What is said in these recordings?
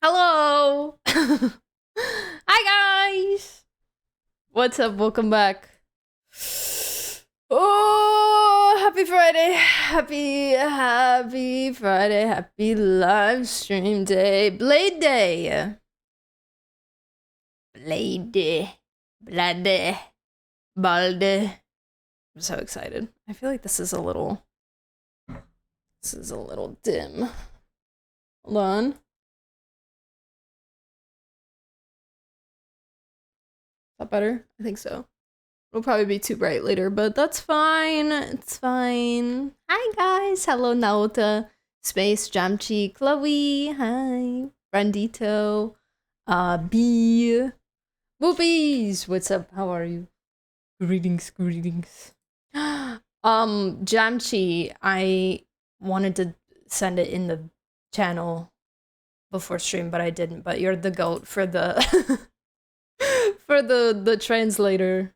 Hello! Hi guys! What's up? Welcome back. Oh, happy Friday. Happy Friday. Happy live stream day. Blade Day. Blade. Blade. Balde. I'm so excited. I feel like this is a little dim. Hold on. Is that better? I think so. It'll probably be too bright later, but that's fine. It's fine. Hi guys. Hello Naota, Space, Jamchi, Chloe. Hi. Brandito. B. Whoopies. What's up? How are you? Greetings. Jamchi, I wanted to send it in the channel before stream, but I didn't. But you're the goat for the for the translator.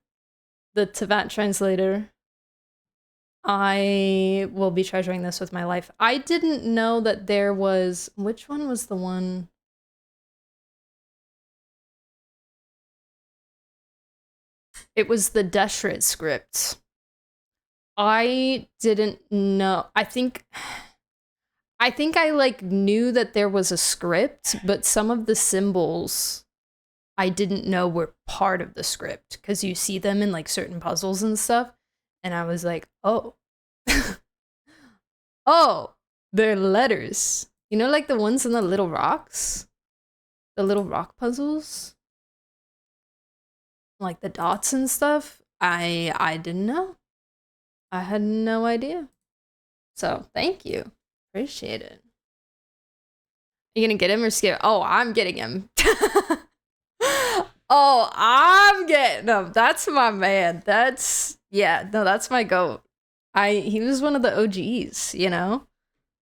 The Tivat translator. I will be treasuring this with my life. I didn't know that there was... Which one was the one? It was the Deshret script. I didn't know. I think I like knew that there was a script, but some of the symbols I didn't know were part of the script because you see them in like certain puzzles and stuff. And I was like, oh. Oh, they're letters. You know, like the ones in the little rocks? The little rock puzzles? Like the dots and stuff? I didn't know. I had no idea. So, thank you. Appreciate it. You gonna get him or skip? Oh, I'm getting him. Oh, I'm getting him. That's my man. That's my goat. He was one of the OGs, you know?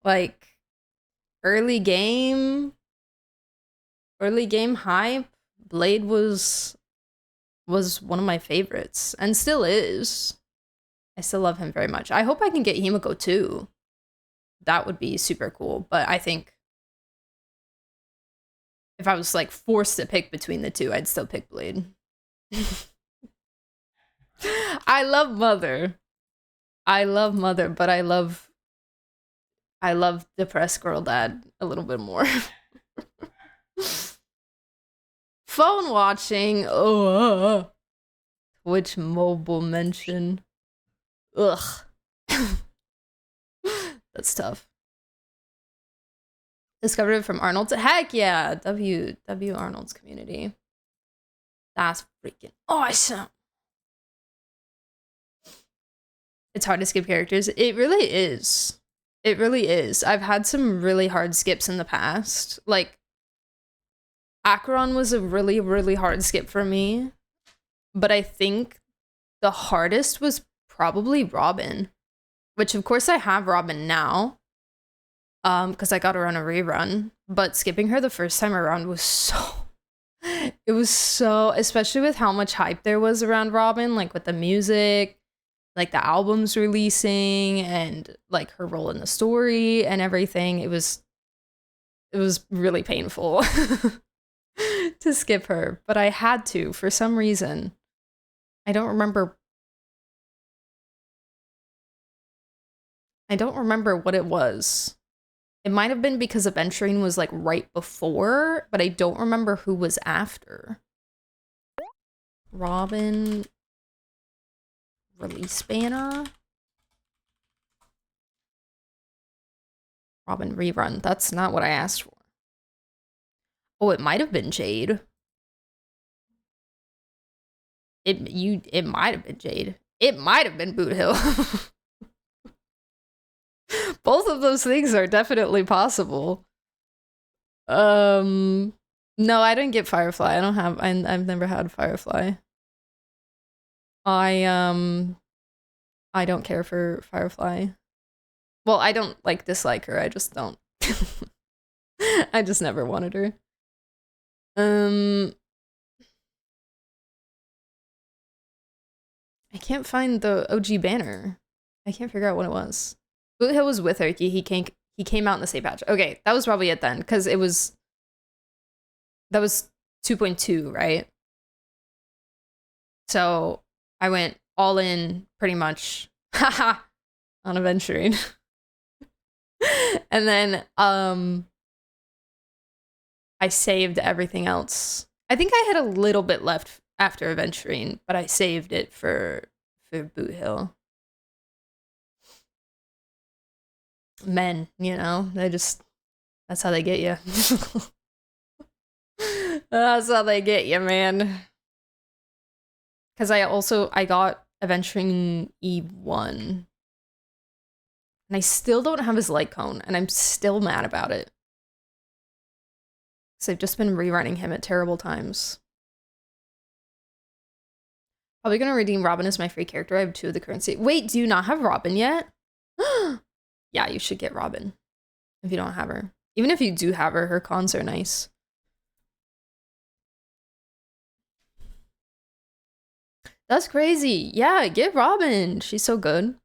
Like early game hype. Blade was one of my favorites and still is. I still love him very much. I hope I can get Himiko too. That would be super cool, but I think if I was like forced to pick between the two, I'd still pick Blade. I love Mother, but I love Depressed Girl Dad a little bit more. Phone watching. Oh, Twitch mobile mention. Ugh. That's tough. Discovered it from Arnold's. Heck yeah, W Arnold's community. That's freaking awesome. It's hard to skip characters. It really is. It really is. I've had some really hard skips in the past. Like, Acheron was a really, really hard skip for me. But I think the hardest was probably Robin. Which, of course, I have Robin now. Because I got her on a rerun. But skipping her the first time around was so... It was so... Especially with how much hype there was around Robin. Like, with the music, like, the albums releasing, and, like, her role in the story and everything. It was really painful to skip her. But I had to, for some reason. I don't remember what it was. It might have been because Aventurine was like right before, but I don't remember who was after. Robin release banner. Robin rerun. That's not what I asked for. Oh, it might have been Jade. It might have been Jade. It might have been Boot Hill. Both of those things are definitely possible. No, I didn't get Firefly. I've never had Firefly. I don't care for Firefly. Well, I don't like dislike her. I just don't. I just never wanted her. I can't find the OG banner. I can't figure out what it was. Boot Hill was with her. He came out in the same patch. Okay, that was probably it then, because it was That was 2.2, right? So I went all in pretty much haha on adventuring. And then I saved everything else. I think I had a little bit left after adventuring, but I saved it for Boot Hill. Men, you know, that's how they get you. That's how they get you, man. Because I got adventuring E1. And I still don't have his light cone, and I'm still mad about it. Because I've just been rerunning him at terrible times. Probably gonna redeem Robin as my free character. I have 2 of the currency. Wait, do you not have Robin yet? Yeah, you should get Robin. If you don't have her. Even if you do have her, her cons are nice. That's crazy. Yeah, get Robin. She's so good.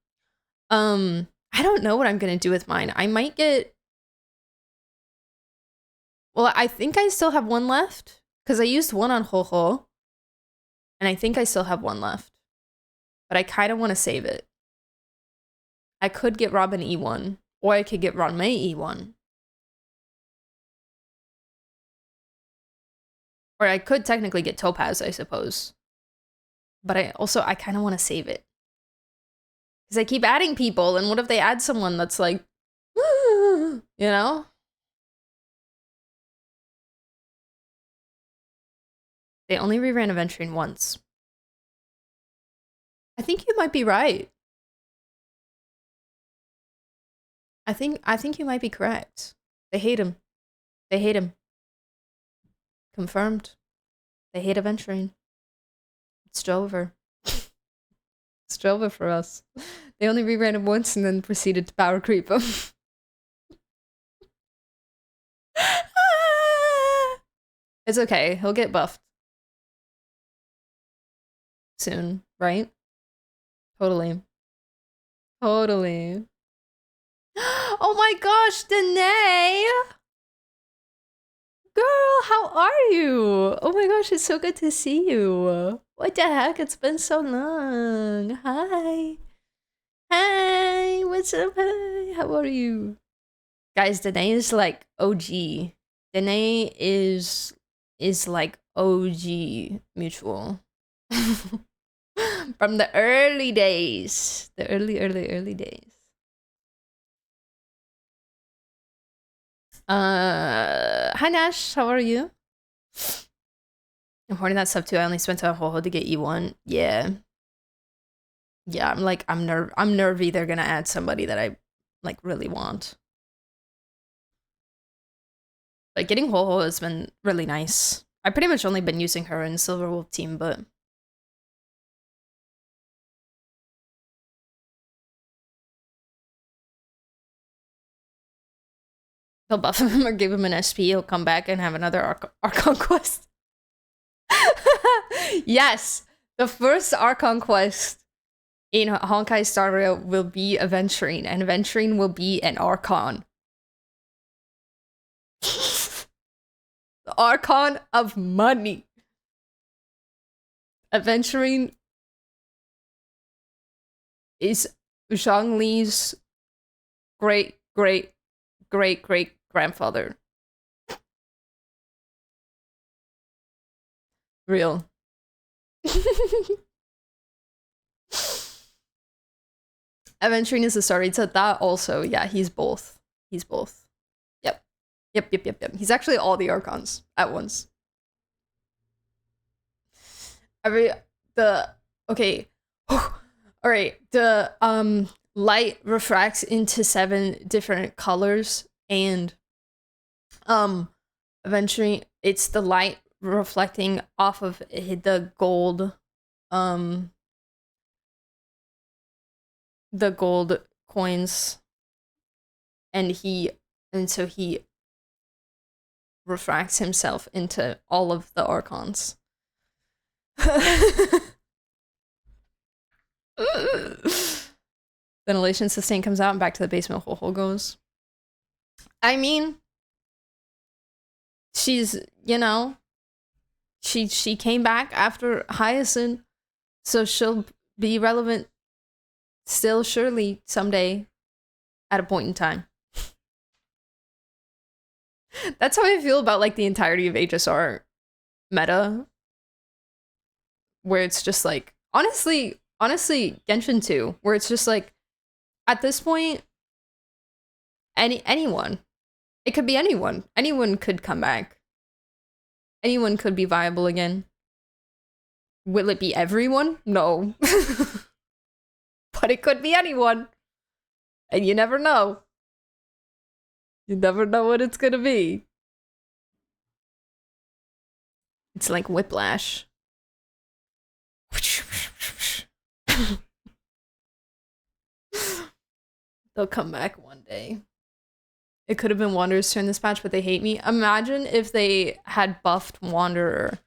I don't know what I'm gonna do with mine. I might get... Well, I think I still have 1 left. Because I used 1 on Ho-Ho. And I think I still have 1 left. But I kind of want to save it. I could get Robin E1. Or I could get Ranmei E1. Or I could technically get Topaz, I suppose. But I kind of want to save it. Because I keep adding people, and what if they add someone that's like, you know? They only reran adventuring once. I think you might be right. I think you might be correct. They hate him. They hate him. Confirmed. They hate adventuring. It's over. It's over for us. They only reran him once and then proceeded to power creep him. It's okay. He'll get buffed soon, right? Totally. Totally. Oh my gosh, Danae! Girl, how are you? Oh my gosh, it's so good to see you. What the heck? It's been so long. Hi. Hi, what's up? Hi, how are you? Guys, Danae is like OG. Danae is like OG mutual. From the early days. The early days. Hi Nash, how are you? I'm hoarding that stuff too. I only spent a whole to get E1. Yeah. Yeah, I'm nervy they're gonna add somebody that I like really want. Like getting Ho-Ho has been really nice. I've pretty much only been using her in Silver Wolf team, but he'll buff him or give him an SP, he'll come back and have another Archon quest. Yes, the first Archon quest in Honkai Star Rail will be Adventuring, and Adventuring will be an Archon. The Archon of money. Adventuring is Zhongli's great grandfather. Real. Adventuring is a story. It's at that also. Yeah, he's both. He's both. Yep. Yep. He's actually all the Archons at once. Okay. Alright, the light refracts into 7 different colors, and eventually it's the light reflecting off of the gold coins, and so he refracts himself into all of the Archons. Ventilation sustain comes out and back to the basement Ho-Ho goes. I mean, she's, you know, she came back after Hyacinth, so she'll be relevant still surely someday at a point in time. That's how I feel about like the entirety of HSR meta, where it's just like honestly Genshin 2, where it's just like at this point anyone, it could be anyone could come back, anyone could be viable again. Will it be everyone? No. But it could be anyone, and you never know. You never know what it's gonna be. It's like Whiplash. They'll come back one day. It could have been Wanderer's turn this patch, but they hate me. Imagine if they had buffed Wanderer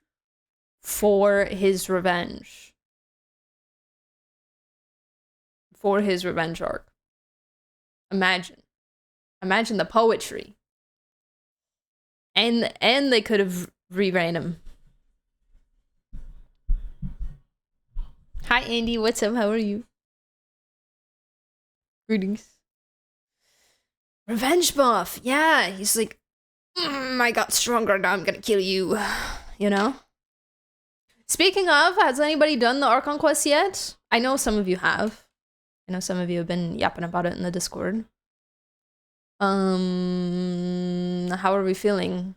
for his revenge. For his revenge arc. Imagine the poetry. And they could have re-ran him. Hi Andy, what's up? How are you? Greetings. Revenge buff. Yeah, he's like, I got stronger, now I'm gonna kill you. You know? Speaking of, has anybody done the Archon quest yet? I know some of you have. I know some of you have been yapping about it in the Discord. How are we feeling?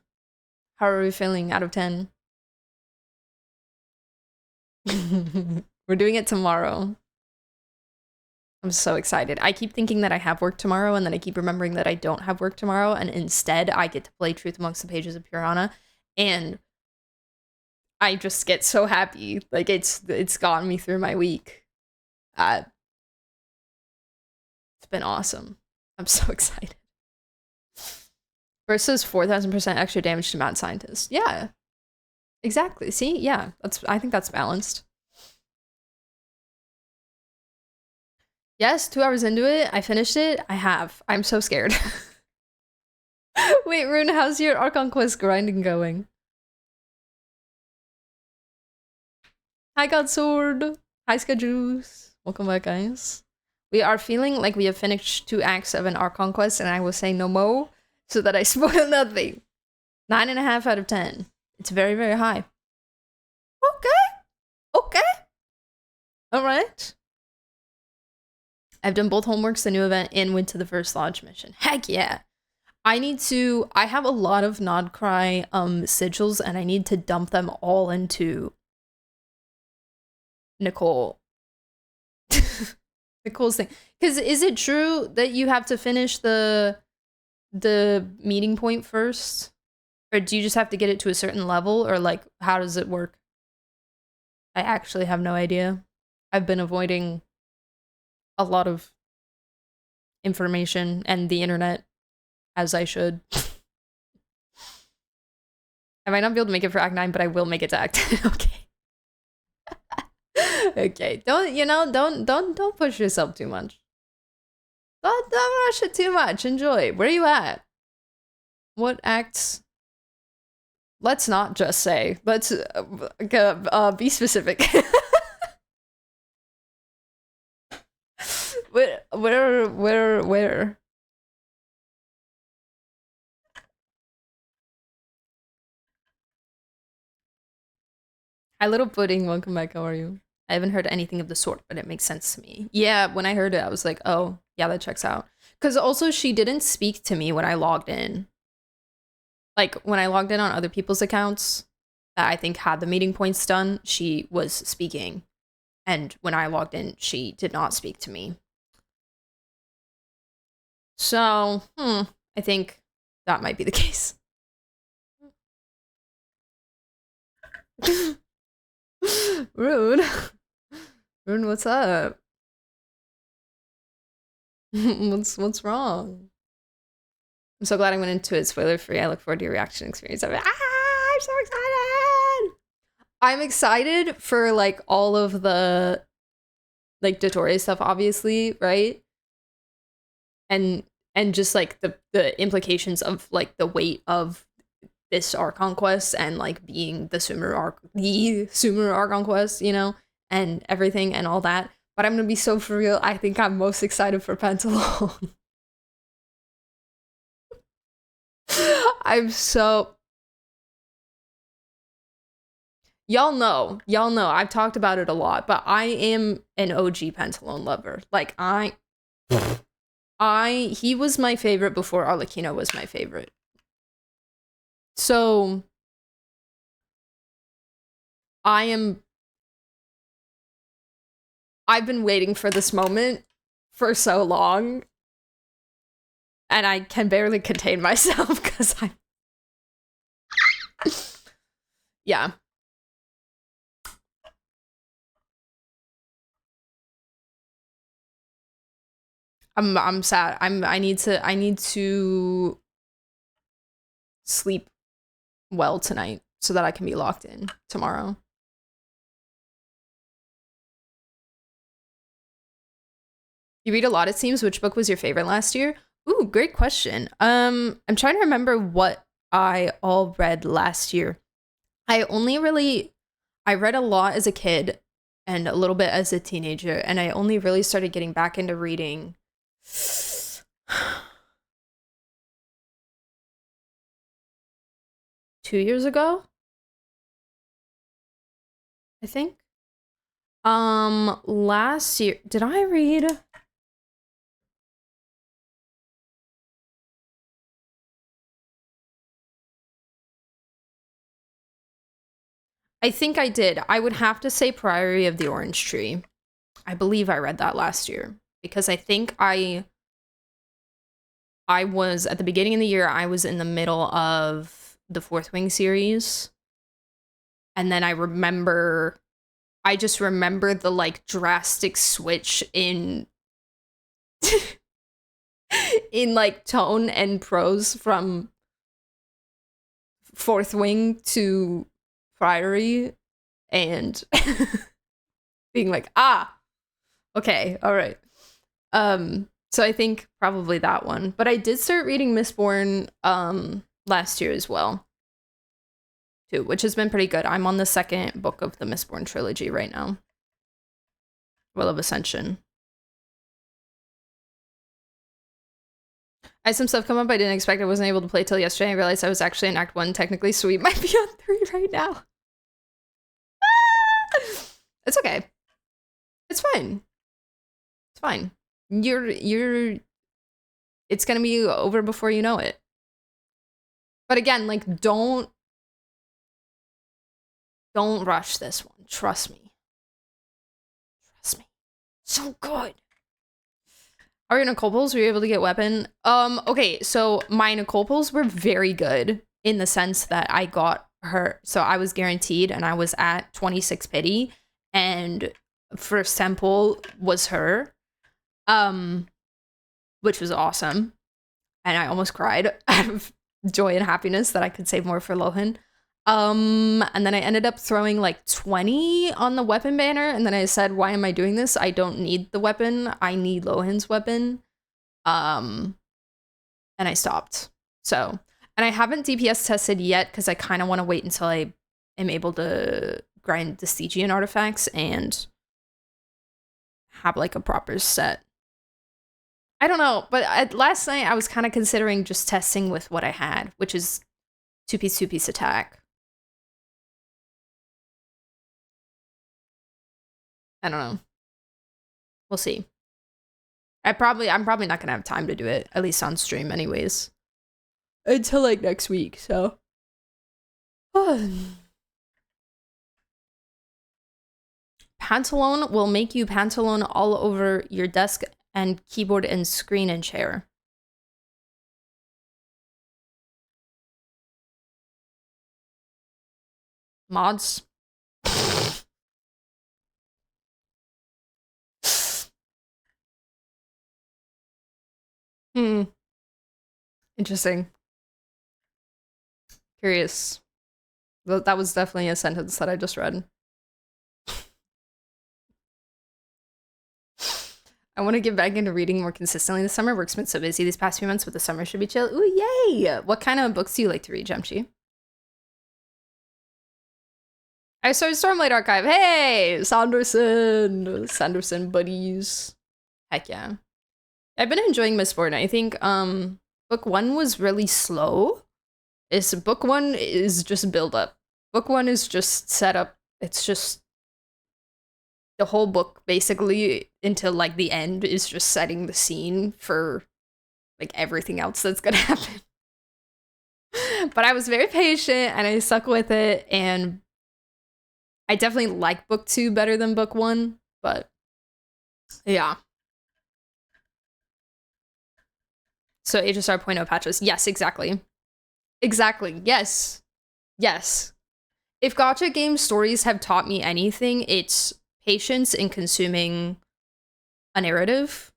How are we feeling out of 10? We're doing it tomorrow. I'm so excited. I keep thinking that I have work tomorrow, and then I keep remembering that I don't have work tomorrow, and instead I get to play Truth Amongst the Pages of Piranha, and I just get so happy. Like, it's gotten me through my week. It's been awesome. I'm so excited. Versus 4,000% extra damage to Mad Scientist. Yeah. Exactly. See? Yeah. I think that's balanced. Yes, 2 hours into it, I finished it. I have. I'm so scared. Wait, Rune, how's your Archon Quest grinding going? Hi, Godsword. Hi, Skajuice. Welcome back, guys. We are feeling like we have finished 2 acts of an Archon Quest, and I will say no more so that I spoil nothing. 9.5 out of 10. It's very, very high. Okay. All right. I've done both homeworks, the new event, and went to the first lodge mission. Heck yeah. I have a lot of Nodcry sigils, and I need to dump them all into Nicole. Nicole's thing. Because is it true that you have to finish the meeting point first? Or do you just have to get it to a certain level? Or like, how does it work? I actually have no idea. I've been avoiding a lot of information and the internet, as I should. I might not be able to make it for Act 9, but I will make it to Act 10. Okay. Okay. Don't push yourself too much. Don't rush it too much. Enjoy. Where are you at? What acts? Let's not just say. Let's be specific. Where? Hi, Little Pudding. Welcome back. How are you? I haven't heard anything of the sort, but it makes sense to me. Yeah, when I heard it, I was like, oh, yeah, that checks out. Because also, she didn't speak to me when I logged in. Like, when I logged in on other people's accounts that I think had the meeting points done, she was speaking. And when I logged in, she did not speak to me. So, I think that might be the case. Rude. Rude, what's up? What's wrong? I'm so glad I went into it spoiler free. I look forward to your reaction experience of it. I'm so excited! I'm excited for like all of the like Dottore stuff, obviously, right? And just like the implications of like the weight of this Archon quest and like being the Sumer Archon quest, you know, and everything and all that. But I'm gonna be so for real. I think I'm most excited for Pentalone. I'm so. Y'all know, I've talked about it a lot, but I am an OG Pentalone lover. Like he was my favorite before Arlecchino was my favorite. So I've been waiting for this moment for so long, and I can barely contain myself because yeah. I'm sad. I need to sleep well tonight so that I can be locked in tomorrow. You read a lot, it seems. Which book was your favorite last year? Ooh, great question. I'm trying to remember what I all read last year. I read a lot as a kid and a little bit as a teenager, and I only really started getting back into reading 2 years ago, I think. Last year, did I read? I think I did. I would have to say Priory of the Orange Tree. I believe I read that last year because I think I was at the beginning of the year, I was in the middle of the Fourth Wing series. And then I just remember the like drastic switch in in like tone and prose from Fourth Wing to Priory, and being like, okay, all right. So I think probably that one. But I did start reading Mistborn last year as well, too, which has been pretty good. I'm on the second book of the Mistborn trilogy right now. Will of Ascension. I had some stuff come up I didn't expect. I wasn't able to play till yesterday. I realized I was actually in Act 1 technically, so we might be on 3 right now. It's okay. It's fine. It's fine. It's gonna be over before you know it. But again, like, don't rush this one. Trust me. Trust me. So good. Are your Nicopals, were you able to get weapon? Okay, so my Nicopals were very good in the sense that I got her, so I was guaranteed and I was at 26 pity, and first temple was her, which was awesome. And I almost cried out of joy and happiness that I could save more for Lohan. And then I ended up throwing like 20 on the weapon banner, and then I said, why am I doing this? I don't need the weapon. I need Lohan's weapon. And I stopped. So, and I haven't DPS tested yet because I kind of want to wait until I am able to grind the Stygian artifacts and have like a proper set. I don't know, but last night I was kind of considering just testing with what I had, which is two-piece attack. I don't know. We'll see. I'm probably not gonna have time to do it, at least on stream anyways. Until like next week, so. Pantalone will make you pantalone all over your desk and keyboard and screen and chair. Mods. Interesting. Curious. That was definitely a sentence that I just read. I want to get back into reading more consistently this summer. Work's been so busy these past few months, but the summer should be chill. Ooh, yay! What kind of books do you like to read, Jemchi? I started Stormlight Archive. Hey, Sanderson buddies. Heck yeah. I've been enjoying Mistborn. I think book 1 was really slow. Book 1 is just build up. Book 1 is just set up. It's just the whole book basically until like the end is just setting the scene for like everything else that's gonna happen. But I was very patient and I stuck with it, and I definitely like book 2 better than book 1, but yeah. So HSR 0.0 patches. Yes, exactly. Exactly. Yes. Yes. If gacha game stories have taught me anything, it's patience in consuming a narrative.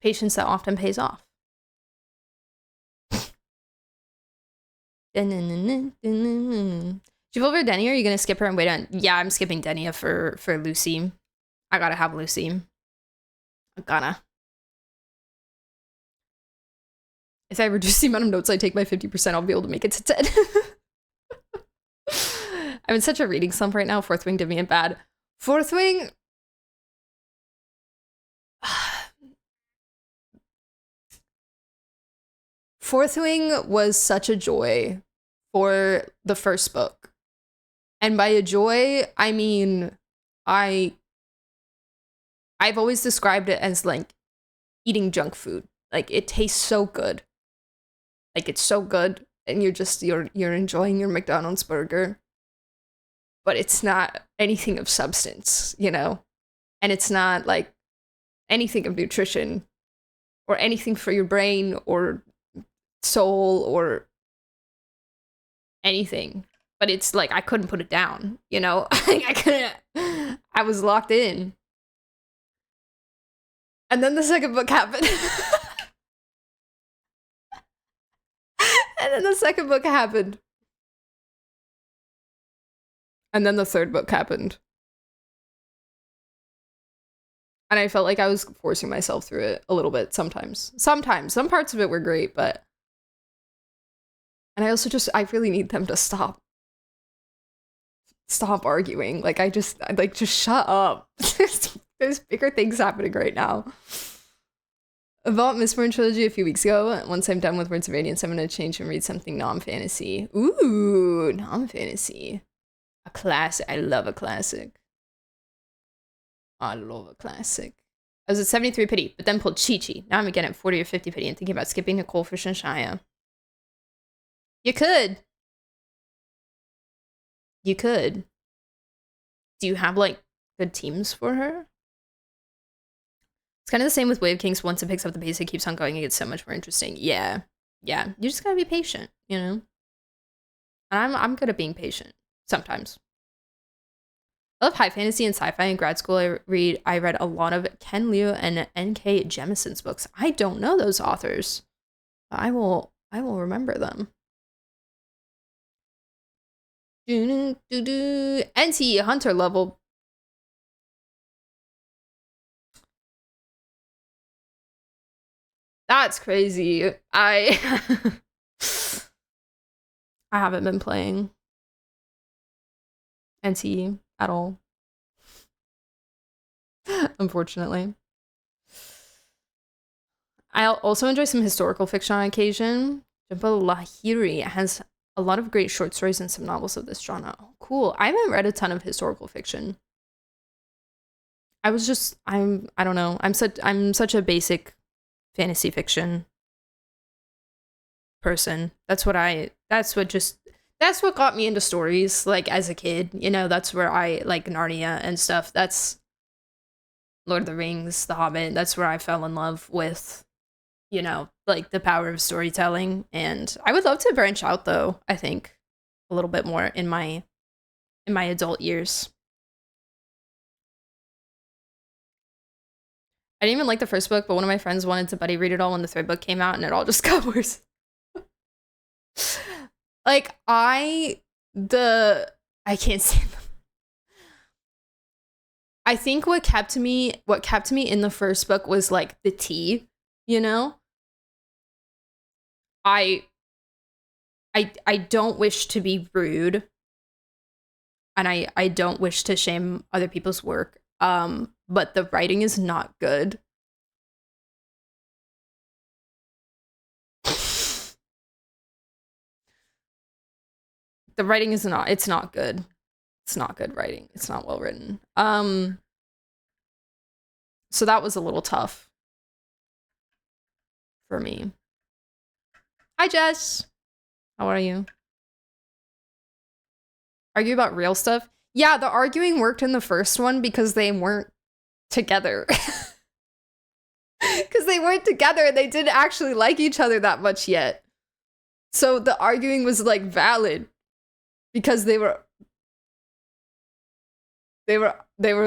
Patience that often pays off. Do you vote for Denia, or are you gonna skip her and wait on? Yeah, I'm skipping Denia for Lucy. I gotta have Lucy. I gotta. If I reduce the amount of notes I take by 50%, I'll be able to make it to 10. I'm in such a reading slump right now. Fourth Wing did me in bad. Fourth Wing. Fourth Wing was such a joy for the first book. And by a joy, I mean, I've always described it as like eating junk food. Like it tastes so good. Like it's so good, and you're enjoying your McDonald's burger. But it's not anything of substance, you know? And it's not like anything of nutrition or anything for your brain or soul or anything. But it's like I couldn't put it down, you know? I couldn't. I was locked in. And then the second book happened. And then the second book happened. And then the third book happened. And I felt like I was forcing myself through it a little bit sometimes. Sometimes. Some parts of it were great, but... And I also just, I really need them to stop. Stop arguing. Like, just shut up. There's bigger things happening right now. I bought Mistborn Trilogy a few weeks ago. Once I'm done with Words of Radiance, I'm gonna change and read something non-fantasy. Ooh, non-fantasy. A classic. I love a classic. I love a classic. I was at 73 pity, but then pulled Chi-Chi. Now I'm again at 40 or 50 pity and thinking about skipping Nicole Fish and Shia. You could. You could. Do you have, like, good teams for her? It's kind of the same with Wave Kings. Once it picks up the pace, it keeps on going. It gets so much more interesting. Yeah. Yeah. You just gotta be patient, you know? And I'm good at being patient. Sometimes. I love high fantasy and sci-fi. In grad school, I read a lot of Ken Liu and N.K. Jemisin's books. I don't know those authors. I will remember them. NT Hunter level. That's crazy. I haven't been playing NT at all. Unfortunately. I also enjoy some historical fiction on occasion. Jumbo Lahiri has a lot of great short stories and some novels of this genre. Oh, cool. I haven't read a ton of historical fiction. I don't know. I'm such a basic fantasy fiction person. That's what got me into stories, like, as a kid. You know, that's where I like Narnia and stuff. That's Lord of the Rings, The Hobbit. That's where I fell in love with, you know, like, the power of storytelling. And I would love to branch out, though, I think, a little bit more in my adult years. I didn't even like the first book, but one of my friends wanted to buddy read it all when the third book came out, and it all just got worse. Like, I can't stand them. I think what kept me in the first book was, like, the tea, you know? I I don't wish to be rude, and I don't wish to shame other people's work. But the writing is not good. The writing is not, it's not good. It's not good writing. It's not well written. So that was a little tough for me. Hi, Jess. How are you? Argue about real stuff? Yeah, the arguing worked in the first one because they weren't together. Because they weren't together and they didn't actually like each other that much yet. So the arguing was like valid because they were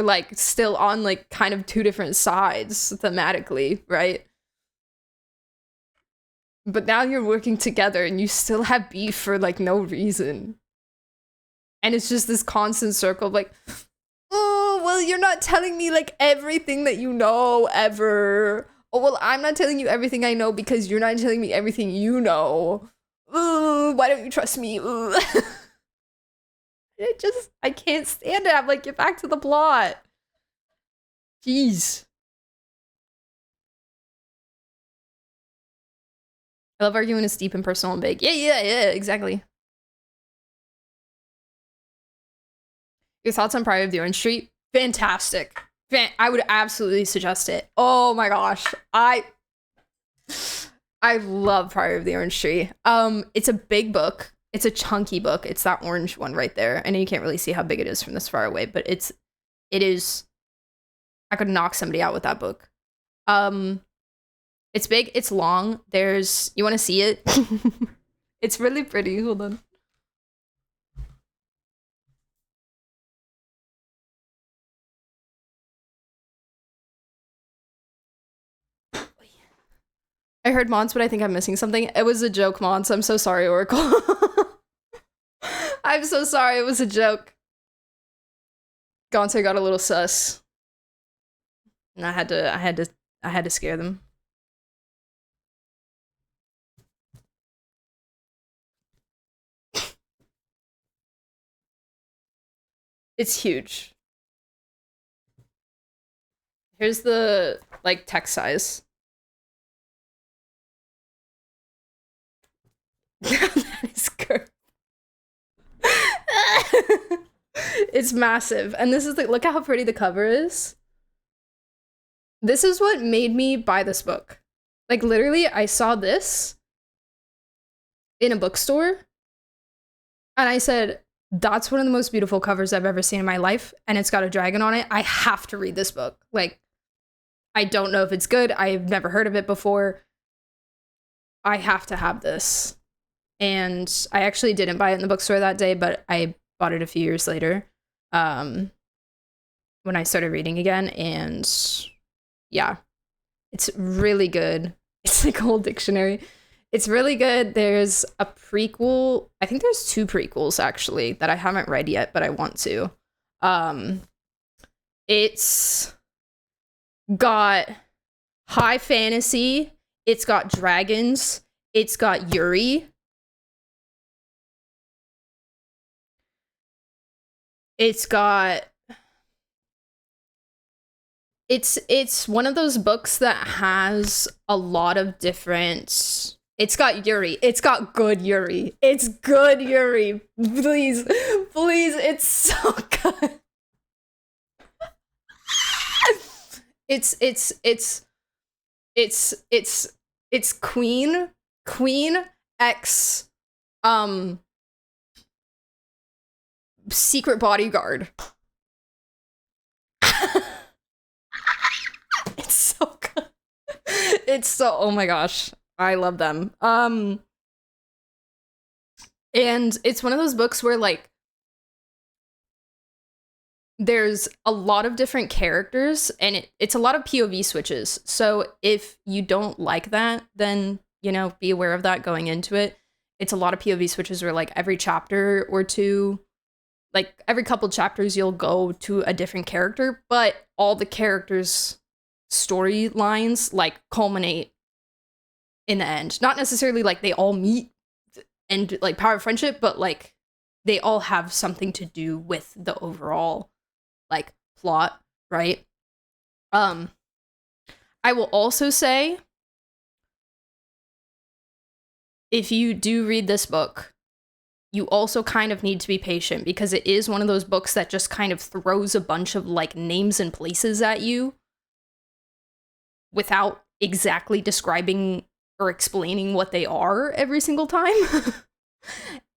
like still on like kind of two different sides thematically, right? But now you're working together and you still have beef for like no reason. And it's just this constant circle of like, oh, well, you're not telling me like everything that you know ever. Oh, well, I'm not telling you everything I know because you're not telling me everything you know. Ooh, why don't you trust me? Ooh. I can't stand it. I'm like, get back to the plot. Jeez. I love arguing it's deep and personal and big. Yeah, exactly. Your thoughts on Pride of the Orange Street? Fantastic. I would absolutely suggest it. Oh my gosh. I love Pride of the Orange Tree. It's a big book. It's a chunky book. It's that orange one right there. I know you can't really see how big it is from this far away, but it is. I could knock somebody out with that book. It's big. It's long. You want to see it? It's really pretty. Hold on. I heard Mons, but I think I'm missing something. It was a joke, Mons. I'm so sorry, Oracle. I'm so sorry. It was a joke. Gonte got a little sus. And I had to scare them. It's huge. Here's the like text size. That is good. It's massive. And this is like, look at how pretty the cover is. This is what made me buy this book. Like literally, I saw this in a bookstore and I said, that's one of the most beautiful covers I've ever seen in my life. And it's got a dragon on it. I have to read this book. Like, I don't know if it's good. I've never heard of it before. I have to have this. And I actually didn't buy it in the bookstore that day, but I bought it a few years later when I started reading again. And yeah, it's really good. It's like a whole dictionary. It's really good. There's a prequel. I think there's 2 prequels actually that I haven't read yet, but I want to. It's got high fantasy. It's got dragons. It's got Yuri. It's got... It's one of those books that has a lot of different... It's got Yuri. It's got good Yuri. It's good Yuri. Please, it's so good. It's Queen X secret bodyguard. It's so good. It's so, oh my gosh. I love them. And it's one of those books where like there's a lot of different characters and it's a lot of POV switches. So if you don't like that, then, you know, be aware of that going into it. It's a lot of POV switches where like every chapter or two, like every couple chapters, you'll go to a different character, but all the characters' storylines like culminate in the end. Not necessarily like they all meet and like Power of Friendship, but like they all have something to do with the overall like plot, right? I will also say, if you do read this book, you also kind of need to be patient because it is one of those books that just kind of throws a bunch of like names and places at you without exactly describing or explaining what they are every single time.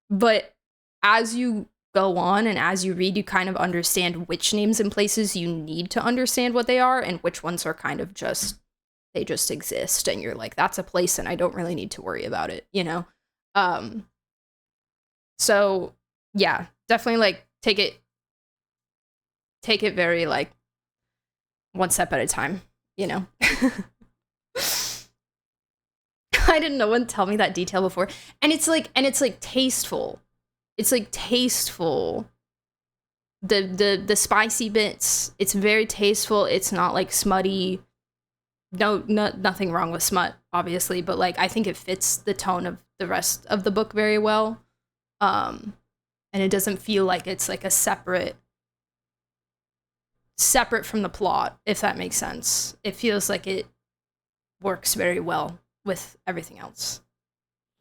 But as you go on and as you read, you kind of understand which names and places you need to understand what they are and which ones are kind of just, they just exist and you're like, that's a place and I don't really need to worry about it, you know? So yeah, definitely like take it very like one step at a time, you know? I didn't know one tell me that detail before. And it's like tasteful. It's like tasteful. The spicy bits, it's very tasteful. It's not like smutty. Nothing wrong with smut, obviously, but like I think it fits the tone of the rest of the book very well. And it doesn't feel like it's like a separate from the plot, if that makes sense. It feels like it works very well with everything else.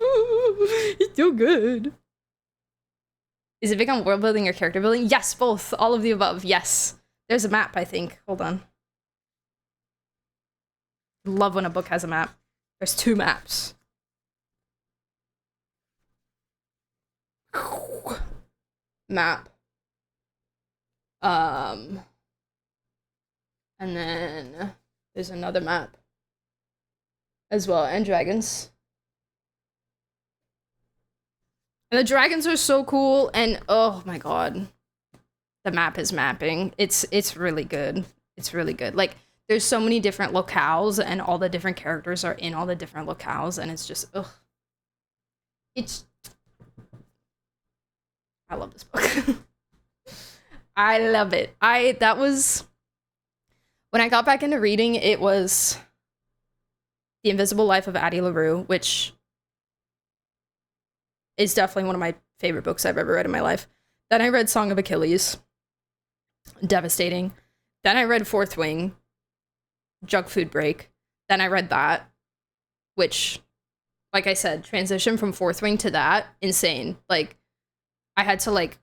It's so good. Is it big on world building or character building? Yes, both. All of the above. Yes. There's a map, I think. Hold on. Love when a book has a map. There's 2 maps. Map. And then there's another map as well, and dragons. And the dragons are so cool, and oh my god. The map is mapping. It's really good. It's really good. Like, there's so many different locales, and all the different characters are in all the different locales, and it's just, ugh. I love this book. I love it. That was, when I got back into reading, it was The Invisible Life of Addie LaRue, which is definitely one of my favorite books I've ever read in my life. Then I read Song of Achilles. Devastating. Then I read Fourth Wing. Junk Food Break. Then I read that, which, like I said, transition from Fourth Wing to that, insane. Like, I had to lock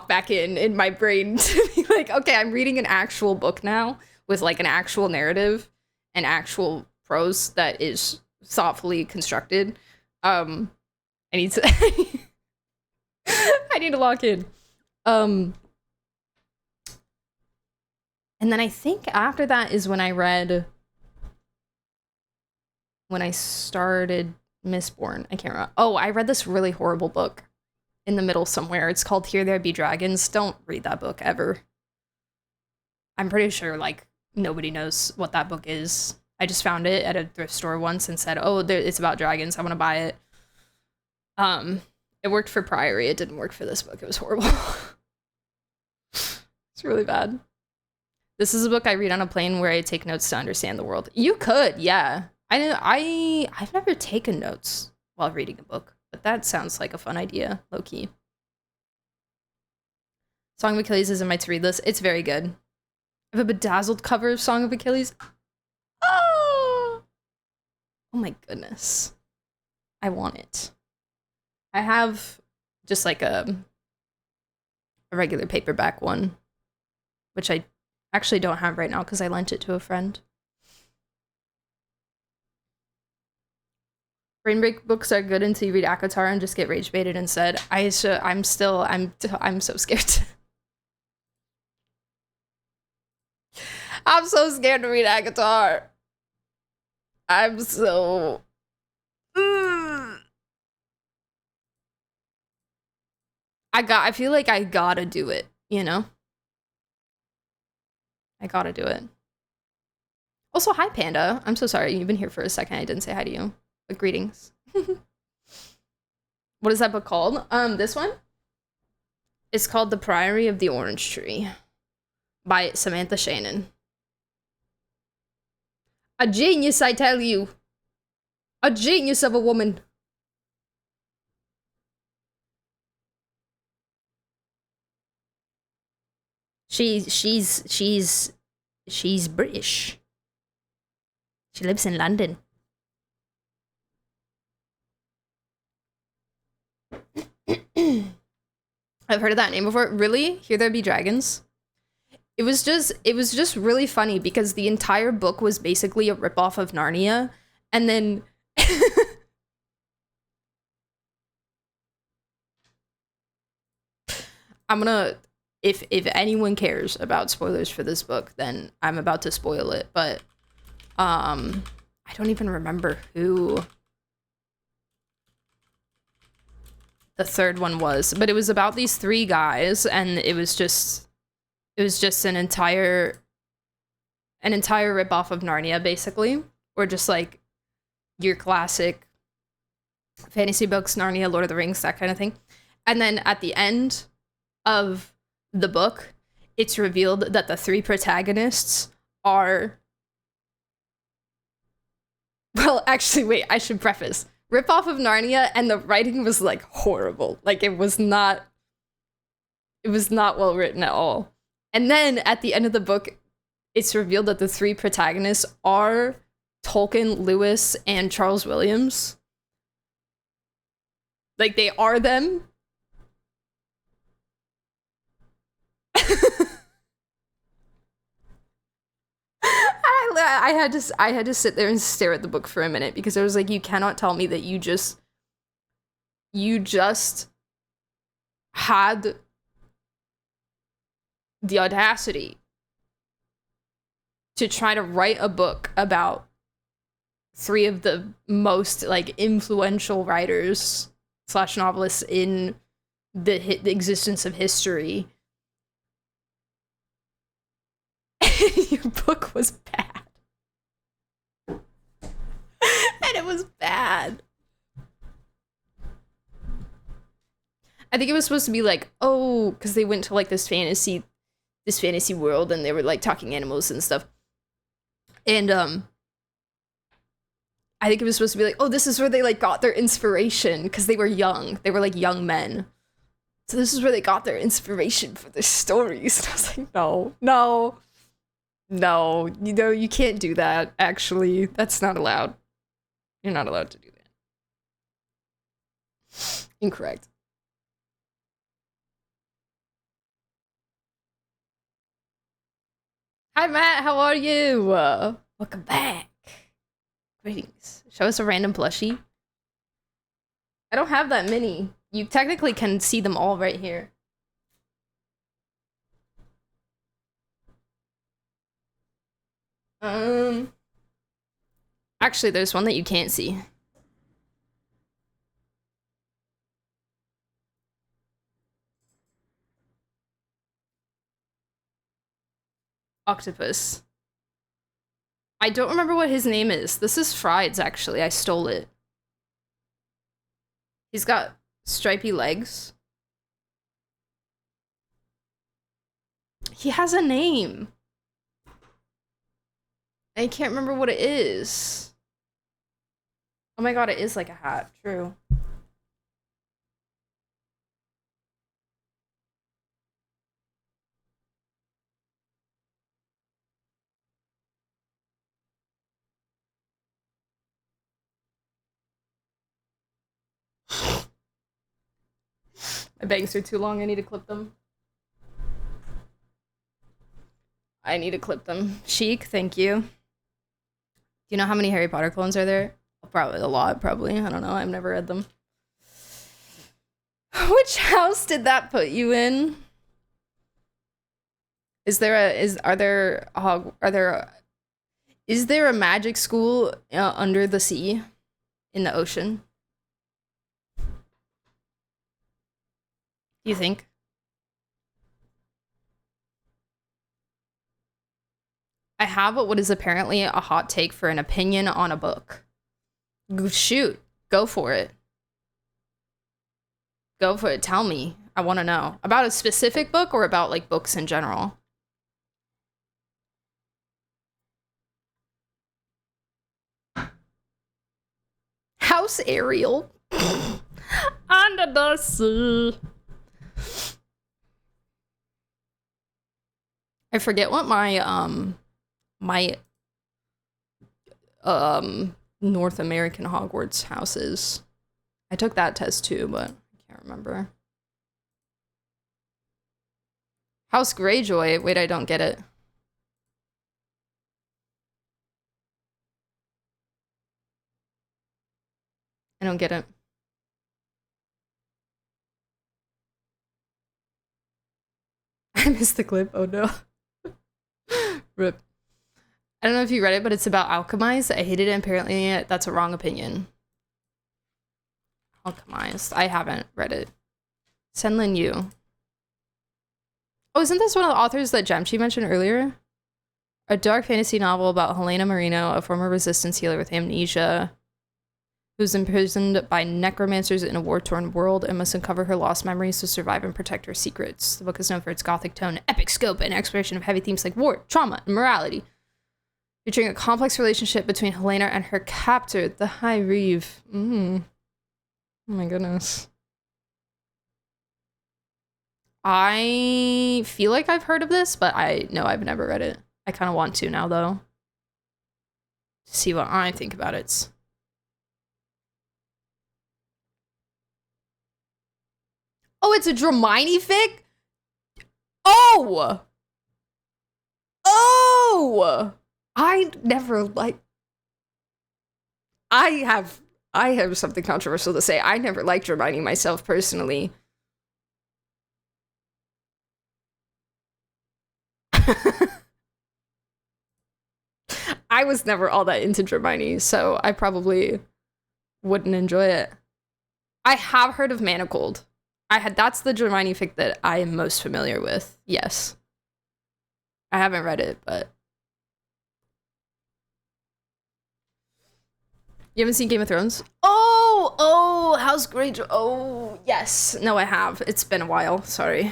back in my brain to be like, okay, I'm reading an actual book now with like an actual narrative and actual prose that is thoughtfully constructed. I need to I need to lock in. And then I think after that is when I started Mistborn. I can't remember. Oh, I read this really horrible book in the middle somewhere. It's called Here There Be Dragons. Don't read that book ever. I'm pretty sure like nobody knows what that book is. I just found it at a thrift store once and said, oh, it's about dragons. I want to buy it. It worked for Priory. It didn't work for this book. It was horrible. It's really bad. This is a book I read on a plane where I take notes to understand the world. You could, yeah. I've never taken notes while reading a book, but that sounds like a fun idea, low-key. Song of Achilles is in my to-read list. It's very good. I have a bedazzled cover of Song of Achilles. Oh my goodness. I want it. I have just like a regular paperback one, which I actually don't have right now because I lent it to a friend. Brain break books are good until you read ACOTAR and just get rage baited instead. I'm so scared. I'm so scared to read ACOTAR. I'm so... I feel like I gotta do it, you know? I gotta do it. Also, hi, Panda. I'm so sorry. You've been here for a second. I didn't say hi to you. But greetings. What is that book called? This one? It's called The Priory of the Orange Tree by Samantha Shannon. A genius, I tell you. A genius of a woman. She's British. She lives in London. I've heard of that name before. Really? Here There Be Dragons? It was just really funny because the entire book was basically a ripoff of Narnia, and then I'm gonna, if anyone cares about spoilers for this book, then I'm about to spoil it, but I don't even remember who the third one was, but it was about these three guys, and it was just an entire ripoff of Narnia, basically, or just like your classic fantasy books, Narnia, Lord of the Rings, that kind of thing. And then at the end of the book, it's revealed that the three protagonists are, well, actually, wait, I should preface, ripoff of Narnia, and the writing was like horrible. Like it was not well written at all. And then at the end of the book, it's revealed that the three protagonists are Tolkien, Lewis, and Charles Williams. Like, they are them. I had to sit there and stare at the book for a minute because I was like, you cannot tell me that you just had the audacity to try to write a book about three of the most like influential writers / novelists in the existence of history. Your book was bad. And it was bad. I think it was supposed to be like, oh, because they went to like this fantasy world and they were like talking animals and stuff. And I think it was supposed to be like, oh, this is where they like got their inspiration because they were young. They were like young men. So this is where they got their inspiration for their stories. And I was like, no, you know, you can't do that, actually. That's not allowed. You're not allowed to do that. Incorrect. Hi, Matt. How are you? Welcome back. Greetings. Show us a random plushie. I don't have that many. You technically can see them all right here. Actually, there's one that you can't see. Octopus. I don't remember what his name is. This is Fried's, actually. I stole it. He's got stripy legs. He has a name. I can't remember what it is. Oh my god, it is like a hat. True. My bangs are too long. I need to clip them. I need to clip them. Chic, thank you. Do you know how many Harry Potter clones are there? Probably a lot, probably. I don't know. I've never read them. Which house did that put you in? Is there a magic school under the sea in the ocean? You think? I have what is apparently a hot take for an opinion on a book. Shoot, go for it. Go for it. Tell me. I want to know. About a specific book or about like books in general? House Ariel. Under the sea. I forget what my North American Hogwarts house is. I took that test too, but I can't remember. House Greyjoy. Wait, I don't get it. I don't get it. I missed the clip. Oh no. Rip. I don't know if you read it, but it's about Alchemized. I hated it. Apparently, that's a wrong opinion. Alchemized. I haven't read it. Senlin Yu. Oh, isn't this one of the authors that Jamchi mentioned earlier? A dark fantasy novel about Helena Marino, a former resistance healer with amnesia, who's imprisoned by necromancers in a war-torn world and must uncover her lost memories to survive and protect her secrets. The book is known for its gothic tone, epic scope, and exploration of heavy themes like war, trauma, and morality, featuring a complex relationship between Helena and her captor, the High Reeve. Oh my goodness. I feel like I've heard of this, but I know I've never read it. I kind of want to now, though. See what I think about it. Oh, it's a Dramini fic? Oh! Oh! I never like... I have something controversial to say. I never liked Dramini myself, personally. I was never all that into Dramini, so I probably wouldn't enjoy it. I have heard of Manacled. That's the Dramini fic that I am most familiar with. Yes. I haven't read it, but you haven't seen Game of Thrones? Oh, House Greyjoy. Oh, yes. No, I have. It's been a while. Sorry.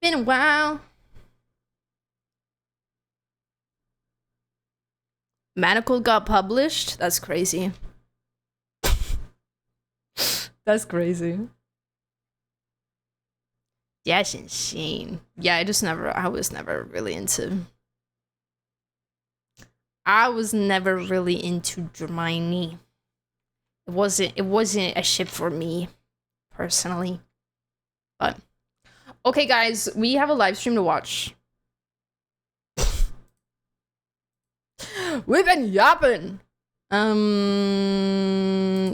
Been a while. Manacled got published? That's crazy. That's crazy. That's insane. Yeah, I was never really into Dramini. It wasn't a ship for me, personally. But okay, guys, we have a live stream to watch. We've been yapping.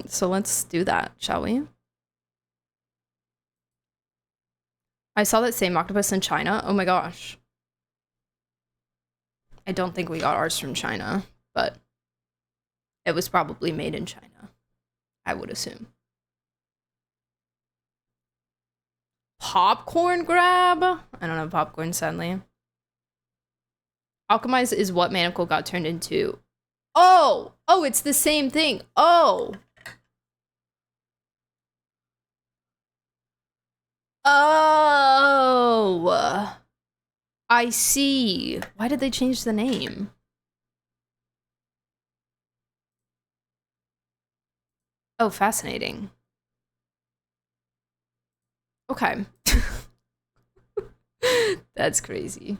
So let's do that, shall we? I saw that same octopus in China. Oh my gosh. I don't think we got ours from China, but it was probably made in China, I would assume. Popcorn grab? I don't know popcorn, sadly. Alchemized is what Manacle got turned into. Oh, it's the same thing. Oh, I see. Why did they change the name? Oh, fascinating. Okay. That's crazy.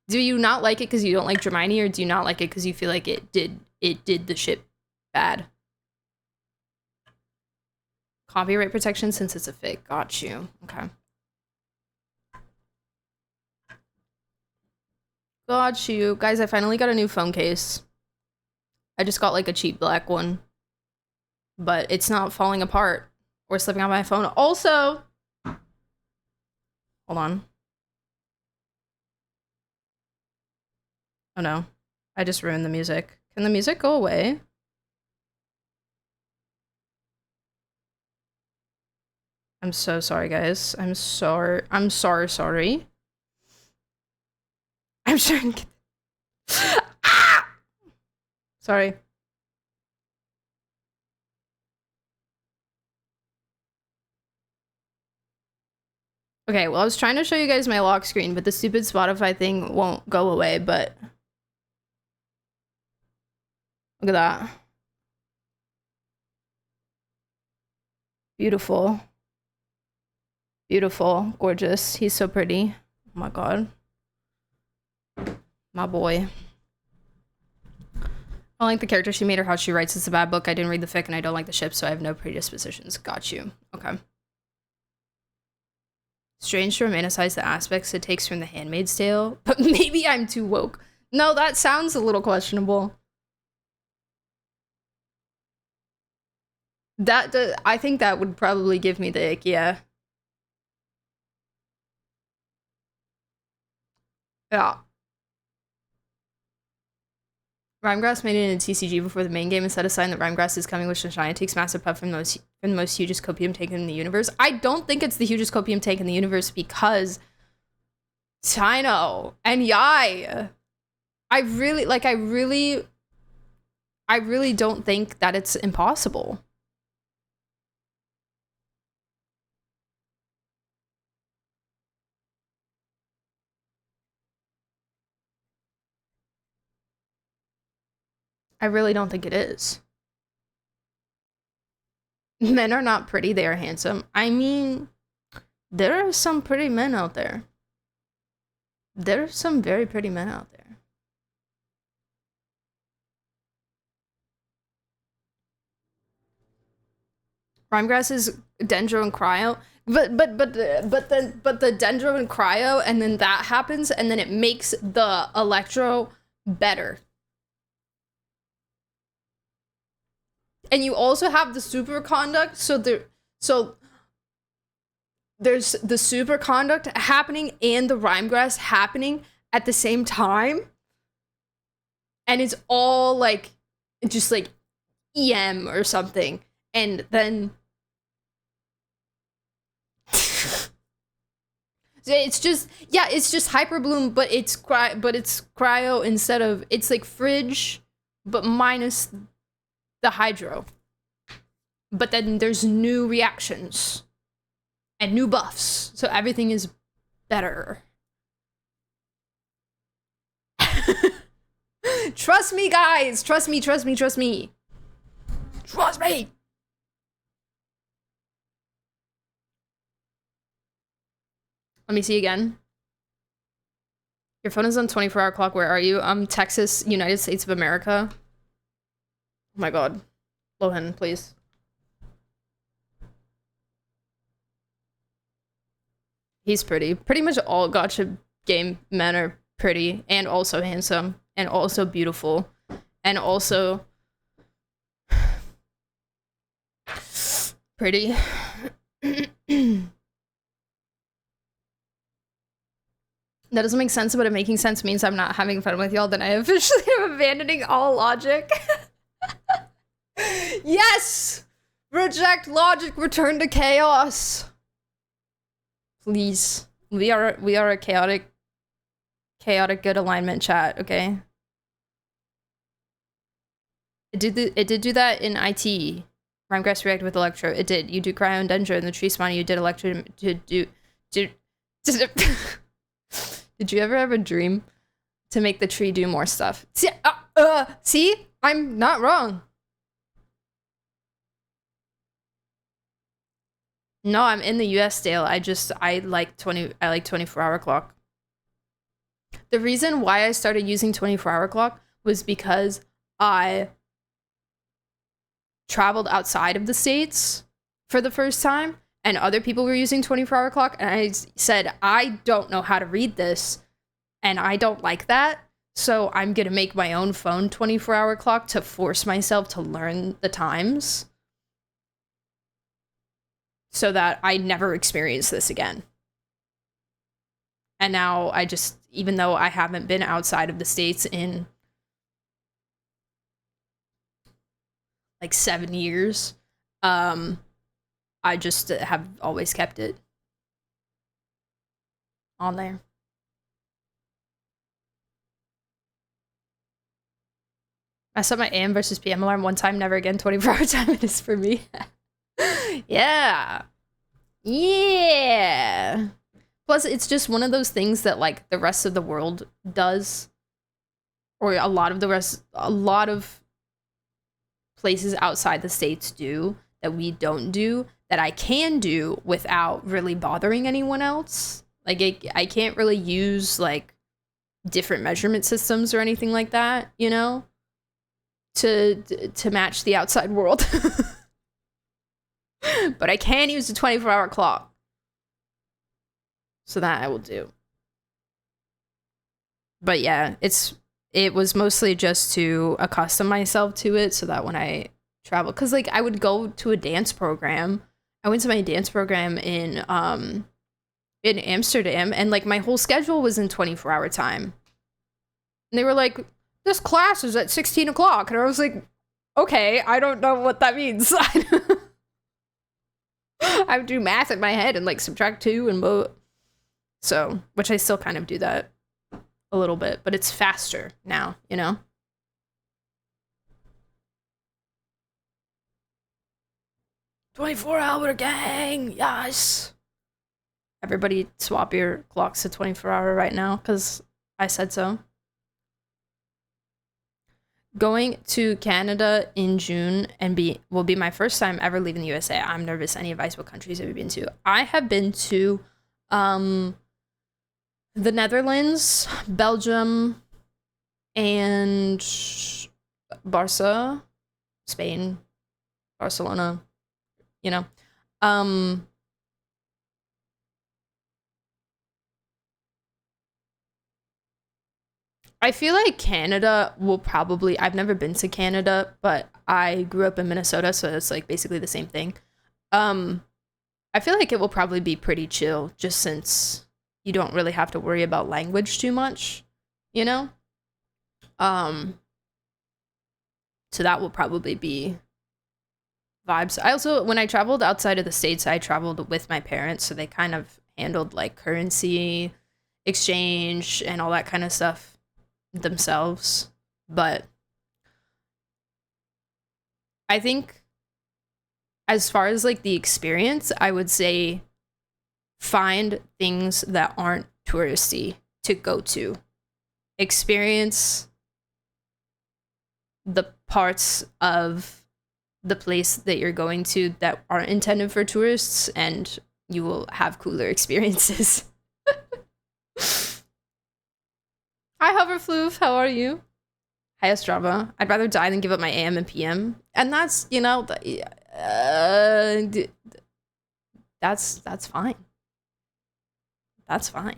Do you not like it because you don't like Dramini, or do you not like it because you feel like it did the shit bad? Copyright protection since it's a fic. Got you. Okay. Got you. Guys, I finally got a new phone case. I just got like a cheap black one. But it's not falling apart or slipping out my phone. Also, hold on. Oh no, I just ruined the music. Can the music go away? I'm so sorry, guys. I'm sorry. I'm sorry. I'm trying to get... Ah! Sorry. Okay, well, I was trying to show you guys my lock screen, but the stupid Spotify thing won't go away, but... Look at that. Beautiful. Beautiful. Gorgeous. He's so pretty. Oh my god. My boy. I don't like the character she made or how she writes. It's a bad book. I didn't read the fic and I don't like the ship, so I have no predispositions. Got you. Okay. Strange to romanticize the aspects it takes from The Handmaid's Tale, but maybe I'm too woke. No, that sounds a little questionable. I think that would probably give me the ick, yeah. Yeah. Rhymegrass made it in a TCG before the main game and set a sign that Rhymegrass is coming, which Shania takes massive puff from the most hugest copium tank in the universe. I don't think it's the hugest copium tank in the universe because Chino and Yai. I really don't think that it's impossible. I really don't think it is. Men are not pretty, they are handsome. I mean, there are some pretty men out there. There are some very pretty men out there. Rhymegrass is Dendro and Cryo. But the Dendro and Cryo, and then that happens, and then it makes the Electro better. And you also have the superconduct, so there's the superconduct happening and the Rhymegrass happening at the same time. And it's all like, just like EM or something. And then it's just, yeah, it's just Hyper Bloom, but it's Cryo instead of, it's like Fridge, but minus the Hydro. But then there's new reactions and new buffs, so everything is better. Trust me, guys. Trust me. Trust me. Let me see again. Your phone is on 24-hour clock. Where are you? Texas, United States of America. Oh my god. Lohan, please. He's pretty. Pretty much all gacha game men are pretty and also handsome and also beautiful and also pretty. That doesn't make sense, but it making sense means I'm not having fun with y'all, then I officially am abandoning all logic. Yes! Reject logic, return to chaos. Please. We are a chaotic good alignment chat, okay? It did do that in IT. Rhymegrass reacted with Electro. It did. You do Cryo and Dendro in the tree spawn, you did Electro Did you ever have a dream to make the tree do more stuff? See? I'm not wrong. No, I'm in the US still. I like 24-hour clock. The reason why I started using 24-hour clock was because I traveled outside of the States for the first time, and other people were using 24-hour clock, and I said, I don't know how to read this, and I don't like that, so I'm gonna make my own phone 24-hour clock to force myself to learn the times so that I never experience this again. And now I just, even though I haven't been outside of the States in like 7 years, I just have always kept it on there. I set my AM versus PM alarm one time, never again. 24-hour time it is for me. Yeah. Yeah. Plus, it's just one of those things that, like, the rest of the world does. Or a lot of places outside the States do that we don't do, that I can do without really bothering anyone else. Like, I can't really use, like, different measurement systems or anything like that, you know, to match the outside world. But I can use a 24-hour clock. So that I will do. But yeah, it was mostly just to accustom myself to it so that when I travel, because like I would go to a dance program. I went to my dance program in Amsterdam, and like my whole schedule was in 24-hour time. And they were like, this class is at 16 o'clock. And I was like, okay, I don't know what that means. I would do math in my head and like subtract 2 and both. So, which I still kind of do that a little bit, but it's faster now, you know? "24-hour gang, yes!" Everybody swap your clocks to 24-hour right now, because I said so. Going to Canada in June and will be my first time ever leaving the USA. I'm nervous. Any advice? What countries have you been to? I have been to the Netherlands, Belgium, and Barca, Spain, Barcelona, you know. I feel like Canada will probably, I've never been to Canada, but I grew up in Minnesota, so it's like basically the same thing. I feel like it will probably be pretty chill, just since you don't really have to worry about language too much, you know? So that will probably be vibes. I also, when I traveled outside of the States, I traveled with my parents, so they kind of handled like currency exchange and all that kind of stuff themselves. But I think as far as like the experience, I would say find things that aren't touristy to go to. Experience the parts of the place that you're going to that aren't intended for tourists, and you will have cooler experiences. Hi, Hoverfloof. How are you? Hi, Ostrava. I'd rather die than give up my AM and PM. And that's, you know, that's fine. That's fine.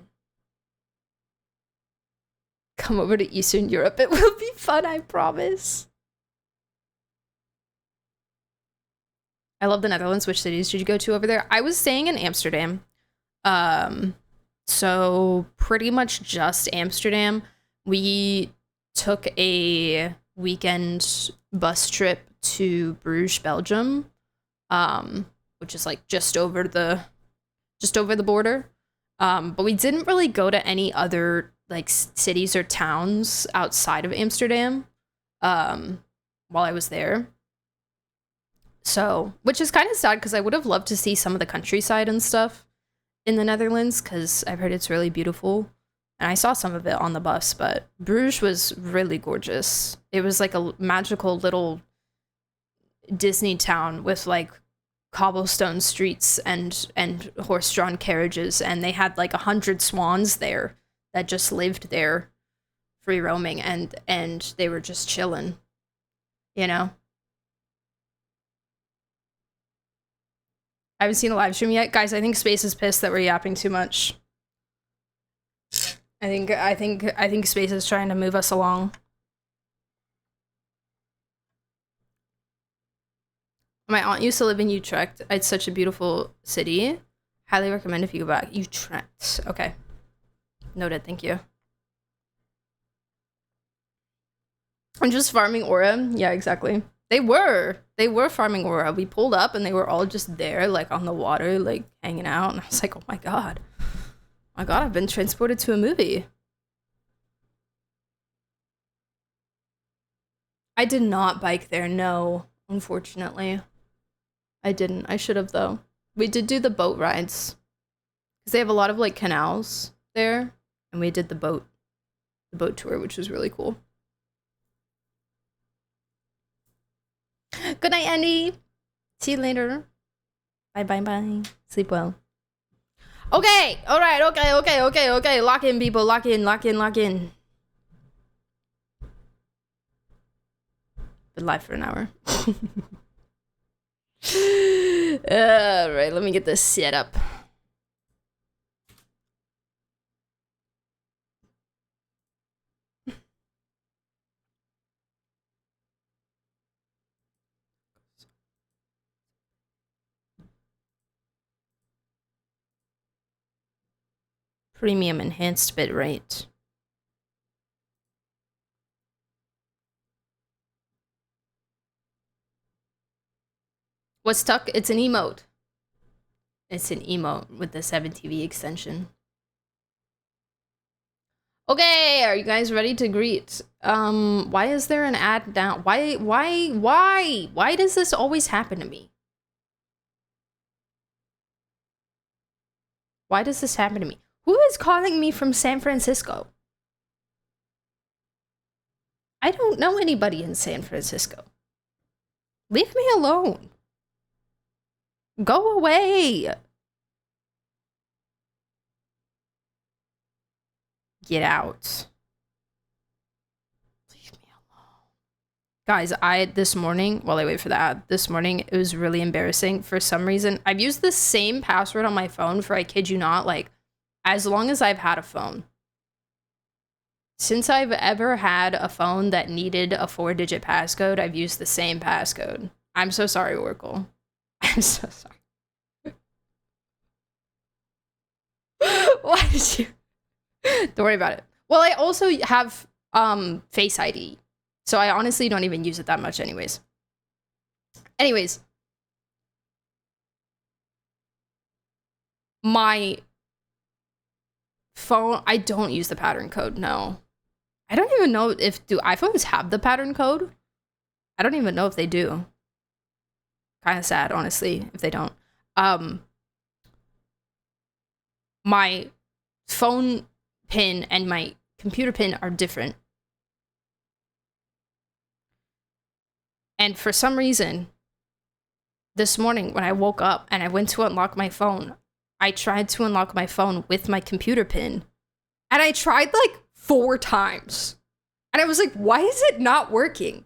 Come over to Eastern Europe. It will be fun, I promise. I love the Netherlands. Which cities did you go to over there? I was staying in Amsterdam. So pretty much just Amsterdam. We took a weekend bus trip to Bruges, Belgium, which is like just over the border. But we didn't really go to any other like cities or towns outside of Amsterdam while I was there. So, which is kind of sad because I would have loved to see some of the countryside and stuff in the Netherlands, because I've heard it's really beautiful. And I saw some of it on the bus, but Bruges was really gorgeous. It was like a magical little Disney town with like cobblestone streets and horse-drawn carriages, and they had like 100 swans there that just lived there free roaming, and they were just chilling, you know? I haven't seen a live stream yet. Guys, I think Space is pissed that we're yapping too much. I think Space is trying to move us along. My aunt used to live in Utrecht. It's such a beautiful city. Highly recommend if you go back. Utrecht. Okay. Noted, thank you. I'm just farming aura. Yeah, exactly. They were farming aura. We pulled up and they were all just there, like on the water, like hanging out. And I was like, oh my god. My god, I've been transported to a movie. I did not bike there, no, unfortunately. I didn't. I should have, though. We did do the boat rides. Because they have a lot of, like, canals there. And we did the boat tour, which was really cool. Good night, Andy. See you later. Bye. Sleep well. Okay. All right. Okay. Lock in, people. Lock in. Been live for an hour. Alright, let me get this set up. Premium enhanced bitrate. What's stuck? It's an emote. It's an emote with the 7TV extension. Okay, are you guys ready to greet? Why is there an ad down? Why does this always happen to me? Why does this happen to me? Who is calling me from San Francisco? I don't know anybody in San Francisco. Leave me alone. Go away. Get out. Leave me alone. Guys, this morning, while I wait for the ad, this morning, it was really embarrassing. For some reason, I've used the same password on my phone for, I kid you not, like, as long as I've had a phone. Since I've ever had a phone that needed a 4-digit passcode, I've used the same passcode. I'm so sorry, Oracle. I'm so sorry. Why did you? Don't worry about it. Well, I also have Face ID, so I honestly don't even use it that much anyways. My phone, I don't use the pattern code, no. I don't even know if, do iPhones have the pattern code? I don't even know if they do. Kind of sad, honestly, if they don't. My phone pin and my computer pin are different. And for some reason, this morning when I woke up and I went to unlock my phone, I tried to unlock my phone with my computer pin. And I tried like 4 times. And I was like, why is it not working?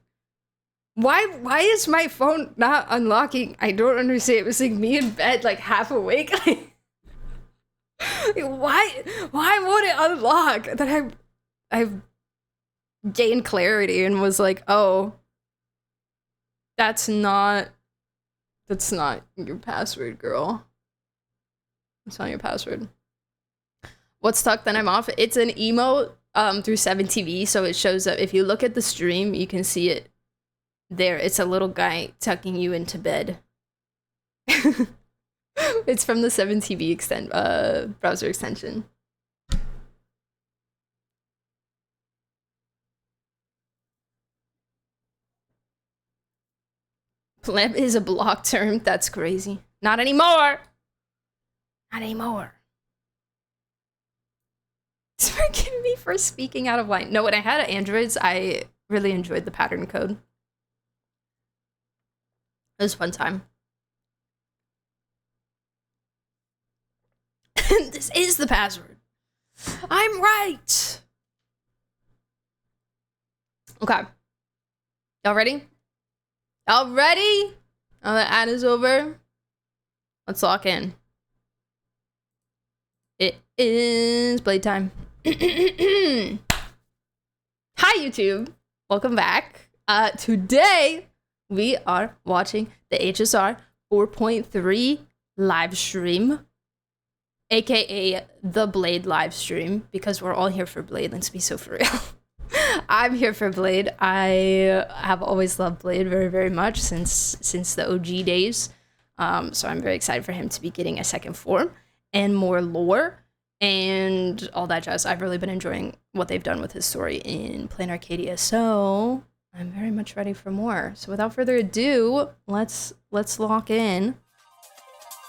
Why is my phone not unlocking? I don't understand. It was like me in bed, like half awake. Why won't it unlock? Then I gained clarity and was like, oh, that's not your password, girl. It's not your password. What's stuck? Then I'm off. It's an emote through 7TV, so it shows up. If you look at the stream, you can see it there. It's a little guy tucking you into bed. It's from the 7TV browser extension. Pleb is a block term. That's crazy. Not anymore. Not anymore. It's forgiving me for speaking out of line. No, when I had Androids, I really enjoyed the pattern code. It was a fun time. This is the password. I'm right. Okay. Y'all ready? Y'all ready? Now the ad is over. Let's lock in. It is playtime. Hi, YouTube. Welcome back. Today, we are watching the HSR 4.3 live stream, aka the Blade live stream, because we're all here for Blade. Let's be so for real. I'm here for Blade. I have always loved Blade very, very much since the OG days. So I'm very excited for him to be getting a second form and more lore and all that jazz. I've really been enjoying what they've done with his story in Plain Arcadia, so I'm very much ready for more. So without further ado, let's lock in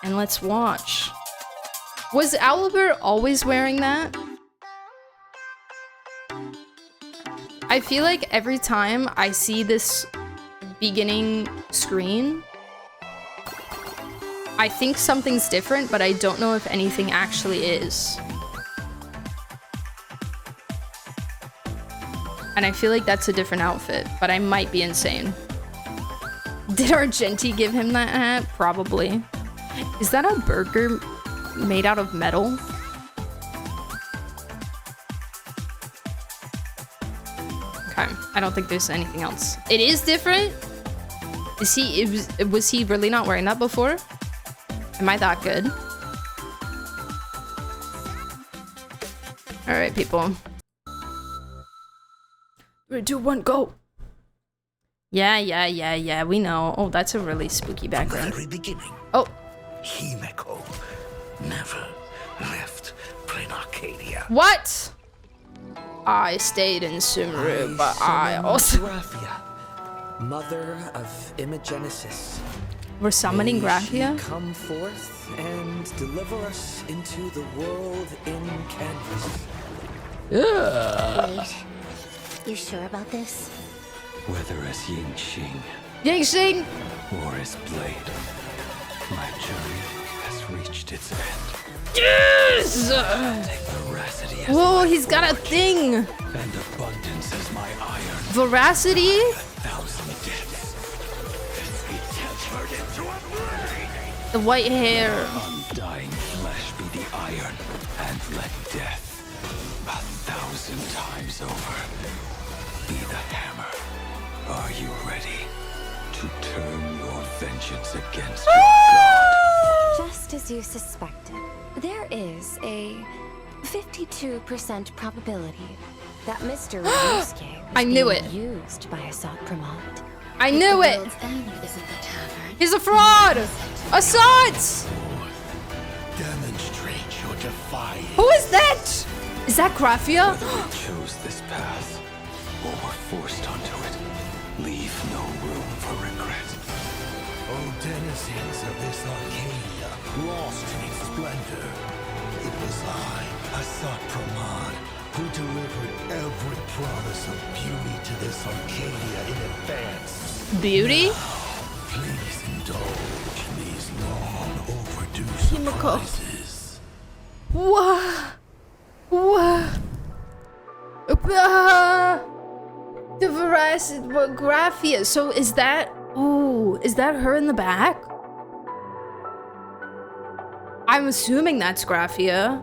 and let's watch. Was Albert always wearing that? I feel like every time I see this beginning screen, I think something's different, but I don't know if anything actually is. And I feel like that's a different outfit, but I might be insane. Did Argenti give him that hat? Probably. Is that a burger made out of metal? Okay, I don't think there's anything else. It is different? Was he really not wearing that before? Am I that good? All right, people. 3, 2, 1, go. Yeah, we know. Oh, that's a really spooky background. From the very beginning, Oh. Himeko never left Plain Arcadia. What? I stayed in Sumru, but I also... Graphia, mother of Imogenesis. We're summoning Graphia? Come forth and deliver us into the world in canvas. Wait, you're sure about this? Whether as Yingxing Yingxing! or as Blade, my journey has reached its end. Yes! Take veracity as Whoa, my he's got a forge, thing! and abundance as my iron. Veracity? 1,000 deaths. Be tempered into a blade. The white hair. Undying flesh be the iron, and let death 1,000 times over be the hammer. Are you ready to turn your vengeance against your god? Just as you suspected, there is a 52% probability that Mr. Ryusuke was I knew being it. used by Assad Pramod. I knew it! World's end isn't the tavern. He's a fraud! Assad! Demonstrate your defiance. Who is that? Is that Graphia? Whether we chose this path or were forced onto it, leave no room for regret. O denizens of this Arcadia, lost in its splendor, it was I, Assad Pramod, who delivered every promise of beauty to this Arcadia in advance. Beauty? Please indulge in these long overdue Himeko. surprises. What? The veracity, what Graphia? So is that? Oh, is that her in the back? I'm assuming that's Graphia.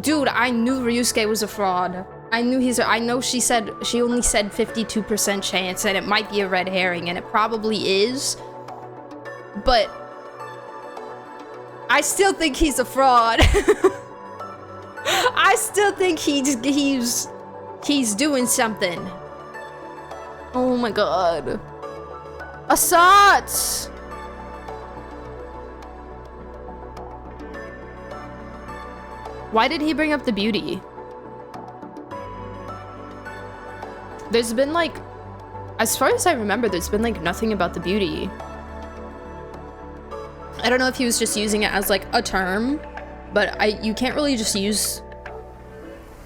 Dude, I knew Ryusuke was a fraud. I knew I know she only said 52% chance, and it might be a red herring, and it probably is. But I still think he's a fraud. I still think he's doing something. Oh my god. Assad! Why did he bring up the beauty? There's been like, as far as I remember, there's been like nothing about the beauty. I don't know if he was just using it as like a term, but you can't really just use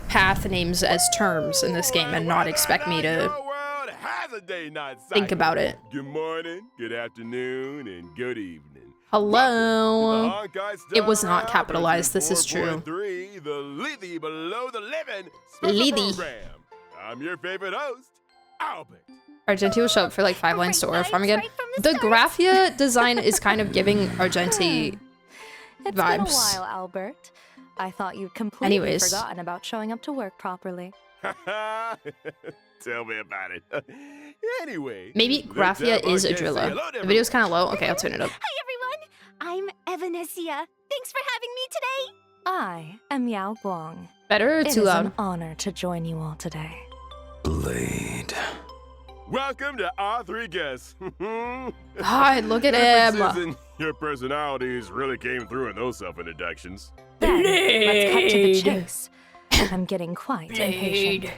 path names as terms in this game and not expect me to think about it. Good morning, good afternoon, and good evening. Hello. It was not capitalized, this is true. The Lithy Below the Living Lithy. program. I'm your favorite host, Albert. Argenti will show up for like 5 lines to order from again. Right from the The start. Graphia design is kind of giving Argenti It's vibes. been a while, Albert. I thought you'd completely Anyways. forgotten about showing up to work properly. Tell me about it. Anyway. Maybe let's Graphia have our is a guest say driller. hello to The video's kind of low. Okay, I'll turn it up. Hi everyone, I'm Evanesia. Thanks for having me today. I am Yao Guang. Better or It too is loud? an honor to join you all today. Blade. Welcome to R3 Guests. God, look at Differences him. in your personalities really came through in those self-introductions. Then, let's cut to the Blade. chase. I'm getting quite impatient.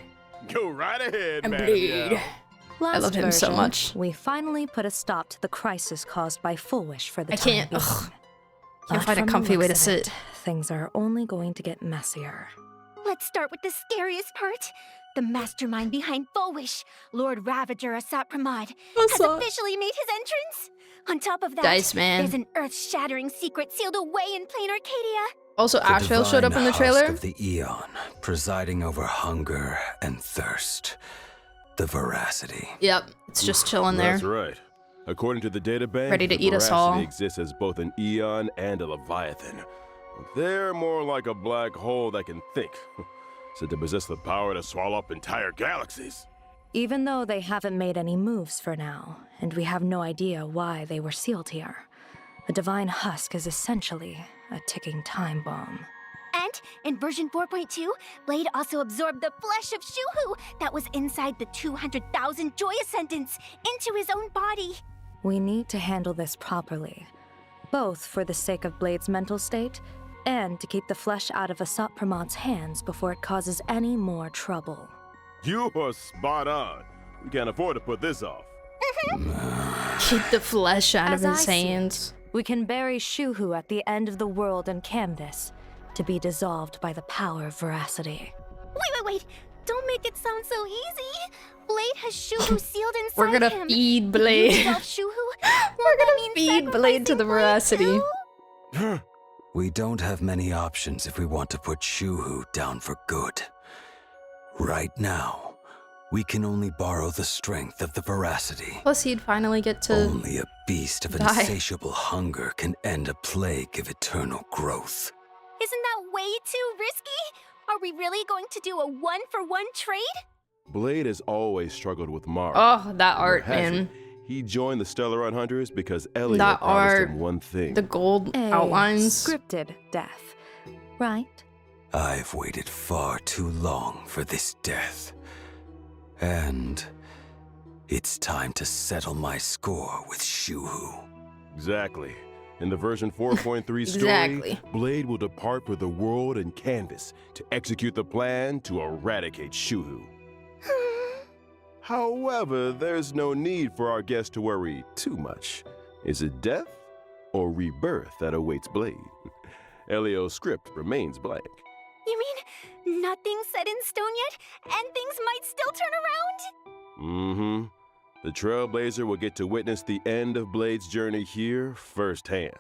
Go right ahead, And man. Blade. Last love him so version, much. We finally put a stop to the crisis caused by Foolish for the I time can't- being. ugh. But Can't find a from the comfy way to looks of it, sit. Things are only going to get messier. Let's start with the scariest part. The mastermind behind Fowish, Lord Ravager Assad Pramod, has Assad. officially made his entrance. On top of that, Dice, man. there's an earth-shattering secret sealed away in plain Arcadia. Also, The Ashvale showed up in the divine husk trailer. of the Eon, presiding over hunger and thirst. The veracity. Yep, it's just chilling there. That's right. According to the databank, Ready to the eat us all. Veracity exists as both an Eon and a Leviathan. They're more like a black hole that can think. Said to possess the power to swallow up entire galaxies. Even though they haven't made any moves for now, and we have no idea why they were sealed here, the Divine Husk is essentially a ticking time bomb. And in version 4.2, Blade also absorbed the flesh of Shuhu that was inside the 200,000 Joy Ascendants into his own body. We need to handle this properly, both for the sake of Blade's mental state and to keep the flesh out of Asat Pramad's hands before it causes any more trouble. You are spot on. We can't afford to put this off. Keep the flesh out As of I his see it, hands. we can bury Shuhu at the end of the world in canvas to be dissolved by the power of veracity. Wait. Don't make it sound so easy. Blade has Shuhu sealed inside We're gonna him. feed Blade. You dissolve Shuhu? We're gonna feed Blade to the veracity. We don't have many options if we want to put Shuhu down for good. Right now, we can only borrow the strength of the veracity. Plus, he'd finally get to. Only a beast of die. insatiable hunger can end a plague of eternal growth. Isn't that way too risky? Are we really going to do a one-for-one trade? Blade has always struggled with Mara. Oh, that Or art, has man. He joined the Stellar Hunters because Elliot That promised art. him one thing. The gold A outlines. scripted death, right? I've waited far too long for this death. And it's time to settle my score with Shuhu. Exactly. In the version 4.3 story, Exactly. Blade will depart for the world and canvas to execute the plan to eradicate Shuhu. However, there's no need for our guest to worry too much. Is it death or rebirth that awaits Blade? Elio's script remains blank. You mean nothing's set in stone yet, and things might still turn around? The Trailblazer will get to witness the end of Blade's journey here firsthand.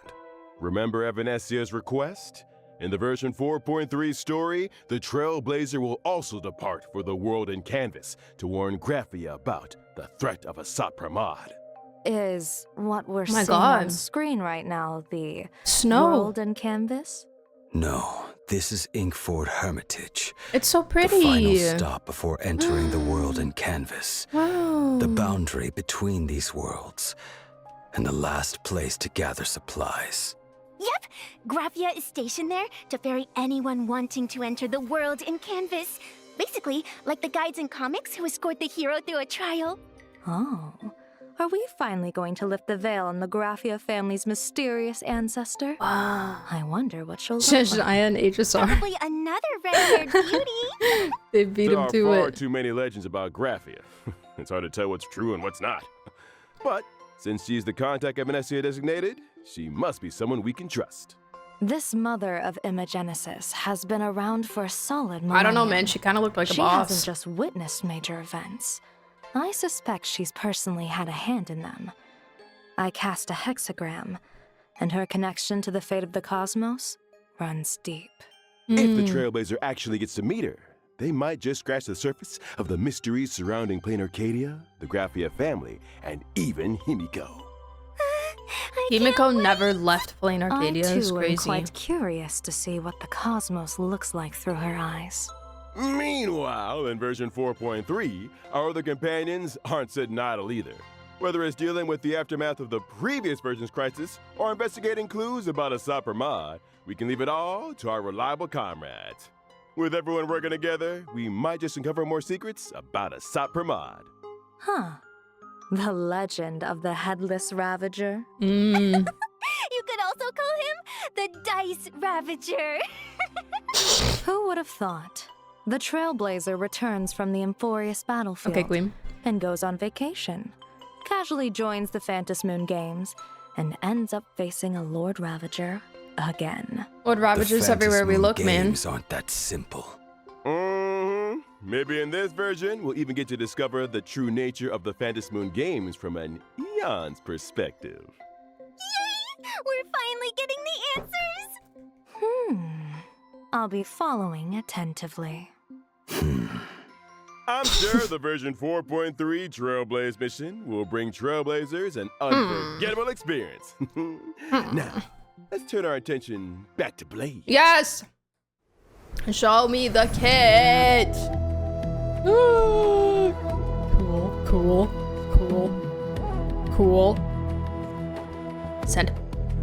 Remember Evanesia's request? In the version 4.3 story, the Trailblazer will also depart for the world in canvas to warn Graphia about the threat of Asat Pramad. Is what we're My seeing on God. screen right now the Snow. world and canvas? No, this is Inkford Hermitage. It's so The pretty. final stop before entering the world in canvas. Wow. The boundary between these worlds. And the last place to gather supplies. Yep, Graphia is stationed there to ferry anyone wanting to enter the world in canvas. Basically, like the guides in comics who escort the hero through a trial. Oh. Are we finally going to lift the veil on the Graphia family's mysterious ancestor? Wow. I wonder what she'll look like. Shania and HSR. Probably another red-haired beauty. They beat There him are to far it. too many legends about Graphia. It's hard to tell what's true and what's not. But since she's the contact Evanesia designated, she must be someone we can trust. This mother of Imagenesis has been around for a solid millennium. I don't know, man. She kind of looked like a She hasn't boss. just witnessed major events. I suspect she's personally had a hand in them. I cast a hexagram, and her connection to the fate of the cosmos runs deep. If the Mm. Trailblazer actually gets to meet her, they might just scratch the surface of the mysteries surrounding Plain Arcadia, the Graphia family, and even Himiko. I can't Himiko wait. never left Plain Arcadia. I It's too am crazy. quite curious to see what the cosmos looks like through her eyes. Meanwhile, in version 4.3, our other companions aren't sitting idle either. Whether it's dealing with the aftermath of the previous version's crisis or investigating clues about Asat Pramad, we can leave it all to our reliable comrades. With everyone working together, we might just uncover more secrets about Asat Pramad. Huh. The legend of the Headless Ravager? Mm. You could also call him the Dice Ravager. Who would have thought? The Trailblazer returns from the Emphorius battlefield Okay, Queen. and goes on vacation, casually joins the Phantom Moon Games, and ends up facing a Lord Ravager again. Lord The Ravagers everywhere we Phantasmoon look, man. games aren't that simple. Maybe in this version, we'll even get to discover the true nature of the Phantasmoon games from an Eon's perspective. We're finally getting the answers. I'll be following attentively. I'm sure the version 4.3 Trailblaze mission will bring Trailblazers an unforgettable experience. Now, let's turn our attention back to Blade. Yes! Show me the kit! Cool. Send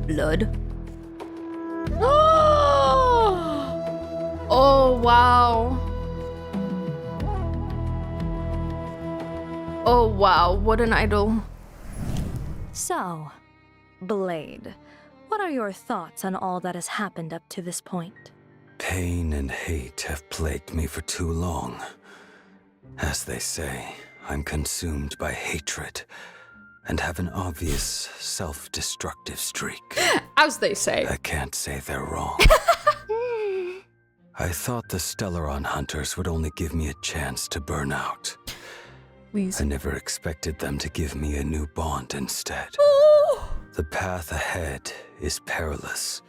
blood. Oh, wow. Oh, wow. What an idol. So, Blade, what are your thoughts on all that has happened up to this point? Pain and hate have plagued me for too long. As they say, I'm consumed by hatred and have an obvious self-destructive streak. As they say. I can't say they're wrong. I thought the Stellaron hunters would only give me a chance to burn out. Please. I never expected them to give me a new bond instead. The path ahead is perilous.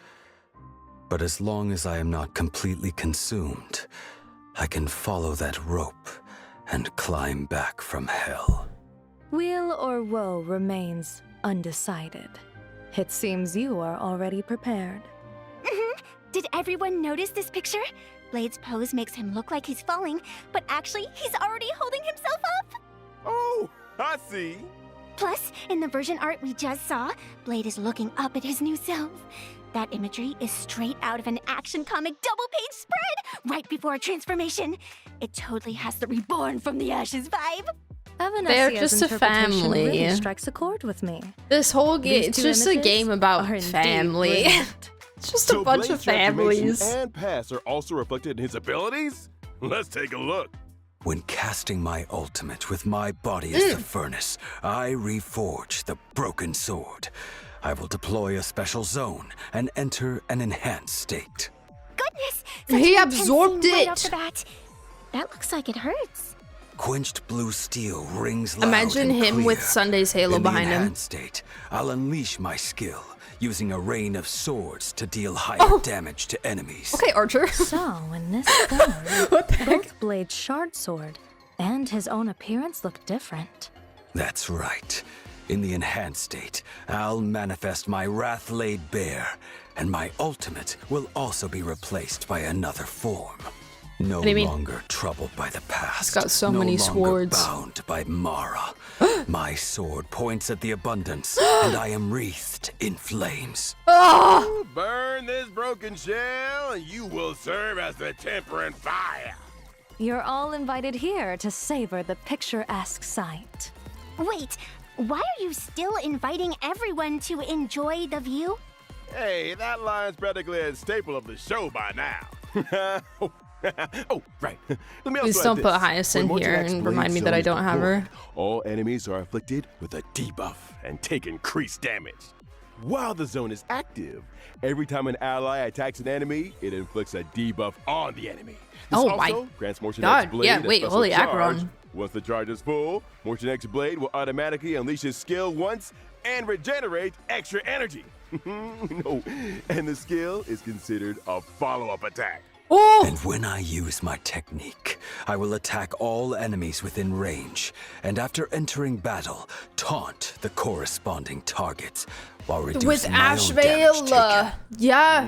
But as long as I am not completely consumed, I can follow that rope and climb back from hell. Weal or woe remains undecided. It seems you are already prepared. Did everyone notice this picture? Blade's pose makes him look like he's falling, but actually, he's already holding himself up. Oh, I see. Plus, in the version art we just saw, Blade is looking up at his new self. That imagery is straight out of an Action comic double-page spread right before a transformation. It totally has the Reborn from the Ashes vibe. They're just a family. Really strikes a chord with me. This whole game, These it's two just a images game about are indeed family. brilliant. It's just a bunch of Blade's transformation families. and past are also reflected in his abilities? Let's take a look. When casting my ultimate with my body as the furnace, I reforge the broken sword. I will deploy a special zone and enter an enhanced state. Goodness! He such an intense absorbed scene right it. off the bat. That looks like it hurts. Quenched blue steel rings loud Imagine and him with clear. Sunday's halo In the behind him. enhanced state, I'll unleash my skill, using a rain of swords to deal higher damage to enemies. Okay, Archer. So, in this form, What the heck? both Blade's shard sword and his own appearance look different. That's right. In the enhanced state, I'll manifest my wrath laid bare, and my ultimate will also be replaced by another form. No do you mean? longer troubled by the past. got so no many longer swords. bound by Mara. My sword points at the abundance, and I am wreathed in flames. Oh! Burn this broken shell, and you will serve as the tempering fire. You're all invited here to savor the picturesque sight. Wait, why are you still inviting everyone to enjoy the view? Hey, that line's practically a staple of the show by now. Oh, right. Let me Please also don't add put this. Hyacinth When here Morton's and blade remind me that I zone is don't have her. deployed, all enemies are afflicted with a debuff and take increased damage. While the zone is active, every time an ally attacks an enemy, it inflicts a debuff on the enemy. This Oh my also grants Morton God, X Blade yeah, a wait, special holy charge. Acheron. Once the charge is full, Morton X Blade will automatically unleash his skill once and regenerate extra energy. No, and the skill is considered a follow-up attack. Oh! And when I use my technique, I will attack all enemies within range, and after entering battle, taunt the corresponding targets while reducing With my Ash own damage taken. Vale. Yeah.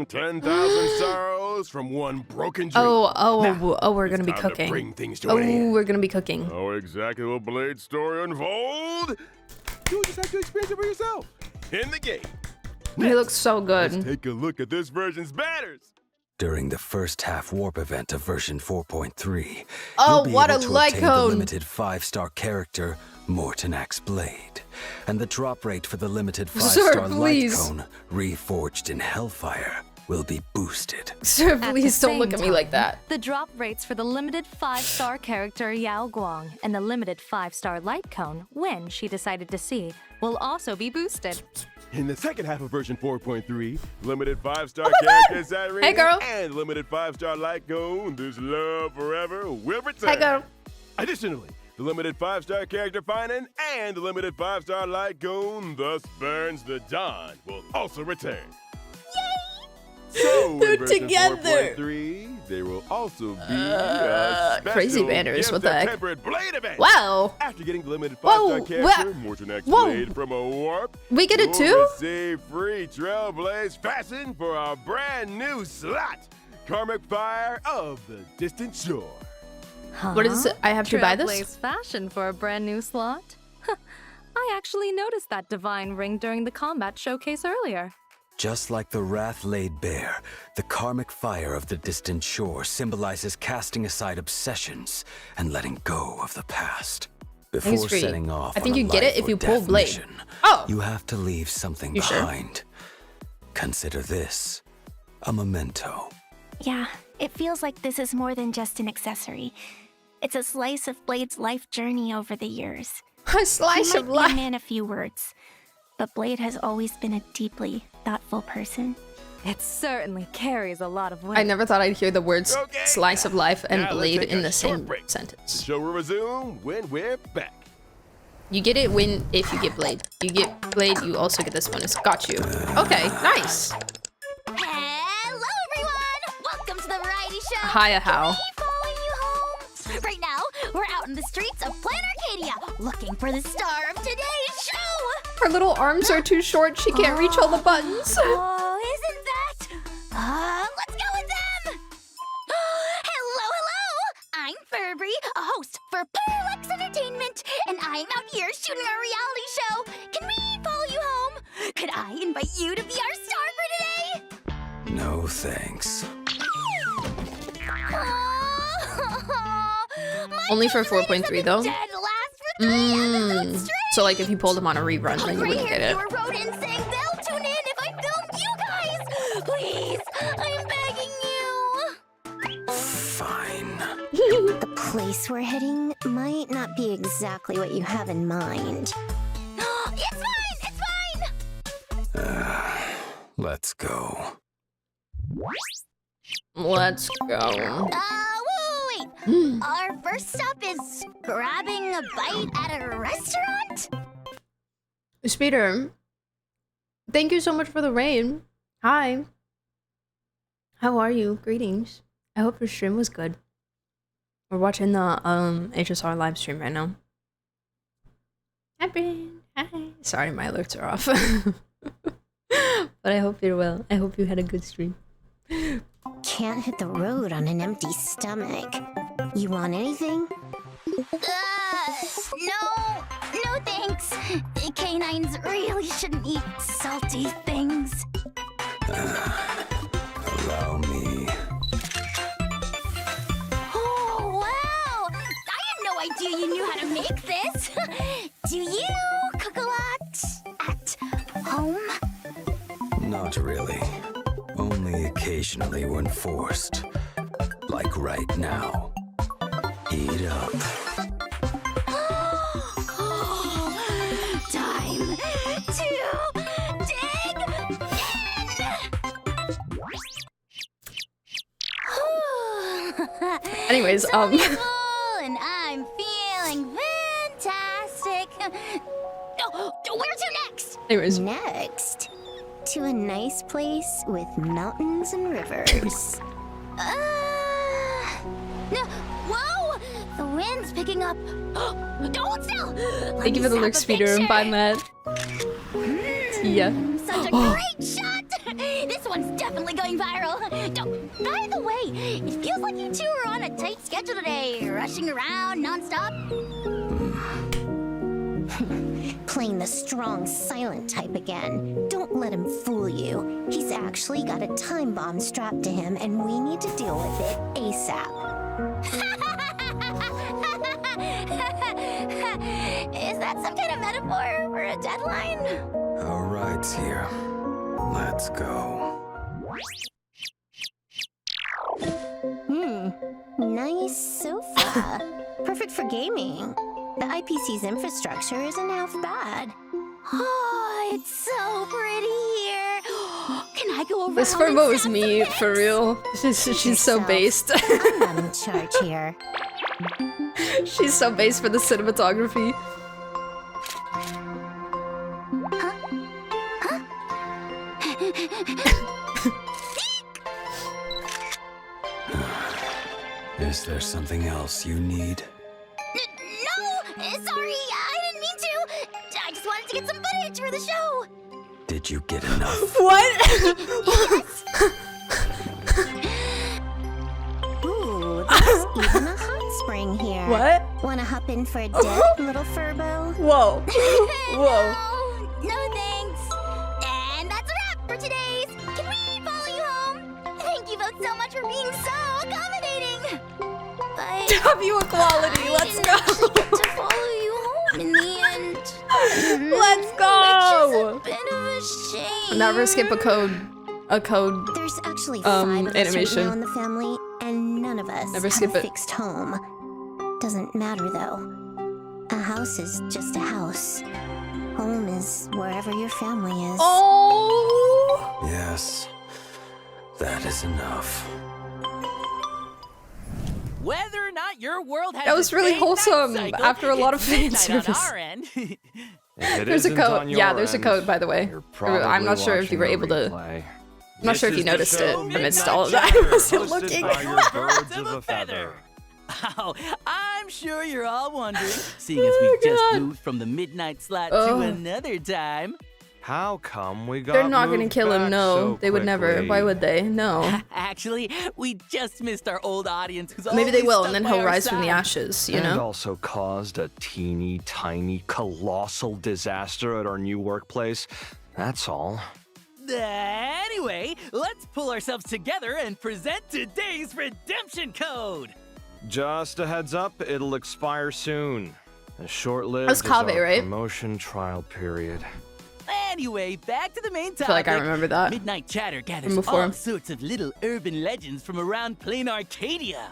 10,000 sorrows from one broken dream. Oh, we're gonna It's be time to cooking. bring things to an end. We're gonna be cooking. How exactly will Blade's story unfold? You just have to experience it for yourself. In the game. He looks so Let's good. take a look at this version's banners. During the first half warp event of version 4.3, Oh, you'll be what able a to light obtain the cone. limited 5-star character Morton Axe Blade, and the drop rate for the limited 5-star light please. cone Reforged in Hellfire will be boosted. Sir, At the please don't look same at me like time, that. The drop rates for the limited 5-star character Yao Guang and the limited 5-star light cone, when she decided to see, will also be boosted. In the second half of version 4.3, limited 5-star character Cyrene Hey, girl. and limited 5-star light cone This Love Forever will return. Hey, girl. Additionally, the limited 5-star character Finan and the limited 5-star light cone Thus Burns the Dawn will also return. Yay! So, They're in version together. 4.3, there will also be a crazy special banners, gift what the heck? tempered blade event. Wow. After getting the limited Whoa, 5-star character, Morton whoa. Blade from a warp, We get it you'll too? receive free Trailblaze fasten for a brand new slot. Karmic Fire of the Distant Shore. What is it? I have to buy this? Trailblaze fashion for a brand new slot? I actually noticed that divine ring during the combat showcase earlier. Just like the wrath laid bare, the karmic fire of the distant shore symbolizes casting aside obsessions and letting go of the past. Before free. setting off I think on a you get it life if or you pull death Blade. mission, Oh. you have to leave something You sure? behind. Consider this a memento. Yeah, it feels like this is more than just an accessory. It's a slice of Blade's life journey over the years. A slice He of might be a life. man of few words, but Blade has always been a deeply thoughtful person. It certainly carries a lot of weight. I never thought I'd hear the words Okay. slice of life and Now let's blade take in a the short same break. The sentence. show will resume when we're back. You get it if you get blade. You get blade, you also get this bonus. Got you. Okay, nice. Hello, everyone! Welcome to the variety show. Hiya, how? Me following you home. Right now, we're out in the streets of Planet Arcadia, looking for the star of today's show. Her little arms are too short. She can't reach all the buttons. Oh, isn't that? Let's go with them. Hello, hello. I'm Furby, a host for Parallax Entertainment, and I'm out here shooting our reality show. Can we follow you home? Could I invite you to be our star for today? No thanks. Only for 4.3 though. Dead last for 3 episodes straight. So like if you pulled them on a rerun, then you wouldn't get it. Gray-haired viewer wrote in saying they'll tune in if I film you guys. Please, I'm begging you. Fine. The place we're heading might not be exactly what you have in mind. It's fine, it's fine. Let's go. Let's go. Wait. Our first stop is grabbing a bite at a restaurant? Speeder, thank you so much for the raid. Hi. How are you? Greetings. I hope your stream was good. We're watching the HSR live stream right now. Hi, Bryn. Hi. Sorry, my alerts are off. But I hope you're well. I hope you had a good stream. Can't hit the road on an empty stomach. You want anything? No thanks. Canines really shouldn't eat salty things. Allow me. Oh, wow! I had no idea you knew how to make this. Do you cook a lot at home? Not really. Only occasionally when forced. Like right now. Eat up. Time to dig in. Anyways, So beautiful, and I'm feeling fantastic. Oh, where to next? anyways, Next, to a nice place with mountains and rivers. No, whoa! The wind's picking up. Don't still. thank you for the lurk, Speeder. Bye, Matt. Yeah. Such a great shot! This one's definitely going viral. By the way, it feels like you two are on a tight schedule today, rushing around nonstop. Playing the strong, silent type again. Don't let him fool you. He's actually got a time bomb strapped to him, and we need to deal with it ASAP. Is that some kind of metaphor for a deadline? All right's here. Let's go. Nice sofa. Perfect for gaming. The IPC's infrastructure isn't half bad. Oh, it's so pretty here. Can I go over? This home and Furbo is snap me, some for pics? real. She's so Yourself. based. I'm not in charge here. She's so based for the cinematography. Is there something else you need? No! Sorry, I didn't mean to! I just wanted to get some footage for the show! Did you get enough? What? Ooh, there's even a hot spring here. What? Wanna hop in for a dip, little Furbo? Whoa. Whoa. No thanks. And that's a wrap for today's Can We Follow You Home? Thank you both so much for being so accommodating. But W equality. Let's I go. didn't actually get to follow you home in the end. Let's go. Which is a bit of a shame. Never skip a code. A code. There's actually 5 of us right animation. now in the family, and none of us Never have skip a it. fixed home. Doesn't matter though. A house is just a house. Home is wherever your family is. Oh. Yes, that is enough. Whether or not your world has That was a really day-night wholesome cycle, after a lot of it's fan midnight on service. our end. If it There's a isn't code. on Yeah, your there's a end, code, by the way. you're probably I'm not sure if you were watching able the to. replay. I'm not sure if you This is noticed the it show amidst Midnight all of that. I Chatter, wasn't hosted looking. by your birds of a feather. Oh, I'm sure you're all wondering, seeing as we just God. moved from the midnight slot Oh. to another time. How come we got They're not gonna moved kill him. back No, so they would never. quickly? Why would they? No. Actually, we just missed our old audience who's Maybe they always will, stuck and then by he'll our rise from the side. ashes. You And know. also caused a teeny tiny colossal disaster at our new workplace. That's all. Anyway, let's pull ourselves together and present today's redemption code. Just a heads up, it'll expire soon. A short-lived That's is Kaveh, our right? promotion trial period. Anyway, back to the main topic. I feel like I remember that Midnight Chatter gathers from before. all sorts of little urban legends from around plain Arcadia.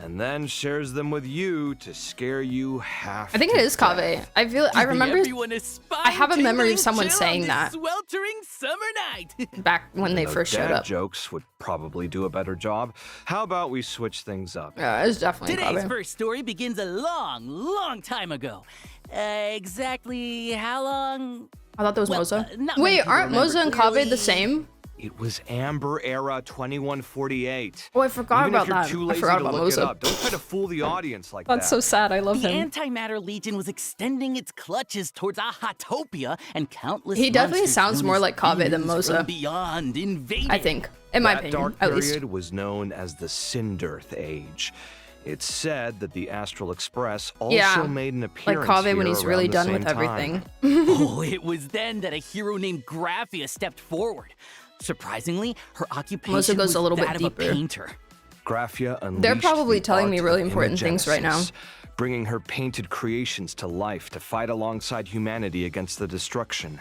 And then shares them with you to scare you half. I think it to is Kaveh. death. I feel. I Giving remember everyone a I have a memory of spine-tingling someone chill on saying this that. sweltering summer night. back when they Though first showed dad up. jokes would probably do a better job. How about we switch things up? Yeah, it's definitely Today's Kaveh. first story begins a long, long time ago. Exactly how long? I thought that was Well, Moza. not many Wait, people aren't remember Moza and clearly. Kaveh the same? It was Amber Era 2148. Oh, I forgot Even about if you're that. too I lazy forgot to about look it Moza. up, don't try to fool the audience like That's that. so sad. I love The him. Antimatter Legion was extending its clutches towards Ahatopia, and countless He definitely monsters sounds known more as like Kaveh than demons from Moza. beyond invaded. I think, in my That opinion, dark at period least. was known as the Sindirth Age. It's said that the Astral Express also Yeah, made an Like appearance Kaveh when here he's really around the done same with time. everything. Oh, it was then that a hero named Graphia stepped forward. Surprisingly, her occupation Moza goes was a little that bit of a deeper. painter. Graphia unleashed They're probably the telling me art really of important things right now. imagenesis, bringing her painted creations to life to fight alongside humanity against the destruction.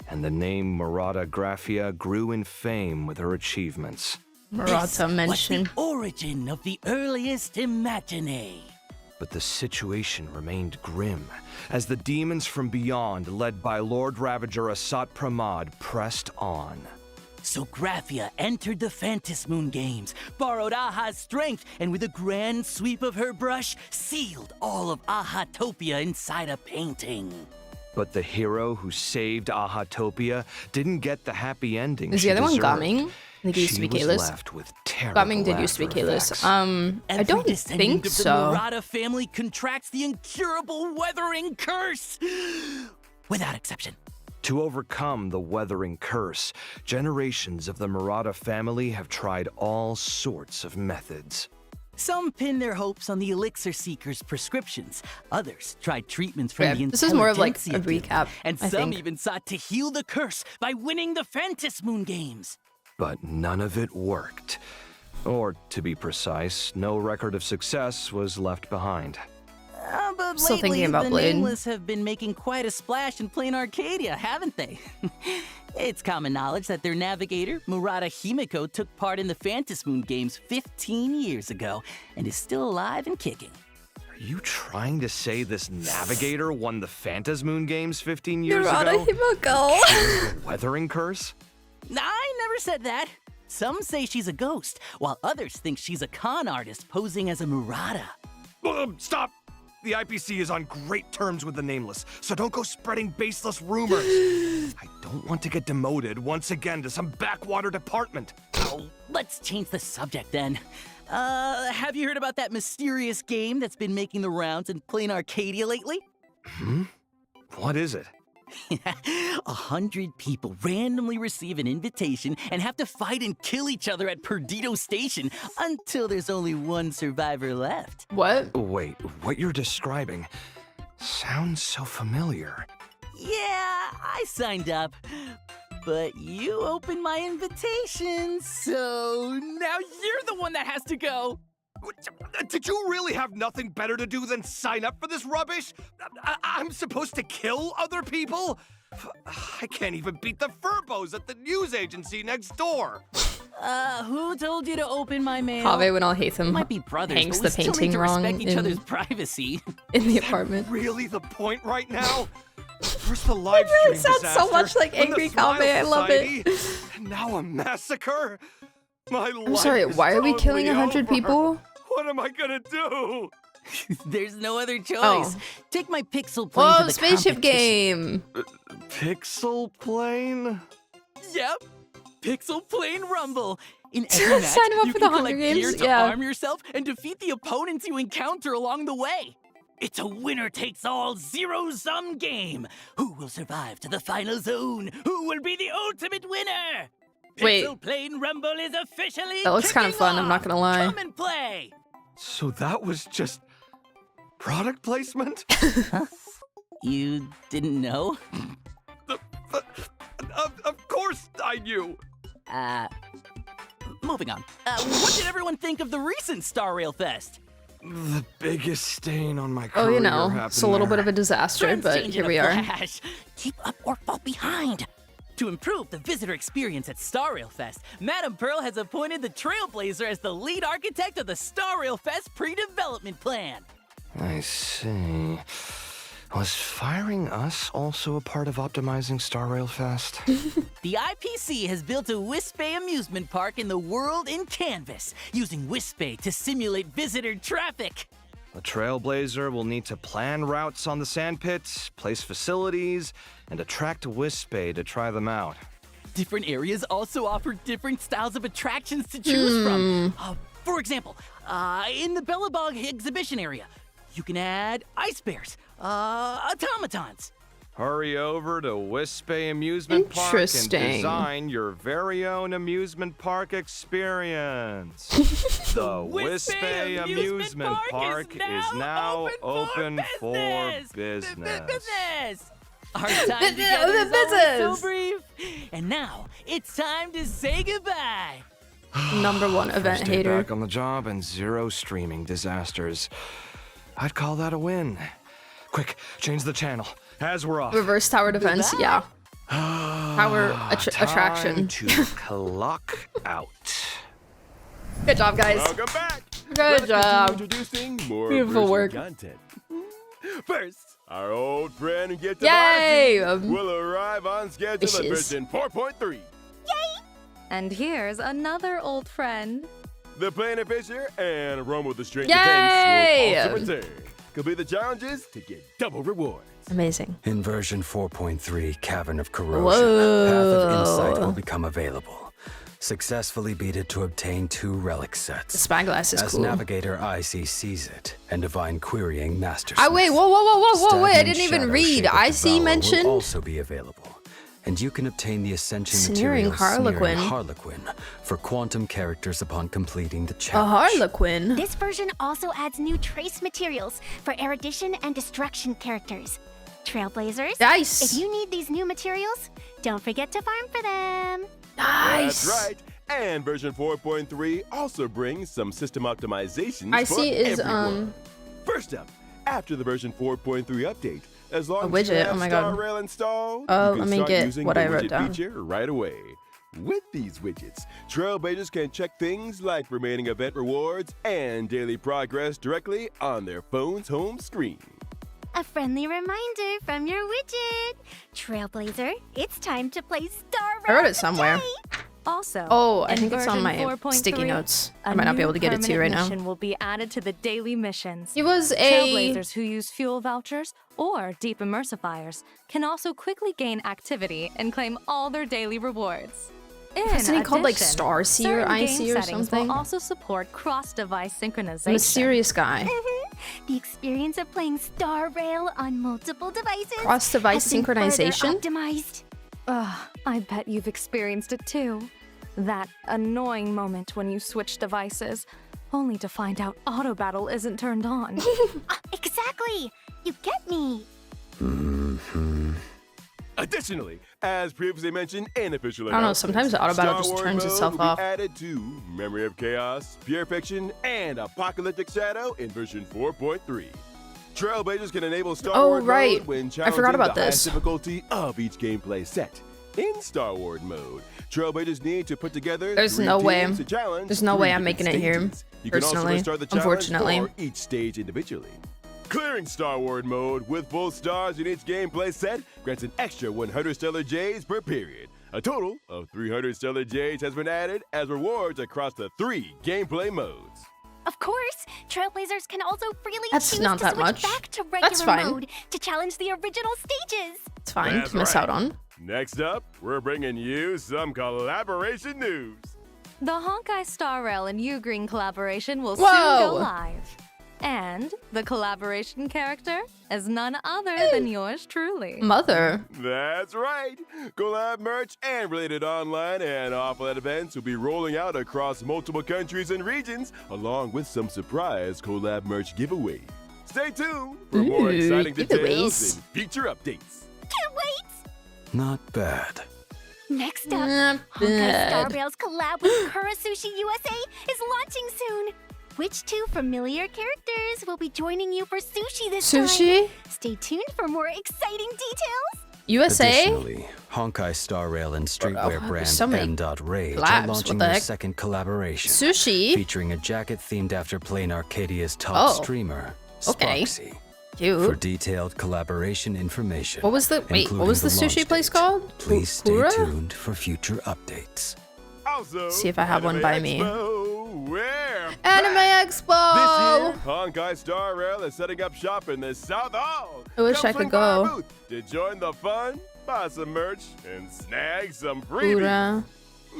And the name Murata Graphia grew in fame with her achievements. Murata mention. Was the origin of the earliest Imagine. But the situation remained grim, as the demons from beyond, led by Lord Ravager Asat Pramad, pressed on. So Graphia entered the Phantasmoon Games, borrowed Aha's strength, and with a grand sweep of her brush, sealed all of Ahatopia inside a painting. But the hero who saved Ahatopia didn't get the happy ending Is she the other one deserved. Gaming? I think he used to She be was Kalis. left with terrible Gaming did used to be after Kalis. effects. I Every don't descendant think of the so. Murata family contracts the incurable weathering curse, without exception. To overcome the weathering curse, generations of the Murata family have tried all sorts of methods. Some pin their hopes on the Elixir Seeker's prescriptions. Others tried treatments from Yeah, the this is more of like a Intelligentsia recap, and I some think. even sought to heal the curse by winning the Phantasmoon Games. But none of it worked. Or, to be precise, no record of success was left behind. But Still lately, thinking about the Blade. Nameless have been making quite a splash in plain Arcadia, haven't they? It's common knowledge that their navigator, Murata Himiko, took part in the Phantasmoon Games 15 years ago and is still alive and kicking. Are you trying to say this navigator won the Phantasmoon Games 15 years Murata ago? Himiko. The weathering curse? I never said that. Some say she's a ghost, while others think she's a con artist posing as a Murata. Stop! The IPC is on great terms with the Nameless, so don't go spreading baseless rumors. I don't want to get demoted once again to some backwater department. Now, let's change the subject then. Have you heard about that mysterious game that's been making the rounds in Plain Arcadia lately? What is it? 100 people randomly receive an invitation and have to fight and kill each other at Perdido Station until there's only one survivor left. What? Wait, what you're describing sounds so familiar. Yeah, I signed up. But you opened my invitation, so now you're the one that has to go. Did you really have nothing better to do than sign up for this rubbish? I'm supposed to kill other people? I can't even beat the Furbos at the news agency next door. Who told you to open my mail? Harvey, when all Hatham Might be brothers, hangs but the we still need painting to wrong respect each other's privacy. in the apartment. Really the point right now? First the live stream It sounds so much like then the Angry Smile Kame. I love it. Society, and now a massacre? My I'm sorry, why are we killing 100 people? What am I gonna do? There's no other choice. Oh. Take my pixel plane Whoa, to the spaceship competition. game. Pixel plane? Yep. Pixel Plane Rumble. In every match, Sign him up you for can the Hunger collect gear Games? to Yeah. arm yourself and defeat the opponents you encounter along the way. It's a winner-takes-all zero-sum game. Who will survive to the final zone? Who will be the ultimate winner? Wait. Pixel Plane Rumble is officially That looks kind of kicking fun, I'm not off. gonna lie. Come and play. So that was just product placement? You didn't know? Of course I knew. Moving on. What did everyone think of the recent Star Rail Fest? The biggest stain on my career. Oh, you know, happened it's a little bit there. of a disaster, Trends but change here in we a are. flash. Keep up or fall behind. To improve the visitor experience at Star Rail Fest, Madam Pearl has appointed the Trailblazer as the lead architect of the Star Rail Fest pre-development plan. I see. Was firing us also a part of optimizing Star Rail Fest? The IPC has built a Wispay amusement park in the world in Canvas, using Wispay to simulate visitor traffic. The Trailblazer will need to plan routes on the sandpits, place facilities, and attract Wispay to try them out. Different areas also offer different styles of attractions to choose from. For example, in the Bellabog exhibition area, you can add ice bears, automatons. Hurry over to Wispay Amusement Park and Interesting. design your very own amusement park experience. The Wispay Amusement Park is now open for business. Our time together is always Business. so brief. And now, it's time to say goodbye. Number one event First day hater. back on the job and 0 streaming disasters. I'd call that a win. Quick, change the channel. As we're off. Reverse tower defense, yeah. Tower attraction. Time to clock out. Good job, guys. Welcome back. Good Let's job. continue Introducing more Beautiful version work. content. First, our old friend Get to Yay! will arrive on schedule at Wishes. version 4.3. And here's another old friend. The Planet Fisher and Rome with the String Yay! Defense will also return. Complete the challenges to get double rewards. Amazing. In version 4.3, Cavern of Corrosion, Whoa. Path of Insight will become available. Successfully beat it to obtain 2 relic The sets. spyglass is As cool. Navigator IC sees it, and Divine Querying Master. Wait, whoa, wait, I didn't even read. I see Will mentioned. also be available. And you can obtain the Ascension Sneering material Harlequin. Harlequin for quantum characters upon completing the A challenge. Harlequin. This version also adds new trace materials for erudition and destruction characters. Trailblazers, Nice. if you need these new materials, don't forget to farm for them. Nice. That's right. And version 4.3 also brings some system optimizations I for see is, everyone. First up, after the version 4.3 update, as long A as widget, you have oh my God. Star Rail installed, Oh, you can let me start get using what the I wrote widget down. feature right away. With these widgets, Trailblazers can check things like remaining event rewards and daily progress directly on their phone's home screen. A friendly reminder from your widget. Trailblazer, it's time to play Star I Rail wrote it somewhere. today. Also, Oh, I in think it's on version my 4.3, sticky notes. I a might not be new able to get it to you right permanent now. mission will be added to the daily missions. He was a Trailblazers who use fuel vouchers or deep immersifiers can also quickly gain activity and claim all their daily rewards. Isn't he called like Starseer, certain IC game or settings something? will also support cross-device synchronization. Mysterious guy. The experience of playing Star Rail on multiple devices Cross-device has been further synchronization? optimized. Ugh, I bet you've experienced it too. That annoying moment when you switch devices, only to find out auto battle isn't turned on. Exactly! You get me! Additionally, as previously mentioned in official I don't know, sometimes the auto battle Star just Wars turns mode itself will be off. added to Memory of Chaos, Pure Fiction, and Apocalyptic Shadow in version 4.3. Trailblazers can enable Star Wars right. mode when I challenging forgot about the highest this. difficulty of each gameplay set. In Star Wars mode, Trailblazers need to put together There's 3 no way. teams to challenge There's no 3 way I'm different making it here, stages. You can also personally, restart the challenge unfortunately. for each stage individually. Clearing Star Wars mode with full stars in each gameplay set grants an extra 100 Stellar Jades per period. A total of 300 Stellar Jades has been added as rewards across the 3 gameplay modes. Of course, Trailblazers can also freely That's choose not to that switch much. back to That's regular fine. mode to challenge the original stages. It's fine That's to miss right. out on. Next up, we're bringing you some collaboration news. The Honkai Star Rail and Ugreen collaboration will Whoa. soon go live. And the collaboration character is none other than yours truly. Mother. That's right. Collab merch and related online and offline events will be rolling out across multiple countries and regions, along with some surprise collab merch giveaways. Stay tuned for more Ooh, exciting details giveaways. and future updates. Can't wait! Not bad. Next up, Not Honkai Star bad. Rail's collab with Kura Sushi USA is launching soon. Which 2 familiar characters will be joining you for sushi this time? Sushi? Stay tuned for more exciting details. USA? Additionally, Honkai Star Rail and streetwear Oh, brand so many M.Rage collabs, are launching what the their heck? second collaboration. Sushi? Featuring a jacket themed after playing Arcadia's top Oh. streamer, Okay. Sparksy. For Cute. detailed collaboration information. What was the wait? What including was the launch sushi place date, called? Please stay Kura? tuned for future updates. Also, See if I have one Anime by me. Expo, we're Anime back. Expo! This year, Honkai Star Rail is setting up shop in the South Hall. I wish Come I could swing by our go. booth to join the fun, buy some merch, and snag some freebies. Kura.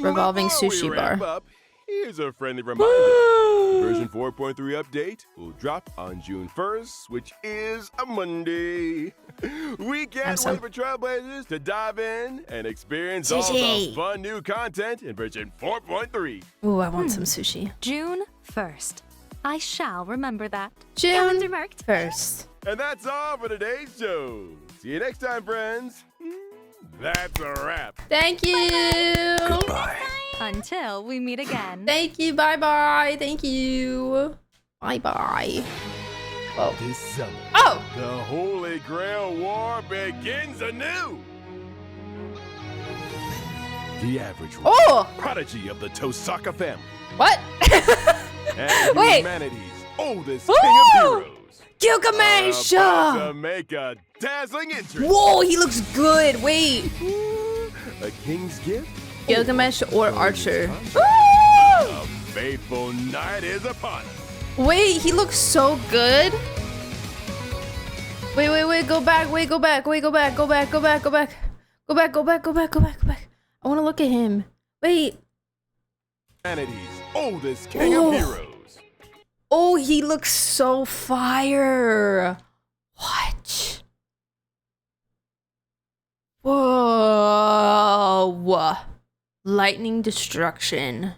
Revolving Before we sushi wrap bar. up, here's a friendly reminder. Version 4.3 update will drop on June 1st, which is a Monday. We can't Have some. wait for Trailblazers to dive in and experience all the Sushi. fun new content in version 4.3. Ooh, I want some sushi. June 1st. I shall remember that. June Calendar marked. 1st. And that's all for today's show. See you next time, friends. That's a wrap. Thank you. Goodbye. Until we meet again. Thank you. Bye bye. Thank you. Bye bye. Whoa. This summer, Oh. the Holy Grail War begins anew. The average Oh. prodigy of the Tosaka family What? and Wait. humanity's oldest king Ooh. of heroes Gilgamesh. are about to make a dazzling entrance. Whoa, he looks good. Wait. A king's gift? Gilgamesh or Archer? A fateful night is upon us. Wait, he looks so good. Wait, go back, go back. I want to look at him. Wait. Humanity's oldest king of heroes. Oh, he looks so fire. What? Whoa. Lightning destruction.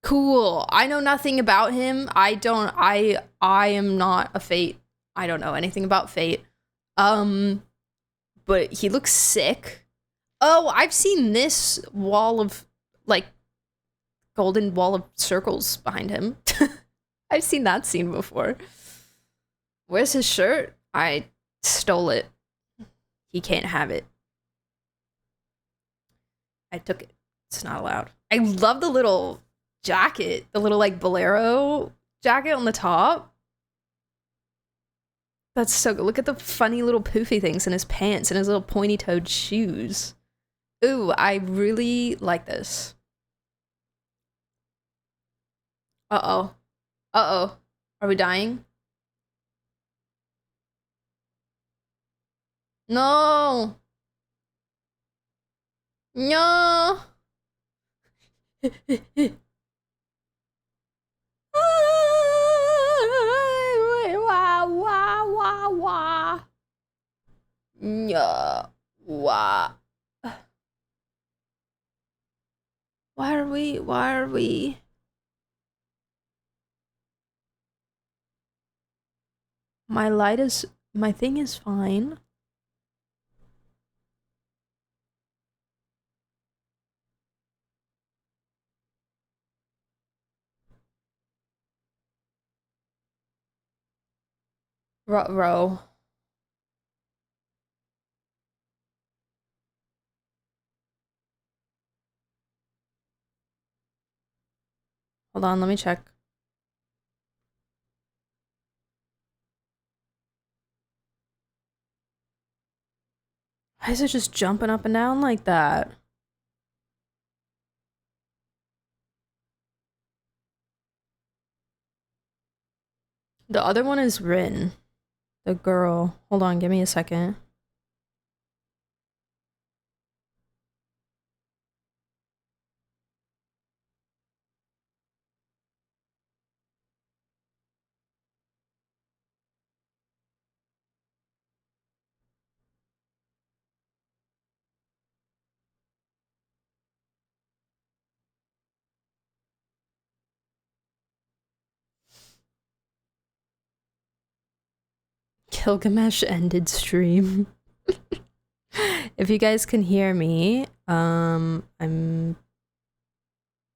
Cool. I know nothing about him. I am not a Fate. I don't know anything about Fate. But he looks sick. Oh, I've seen this wall of like golden wall of circles behind him. I've seen that scene before. Where's his shirt? I stole it. He can't have it. I took it. It's not allowed. I love the little jacket, the little like bolero jacket on the top. That's so good. Look at the funny little poofy things in his pants and his little pointy-toed shoes. Ooh, I really like this. Uh-oh. Uh-oh. Are we dying? No. No. Wah, wah, wah, wah. Yeah. Wah. Why are we? Why are we? My light is. My thing is fine. Row. Hold on, let me check. Why is it just jumping up and down like that? The other one is Rin. The girl. Hold on, give me a second. Gilgamesh ended stream. If you guys can hear me, I'm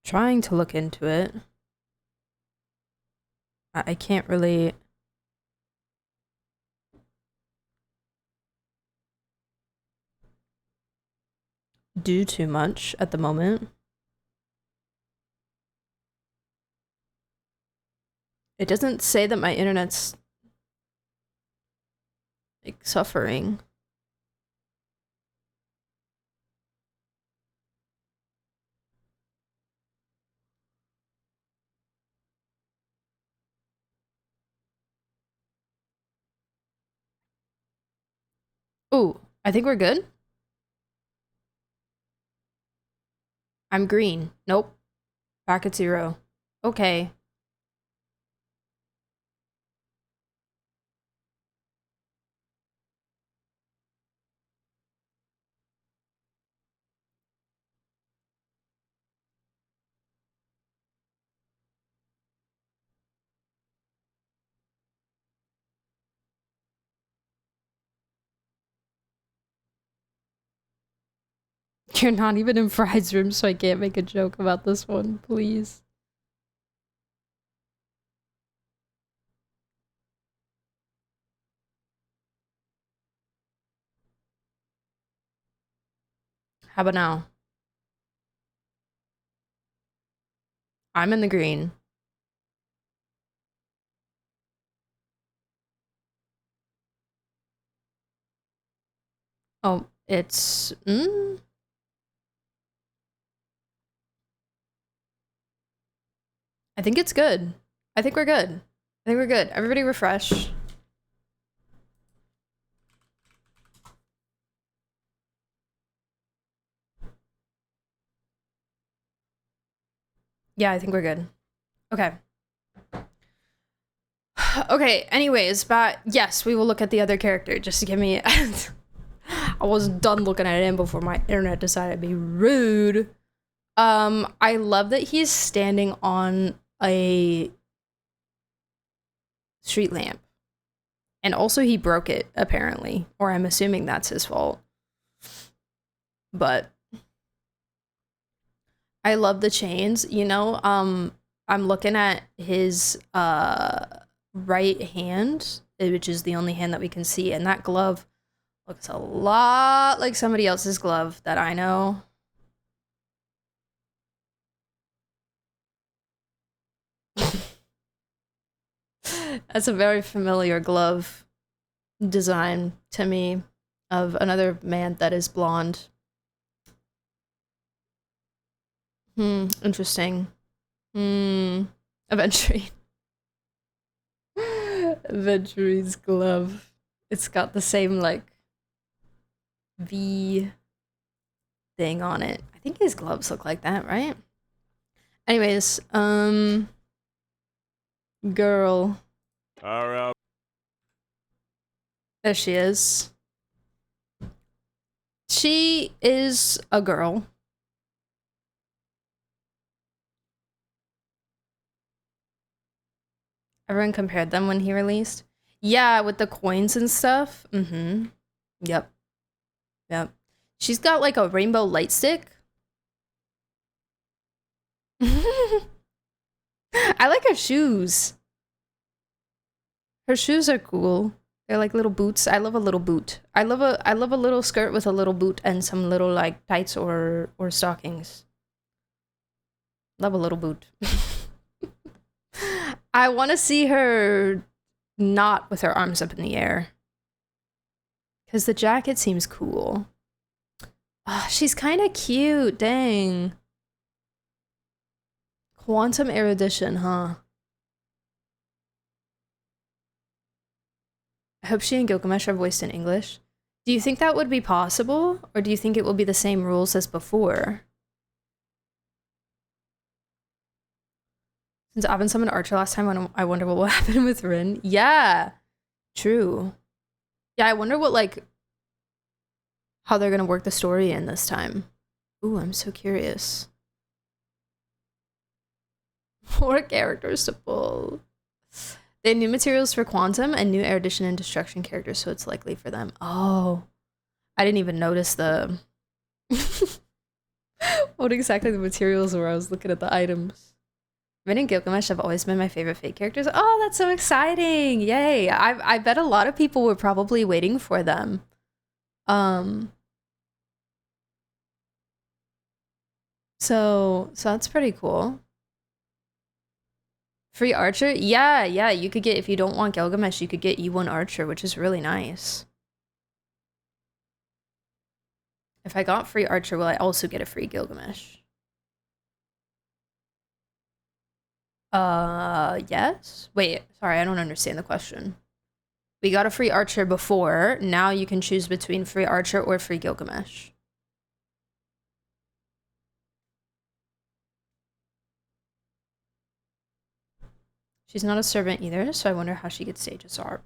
trying to look into it. I can't really do too much at the moment. It doesn't say that my internet's like suffering. Ooh, I think we're good. I'm green. Nope. Back at 0. Okay. You're not even in Fry's room, so I can't make a joke about this one, please. How about now? I'm in the green. Oh, it's... I think it's good. I think we're good. I think we're good. Everybody refresh. Yeah, I think we're good. Okay. Okay, anyways, but yes, we will look at the other character just to give me... I was done looking at him before my internet decided to be rude. I love that he's standing on a street lamp. And also he broke it, apparently. Or I'm assuming that's his fault. But I love the chains, you know? I'm looking at his right hand, which is the only hand that we can see, and that glove looks a lot like somebody else's glove that I know. That's a very familiar glove design to me of another man that is blonde. Interesting. Aventurine. Aventurine's glove. It's got the same, like, V thing on it. I think his gloves look like that, right? Anyways, girl. All right. There she is. She is a girl. Everyone compared them when he released. Yeah, with the coins and stuff. Mm-hmm. Yep. Yep. She's got like a rainbow light stick. I like her shoes. Her shoes are cool. They're like little boots. I love a little boot. I love a little skirt with a little boot and some little like tights or stockings. Love a little boot. I want to see her not with her arms up in the air. Because the jacket seems cool. Oh, she's kind of cute. Dang. Quantum erudition, huh? I hope she and Gilgamesh are voiced in English. Do you think that would be possible? Or do you think it will be the same rules as before? Since Avin summoned Archer last time, I wonder what will happen with Rin. Yeah, true. Yeah, I wonder what, like, how they're gonna work the story in this time. Ooh, I'm so curious. 4 characters to pull. They have new materials for Quantum and new erudition and destruction characters, so it's likely for them. Oh, I didn't even notice the what exactly the materials were. I was looking at the items. Rin and Gilgamesh have always been my favorite Fate characters. Oh, that's so exciting! Yay! I bet a lot of people were probably waiting for them. So that's pretty cool. Free Archer? Yeah, you could get, if you don't want Gilgamesh, you could get E1 Archer, which is really nice. If I got free Archer, will I also get a free Gilgamesh? Yes? Wait, sorry, I don't understand the question. We got a free Archer before, now you can choose between free Archer or free Gilgamesh. She's not a servant either, so I wonder how she gets to HSR.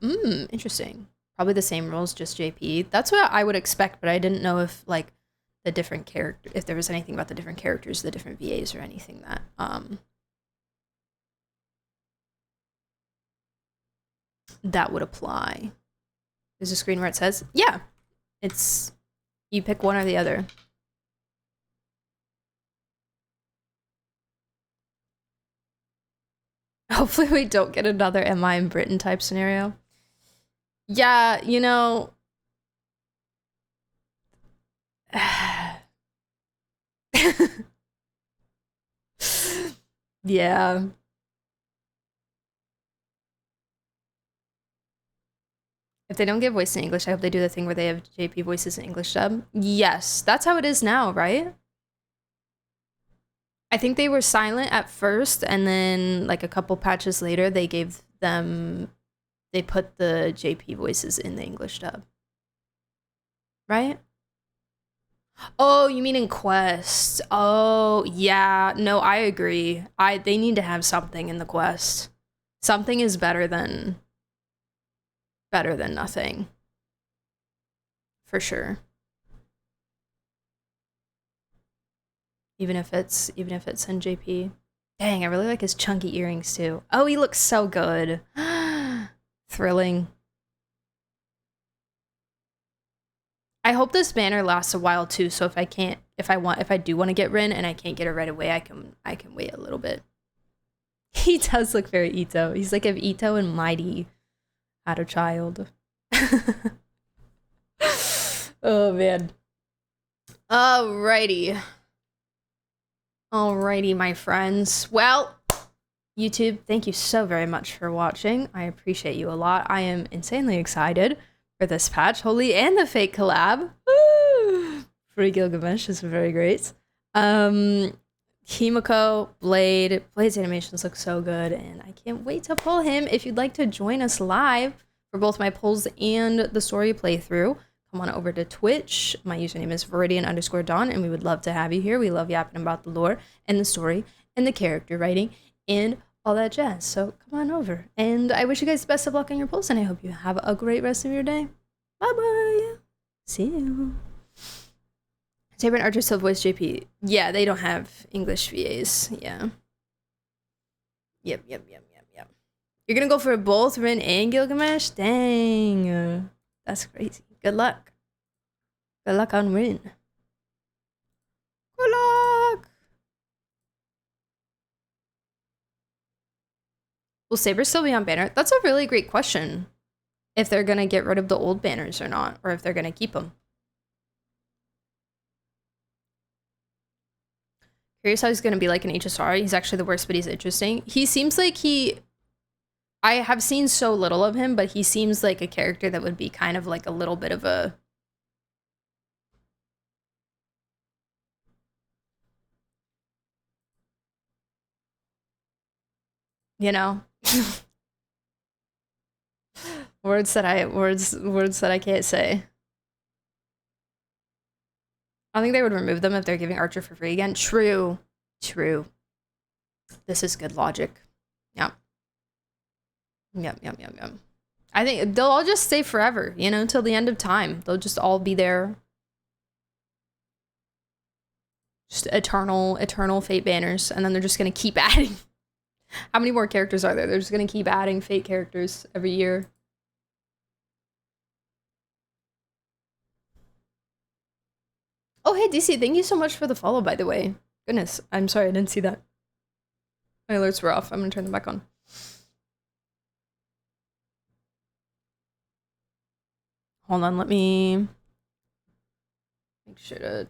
Interesting. Probably the same rules, just JP. That's what I would expect, but I didn't know if, like, the different character, if there was anything about the different characters, the different VAs, or anything that, that would apply. There's a screen where it says, yeah, it's, you pick one or the other. Hopefully we don't get another Am I in Britain type scenario. Yeah, you know. Yeah. If they don't give voice in English, I hope they do the thing where they have JP voices in English dub. Yes, that's how it is now, right? I think they were silent at first, and then like a couple patches later, they gave them, they put the JP voices in the English dub. Right? Oh, you mean in Quest? Oh, yeah. No, I agree. They need to have something in the Quest. Something is better than nothing. For sure. Even if it's in JP. Dang, I really like his chunky earrings too. Oh, he looks so good. Thrilling. I hope this banner lasts a while too, so if I do want to get Rin and I can't get her right away, I can wait a little bit. He does look very Ito. He's like if Ito and Mighty had a child. Oh man. Alrighty, my friends. Well, YouTube, thank you so very much for watching. I appreciate you a lot. I am insanely excited for this patch. Holy, and the fake collab. Woo! Free Gilgamesh is very great. Himiko, Blade's animations look so good, and I can't wait to pull him. If you'd like to join us live for both my pulls and the story playthrough, come on over to Twitch. My username is Viridian_Dawn, and we would love to have you here. We love yapping about the lore and the story and the character writing and all that jazz. So come on over. And I wish you guys the best of luck on your polls, and I hope you have a great rest of your day. Bye-bye. See you. Saber and Archer still voice JP. Yeah, they don't have English VAs. Yeah. Yep. You're gonna go for both Rin and Gilgamesh? Dang. That's crazy. Good luck. Good luck on Rin. Good luck. Will Saber still be on banner? That's a really great question. If they're gonna get rid of the old banners or not, or if they're gonna keep them. Curious how he's gonna be like an HSR. He's actually the worst, but he's interesting. He seems like I have seen so little of him, but he seems like a character that would be kind of like a little bit of a... You know? words that I can't say. I think they would remove them if they're giving Archer for free again. True. This is good logic. Yep. I think they'll all just stay forever, you know, till the end of time. They'll just all be there. Just eternal fate banners, and then they're just gonna keep adding. How many more characters are there? They're just gonna keep adding fate characters every year. Oh, hey, DC, thank you so much for the follow, by the way. Goodness, I'm sorry, I didn't see that. My alerts were off. I'm gonna turn them back on. Hold on, let me make sure to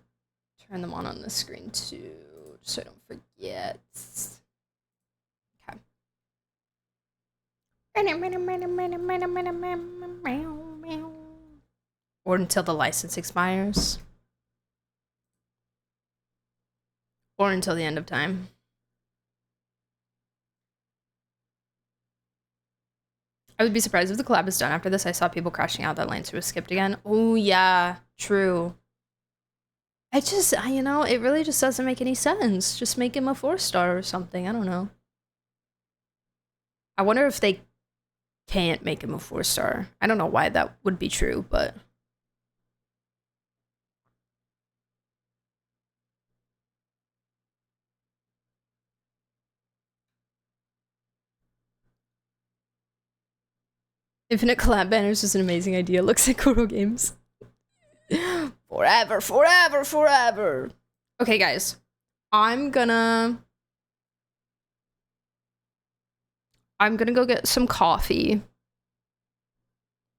turn them on the screen too, so I don't forget. Okay. Or until the license expires. Or until the end of time. I would be surprised if the collab is done after this. I saw people crashing out that Lancer was skipped again. Oh, yeah. True. It just, you know, it really just doesn't make any sense. Just make him a 4-star or something. I don't know. I wonder if they can't make him a 4-star. I don't know why that would be true, but... Infinite collab banners is an amazing idea. Looks like Kuro Games. Forever. Okay, guys. I'm gonna go get some coffee.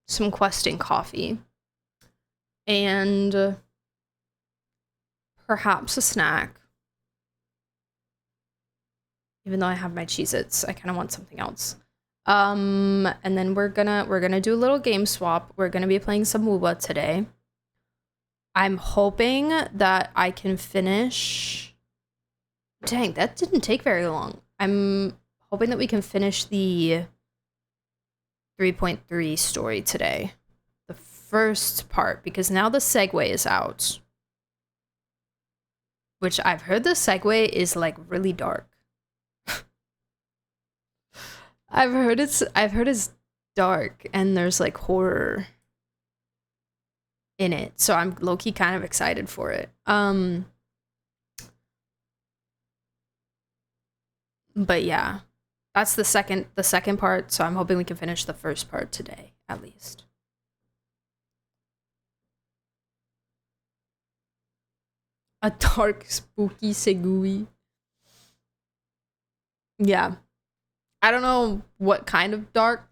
Some questing coffee. And perhaps a snack. Even though I have my Cheez-Its, I kind of want something else. And then we're gonna do a little game swap. We're gonna be playing some wuwa today. I'm hoping that I can finish... Dang, that didn't take very long. I'm hoping that we can finish the 3.3 story today. The first part, because now the segue is out. Which I've heard the segue is like really dark. I've heard it's dark and there's like horror in it, so I'm low-key kind of excited for it. But yeah, that's the second part, so I'm hoping we can finish the first part today, at least. A dark, spooky segui. Yeah. I don't know what kind of dark.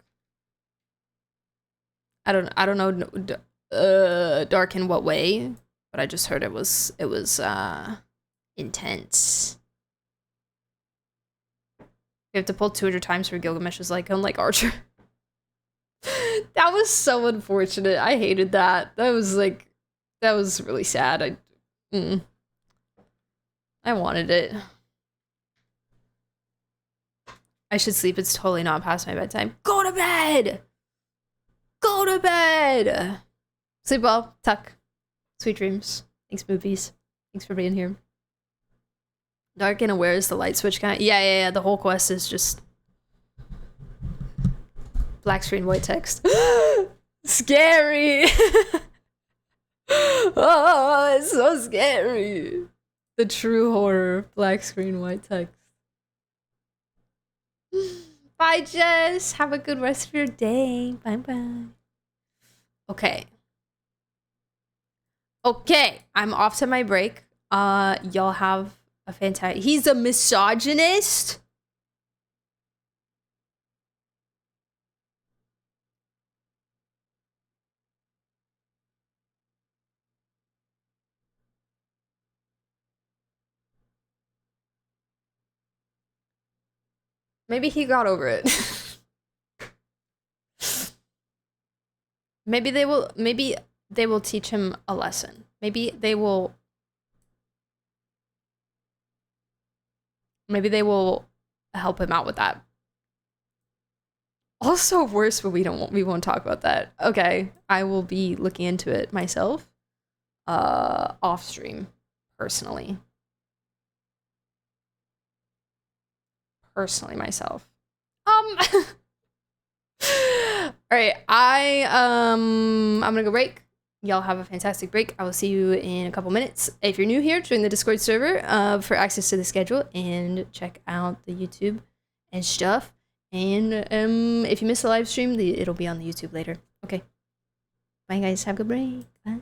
I don't know dark in what way, but I just heard it was intense. You have to pull 200 times for Gilgamesh's like unlike Archer. That was so unfortunate. I hated that. That was really sad. I wanted it. I should sleep. It's totally not past my bedtime. Go to bed! Go to bed! Sleep well. Tuck. Sweet dreams. Thanks, movies. Thanks for being here. Dark and aware is the light switch kind. Yeah. The whole quest is just black screen, white text. Scary. Oh, it's so scary. The true horror, black screen, white text. Bye, Jess. Have a good rest of your day. Bye. Okay. Okay, I'm off to my break. Y'all have a fantastic. He's a misogynist. Maybe he got over it. Maybe they will teach him a lesson. Maybe they will help him out with that. Also worse, but we won't talk about that. Okay, I will be looking into it myself. Off stream, personally myself. All right, I'm gonna go break. Y'all have a fantastic break. I will see you in a couple minutes. If you're new here, join the Discord server for access to the schedule and check out the YouTube and stuff. And if you miss the live stream, it'll be on the YouTube later. Okay. Bye guys, have a good break. Bye.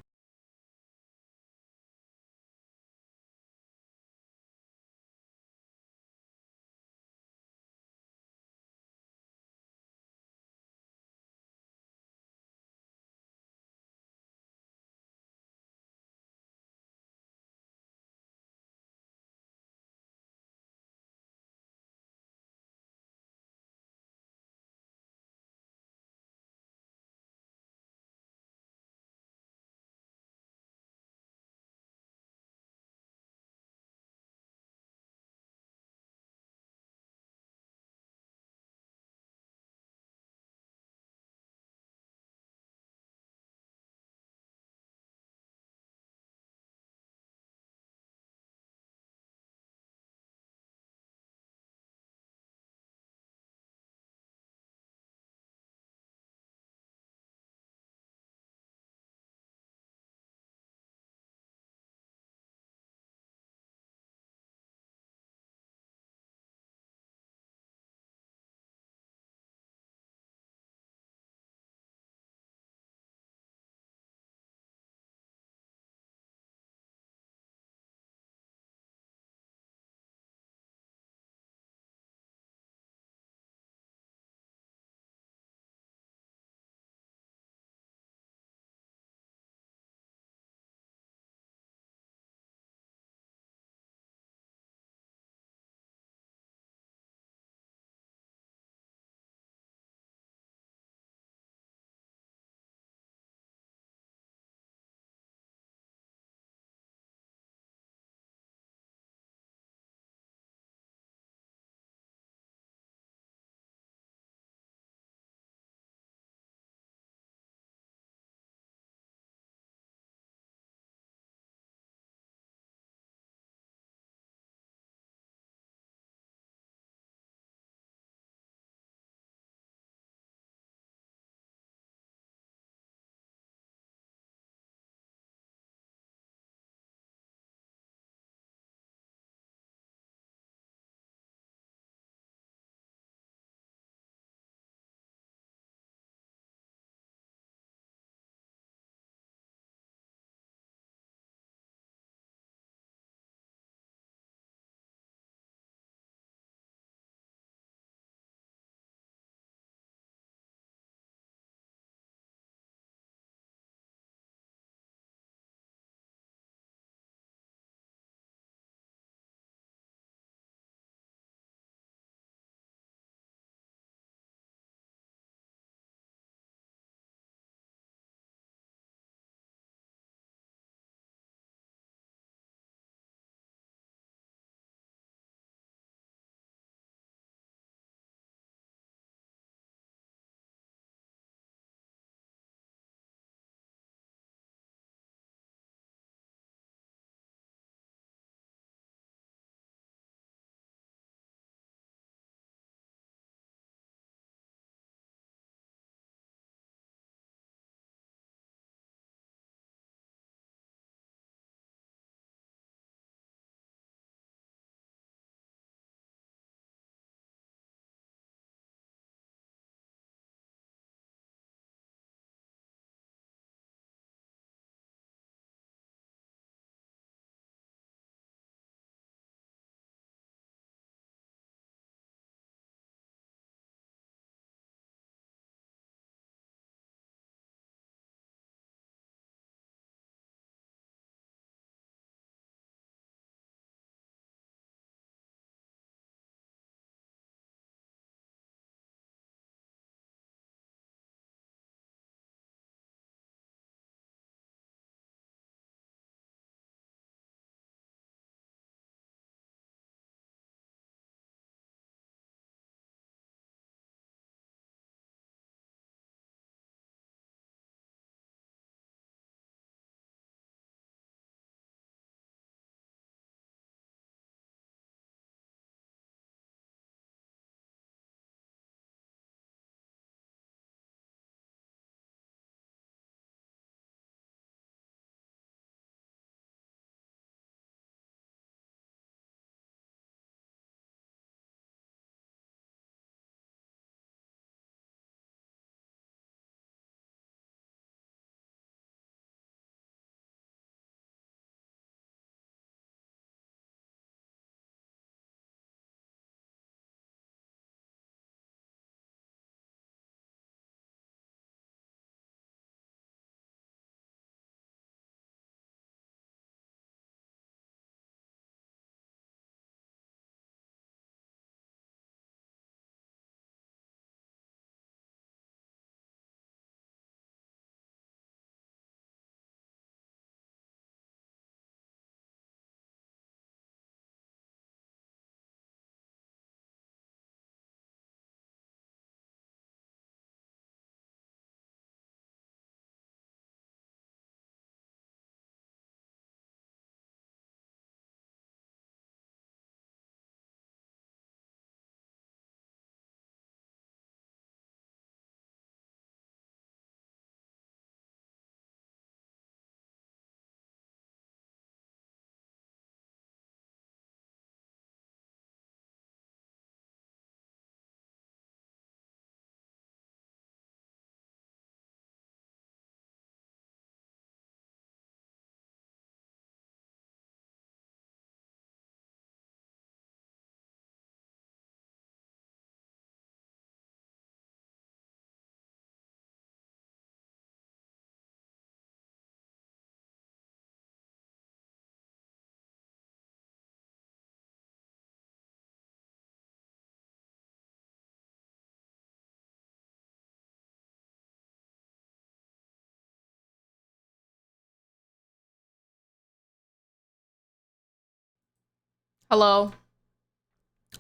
Hello.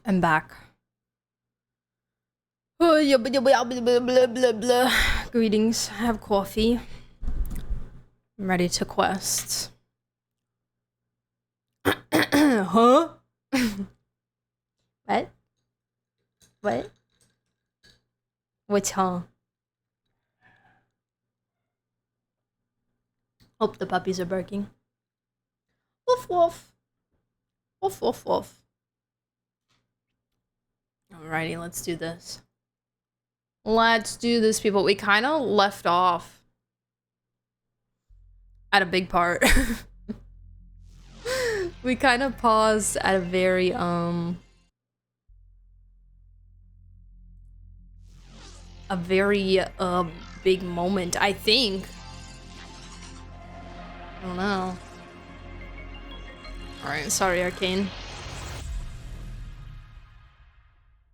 I'm back. Greetings. I have coffee. I'm ready to quest. Huh? What? What? What's huh? Hope the puppies are barking. Woof woof. Woof woof woof. Alrighty, let's do this. Let's do this, people. We kind of left off at a big part. We kind of paused at a very, big moment, I think. I don't know. Alright, sorry, Arcane.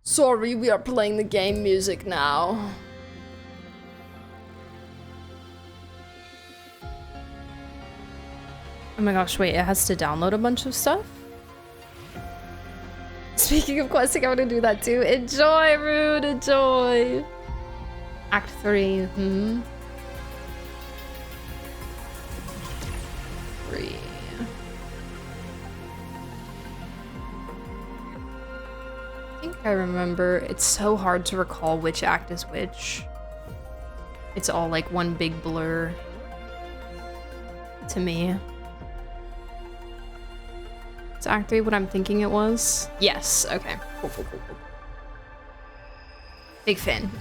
Sorry, we are playing the game music now. Oh my gosh, wait, it has to download a bunch of stuff? Speaking of questing, I want to do that too. Enjoy, Rude, enjoy! Act 3, 3. I think I remember. It's so hard to recall which act is which. It's all like one big blur to me. Is Act 3 what I'm thinking it was? Yes, okay. Cool, cool, cool, cool. Big fan.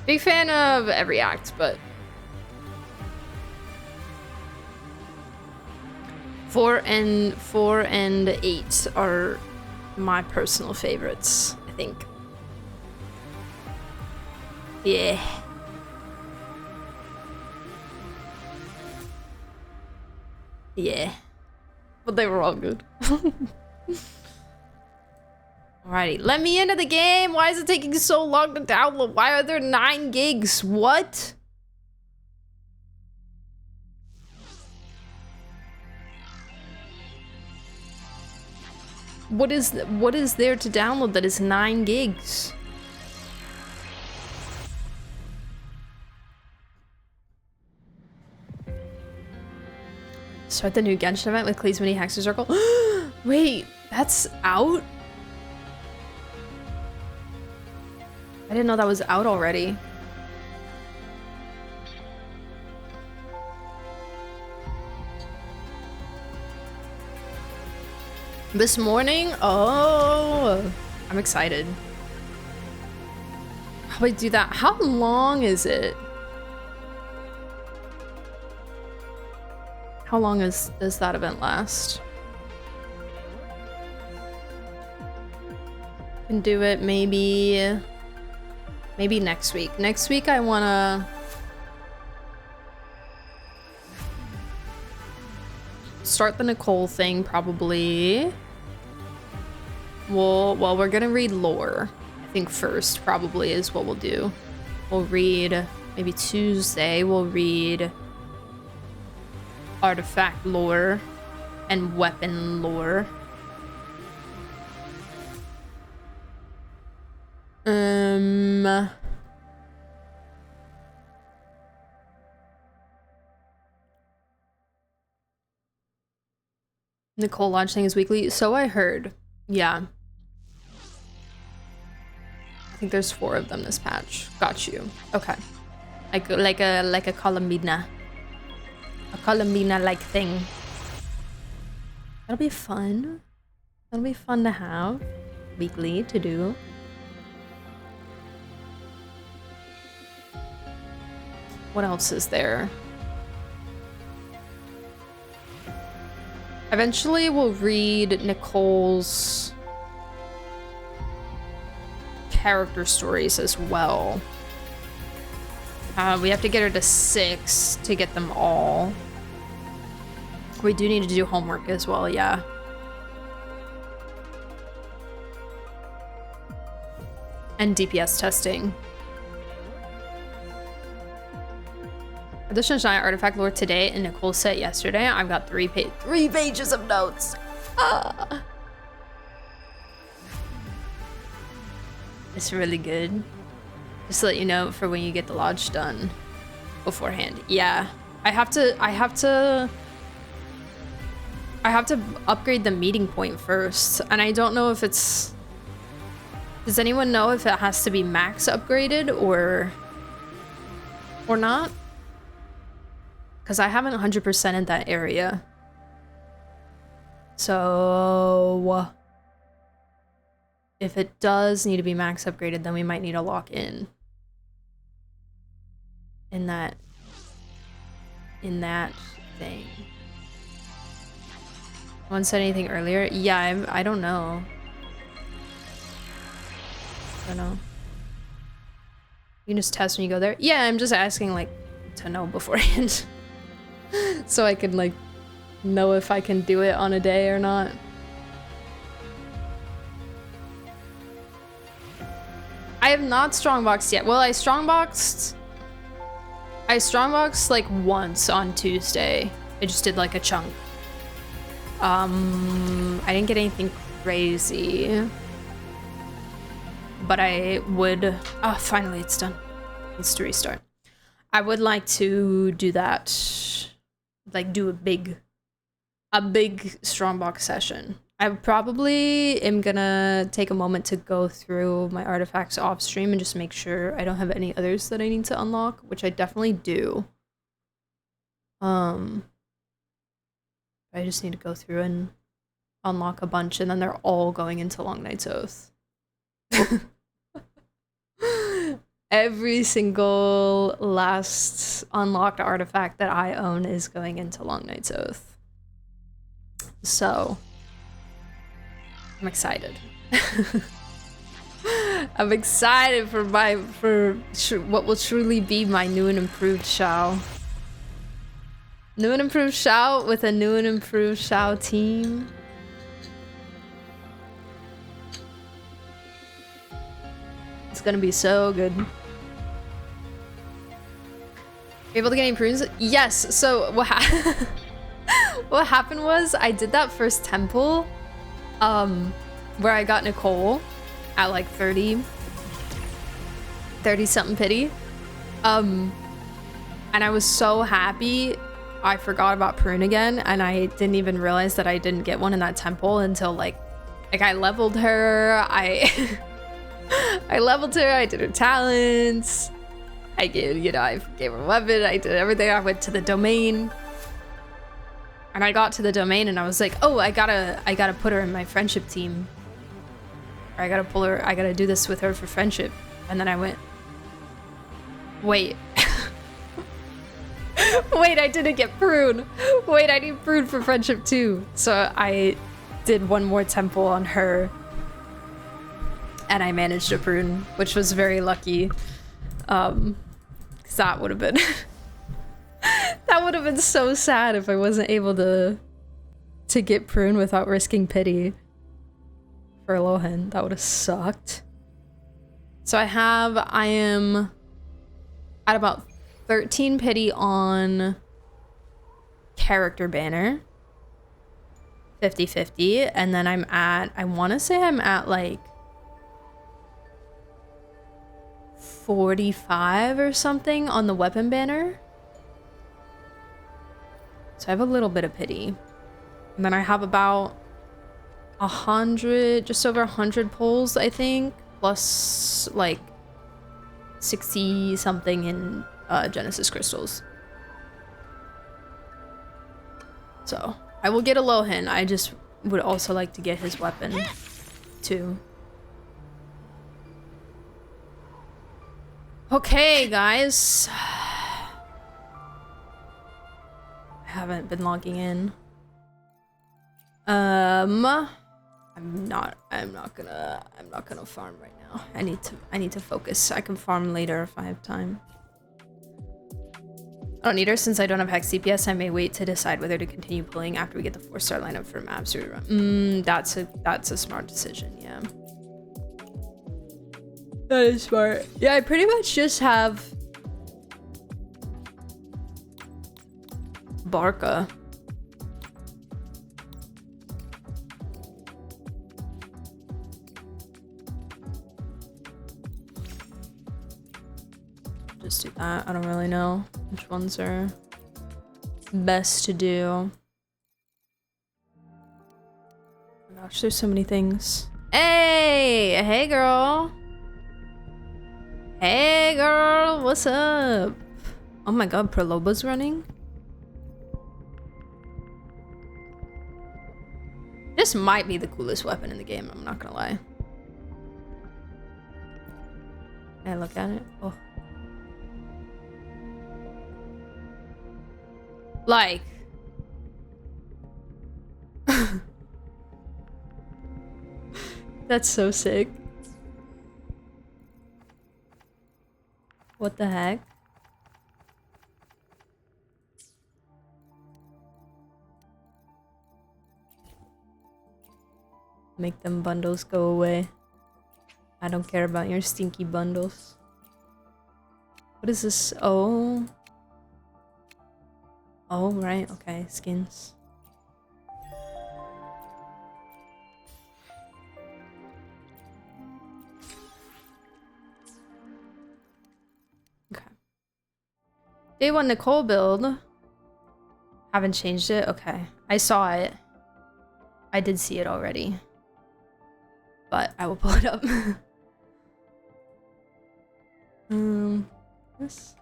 Big fan of every act, but 4 and 8 are my personal favorites, I think. Yeah. Yeah. But they were all good. Alrighty, let me into the game. Why is it taking so long to download? Why are there 9 gigs? What? What is there to download that is 9 gigs? Start the new Genshin event with Klee's Mini Hexer Circle. Wait, that's out? I didn't know that was out already. This morning? Oh, I'm excited. How do we do that? How long is it? How long does that event last? Can do it maybe next week. Next week I wanna start the Nicole thing probably. Well, we're gonna read lore. I think first probably is what we'll do. We'll read maybe Tuesday. We'll read artifact lore and weapon lore. Nicole launch thing is weekly, so I heard. Yeah. I think there's 4 of them this patch. Got you. Okay. Like a Columbina. A Columbina-like thing. That'll be fun. That'll be fun to have. Weekly to do. What else is there? Eventually we'll read Nicole's character stories as well. We have to get her to 6 to get them all. We do need to do homework as well, yeah. And DPS testing. Additional giant artifact lore today and Nicole set yesterday. I've got 3 pages of notes. It's really good. Just to let you know for when you get the lodge done beforehand. Yeah, I have to upgrade the meeting point first, and I don't know if it's. Does anyone know if it has to be max upgraded or not? Because I haven't 100%ed that area. So if it does need to be max upgraded, then we might need to lock in that thing. No one said anything earlier? Yeah, I don't know. I don't know. You can just test when you go there? Yeah, I'm just asking, like, to know beforehand. So I can, like, know if I can do it on a day or not. I have not strongboxed yet. Well, I strongboxed like once on Tuesday. I just did like a chunk. I didn't get anything crazy. But I would, oh, finally it's done. Needs to restart. I would like to do that, like do a big strongbox session. I probably am gonna take a moment to go through my artifacts off stream and just make sure I don't have any others that I need to unlock, which I definitely do. I just need to go through and unlock a bunch, and then they're all going into Long Night's Oath. Every single last unlocked artifact that I own is going into Long Night's Oath. So I'm excited. I'm excited for what will truly be my new and improved Shao. New and improved Shao with a new and improved Shao team. It's gonna be so good. Able to get any prunes? Yes. So what happened was I did that first temple, where I got Nicole at like 30 something pity, and I was so happy. I forgot about prune again, and I didn't even realize that I didn't get one in that temple until like I leveled her. I leveled her. I did her talents. I gave her a weapon. I did everything. I went to the domain, and I got to the domain, and I was like, "Oh, I gotta put her in my friendship team. Or I gotta pull her. I gotta do this with her for friendship." And then I went, "Wait, wait, I didn't get prune. Wait, I need prune for friendship too." So I did one more temple on her, and I managed a prune, which was very lucky. Cause that would have been that would have been so sad if I wasn't able to get prune without risking pity for Lohan. That would have sucked. So I am at about 13 pity on character banner, 50-50, and then I want to say I'm at like 45 or something on the weapon banner. So I have a little bit of pity. And then I have about 100, just over 100 pulls, I think, plus like 60 something in Genesis crystals. So I will get a Lohan. I just would also like to get his weapon too. Okay, guys. I haven't been logging in. I'm not gonna farm right now. I need to focus. I can farm later if I have time. I don't need her since I don't have Hex CPS. I may wait to decide whether to continue pulling after we get the 4-star lineup for maps. That's a smart decision, yeah. That is smart. Yeah, I pretty much just have Barca. just do that. I don't really know which ones are best to do. Oh my gosh, there's so many things. Hey! Hey, girl! Hey, girl! What's up? Oh my god, Proloba's running? This might be the coolest weapon in the game, I'm not gonna lie. Can I look at it? Oh. Like. That's so sick. What the heck? Make them bundles go away. I don't care about your stinky bundles. What is this? Oh. Oh, right. Okay, skins. Okay. Day 1 Nicole build. Haven't changed it? Okay. I saw it. I did see it already. But I will pull it up. This.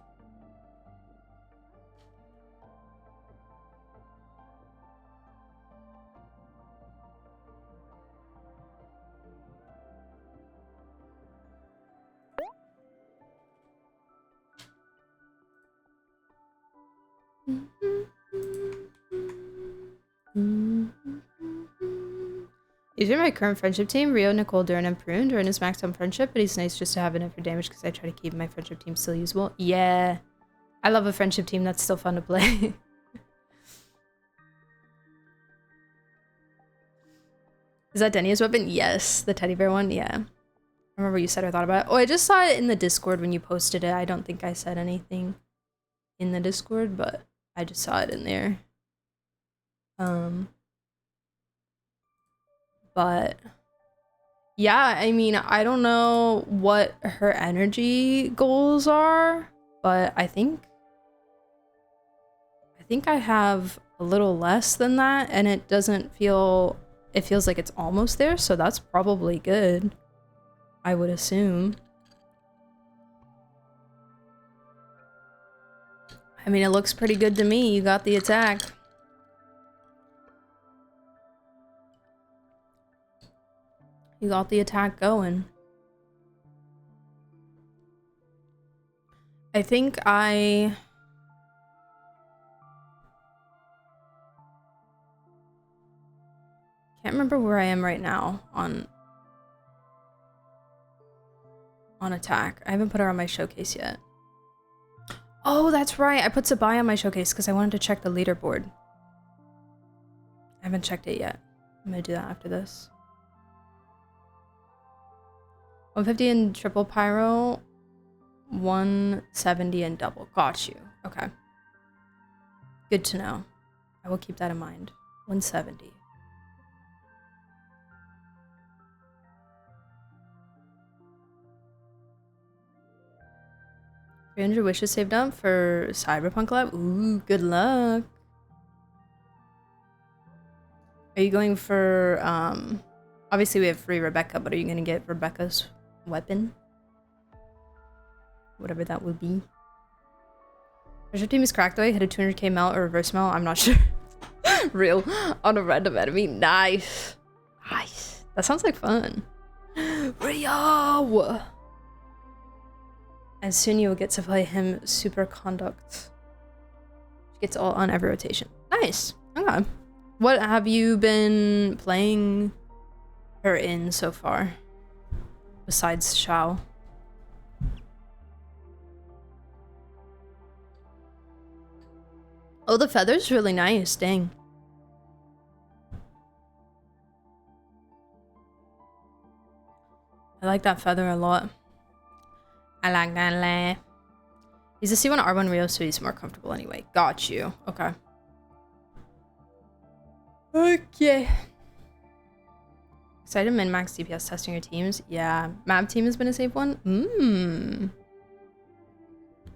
These are my current friendship team: Rio, Nicole, Durin, and Prune. Durin is maxed on friendship, but he's nice just to have in it for damage because I try to keep my friendship team still usable. Yeah. I love a friendship team that's still fun to play. Is that Denny's weapon? Yes. The teddy bear one? Yeah. I remember you said I thought about it. Oh, I just saw it in the Discord when you posted it. I don't think I said anything in the Discord, but I just saw it in there. But yeah, I mean, I don't know what her energy goals are, but I think I have a little less than that, and it doesn't feel, it feels like it's almost there, so that's probably good, I would assume. I mean, it looks pretty good to me. You got the attack. You got the attack going. I think I... can't remember where I am right now on attack. I haven't put her on my showcase yet. Oh, that's right. I put Sabai on my showcase because I wanted to check the leaderboard. I haven't checked it yet. I'm gonna do that after this. 150 in triple pyro, 170 in double. Got you. Okay. Good to know. I will keep that in mind. 170. $300 wishes saved up for Cyberpunk Lab. Ooh, good luck. Are you going for, obviously we have free Rebecca, but are you going to get Rebecca's weapon? Whatever that would be. Treasure team is cracked though. I hit a 200k melt or reverse melt. I'm not sure. Real. On a random enemy. Nice. Nice. That sounds like fun. Rio! And soon you will get to play him Superconduct. Gets all on every rotation. Nice. Okay. What have you been playing her in so far? Besides Shao. Oh, the feather's really nice. Dang. I like that feather a lot. I like that laugh. He's a C1 R1 Rio, so he's more comfortable anyway. Got you. Okay. Okay. Excited min-max DPS testing your teams? Yeah. Map team has been a safe one?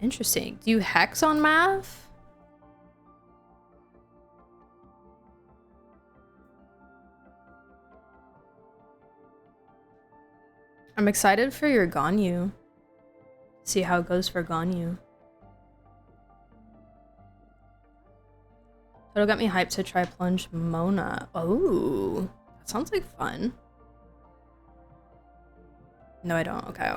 Interesting. Do you hex on Mav? I'm excited for your Ganyu. See how it goes for Ganyu. It'll get me hyped to try Plunge Mona. Oh, that sounds like fun. No, I don't. Okay.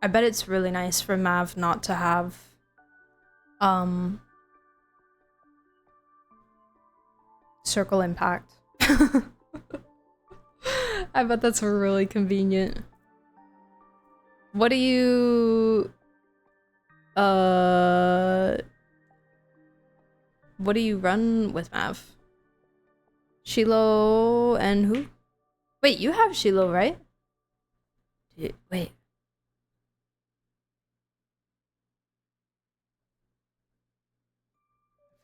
I bet it's really nice for Mav not to have, circle impact. I bet that's really convenient. What do you run with Mav? Shiloh and who? Wait, you have Shiloh, right? Wait.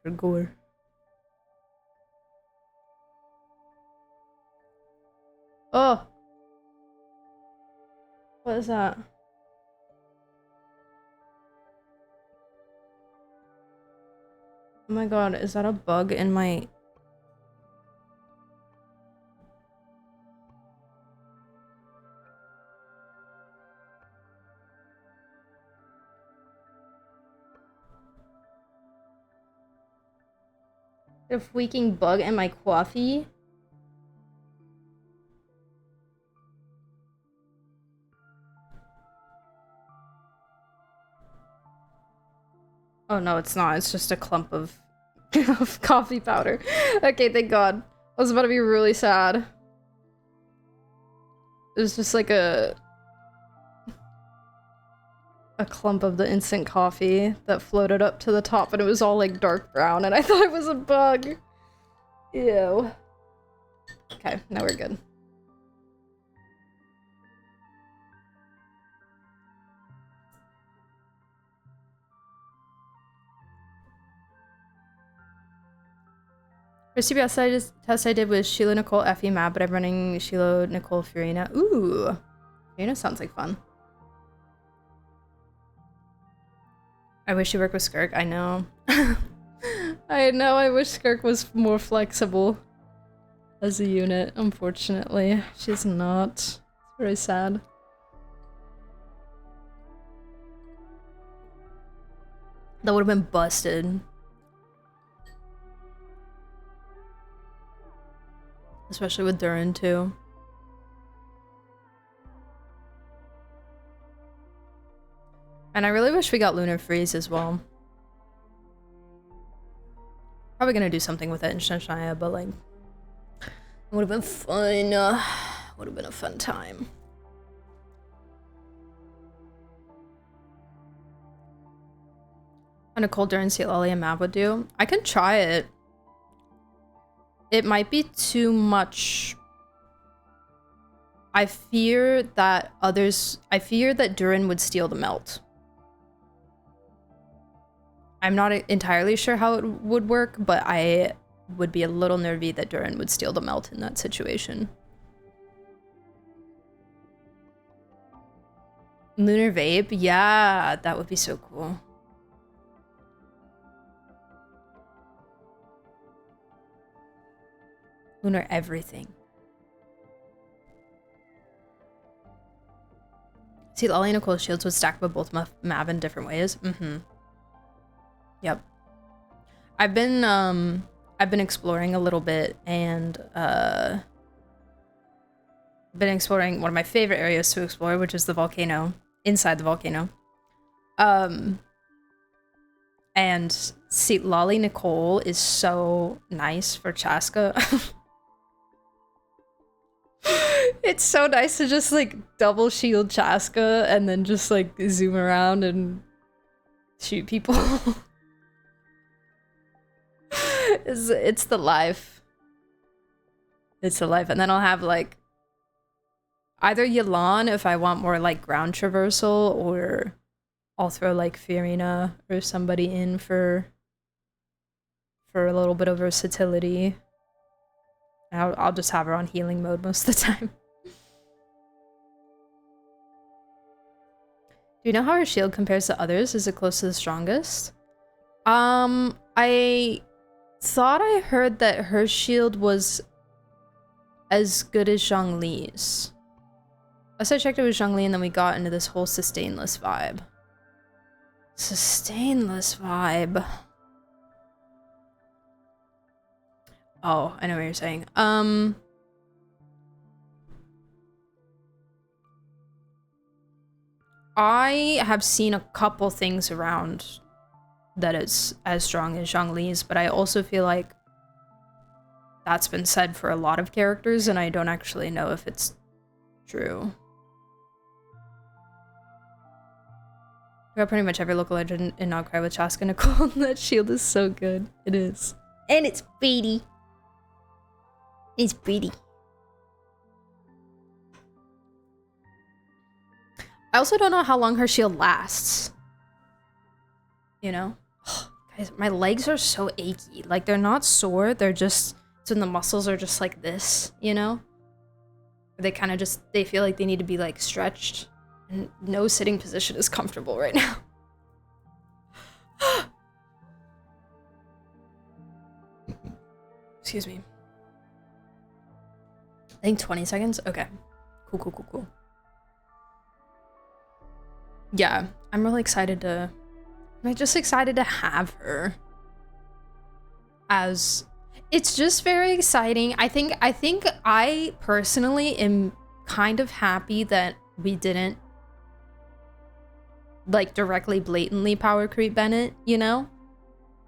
For Gore. Oh! What is that? Oh my god, is that a bug in my... A freaking bug in my coffee? Oh no, it's not. It's just a clump of, of coffee powder. Okay, thank god. I was about to be really sad. It was just like a clump of the instant coffee that floated up to the top, and it was all like dark brown, and I thought it was a bug. Ew. Okay, now we're good. First CBS test I did was Shiloh, Nicole, Effie, Matt, but I'm running Shiloh, Nicole, Furina. Ooh! Furina sounds like fun. I wish you worked with Skirk. I know. I know, I wish Skirk was more flexible as a unit. Unfortunately, she's not. It's very sad. That would have been busted. Especially with Durin, too. And I really wish we got Lunar Freeze as well. Probably gonna do something with it in Shanshaya, but like... It would have been fun. Would have been a fun time. And a cold Durin, see Lolly and Mav would do. I can try it. It might be too much. I fear that Durin would steal the melt. I'm not entirely sure how it would work, but I would be a little nervy that Durin would steal the melt in that situation. Lunar Vape? Yeah, that would be so cool. Lunar everything. See, Lolly and Nicole's shields would stack with both Mav in different ways. Mm-hmm. Yep. I've been exploring a little bit, and been exploring one of my favorite areas to explore, which is the volcano, inside the volcano. And see, Lolly Nicole is so nice for Chaska. It's so nice to just like double shield Chaska and then just like zoom around and shoot people. It's the life. It's the life. And then I'll have like either Yelan if I want more like ground traversal, or I'll throw like Furina or somebody in for a little bit of versatility. I'll just have her on healing mode most of the time. Do you know how her shield compares to others? Is it close to the strongest? I thought I heard that her shield was as good as Zhongli's. Unless I checked it with Zhongli and then we got into this whole sustainless vibe. Sustainless vibe. Oh, I know what you're saying. I have seen a couple things around that is as strong as Zhongli's, but I also feel like that's been said for a lot of characters, and I don't actually know if it's true. I got pretty much every local legend in Not Cry with Chaska Nicole. That shield is so good. It is. And it's pretty. It's pretty. I also don't know how long her shield lasts. You know? Guys, my legs are so achy. Like, they're not sore. They're just... So the muscles are just like this, you know? They kind of just... They feel like they need to be, like, stretched. And no sitting position is comfortable right now. Excuse me. I think 20 seconds? Okay. Cool, cool, cool, cool. Yeah, I'm really excited to... I'm just excited to have her. As... It's just very exciting. I think I personally am kind of happy that we didn't like directly blatantly power creep Bennett, you know?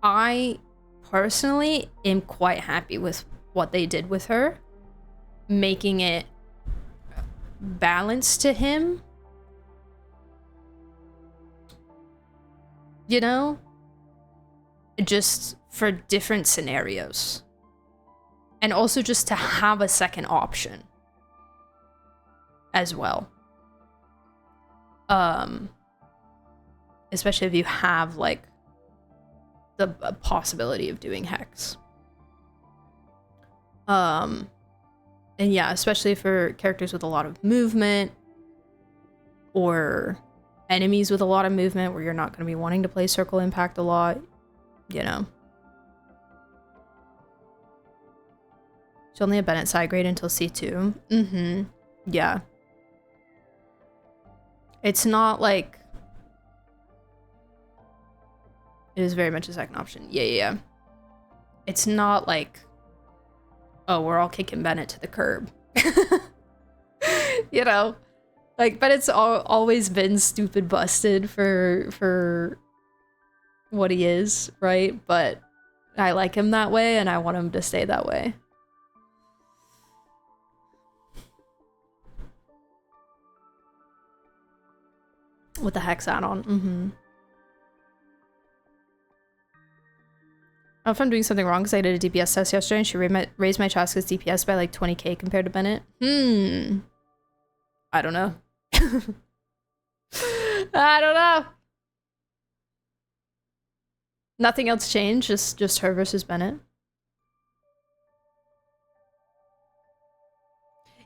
I personally am quite happy with what they did with her, making it balanced to him. You know? Just for different scenarios. And also just to have a second option as well. Especially if you have like the possibility of doing Hex. And yeah, especially for characters with a lot of movement or enemies with a lot of movement where you're not going to be wanting to play Circle Impact a lot, you know. It's only a Bennett side grade until C2. Mm-hmm. Yeah. It's not like... It is very much a second option. Yeah. It's not like... Oh, we're all kicking Bennett to the curb. You know? Like, Bennett's always been stupid busted for what he is, right? But I like him that way, and I want him to stay that way. With the Hex add-on. Mm-hmm. If I'm doing something wrong because I did a DPS test yesterday and she raised my Chaska's DPS by like 20k compared to Bennett. I don't know. I don't know. Nothing else changed, just her versus Bennett.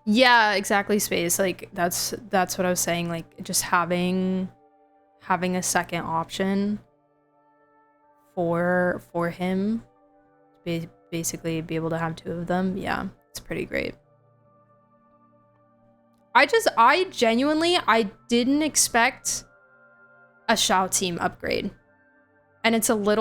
Yeah, exactly, Space. Like that's what I was saying, like just having a second option for him to basically be able to have two of them. Yeah, it's pretty great. I genuinely didn't expect a Shao team upgrade. And it's a bit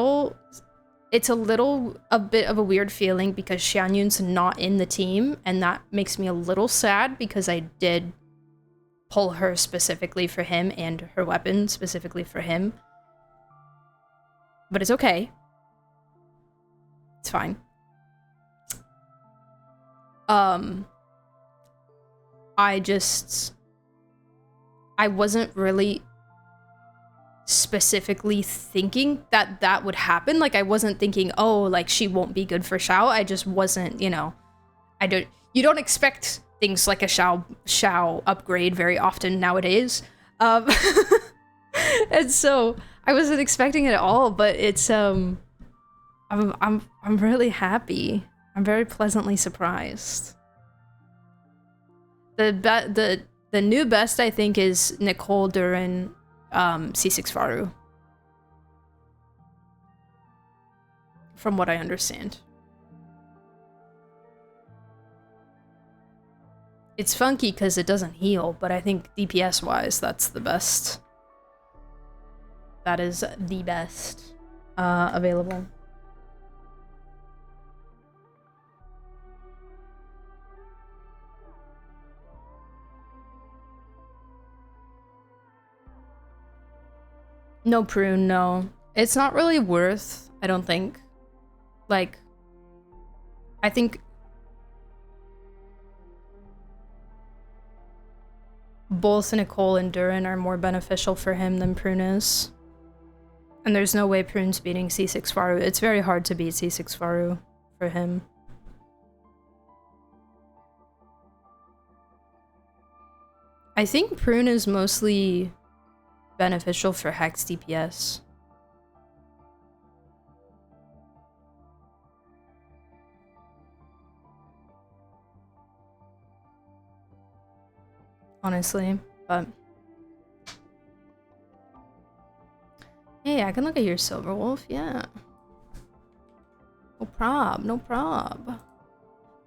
of a weird feeling because Xianyun's not in the team, and that makes me a little sad because I did pull her specifically for him and her weapon specifically for him. But it's okay. It's fine. I wasn't really specifically thinking that would happen. Like, I wasn't thinking, oh, like, she won't be good for Shao. I just wasn't, you know, you don't expect things like a Shao upgrade very often nowadays. And so I wasn't expecting it at all, but it's, I'm really happy. I'm very pleasantly surprised. The new best, I think, is Nicole Duran C6 Faru. From what I understand. It's funky because it doesn't heal, but I think DPS-wise, that's the best. That is the best available. No prune, no. It's not really worth, I don't think. Like, I think both Nicole and Durin are more beneficial for him than Prune is. And there's no way Prune's beating C6 Faru. It's very hard to beat C6 Faru for him. I think Prune is mostly beneficial for Hex DPS. Honestly, but hey, I can look at your Silver Wolf, yeah. No prob, no prob.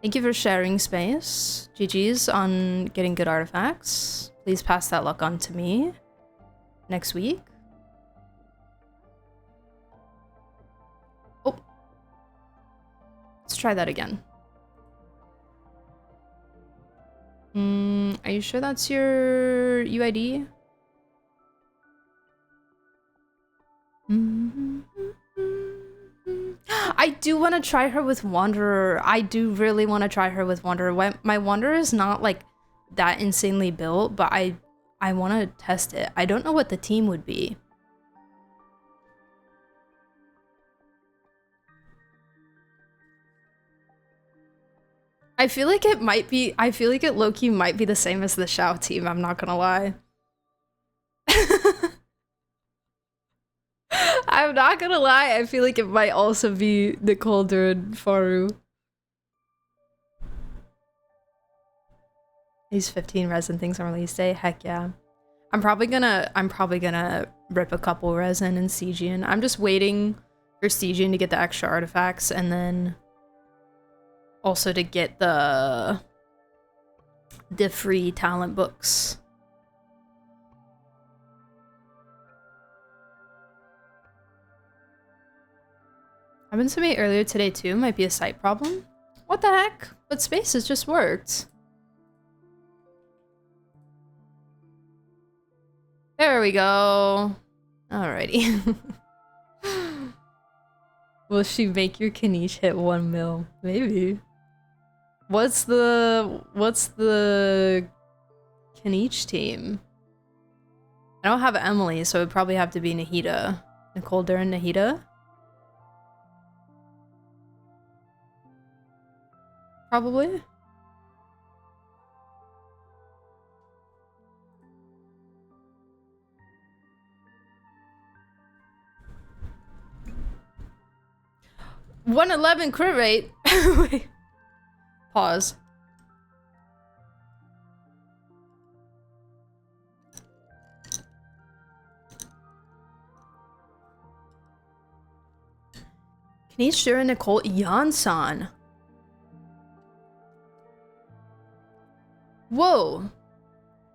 Thank you for sharing space. GG's on getting good artifacts. Please pass that luck on to me next week. Oh. Let's try that again. Are you sure that's your UID? I do want to try her with Wanderer. I do really want to try her with Wanderer. My Wanderer is not like that insanely built, but I want to test it. I don't know what the team would be. I feel like it might be, I feel like it low-key might be the same as the Xiao team, I'm not gonna lie. I'm not gonna lie, I feel like it might also be Nicole Durin Faru. These 15 resin things on release day, heck yeah. I'm probably gonna rip a couple resin and Stygian. I'm just waiting for Stygian to get the extra artifacts and then also to get the free talent books. Happened to me earlier today too, might be a site problem. What the heck? But Spaces just worked. There we go. Alrighty. Will she make your Kanish hit 1 mil? Maybe. What's the Kanish team? I don't have Emily, so it would probably have to be Nahida. Nicole Durin Nahida? Probably. $111 crit rate. Wait. Pause. Kanish Durin Nicole Yansan. Whoa.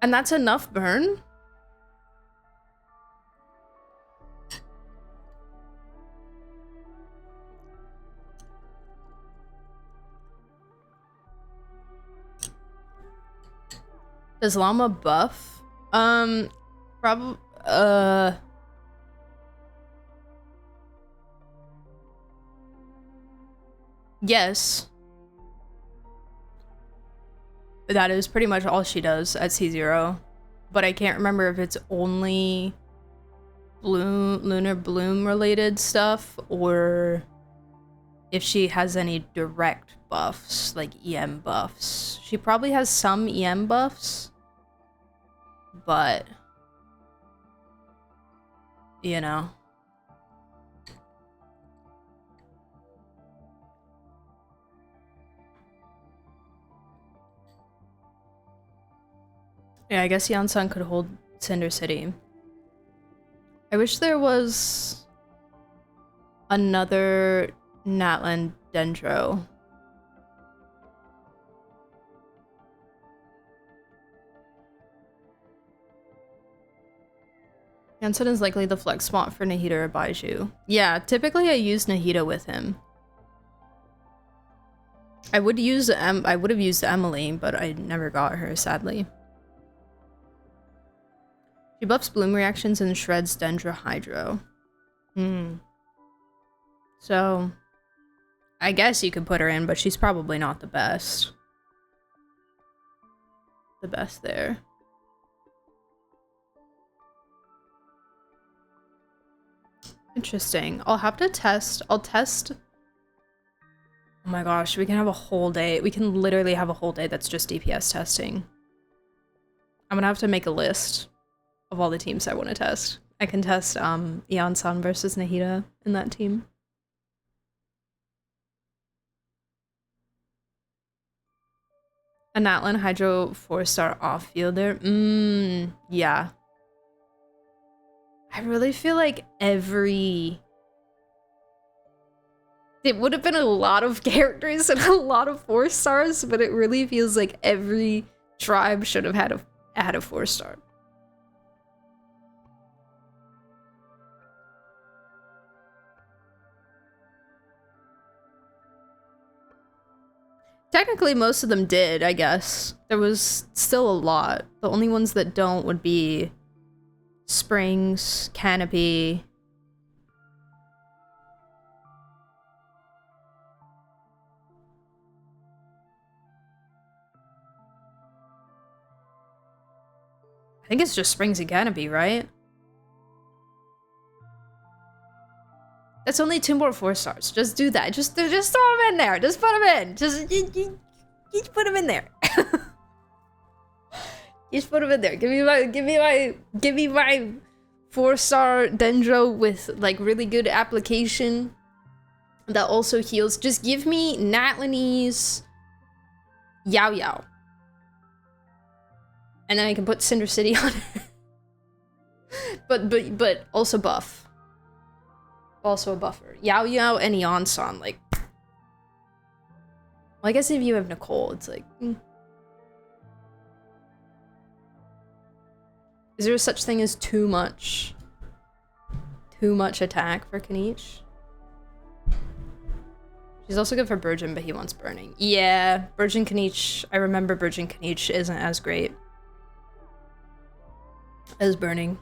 And that's enough burn? Does Llama buff? Probably, yes. That is pretty much all she does at C0. But I can't remember if it's only Lunar Bloom related stuff or if she has any direct buffs, like EM buffs. She probably has some EM buffs, but you know. Yeah, I guess Yansan could hold Cinder City. I wish there was another Natlan Dendro. Yansun is likely the flex spot for Nahida or Baiju. Yeah, typically I use Nahida with him. I would have used Emily, but I never got her, sadly. She buffs bloom reactions and shreds Dendro Hydro. So, I guess you could put her in, but she's probably not the best. The best there. Interesting. I'll have to test. I'll test. Oh my gosh, we can have a whole day. We can literally have a whole day that's just DPS testing. I'm gonna have to make a list of all the teams I want to test. I can test Eon-san versus Nahida in that team. A Natlan Hydro 4-star off-fielder? Yeah. I really feel like it would have been a lot of characters and a lot of 4-stars, but it really feels like every tribe should have had a 4-star. Technically, most of them did, I guess. There was still a lot. The only ones that don't would be Springs, Canopy. I think it's just Springs and Canopy, right? That's only 2 more 4-stars. Just do that. Just throw them in there. Just put them in. Just put them in there. Just put them in there. Give me my 4-star Dendro with like really good application that also heals. Just give me Natlanese Yao Yao. And then I can put Cinder City on it. but also buff. Also a buffer. Yao Yao and Eon-san, like. Well, I guess if you have Nicole, it's like. Is there such thing as too much attack for Kaniche? She's also good for Burgeon, but he wants Burning. Yeah, Burgeon Kaniche. I remember Burgeon Kaniche isn't as great as Burning.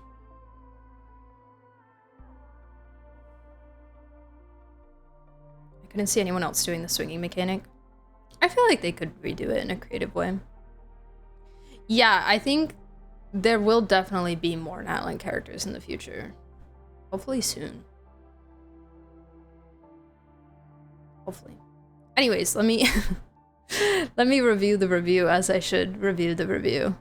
I couldn't see anyone else doing the swinging mechanic. I feel like they could redo it in a creative way. Yeah, I think there will definitely be more Natlan characters in the future. Hopefully soon. Hopefully. Anyways, let me let me review the review as I should review the review.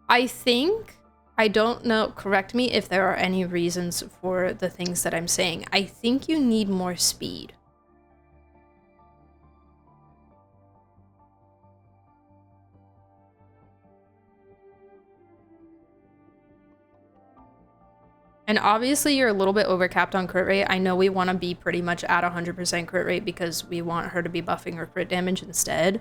I think, I don't know, correct me if there are any reasons for the things that I'm saying. I think you need more speed. And obviously you're a little bit overcapped on crit rate. I know we want to be pretty much at 100% crit rate because we want her to be buffing her crit damage instead.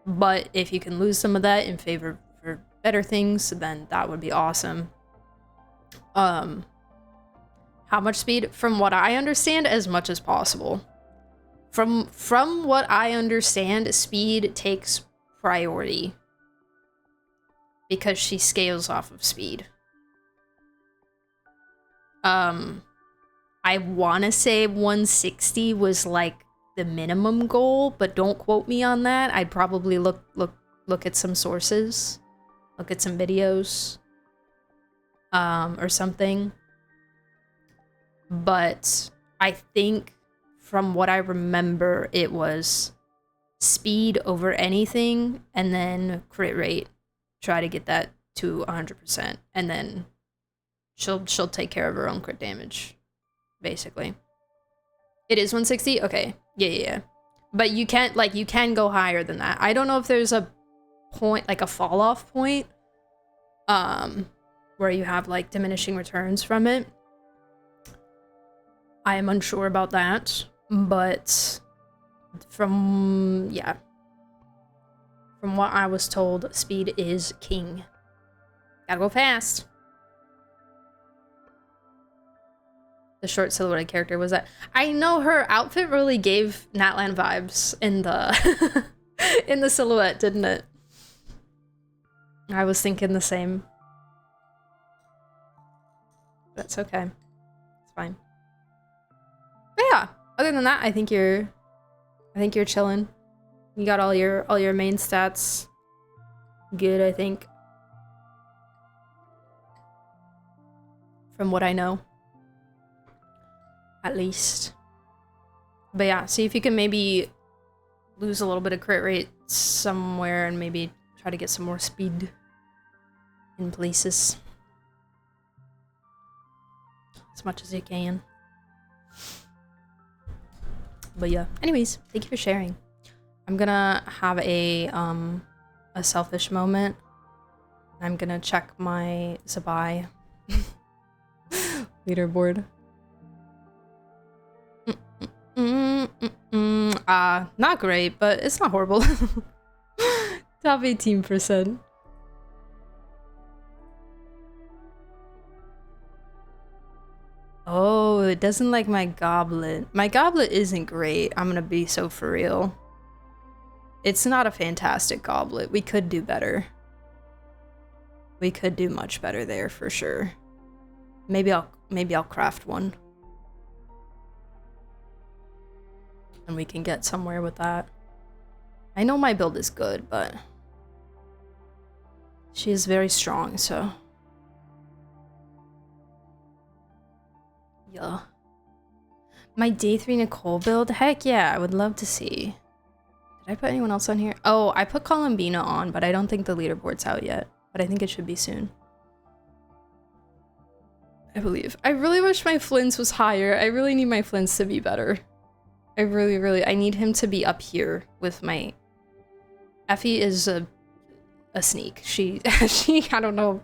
But if you can lose some of that in favor for better things, then that would be awesome. How much speed? From what I understand, as much as possible. From what I understand, speed takes priority. Because she scales off of speed. I want to say 160 was like the minimum goal, but don't quote me on that. I'd probably look at some sources, look at some videos, or something. But I think from what I remember, it was speed over anything, and then crit rate. Try to get that to 100%, and then she'll take care of her own crit damage, basically. It is 160? Okay. Yeah. But you can't, like, you can go higher than that. I don't know if there's a point, like a fall off point, where you have like diminishing returns from it. I am unsure about that, but from what I was told, speed is king. Gotta go fast. The short silhouetted character was that. I know her outfit really gave Natlan vibes in the in the silhouette, didn't it? I was thinking the same. That's okay. It's fine. But yeah, other than that, I think you're chilling. You got all your main stats good, I think. From what I know. At least. But yeah, see if you can maybe lose a little bit of crit rate somewhere and maybe try to get some more speed in places. As much as you can. But yeah, anyways, thank you for sharing. I'm gonna have a selfish moment. I'm gonna check my Zabai leaderboard. Not great, but it's not horrible. Top 18%. Oh, it doesn't like my goblet. My goblet isn't great. I'm gonna be so for real. It's not a fantastic goblet. We could do better. We could do much better there for sure. Maybe I'll craft one. And we can get somewhere with that. I know my build is good, but she is very strong, so yeah. My day 3 Nicole build? Heck yeah, I would love to see. Did I put anyone else on here? Oh, I put Columbina on, but I don't think the leaderboard's out yet. But I think it should be soon. I believe. I really wish my Flints was higher. I really need my Flints to be better. I really, I need him to be up here with my... Effie is a sneak. She, I don't know.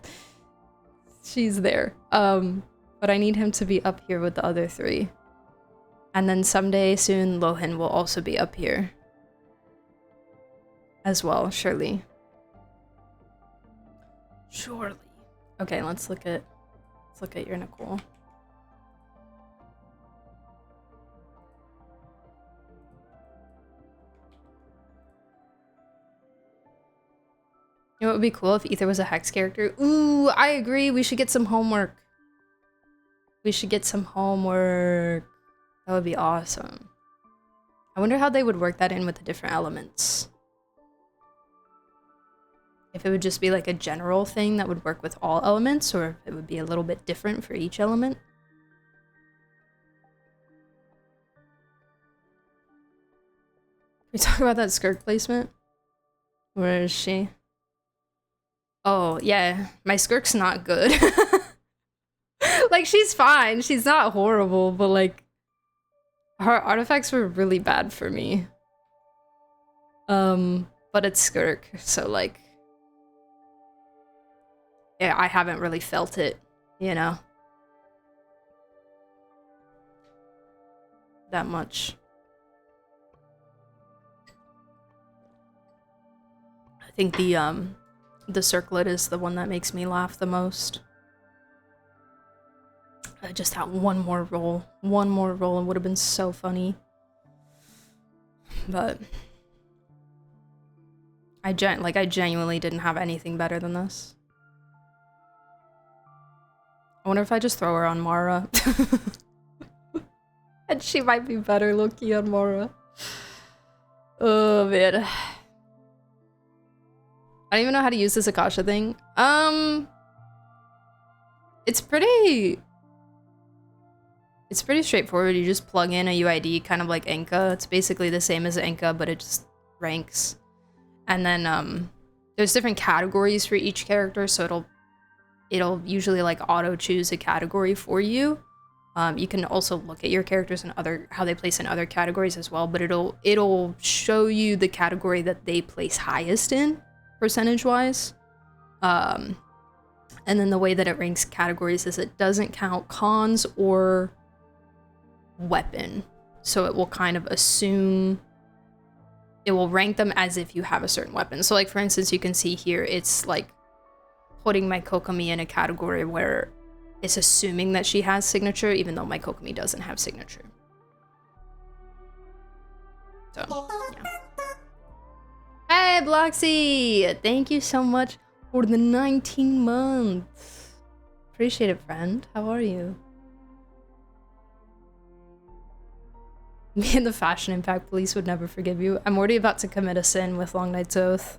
She's there. But I need him to be up here with the other 3. And then someday soon, Lohan will also be up here. As well, surely. Surely. Okay, let's look at your Nicole. You know what would be cool if Ether was a Hex character? Ooh, I agree. We should get some homework. We should get some homework. That would be awesome. I wonder how they would work that in with the different elements. If it would just be like a general thing that would work with all elements, or if it would be a little bit different for each element. Can we talk about that Skirk placement? Where is she? Oh, yeah. My Skirk's not good. Like, she's fine. She's not horrible, but like, her artifacts were really bad for me. But it's Skirk, so like, yeah, I haven't really felt it, you know? That much. I think the circlet is the one that makes me laugh the most. I just had one more roll and would have been so funny. But I genuinely didn't have anything better than this. I wonder if I just throw her on Mara. And she might be better looking on Mara. Oh man. I don't even know how to use this Akasha thing. It's pretty straightforward. You just plug in a UID, kind of like Enka. It's basically the same as Enka, but it just ranks. And then there's different categories for each character, so it'll usually like auto choose a category for you. You can also look at your characters and how they place in other categories as well, but it'll show you the category that they place highest in, percentage-wise. And then the way that it ranks categories is it doesn't count cons or weapon. So it will kind of assume, it will rank them as if you have a certain weapon. So like, for instance, you can see here, it's like putting my Kokomi in a category where it's assuming that she has signature, even though my Kokomi doesn't have signature. So, yeah. Hey, Bloxy! Thank you so much for the 19 months. Appreciate it, friend. How are you? Me and the Fashion Impact Police would never forgive you. I'm already about to commit a sin with Long Night's Oath.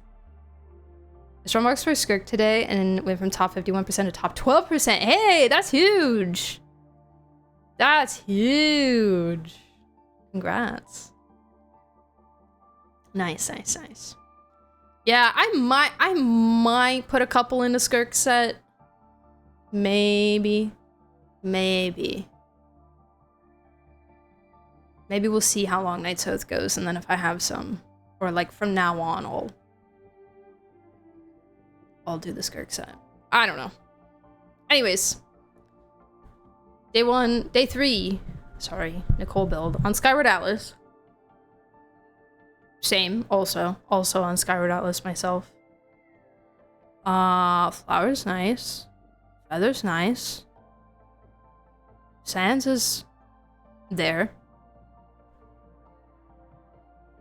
Strong marks for Skirk today and went from top 51% to top 12%. Hey, that's huge. That's huge. Congrats. Nice, nice, nice. Yeah, I might put a couple in the Skirk set. Maybe. Maybe we'll see how long Night's Oath goes, and then if I have some, or like from now on, I'll do the Skirk set. I don't know. Anyways, day 3. Sorry, Nicole build on Skyward Atlas. Same, also on Skyward Atlas myself. Flowers nice. Feathers nice. Sands is there.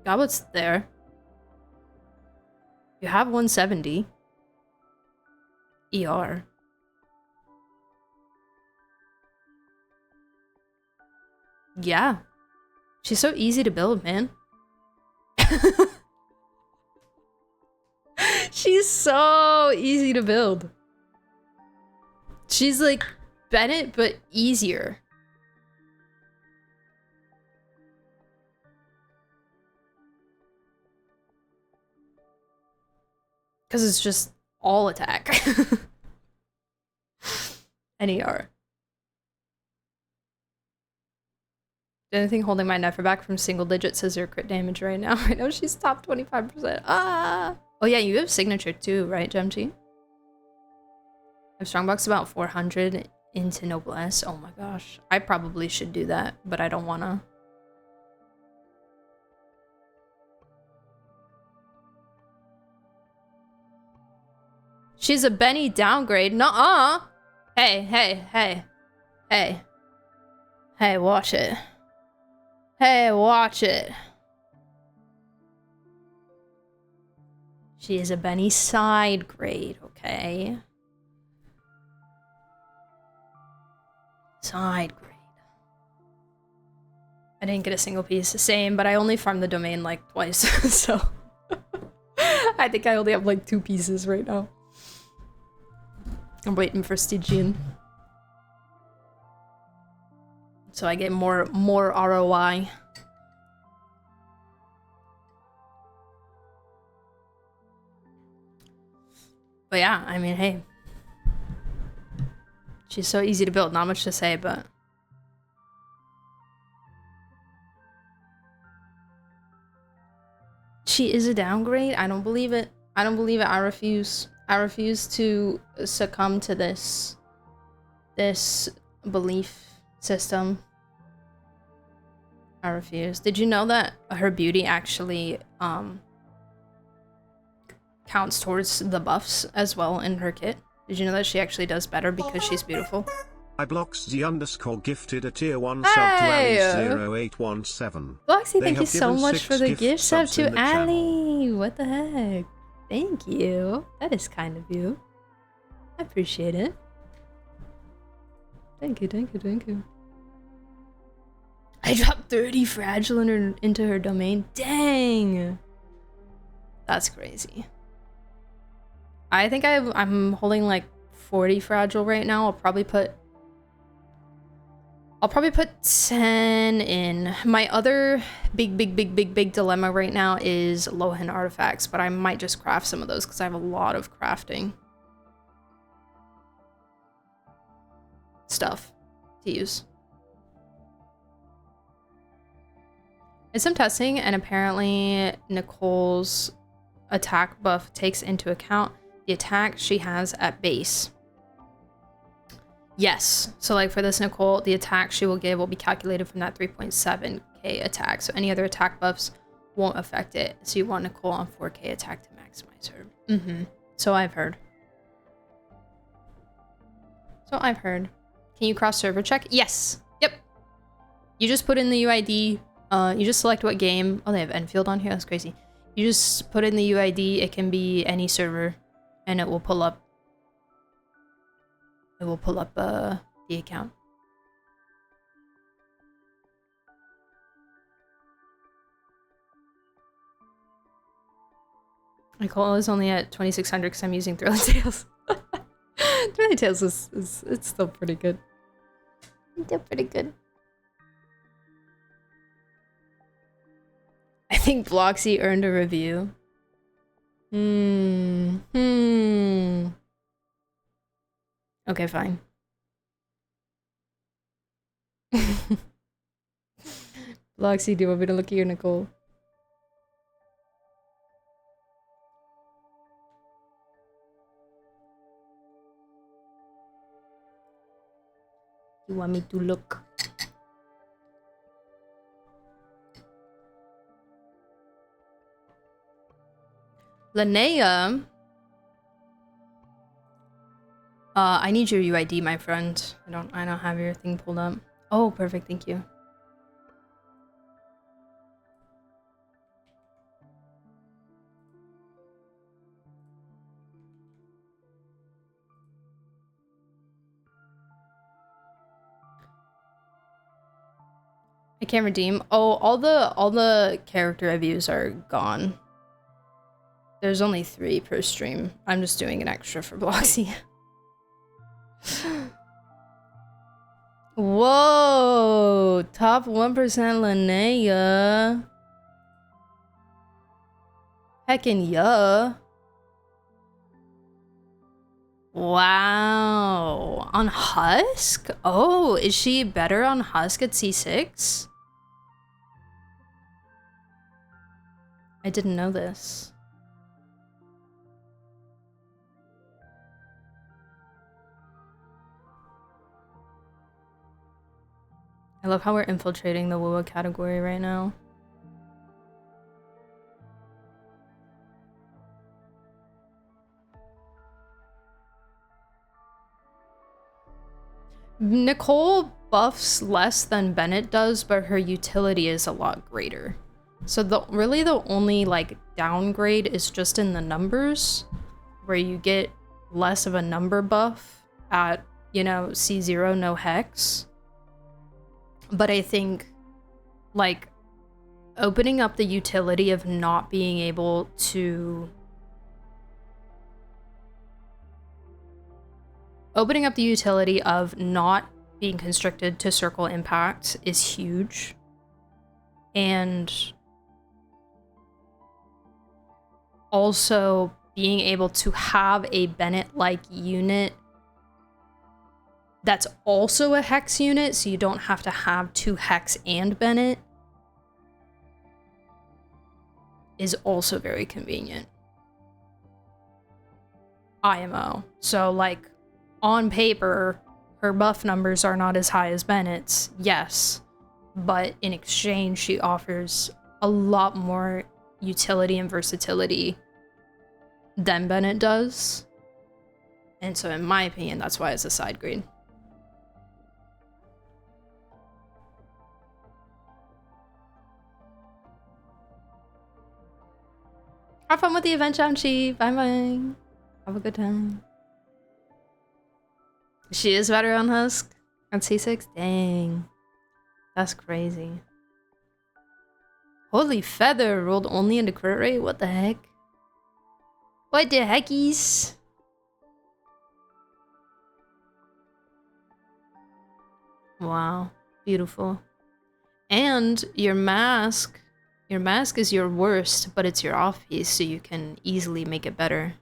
Goblet's there. You have 170. ER. Yeah. She's so easy to build, man. She's so easy to build. She's like Bennett, but easier. Because it's just all attack. NER. The only thing holding my Nefer back from single digit scissor crit damage right now. I know she's top 25%. Ah! Oh yeah, you have signature too, right, Gemchi? I have strongbox about 400 into noblesse. Oh my gosh. I probably should do that, but I don't wanna. She's a Benny downgrade. Nuh-uh. Hey, watch it. Hey, watch it. She is a Benny side grade, okay? Side grade. I didn't get a single piece. Same, but I only farmed the domain like twice, so I think I only have like 2 pieces right now. I'm waiting for Stygian. So I get more ROI. But yeah, I mean, hey. She's so easy to build, not much to say, but... She is a downgrade? I don't believe it. I don't believe it. I refuse. I refuse to succumb to this belief system. I refuse. Did you know that her beauty actually counts towards the buffs as well in her kit? Did you know that she actually does better because she's beautiful? iBloxy_ gifted a tier 1 sub to Ali0817. Bloxy, thank you so much for the gift sub to Ali. What the heck? Thank you. That is kind of you. I appreciate it. Thank you, thank you, thank you. I dropped 30 fragile into her domain. Dang. That's crazy. I think I'm holding like 40 fragile right now. I'll probably put 10 in. My other big dilemma right now is Lohan artifacts, but I might just craft some of those because I have a lot of crafting stuff to use. Did some testing, and apparently Nicole's attack buff takes into account the attack she has at base. Yes, so like for this Nicole, the attack she will give will be calculated from that 3.7k attack, so any other attack buffs won't affect it. So you want Nicole on 4k attack to maximize her. So I've heard. Can you cross server check? Yes. Yep. You just put in the UID. You just select what game. Oh, they have Enfield on here. That's crazy. You just put in the UID. It can be any server, and it will pull up. It will pull up the account. Nicole is only at 2600 because I'm using Thrilling Tales. Thrilling Tales is it's still pretty good. It's still pretty good. I think Bloxy earned a review. Okay, fine. Bloxy, do you want me to look at your Nicole? You want me to look? Linnea, I need your UID, my friend. I don't have your thing pulled up. Oh, perfect, thank you. I can't redeem. Oh, all the character reviews are gone. There's only 3 per stream. I'm just doing an extra for Bloxy. Whoa! Top 1% Linnea. Heckin' yeah. Wow. On Husk? Oh, is she better on Husk at C6? I didn't know this. I love how we're infiltrating the wuwa category right now. Nicole buffs less than Bennett does, but her utility is a lot greater. So really the only like downgrade is just in the numbers, where you get less of a number buff at, you know, C0 no hex. But I think like opening up the utility of not being able to opening up the utility of not being constricted to circle impact is huge. And also being able to have a Bennett-like unit that's also a hex unit, so you don't have to have 2 hex and Bennett, is also very convenient. IMO. So like on paper, her buff numbers are not as high as Bennett's, yes, but in exchange she offers a lot more utility and versatility than Bennett does. And so in my opinion, that's why it's a side grade. Have fun with the event, Jamchi. Bye bye. Have a good time. She is better on Husk on C6? Dang. That's crazy. Holy feather rolled only into crit rate? What the heck? What the heckies? Wow. Beautiful. And your mask is your worst, but it's your off piece, so you can easily make it better.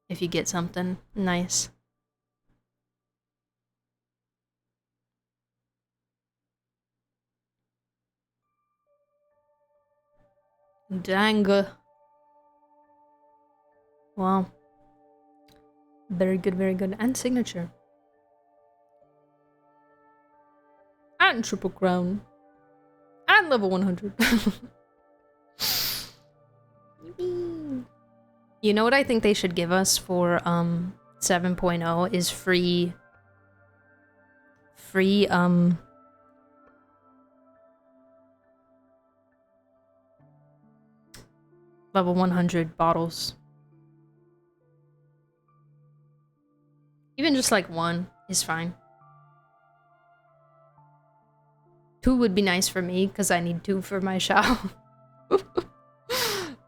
If you get something nice. Dang. Wow. Very good, very good. And signature. And triple crown. And level 100. You know what I think they should give us for 7.0 is free level 100 bottles. Even just like one is fine. 2 would be nice for me because I need 2 for my Shao.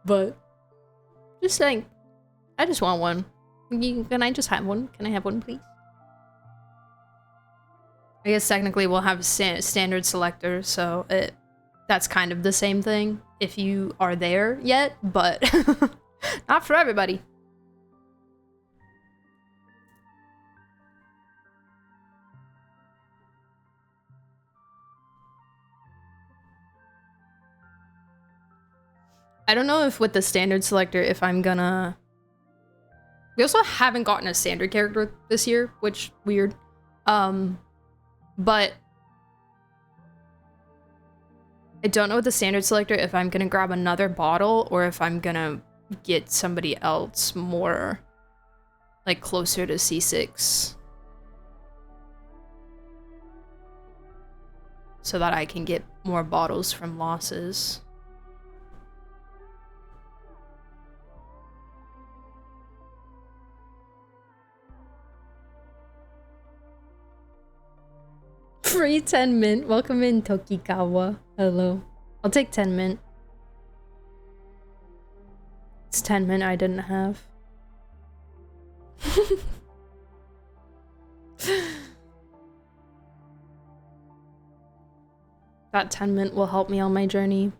But just saying, I just want one. Can I just have one? Can I have one, please? I guess technically we'll have a standard selector, so that's kind of the same thing if you are there yet, but not for everybody. I don't know if with the standard selector, if I'm gonna... We also haven't gotten a standard character this year, which, weird. But... I don't know with the standard selector if I'm gonna grab another bottle or if I'm gonna get somebody else more, like, closer to C6. So that I can get more bottles from losses. Free 10 mint. Welcome in, Tokikawa. Hello. I'll take 10 mint. It's 10 mint I didn't have. That 10 mint will help me on my journey.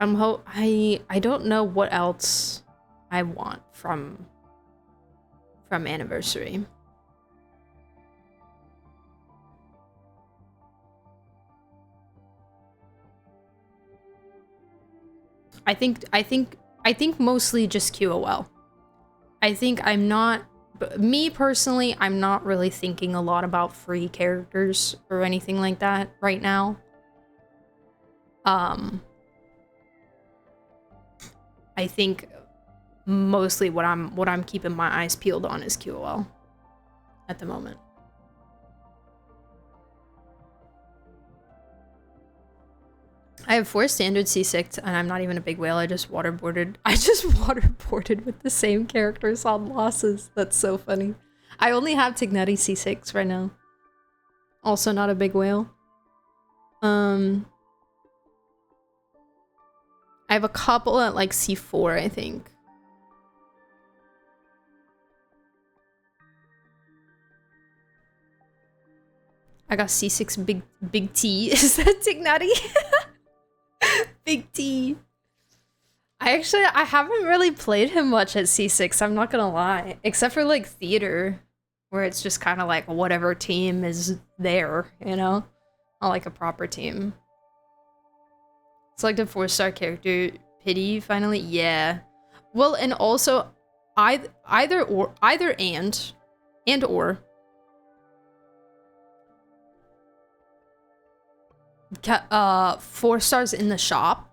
I don't know what else I want from Anniversary. I think mostly just QOL. I think me personally, I'm not really thinking a lot about free characters or anything like that right now. I think mostly what I'm keeping my eyes peeled on is QOL at the moment. I have 4 standard C6 and I'm not even a big whale. I just waterboarded with the same characters on losses. That's so funny. I only have Tignetti C6 right now. Also not a big whale. I have a couple at like C4, I think. I got C6 big T. Is that Tignetti? Big T. I haven't really played him much at C6, I'm not gonna lie. Except for like theater, where it's just kind of like whatever team is there, you know? Not like a proper team. Selected 4-star character. Pity, finally? Yeah. Well, and also, either and or. 4 stars in the shop.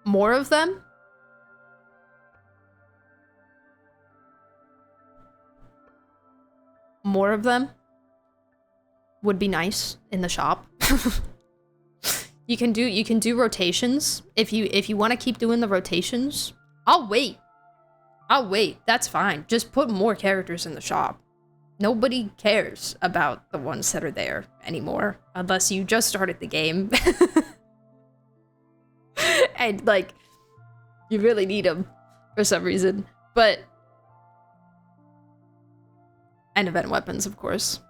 More of them. More of them would be nice in the shop. You can do rotations if you want to keep doing the rotations. I'll wait. That's fine. Just put more characters in the shop. Nobody cares about the ones that are there anymore, unless you just started the game. And, like, you really need them for some reason. But... and event weapons, of course.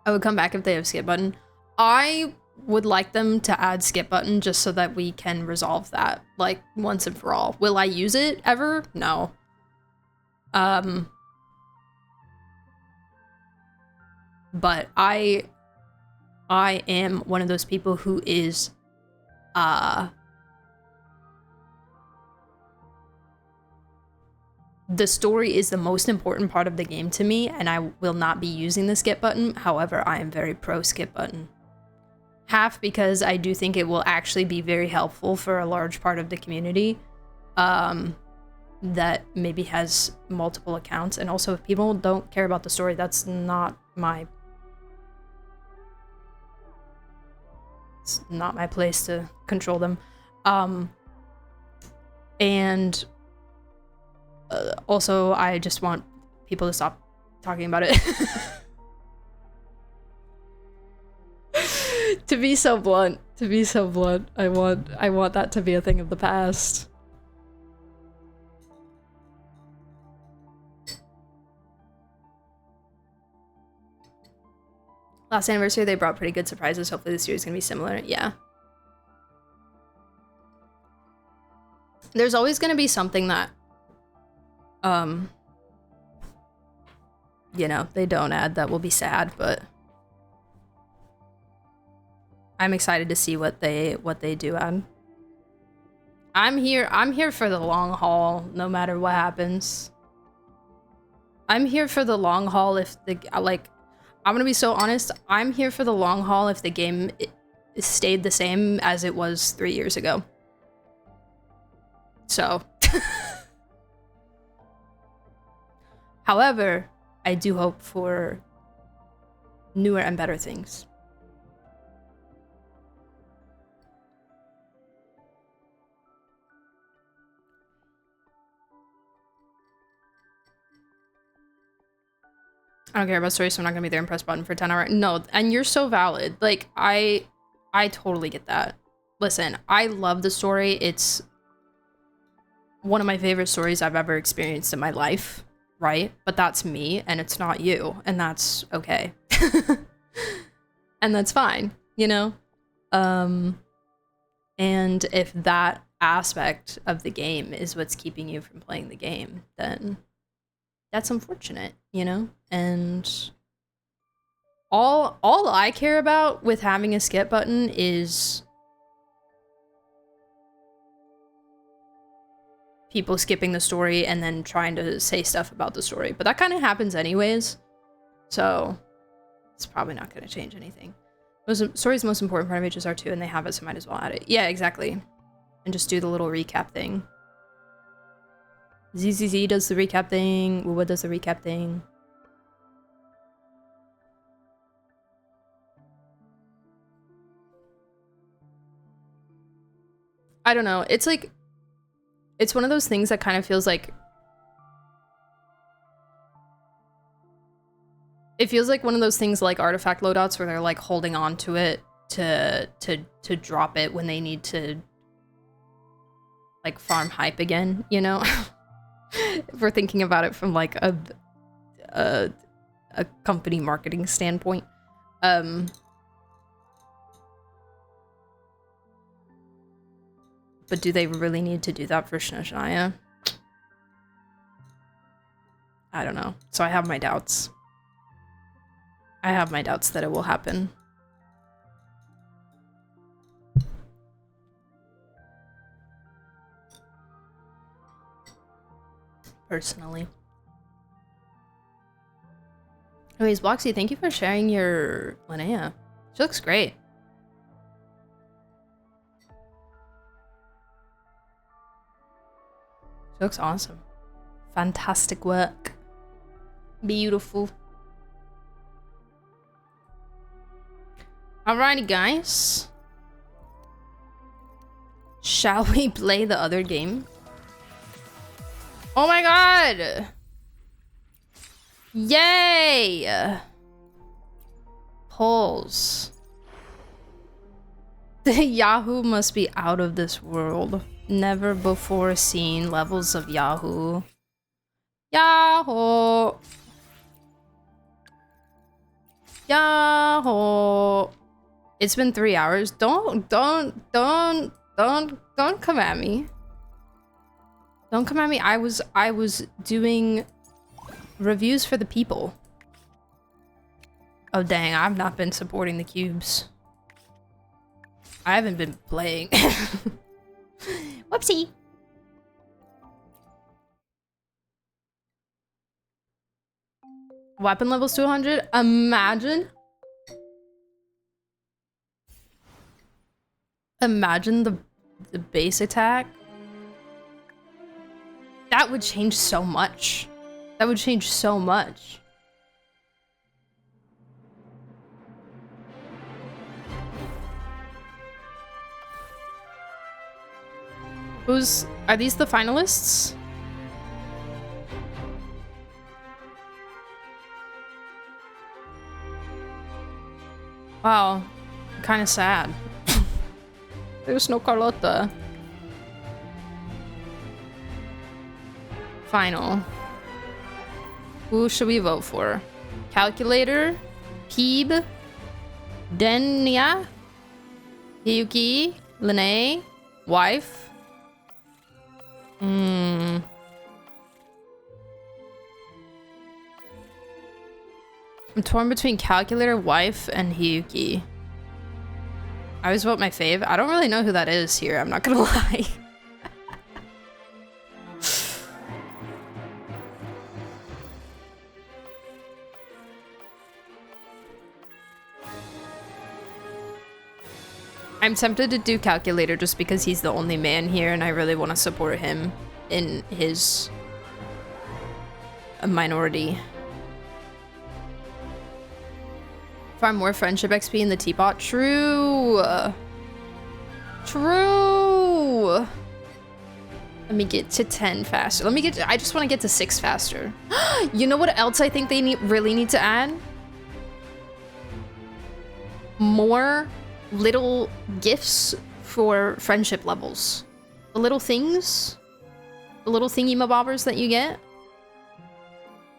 I would come back if they have skip button. I would like them to add skip button just so that we can resolve that, like, once and for all. Will I use it ever? No. but I am one of those people who is the story is the most important part of the game to me, and I will not be using the skip button. However, I am very pro skip button. Half because I do think it will actually be very helpful for a large part of the community that maybe has multiple accounts, and also if people don't care about the story, that's not my... It's not my place to control them. And also, I just want people to stop talking about it. To be so blunt, I want that to be a thing of the past. Last anniversary, they brought pretty good surprises. Hopefully this year is gonna be similar. Yeah. There's always gonna be something that, you know, they don't add that will be sad, but I'm excited to see what they do add. I'm here for the long haul, no matter what happens. I'm here for the long haul if the, like, I'm gonna be so honest, I'm here for the long haul if the game stayed the same as it was 3 years ago. So. However, I do hope for newer and better things. I don't care about stories, so I'm not gonna be there and press button for 10 hours. No, and you're so valid. Like, I totally get that. Listen, I love the story. It's one of my favorite stories I've ever experienced in my life, right? But that's me, and it's not you, and that's okay. And that's fine, you know? And if that aspect of the game is what's keeping you from playing the game, then that's unfortunate, you know? And all I care about with having a skip button is people skipping the story and then trying to say stuff about the story. But that kind of happens anyways, so it's probably not going to change anything. Story's the most important part of HSR 2, and they have it, so might as well add it. Yeah, exactly. And just do the little recap thing. ZZZ does the recap thing. Wuwa does the recap thing. I don't know. It's like, it's one of those things that kind of feels like, it feels like one of those things like artifact loadouts where they're like holding on to it to drop it when they need to like farm hype again, you know? If we're thinking about it from like a company marketing standpoint. But do they really need to do that for Shania? I don't know. So I have my doubts. I have my doubts that it will happen. Personally. Anyways, Bloxy, thank you for sharing your Linnea. She looks great. She looks awesome. Fantastic work. Beautiful. Alrighty, guys. Shall we play the other game? Oh my god! Yay! Polls. The Yahoo must be out of this world. Never before seen levels of Yahoo. Yahoo! Yahoo! It's been 3 hours. Don't come at me. Don't come at me. I was doing reviews for the people. Oh dang, I've not been supporting the cubes. I haven't been playing. Whoopsie. Weapon levels 200? Imagine. Imagine the base attack. That would change so much. That would change so much. Are these the finalists? Wow, kind of sad. There's no Carlotta. Final. Who should we vote for? Calculator, Peeb, Denya, Hiyuki, Lene, Wife. I'm torn between Calculator, Wife, and Hiyuki. I always vote my fave. I don't really know who that is here, I'm not gonna lie. I'm tempted to do Calculator just because he's the only man here and I really want to support him in his minority. Farm more friendship XP in the teapot. True. True. Let me get to 10 faster. I just want to get to 6 faster. You know what else I think they really need to add? More little gifts for friendship levels. The little things. The little thingy-mabobbers that you get.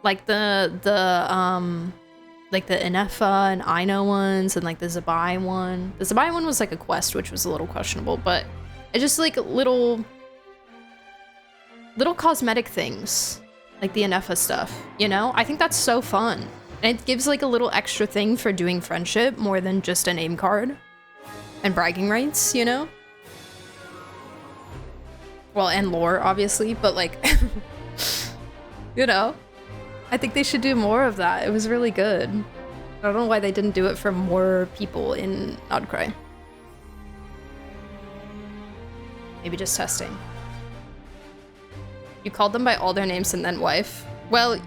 Like the Inefa and Ino ones and like the Zabai one. The Zabai one was like a quest, which was a little questionable, but it's just like little cosmetic things. Like the Inefa stuff, you know? I think that's so fun. And it gives like a little extra thing for doing friendship more than just a name card. And bragging rights, you know? Well, and lore, obviously, but like, you know? I think they should do more of that. It was really good. I don't know why they didn't do it for more people in Outcry. Maybe just testing. You called them by all their names and then wife. Well,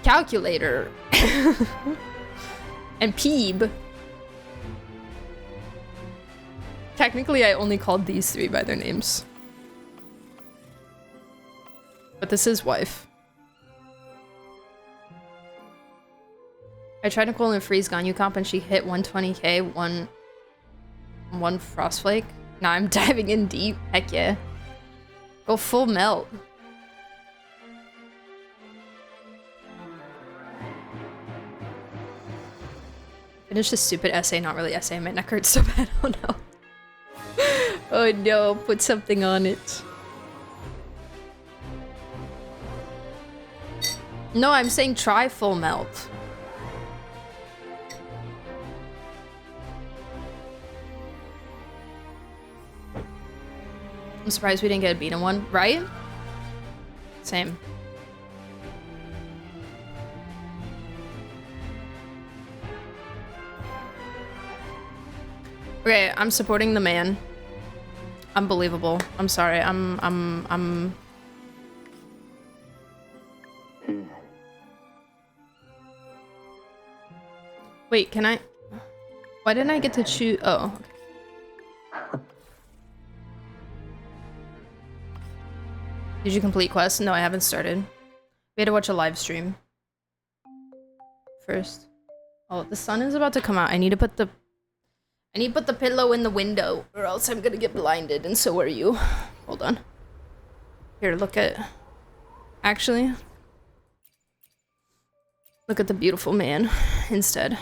Calculator. And Peeb. Technically, I only called these 3 by their names. But this is wife. I tried Nicole in Freeze Ganyu comp and she hit 120k, one Frostflake. Now I'm diving in deep. Heck yeah. Go full melt. Finish this stupid essay, not really essay. My neck hurts so bad. Oh no. Oh no, put something on it. No, I'm saying try full melt. I'm surprised we didn't get a Bina one, right? Same. Okay, I'm supporting the man. Unbelievable. I'm sorry. I'm Wait, can I? Why didn't I get to choose? Oh. Did you complete quests? No, I haven't started. We had to watch a live stream first. Oh, the sun is about to come out. I need to put the pillow in the window or else I'm gonna get blinded and so are you. Hold on. Here, look at... Actually, look at the beautiful man instead.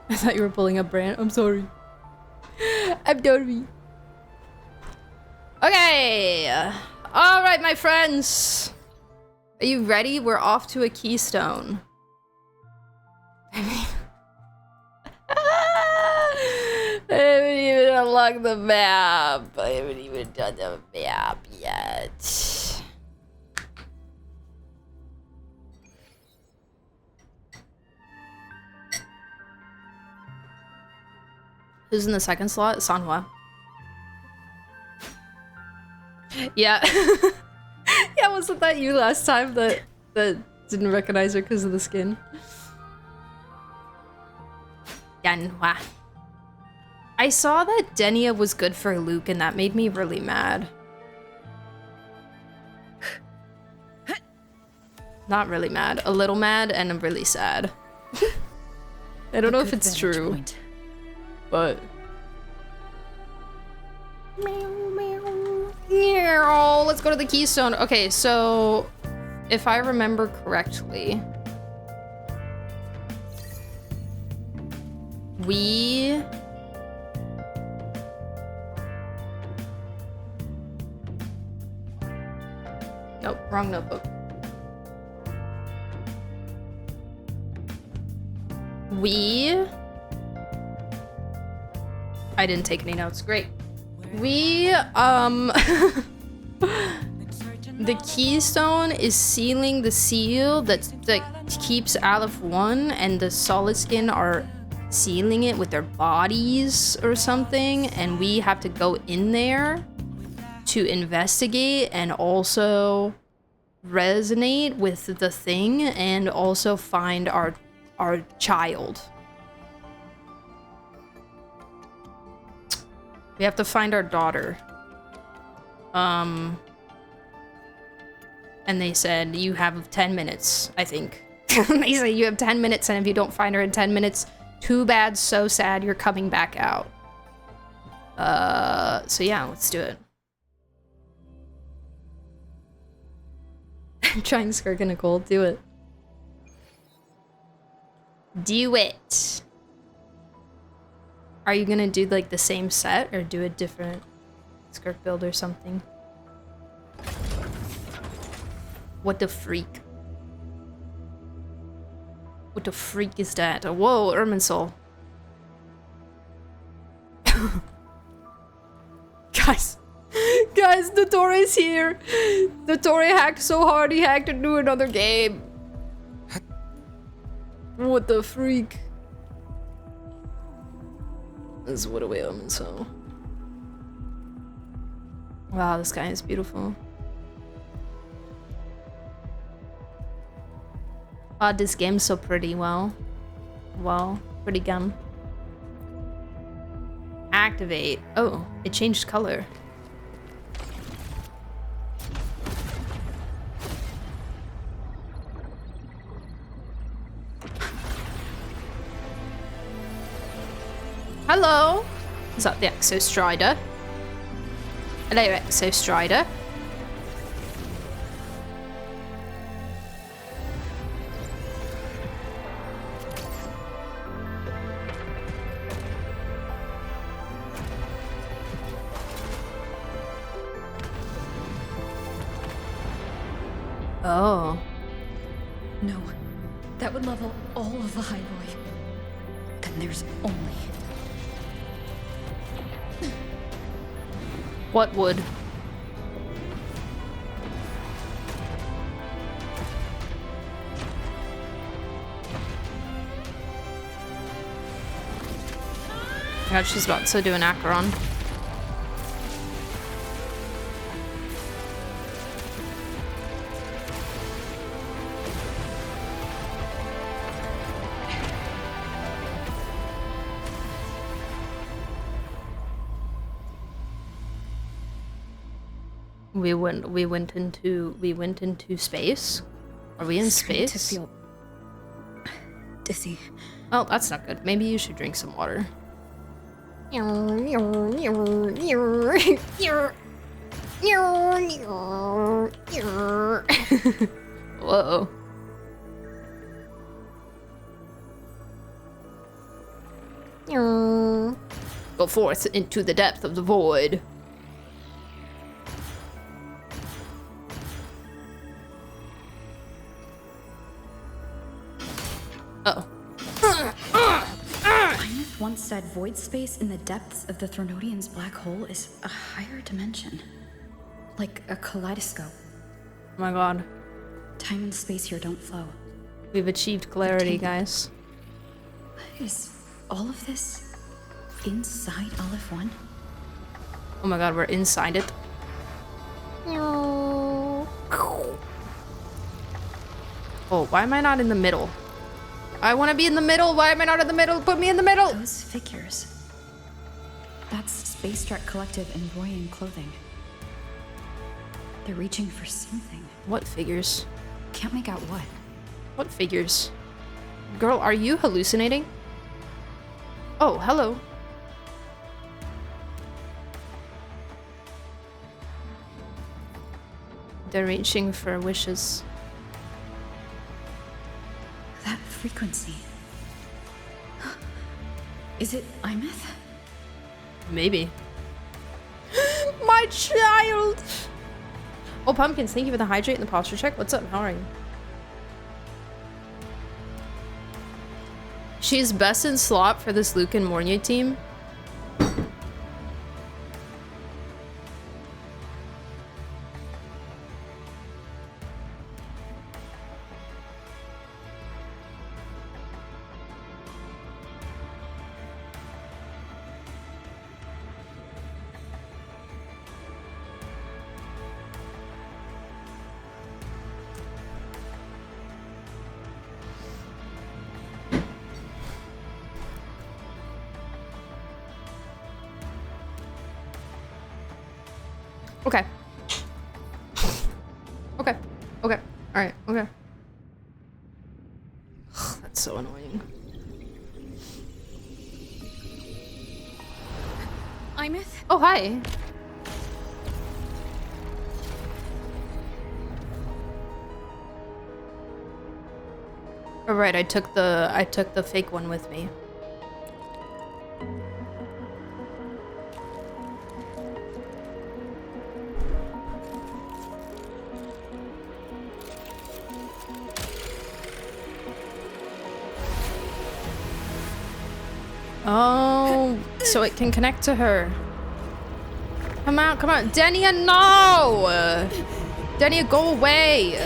I thought you were pulling up Brand. I'm sorry. I'm sorry. Okay. All right, my friends. Are you ready? We're off to a keystone. I haven't even unlocked the map. I haven't even done the map yet. Who's in the second slot? Sanhua. Yeah. Yeah, wasn't that you last time that didn't recognize her because of the skin? Yanhua. I saw that Denia was good for Luke and that made me really mad. Not really mad. A little mad and I'm really sad. I don't know if it's true. But... Let's go to the keystone. Okay, so... If I remember correctly... We... Nope, wrong notebook. I didn't take any notes. Great. The keystone is sealing the seal that keeps Aleph 1, and the Solid Skin are sealing it with their bodies or something, and we have to go in there to investigate and also resonate with the thing and also find our child. We have to find our daughter. And they said you have 10 minutes, I think. They say you have 10 minutes, and if you don't find her in 10 minutes, too bad, so sad, you're coming back out. So yeah, let's do it. I'm trying to skirt Nicole. Do it. Do it. Are you gonna do like the same set or do a different skirt build or something? What the freak? What the freak is that? Whoa, Irminsul. Guys, the Tori is here. The Tori hacked so hard he hacked into another game. What the freak? This is what a way Irminsul. Wow, this guy is beautiful. Oh, this game's so pretty. Well, pretty gum. Activate. Oh, it changed color. Hello. Is that the Exostrider? Hello, Exostrider. Oh. No. That would level all of the highboy. Then there's only... What would? God, she's about to do an Acheron. We went into space. Are we in space? To feel dizzy. Oh, that's not good. Maybe you should drink some water. Whoa. Go forth into the depth of the void. Uh-oh. Ymith once said void space in the depths of the Thronodian's black hole is a higher dimension. Like a kaleidoscope. Oh my god. Time and space here don't flow. We've achieved clarity, guys. Is all of this inside Aleph 1? Oh my god, we're inside it. Oh, why am I not in the middle? I want to be in the middle. Why am I not in the middle? Put me in the middle. Those figures. That's Space Trek Collective in Royan clothing. They're reaching for something. What figures? Can't make out what. What figures? Girl, are you hallucinating? Oh, hello. They're reaching for wishes. That frequency. Is it Ymith? Maybe. My child! Oh, Pumpkins, thank you for the hydrate and the posture check. What's up? How are you? She's best in slot for this Luke and Mornier team. Okay. Okay. Okay. Alright. Okay. That's so annoying. Ymith? Oh, hi. Alright, I took the fake one with me. Oh, so it can connect to her. Come on, come on. Denia, no! Denia, go away!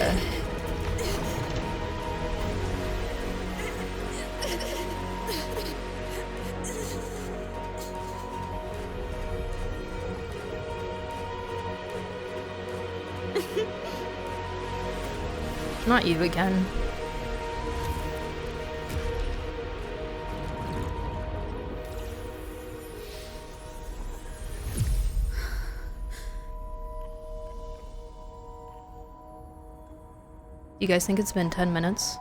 Not you again. You guys think it's been 10 minutes?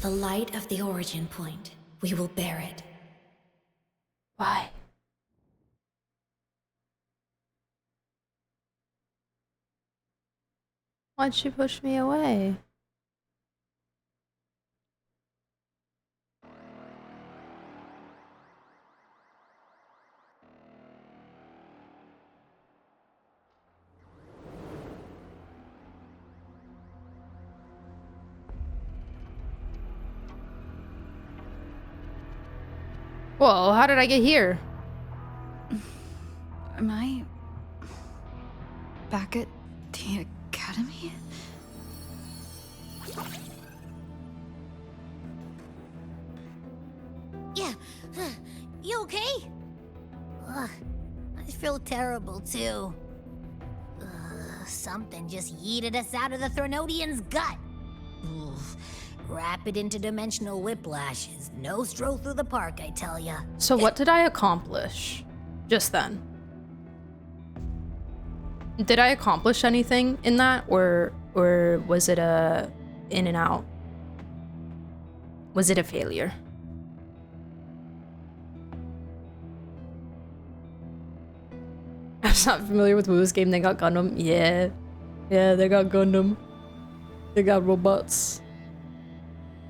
The light of the origin point. We will bear it. Why? Why'd she push me away? Whoa, how did I get here? Am I back at the academy? Yeah. You okay? Ugh, I feel terrible too. Something just yeeted us out of the Thronodian's gut. Oof. Rapid interdimensional whiplash is no stroll through the park, I tell ya. So what did I accomplish just then? Did I accomplish anything in that, or Or was it a in and out? Was it a failure? I'm not familiar with Wu's game. They got Gundam. Yeah. Yeah, they got Gundam. They got robots.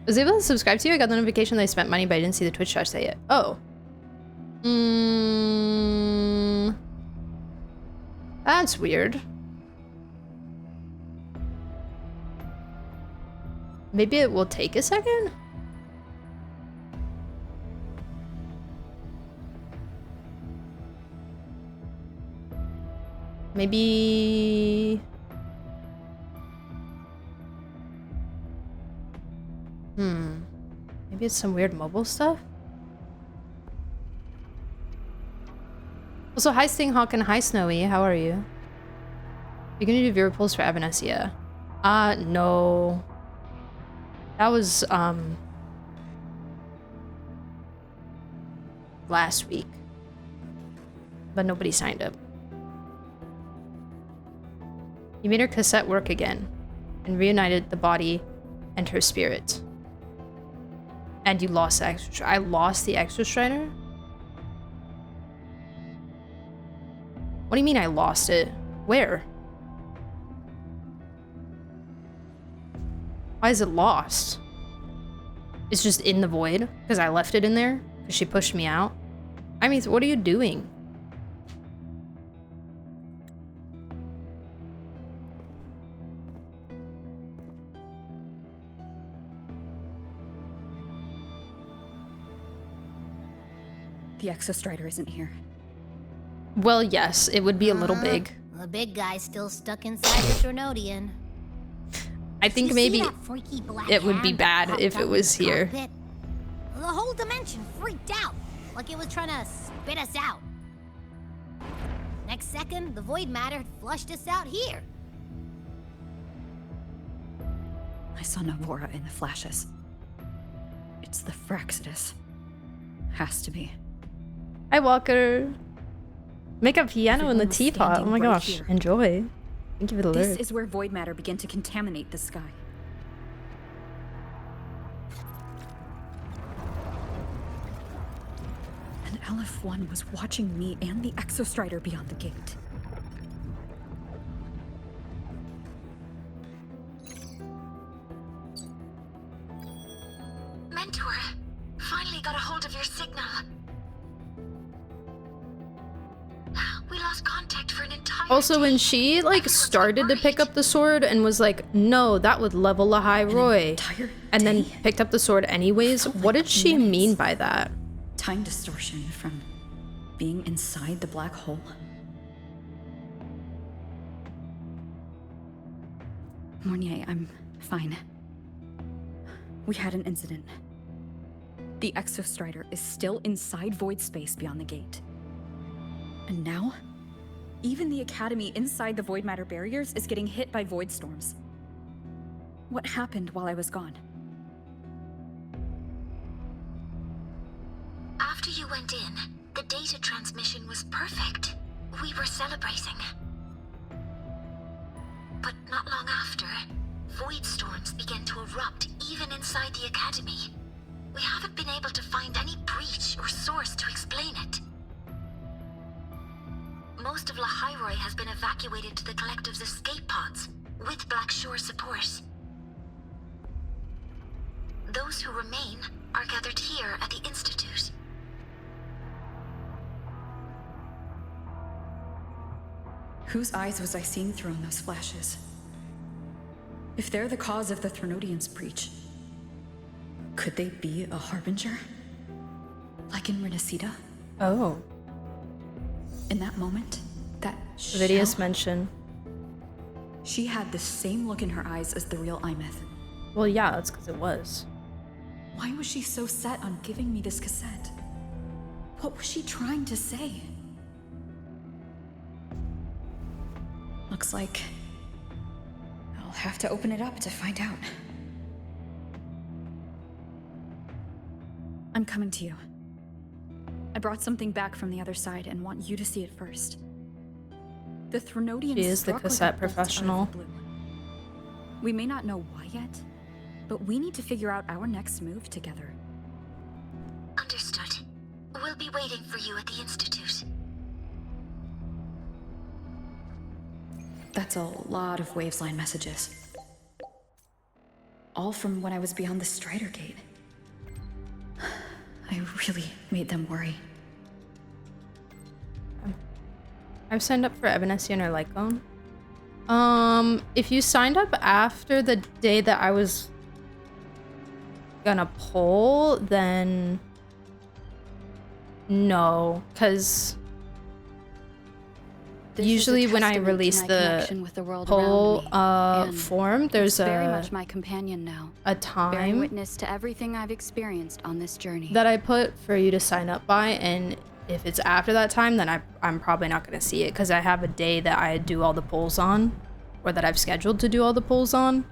I was able to subscribe to you. I got the notification that I spent money, but I didn't see the Twitch chat say it. Oh. That's weird. Maybe it will take a second? Maybe... Maybe it's some weird mobile stuff? Also, hi Stinghawk and hi Snowy, how are you? You're gonna do viewer polls for Evanescia? No. That was, last week. But nobody signed up. You made her cassette work again, and reunited the body and her spirit. And you lost the extra. I lost the extra Strider? What do you mean I lost it? Where? Why is it lost? It's just in the void because I left it in there because she pushed me out. I mean, what are you doing? The Exostrider isn't here. Well, yes, it would be a little big. The big guy's still stuck inside the Trinodian. I think maybe it would be bad if it was here. The whole dimension freaked out, like it was trying to spit us out. Next second, the void matter had flushed us out here. I saw Navora in the flashes. It's the Fraxidus. Has to be. Hi, Walker. Make a piano in the teapot. Oh my gosh. Here. Enjoy. Thank you for the This alert. is where void matter began to contaminate the sky. And LF1 was watching me and the Exostrider beyond the gate. Mentor, finally got a hold of your signal. We lost contact for an entire Also, when she like started to pick up the sword and was like, no, that would level a high Roy, and then picked up the sword anyways, what did she mean by that? Time distortion from being inside the black hole. Mornier, I'm fine. We had an incident. The Exostrider is still inside void space beyond the gate. And now, even the Academy inside the void matter barriers is getting hit by void storms. What happened while I was gone? After you went in, the data transmission was perfect. We were celebrating. But not long after, void storms began to erupt even inside the Academy. We haven't been able to find any breach or source to explain it. Most of Lahairoi has been evacuated to the Collective's escape pods, with Black Shore support. Those who remain are gathered here at the Institute. Whose eyes was I seeing through in those flashes? If they're the cause of the Thrunodian's breach, could they be a harbinger? Like in Renacida? Oh. In that moment, that Vidius shell, mentioned. she had the same look in her eyes as the real Imeth. Well, yeah, that's because it was. Why was she so set on giving me this cassette? What was she trying to say? Looks like I'll have to open it up to find out. I'm coming to you. I brought something back from the other side and want you to see it first. The Thrunodian She is the struck like a cassette bolt out of the professional. blue. We may not know why yet, but we need to figure out our next move together. Understood. We'll be waiting for you at the Institute. That's a lot of Wavesline messages. All from when I was beyond the Strider Gate. I really made them worry. I've signed up for Evanescence or Lycone. If you signed up after the day that I was gonna poll, then no, because usually when I release the poll form, there's very much my companion now. a Bearing time witness to everything I've experienced on this journey. that I put for you to sign up by, and if it's after that time, then I'm probably not going to see it because I have a day that I do all the polls on, or that I've scheduled to do all the polls on,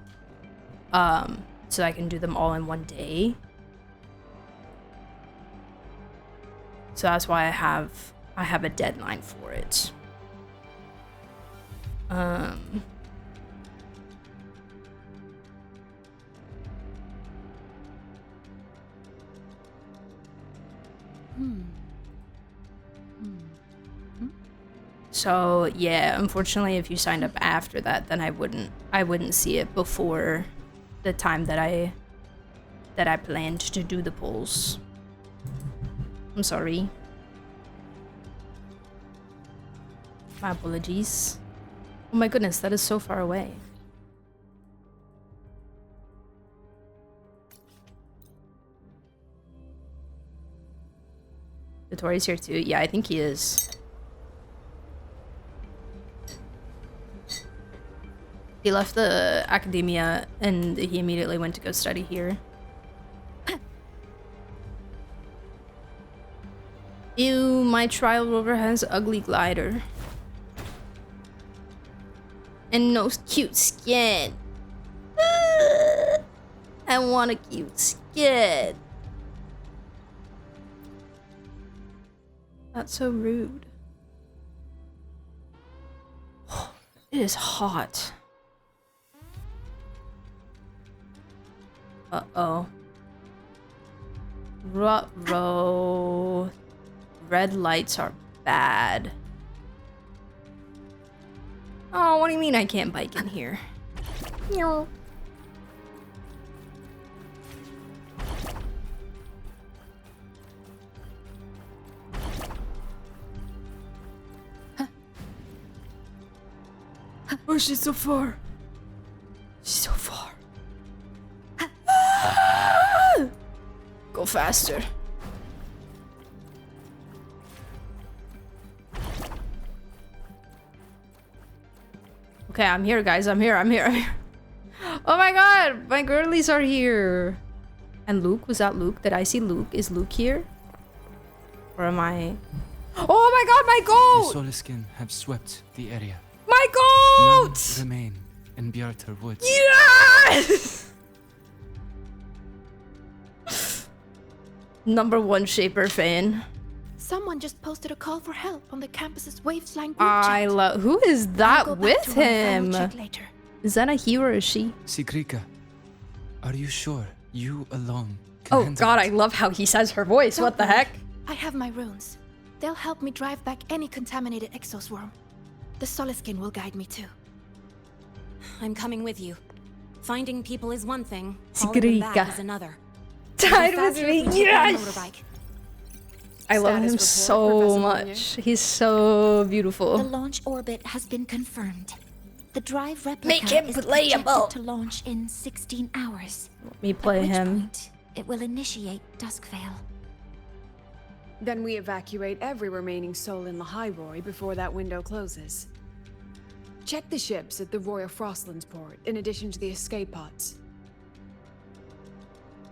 so I can do them all in one day. So that's why I have a deadline for it. So yeah, unfortunately, if you signed up after that, then I wouldn't see it before the time that I planned to do the polls. I'm sorry. My apologies. Oh my goodness, that is so far away. Vittori's here too. Yeah, I think he is. He left the academia and he immediately went to go study here. Ew, my trial rover has ugly glider. And no cute skin. I want a cute skin. That's so rude. It is hot. Uh-oh. Ruh-roh. Red lights are bad. Oh, what do you mean I can't bike in here? No. Oh, she's so far. She's so far. Go faster. Okay, I'm here, guys. I'm here. Oh my god, my girlies are here. And Luke, was that Luke? Did I see Luke? Is Luke here? Or am I... Oh my god, my goat! The Soliskin have swept the area. My goat! None remain in Bjartar Woods. Yes! #1 Shaper fan. Someone just posted a call for help on the campus's Wavesline group I chat. love... Who is that with him? Later. Is that a he or a she? Sigrika, are you sure you alone can Oh handle god, it? I love how he says her voice. What the heck? I have my runes. They'll help me drive back any contaminated exoswarm. The Soliskin will guide me too. I'm coming with you. Finding people is one thing, hauling them back is another. Tied with me, yes! I love him so much. He's so beautiful. The launch orbit has been confirmed. The drive replica Make him is playable. projected to launch in 16 hours. Let me play At which him. point, it will initiate Duskvale. Then we evacuate every remaining soul in Lahairoi before that window closes. Check the ships at the Royal Frostlands port, in addition to the escape pods.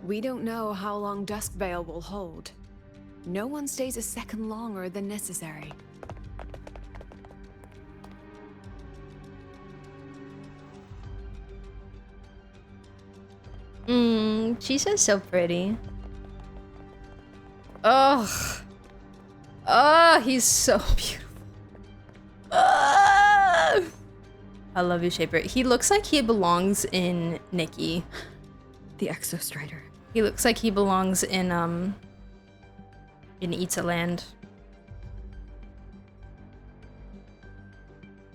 We don't know how long Duskvale will hold. No one stays a second longer than necessary. She's just so pretty. Ugh. Oh, he's so beautiful. I love you, Shaper. He looks like he belongs in Nikki. The Exostrider. He looks like he belongs in Italand.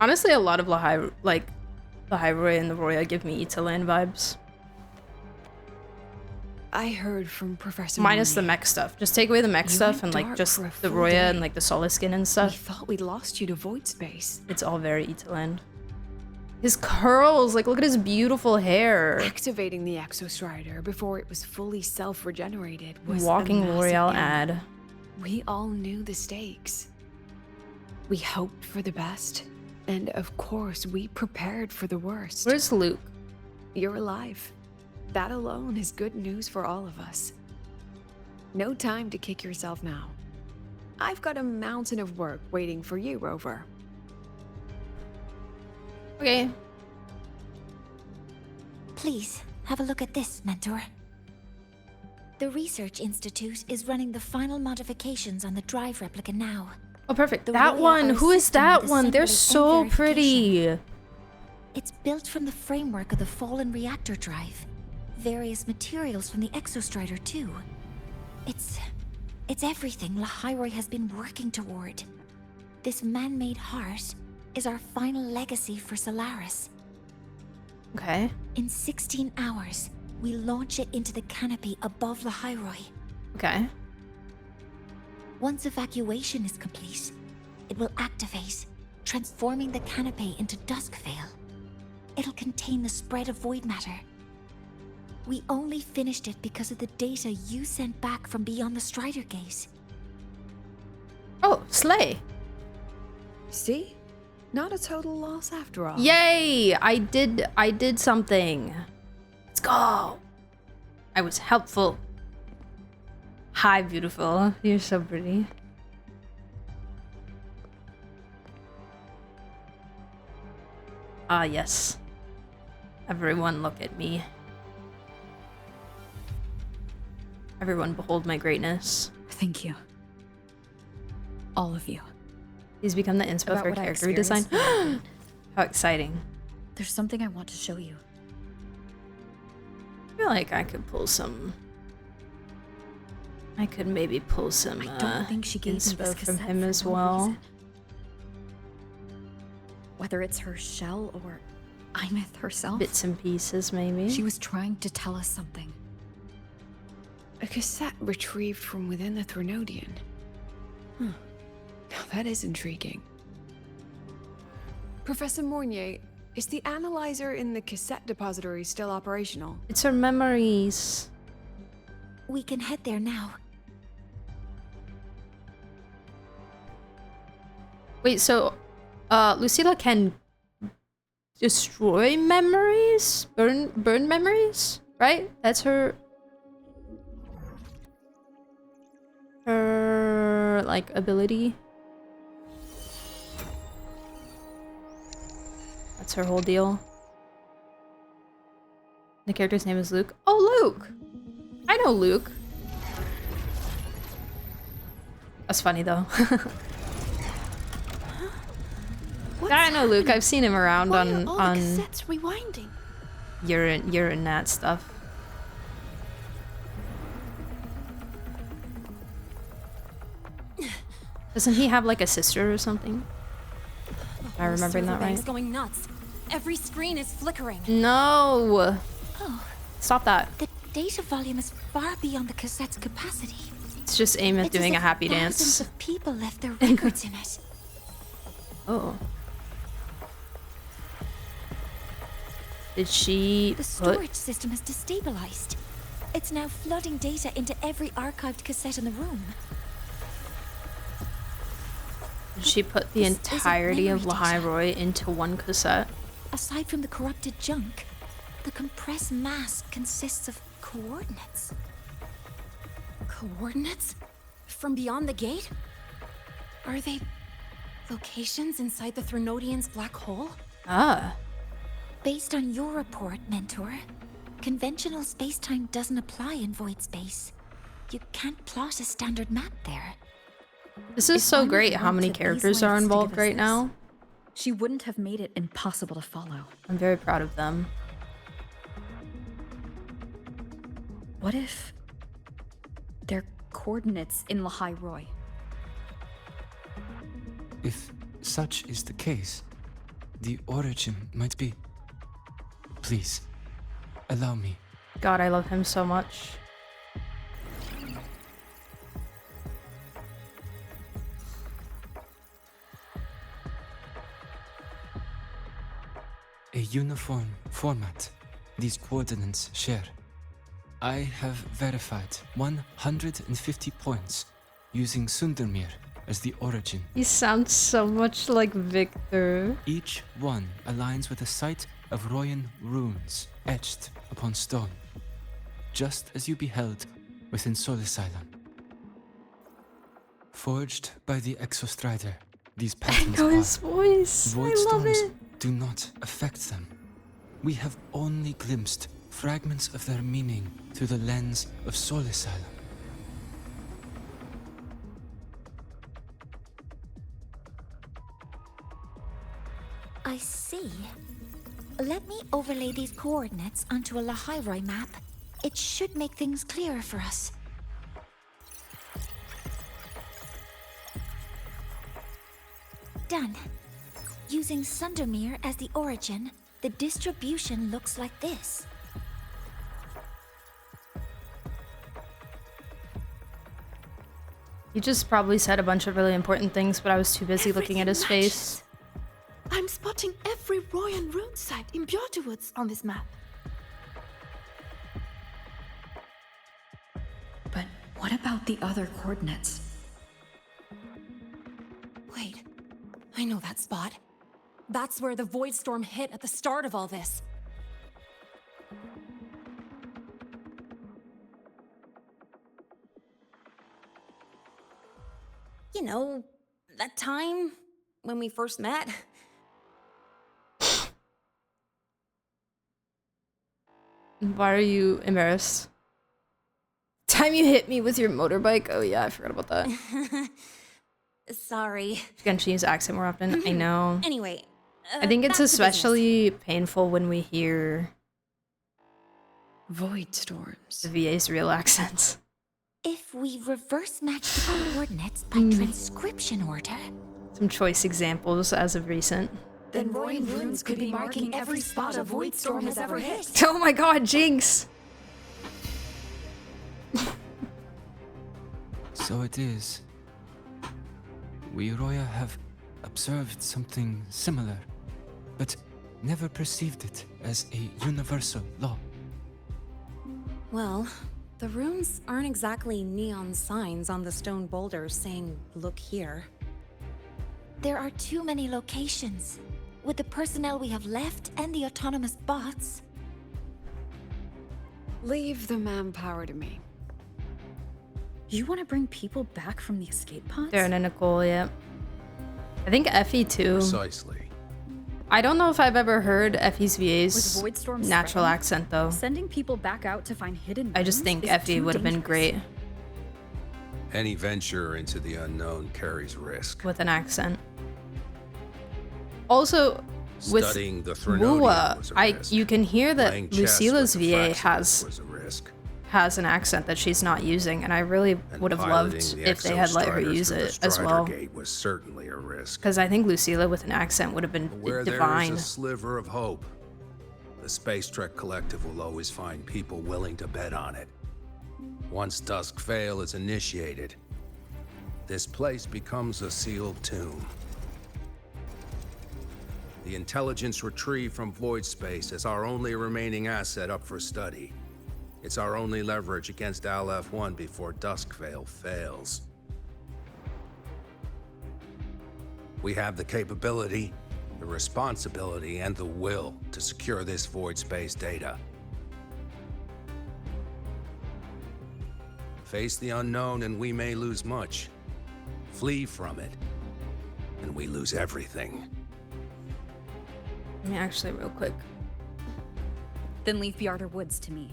Honestly, a lot of the Highroy and the Roya give me Italand vibes. I heard from Professor Minus the Mooney. mech stuff. Just take away the mech You stuff went and like dark just for a the full Roya day. and like the Solar Skin and stuff. We thought we'd lost you to void space. It's all very Italand. His curls, like look at his beautiful hair. Activating the Exostrider before it was fully self-regenerated was Walking a massive L'Oreal gamble. ad. We all knew the stakes. We hoped for the best, and of course, we prepared for the worst. Where's Luke? You're alive. That alone is good news for all of us. No time to kick yourself now. I've got a mountain of work waiting for you, Rover. Okay. Please, have a look at this, Mentor. The Research Institute is running the final modifications on the drive replica now. Oh, perfect. The That Roya one. are Who is assisting that with one? They're assembly so and pretty. It's built from the framework of the fallen reactor drive. Various materials from the Exostrider, too. It's everything Lahiroy has been working toward. This man-made heart is our final legacy for Solaris. Okay. In 16 hours, we launch it into the canopy above Lahiroy. Okay. Once evacuation is complete, it will activate, transforming the canopy into Duskvale. It'll contain the spread of void matter. We only finished it because of the data you sent back from beyond the Strider Gate. Oh, slay. See? Not a total loss after all. Yay! I did something. Let's go. I was helpful. Hi, beautiful. You're so pretty. Ah, yes. Everyone look at me. Everyone behold my greatness. Thank you. All of you. He's become the inspo About for what I character redesign. experienced. How exciting. There's something I want to show you. I feel like I could pull some... I could maybe pull some I don't think she gave me this inspo from cassette him for as no well. reason. Whether it's her shell or Imeth herself. Bits and pieces, maybe. She was trying to tell us something. A cassette retrieved from within the Threnodian. Huh. Now that is intriguing. Professor Mornier, is the analyzer in the cassette depository still operational? It's her memories. We can head there now. Wait, so Lucilla can destroy memories? Burn memories? Right? That's her like ability. That's her whole deal. The character's name is Luke. Oh, Luke! I know Luke. That's funny though. I know Luke. I've seen him around Why on are all the cassettes rewinding? urine that stuff. Doesn't he have like a sister or something? Am I remembering that Bank's right? going nuts. Every screen is flickering. No! Oh, Stop that. the data volume is far beyond the cassette's capacity. It's just Ameth It's doing as a if happy thousands dance. of people left their records in it. Oh. Did she The put... storage system is destabilized. It's now flooding data into every archived cassette in the room. Did she put the This isn't entirety of memory data. Lahiroy into one cassette? Aside from the corrupted junk, the compressed mass consists of coordinates. Coordinates? From beyond the gate? Are they locations inside the Threnodian's black hole? Ah. Based on your report, Mentor, conventional space-time doesn't apply in void space. You can't plot a standard map there. This is so If great Imeth how many went to these characters are lengths to involved give us right this, now. She wouldn't have made it impossible to follow. I'm very proud of them. What if they're coordinates in Lahai Roy? If such is the case, the origin might be... Please, allow me. God, I love him so much. A uniform format these coordinates share. I have verified 150 points using Sundermere as the origin. He sounds so much like Victor. Each one aligns with a site of Royan runes etched upon stone, just as you beheld within Solis Island. Forged by the Exostrider, these patterns know his voice. Void I love storms it. do not affect them. We have only glimpsed fragments of their meaning through the lens of Solis Island. I see. Let me overlay these coordinates onto a Lahai Roy map. It should make things clearer for us. Done. Using Sundermere as the origin, the distribution looks like this. He just probably said a bunch of really important things, but I was too busy looking at his face. I'm spotting every Royan rune site in Bjartewoods on this map. But what about the other coordinates? Wait, I know that spot. That's where the Void Storm hit at the start of all this. You know, that time when we first met. Why are you embarrassed? Time you hit me with your motorbike? Oh yeah, I forgot about that. Sorry. Again, she use accent more often. I know. Anyway, I think it's back to especially painful when we hear Void Storms. the VA's real accents. If we reverse match the coordinates by transcription order... Some choice examples as of recent. Then Royan runes could be marking every spot a Void Storm has ever hit. Oh my god, Jinx! So it is. We Roya have observed something similar, but never perceived it as a universal law. Well, the runes aren't exactly neon signs on the stone boulders saying, "Look here." There are too many locations. With the personnel we have left and the autonomous bots... Leave the manpower to me. You want to bring people back from the escape pods? Darren and Nicole, yeah. I think Effie too. Precisely. I don't know if I've ever heard Effie's VA's With Void Storms natural threatened, accent though. Sending people back out to find hidden I just runes think is Effie too would have been dangerous. great Any venture into the unknown carries risk. with an accent. Also, with Studying the Threnodian was a wuwa, risk. you can hear that Playing chess Lucila's with the VA Fraxinus was a risk. has an accent that she's not using, and I really would have loved Piloting the if they had let her Exostriders use through the it as Strider well. Gate was certainly a risk. Because I think Lucila with an accent would have been Where divine. there is a sliver of hope, the Space Trek Collective will always find people willing to bet on it. Once Dusk Vale is initiated, this place becomes a sealed tomb. The intelligence retrieved from void space is our only remaining asset up for study. It's our only leverage against Aleph-1 before Dusk Vale fails. We have the capability, the responsibility, and the will to secure this void space data. Face the unknown and we may lose much. Flee from it, and we lose everything. I mean, actually, real quick. Then leave Bjarter Woods to me.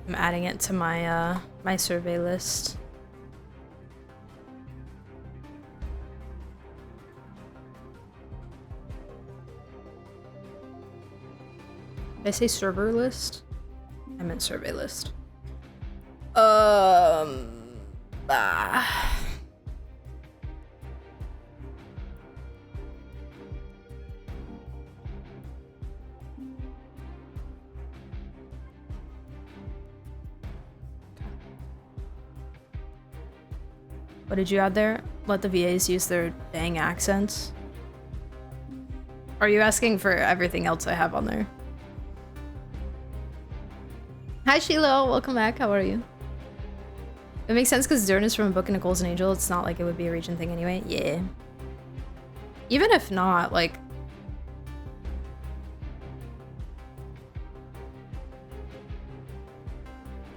I'm adding it to my my survey list. Did I say server list? I meant survey list. What did you add there? Let the VAs use their dang accents. Are you asking for everything else I have on there? Hi Sheila, welcome back. How are you? It makes sense because Zern is from a book and Nicole's an angel. It's not like it would be a region thing anyway. Yeah. Even if not, like...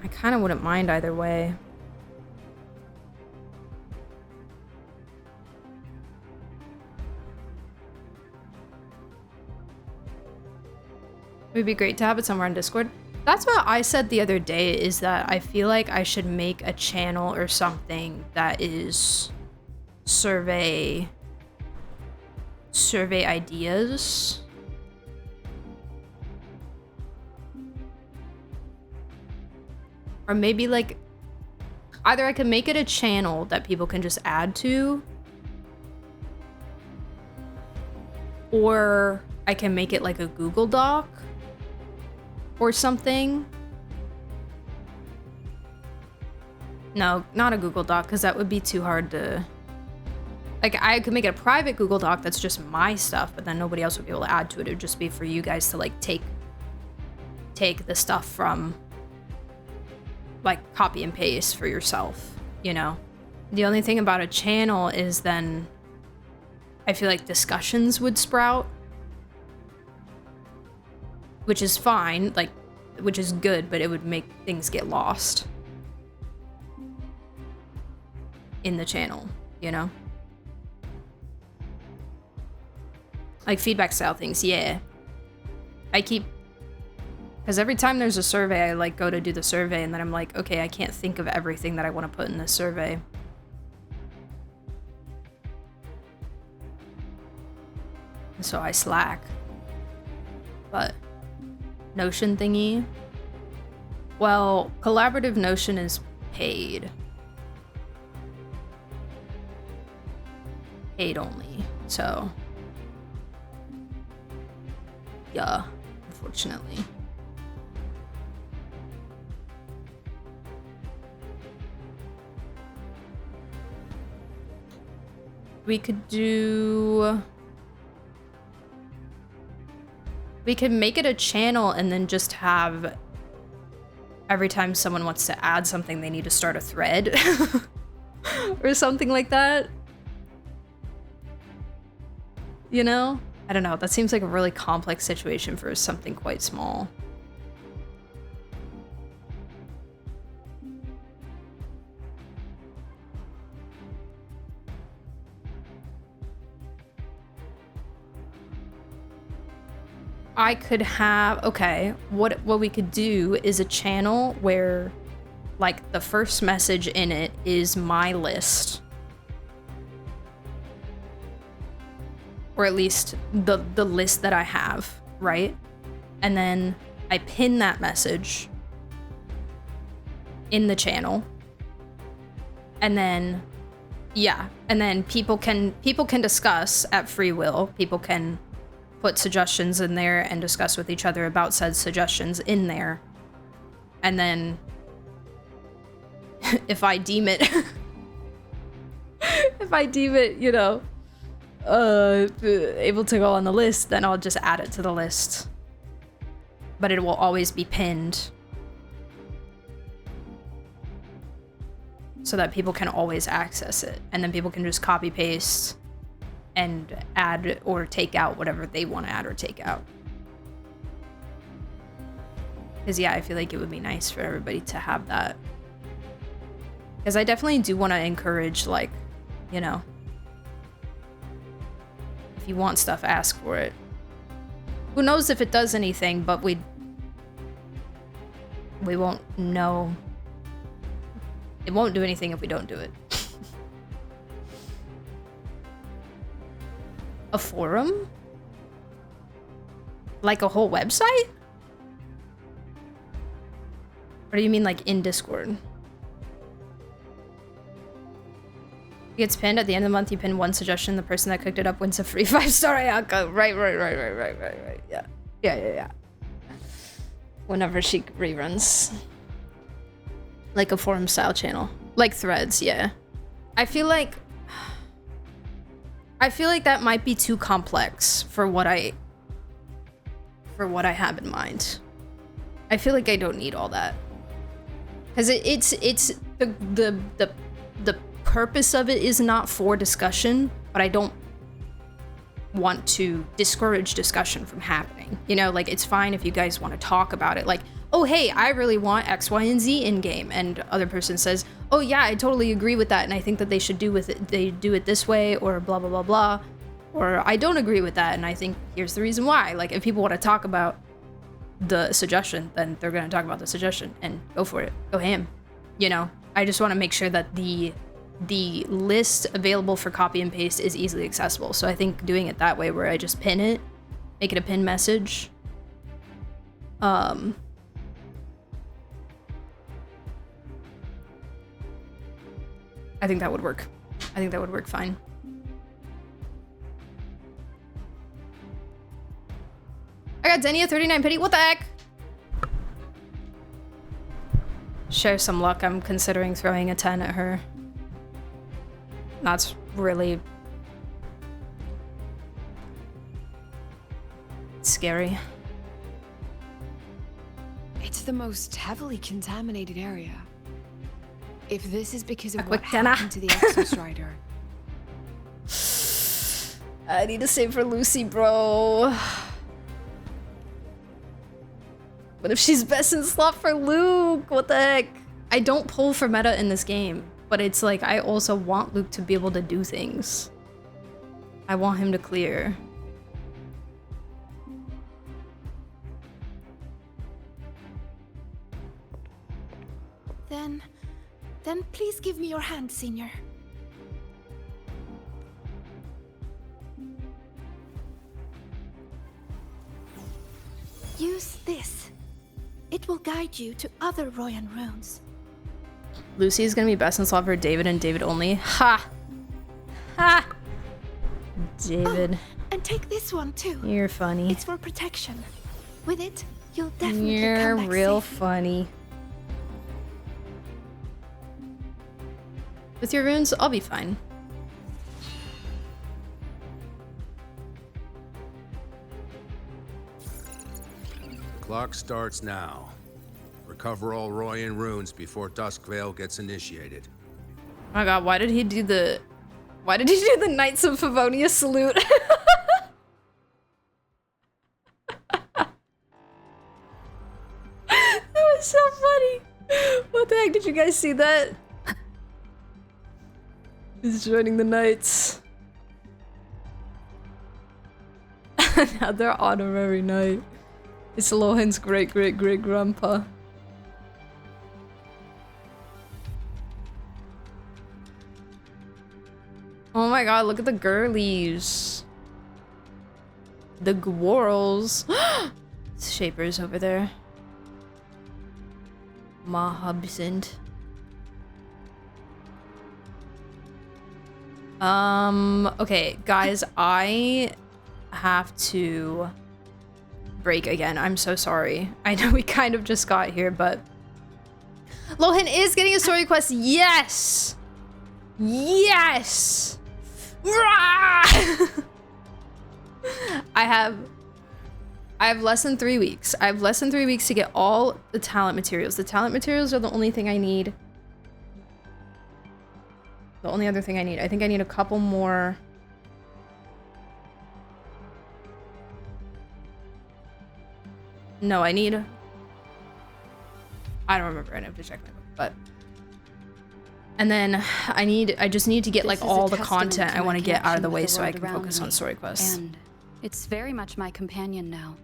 I kind of wouldn't mind either way. It would be great to have it somewhere on Discord. That's what I said the other day, is that I feel like I should make a channel or something that is survey ideas. Or maybe like, either I can make it a channel that people can just add to, or I can make it like a Google Doc or something. No, not a Google Doc, because that would be too hard to... Like, I could make it a private Google Doc that's just my stuff, but then nobody else would be able to add to it. It would just be for you guys to, like, take the stuff from, like, copy and paste for yourself, you know? The only thing about a channel is then I feel like discussions would sprout, which is fine, like, which is good, but it would make things get lost in the channel, you know? Like feedback style things, yeah. I keep, because every time there's a survey, I like go to do the survey and then I'm like, okay, I can't think of everything that I want to put in this survey. So I slack. But Notion thingy, well, collaborative Notion is paid only, so yeah, unfortunately. We could make it a channel and then just have every time someone wants to add something, they need to start a thread or something like that. You know? I don't know. That seems like a really complex situation for something quite small. I could have, okay, what we could do is a channel where, like, the first message in it is my list. Or at least the list that I have, right? And then I pin that message in the channel. And then, yeah, and then people can discuss at free will. People can put suggestions in there and discuss with each other about said suggestions in there. And then if I deem it you know, able to go on the list, then I'll just add it to the list. But it will always be pinned so that people can always access it. And then people can just copy paste and add or take out whatever they want to add or take out. Because yeah, I feel like it would be nice for everybody to have that. Because I definitely do want to encourage, like, you know, if you want stuff, ask for it. Who knows if it does anything, but we won't know. It won't do anything if we don't do it. A forum? Like a whole website? Or do you mean like in Discord? It gets pinned at the end of the month. You pin one suggestion. The person that cooked it up wins a free 5-star Ayaka. Right. Yeah. Whenever she reruns. Like a forum style channel. Like threads, yeah. I feel like that might be too complex for what I have in mind. I feel like I don't need all that. Cause it's the purpose of it is not for discussion, but I don't want to discourage discussion from happening. You know, like it's fine if you guys want to talk about it. Like, oh hey, I really want X, Y, and Z in game, and other person says, oh yeah, I totally agree with that, and I think that they should do it this way, or blah blah blah blah, or I don't agree with that, and I think here's the reason why. Like if people want to talk about the suggestion, then they're gonna talk about the suggestion and go for it, go ham. You know, I just want to make sure that the list available for copy and paste is easily accessible. So I think doing it that way, where I just pin it, make it a pin message. I think that would work. I think that would work fine. I got Denny at 39 pity. What the heck? Share some luck. I'm considering throwing a 10 at her. That's really scary. It's the most heavily contaminated area. If this is because of what happened to the Exostrider. I need to save for Lucy, bro. What if she's best in slot for Luke? What the heck? I don't pull for meta in this game, but it's like I also want Luke to be able to do things. I want him to clear. Then please give me your hand, Senior. Use this. It will guide you to other Royan runes. Lucy is gonna be best in slot for David and David only. Ha! Ha! David. Oh, and take this one too. You're funny. It's for protection. With it, you'll definitely You're come back real safely. funny. With your runes, I'll be fine. Clock starts now. Recover all Royan runes before Duskvale gets initiated. Oh my god, why did he do the Knights of Favonia salute? That was so funny. What the heck, did you guys see that? He's joining the Knights. Another honorary knight. It's Lohan's great-great-great-grandpa. Oh my god, look at the girlies. The Gworls. Shapers over there. Mahabsint. Okay, guys, I have to break again. I'm so sorry. I know we kind of just got here, but Lohan is getting a story quest. Yes! Yes! I have less than 3 weeks. I have less than 3 weeks to get all the talent materials. The talent materials are the only thing I need. The only other thing I need. I think I need a couple more. No, I need... I don't remember. I have to check my book, but... And then I just need to get like all the content I want to get out of the way so I can focus on story quests. And it's very much my companion now,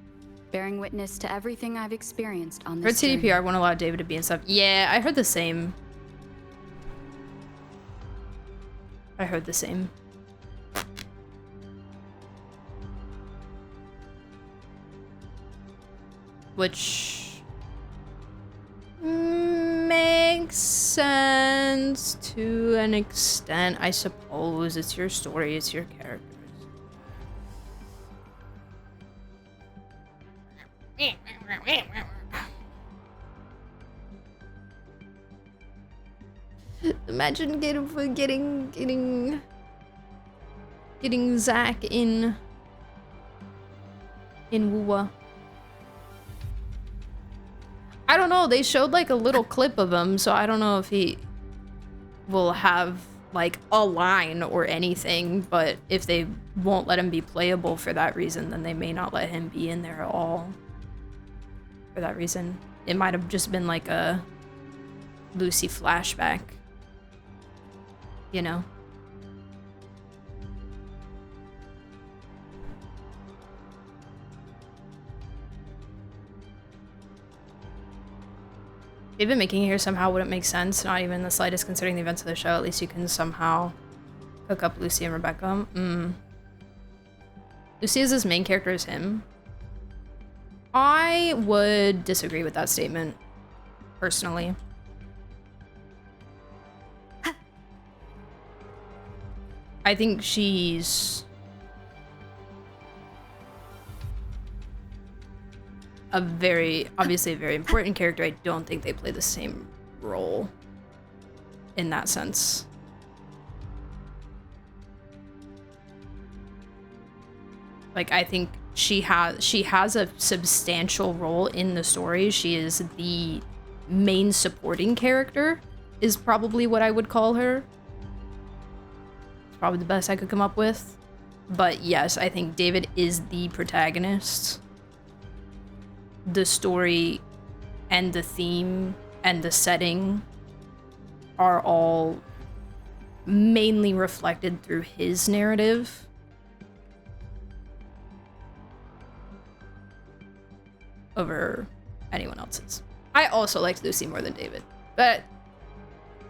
bearing witness to everything I've experienced on Red this journey. CDPR won't allow David to be and stuff. Yeah, I heard the same. I heard the same. Which... makes sense to an extent, I suppose. It's your story, it's your characters. Imagine getting Zach in wuwa. I don't know, they showed like a little clip of him, so I don't know if he will have like a line or anything, but if they won't let him be playable for that reason, then they may not let him be in there at all. For that reason. It might have just been like a Lucy flashback. You know? Even making it here somehow wouldn't make sense, not even the slightest considering the events of the show. At least you can somehow hook up Lucy and Rebecca. Lucy is as main character as him. I would disagree with that statement, personally. I think she's obviously a very important character. I don't think they play the same role in that sense. Like, I think she has a substantial role in the story. She is the main supporting character, is probably what I would call her. It's probably the best I could come up with. But yes, I think David is the protagonist. The story and the theme and the setting are all mainly reflected through his narrative. Over anyone else's. I also liked Lucy more than David, but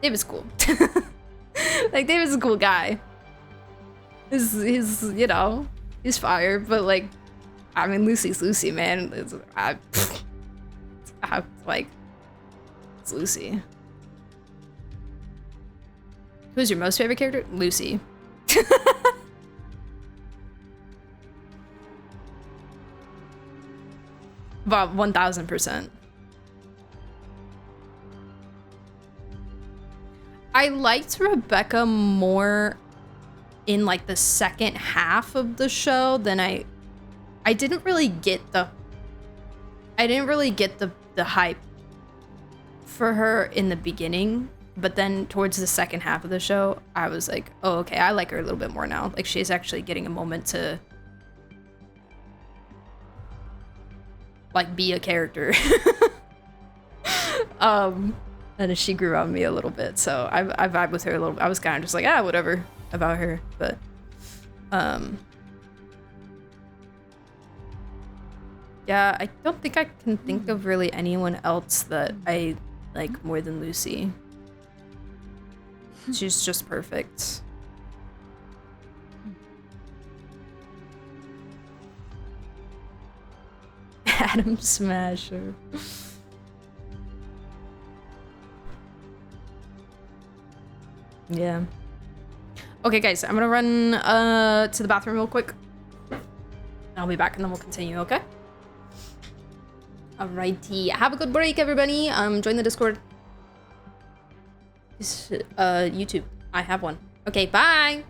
David's cool. Like, David's a cool guy. He's you know, he's fire, but like, I mean, Lucy's Lucy, man. It's Lucy. Who's your most favorite character? Lucy. About 1000%. I liked Rebecca more in like the second half of the show than I didn't really get the hype for her in the beginning, but then towards the second half of the show, I was like, oh, okay, I like her a little bit more now. Like, she's actually getting a moment to like be a character. And she grew on me a little bit, so I vibe with her a little. I was kind of just like, whatever about her, but yeah, I don't think I can think of really anyone else that I like more than Lucy. She's just perfect. Adam Smasher. Yeah. Okay, guys, I'm gonna run to the bathroom real quick. I'll be back and then we'll continue, okay? Alrighty. Have a good break, everybody. Join the Discord. It's, YouTube. I have one. Okay, bye!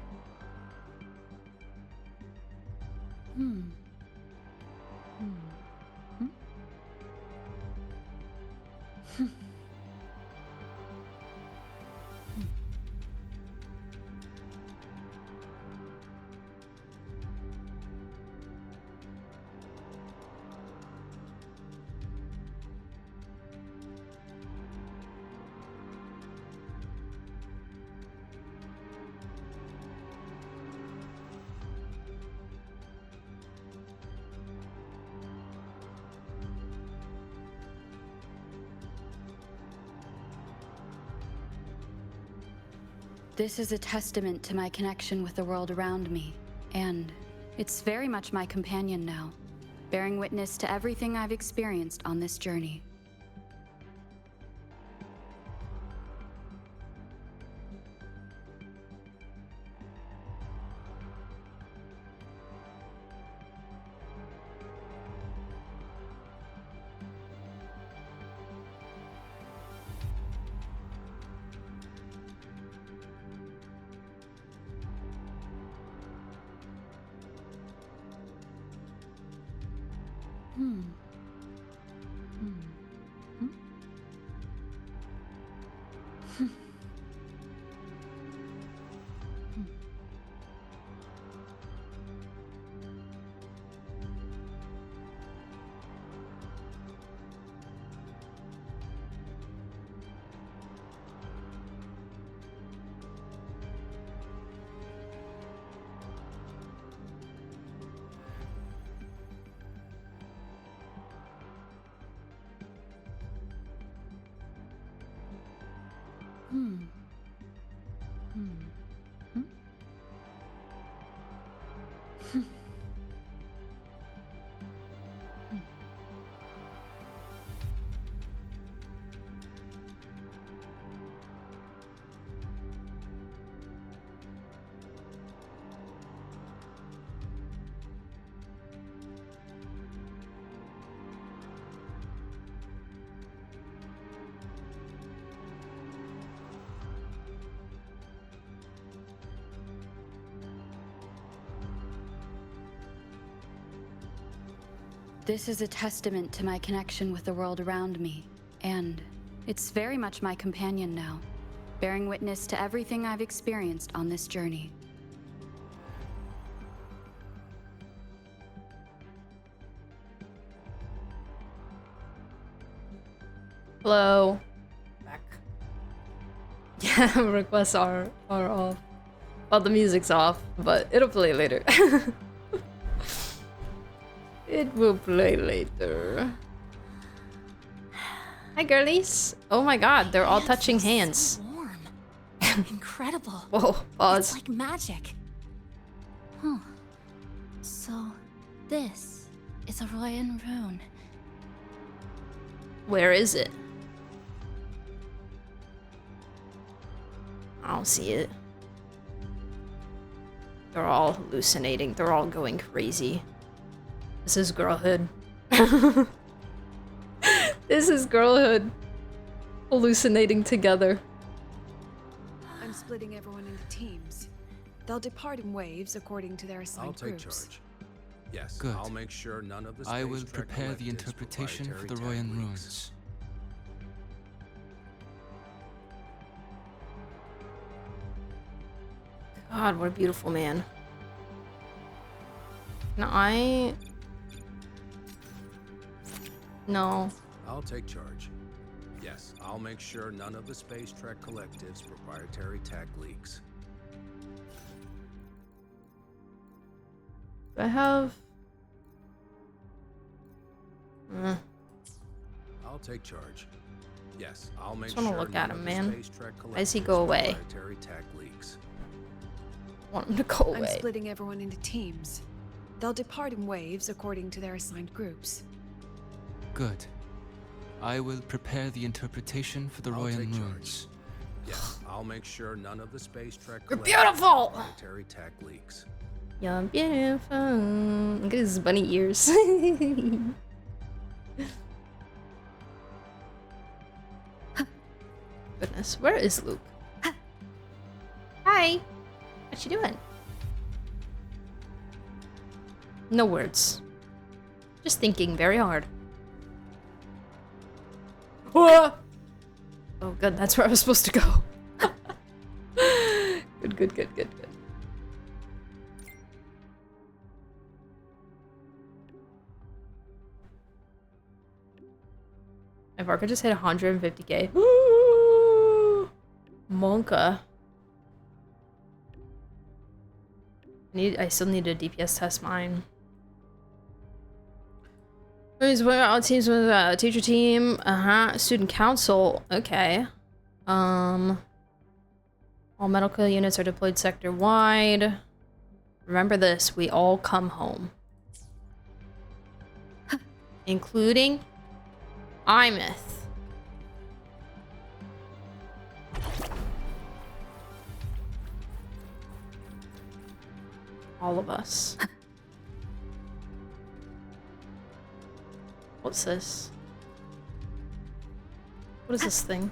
This is a testament to my connection with the world around me, and it's very much my companion now, bearing witness to everything I've experienced on this journey. This is a testament to my connection with the world around me, and it's very much my companion now, bearing witness to everything I've experienced on this journey. Hello. Back. Yeah, requests are off. Well, the music's off, but it'll play later. It will play later. Hi, girlies. Oh my god, they're all touching hands. So warm. Incredible. Whoa, pause. It's like magic. Huh. So, this is a Royan rune. Where is it? I don't see it. They're all hallucinating. They're all going crazy. This is girlhood. This is girlhood. Hallucinating together. I'm splitting everyone into teams. They'll depart in waves according to their assigned I'll take groups. charge. Yes, Good. I'll make sure none of the I Space will Trek prepare the Collective's interpretation for the proprietary Royan tech leaks. runes. God, what a beautiful man. No, No. I'll take charge. Yes, I'll make sure none of the Space Trek Collective's proprietary tech leaks. Do I have... I'll take charge. Yes, I'll make Just wanna sure look none at him, of man. the Space Trek Why does he Collective's go away? proprietary tech leaks. Want him to go I'm away. splitting everyone into teams. They'll depart in waves according to their assigned groups. Good. I will prepare the interpretation for the I'll Royan take charge. runes. Yes, I'll make sure none of the Space Trek You're Collective's beautiful! proprietary tech leaks. You're beautiful. Look at his bunny ears. Goodness, where is Luke? Hi. What you doing? No words. Just thinking very hard. Whoa! Oh, good. That's where I was supposed to go. Good. My Varka just hit 150k. Monka. I still need to DPS test mine. Please, what all teams with teacher team? Student council. Okay. All medical units are deployed sector wide. Remember this, we all come home. Including Imeth. All of us. What's this? What is this thing?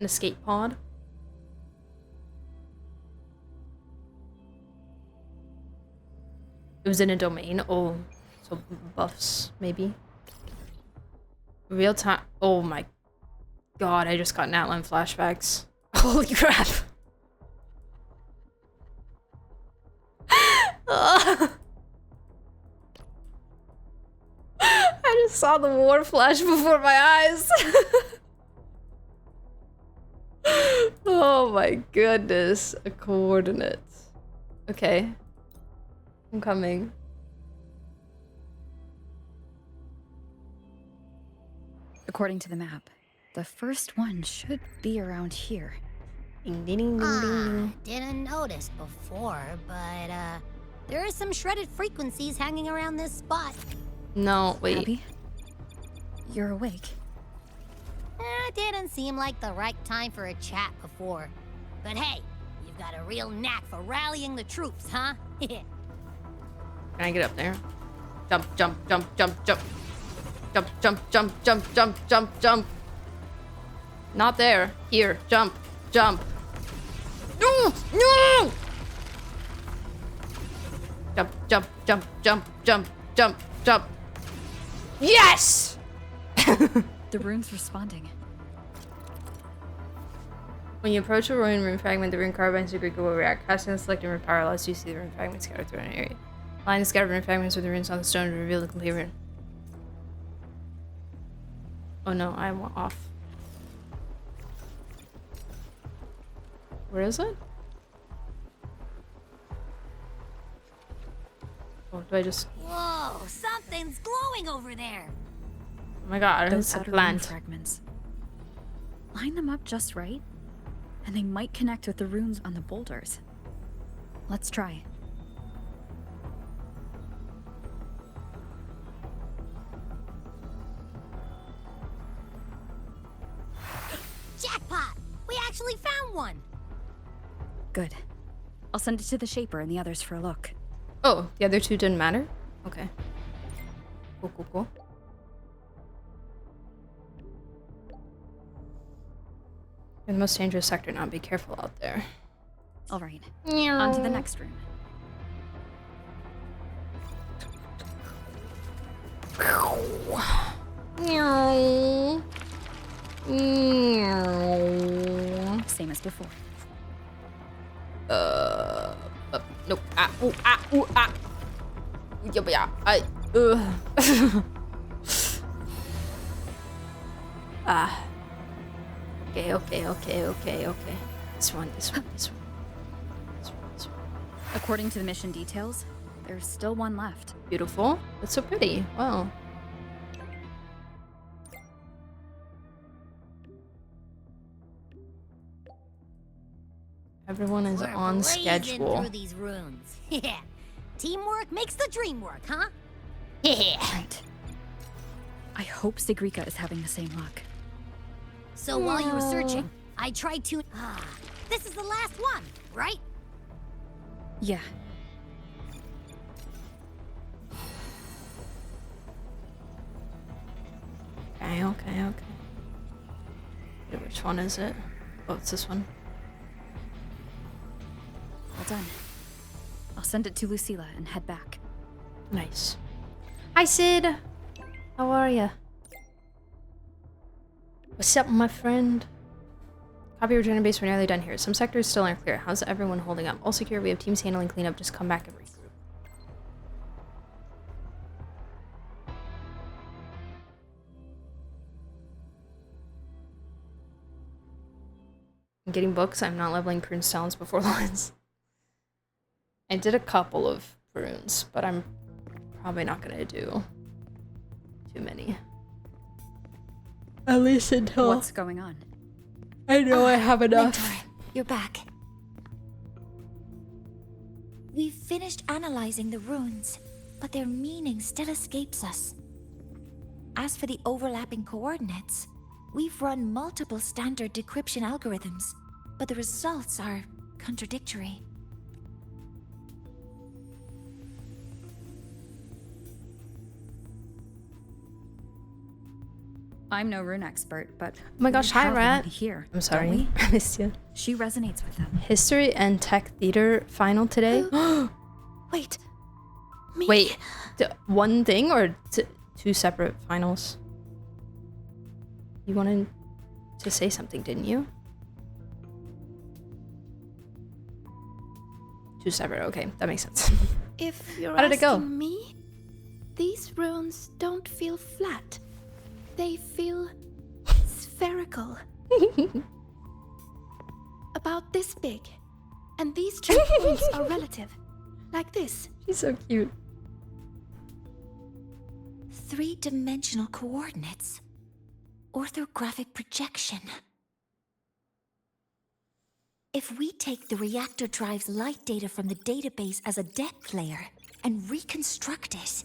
An escape pod? It was in a domain. Oh, So buffs, maybe. Real time. Oh my god, I just got Natlan flashbacks. Holy crap. I just saw the war flash before my eyes. Oh my goodness. Coordinates. Okay. I'm coming. According to the map, the first one should be around here. Ding ding ding ding ding. Didn't notice before, but there are some shredded frequencies hanging around this spot. No, wait. Abby? You're awake. Didn't seem like the right time for a chat before. But hey, you've got a real knack for rallying the troops, huh? Can I get up there? Jump, jump, jump, jump, jump. Jump, jump, jump, jump, jump, jump, jump. Not there. Here. Jump, jump. No! No! Jump, jump, jump, jump, jump, jump, jump. Yes! The rune's responding. When you approach a ruin fragment, the rune carbines Zugrika will react. Casting the selected rune power allows you to see the rune fragment scattered through an area. Line the scattered rune fragments with the runes on the stone to reveal the complete rune. Oh no, I'm off. Where is it? Oh, do I just... Whoa, something's glowing over there. Oh my god, Those it's a outer plant. rune fragments. Line them up just right, and they might connect with the runes on the boulders. Let's try. Jackpot! We actually found one! Good. I'll send it to the Shaper and the others for a look. Oh, the other two didn't matter? Okay. Cool, cool, cool. In the most dangerous sector now, be careful out there. Alright. On to the next room. Same as before. Nope. Ah, ooh, ah, ooh, ah. Yeah, ah. Okay, okay, okay, okay, okay. This one, this one, this one. This one, this one. According to the mission details, there's still one left. Beautiful. That's so pretty. Wow. Everyone is on schedule. Through these runes. Yeah. Teamwork makes the dream work, huh? Yeah. Right. I hope Sigrika is having the same luck. So while you were searching, I tried to... this is the last one, right? Yeah. Okay, okay, okay. Which one is it? Oh, it's this one. Well done. I'll send it to Lucilla and head back. Nice. Hi, Sid. How are ya? What's up, my friend? Copy return to base. We're nearly done here. Some sectors still aren't clear. How's everyone holding up? All secure. We have teams handling cleanup. Just come back and regroup. I'm getting books. I'm not leveling Prune's talents before lines. I did a couple of Prunes, but I'm probably not gonna do too many. At least until... What's going on? I know I have enough. Mentor, you're back. We've finished analyzing the runes, but their meaning still escapes us. As for the overlapping coordinates, we've run multiple standard decryption algorithms, but the results are contradictory. I'm no rune expert, but Oh my gosh, hi Rat. Here, I'm sorry, don't we? I missed you. She resonates with them. History and Tech Theater final today. Wait. me. Wait, one thing or two separate finals? You wanted to say something, didn't you? Two separate, okay, that makes sense. If you're How did it go? asking me, these runes don't feel flat. They feel spherical. About this big. And these two points are relative. Like this. She's so cute. 3-dimensional coordinates. Orthographic projection. If we take the reactor drive's light data from the database as a depth layer and reconstruct it.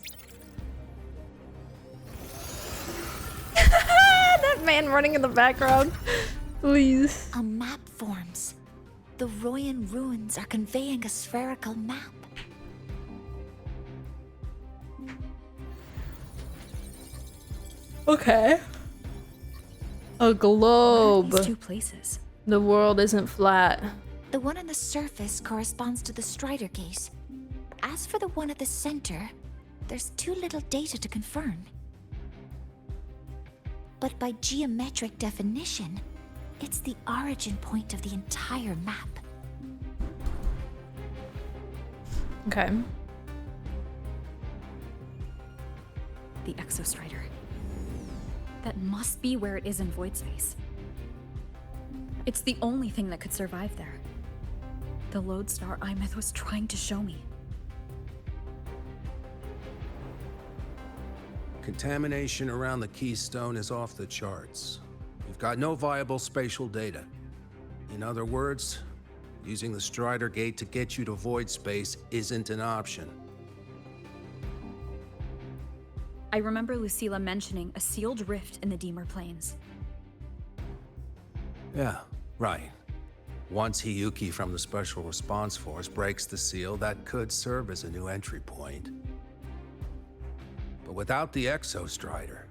That man running in the background. Please. A map forms. The Royan ruins are conveying a spherical map. Okay. A globe. These two places. The world isn't flat. The one on the surface corresponds to the Strider Gate. As for the one at the center, there's too little data to confirm. But by geometric definition, it's the origin point of the entire map. Okay. The Exostrider. That must be where it is in void space. It's the only thing that could survive there. The lodestar Imeth was trying to show me. Contamination around the keystone is off the charts. We've got no viable spatial data. In other words, using the Strider Gate to get you to void space isn't an option. I remember Lucilla mentioning a sealed rift in the Deemer Plains. Yeah, right. Once Hiyuki from the Special Response Force breaks the seal, that could serve as a new entry point. But without the Exostrider,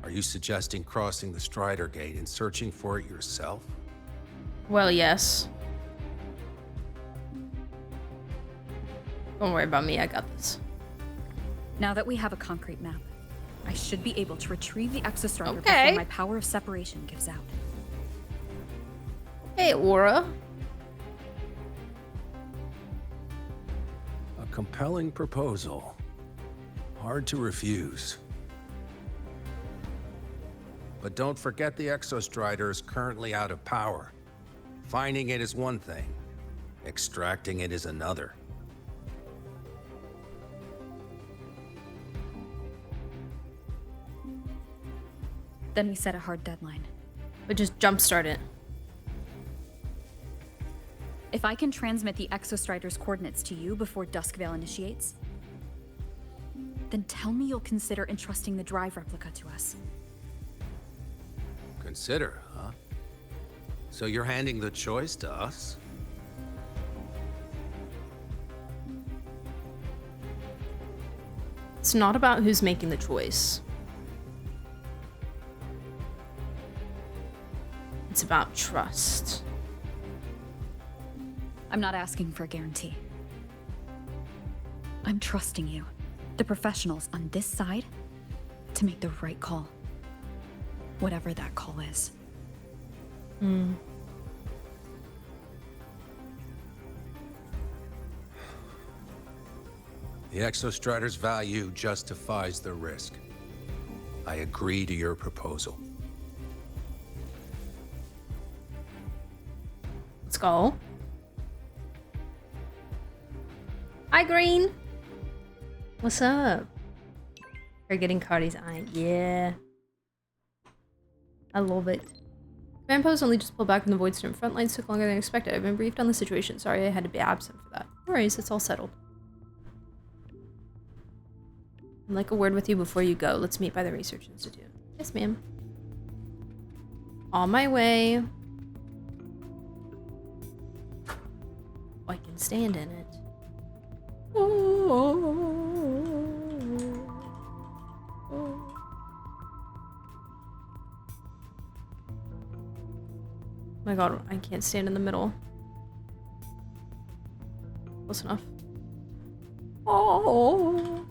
are you suggesting crossing the Strider Gate and searching for it yourself? Well, yes. Don't worry about me, I got this. Now that we have a concrete map, I should be able to retrieve the Exostrider Okay. before my power of separation gives out. Hey, Aura. A compelling proposal. Hard to refuse. But don't forget the Exostrider is currently out of power. Finding it is one thing. Extracting it is another. Then we set a hard deadline. But just jumpstart it. If I can transmit the Exostrider's coordinates to you before Duskvale initiates, then tell me you'll consider entrusting the drive replica to us. Consider, huh? So you're handing the choice to us? It's not about who's making the choice. It's about trust. I'm not asking for a guarantee. I'm trusting you, the professionals on this side, to make the right call. Whatever that call is. Hmm. The Exostrider's value justifies the risk. I agree to your proposal. Let's go. Hi, Green. What's up? You're getting Cardi's eye. Yeah. I love it. Command post only just pulled back from the void storm. Front lines took longer than expected. I've been briefed on the situation. Sorry I had to be absent for that. No worries, it's all settled. I'd like a word with you before you go. Let's meet by the Research Institute. Yes, ma'am. On my way. I can stand in it. My god, I can't stand in the middle. Close enough. Oh.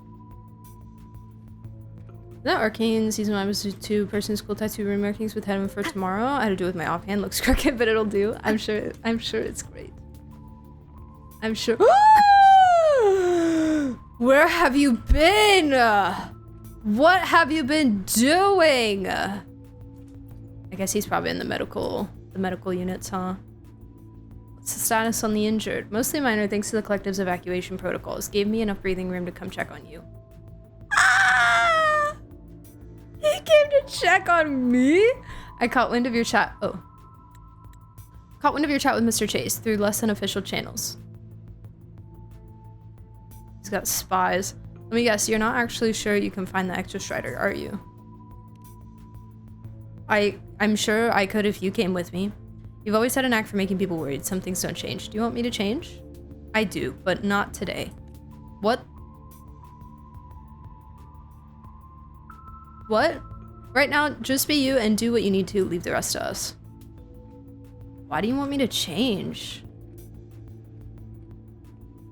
That Arcane Season 1 was 2 person school tattoo remarkings with head for tomorrow. I had to do it with my offhand. Looks crooked, but it'll do. I'm sure it's great. I'm sure. Where have you been? What have you been doing? I guess he's probably in the medical units, huh? What's the status on the injured? Mostly minor thanks to the collective's evacuation protocols. Gave me enough breathing room to come check on you. Ah! He came to check on me? I caught wind of your chat. Oh. Caught wind of your chat with Mr. Chase through less than official channels. He's got spies. Let me guess, you're not actually sure you can find the Exo Strider, are you? I'm sure I could if you came with me. You've always had a knack for making people worried. Some things don't change. Do you want me to change? I do, but not today. What? What? Right now, just be you and do what you need to. Leave the rest to us. Why do you want me to change?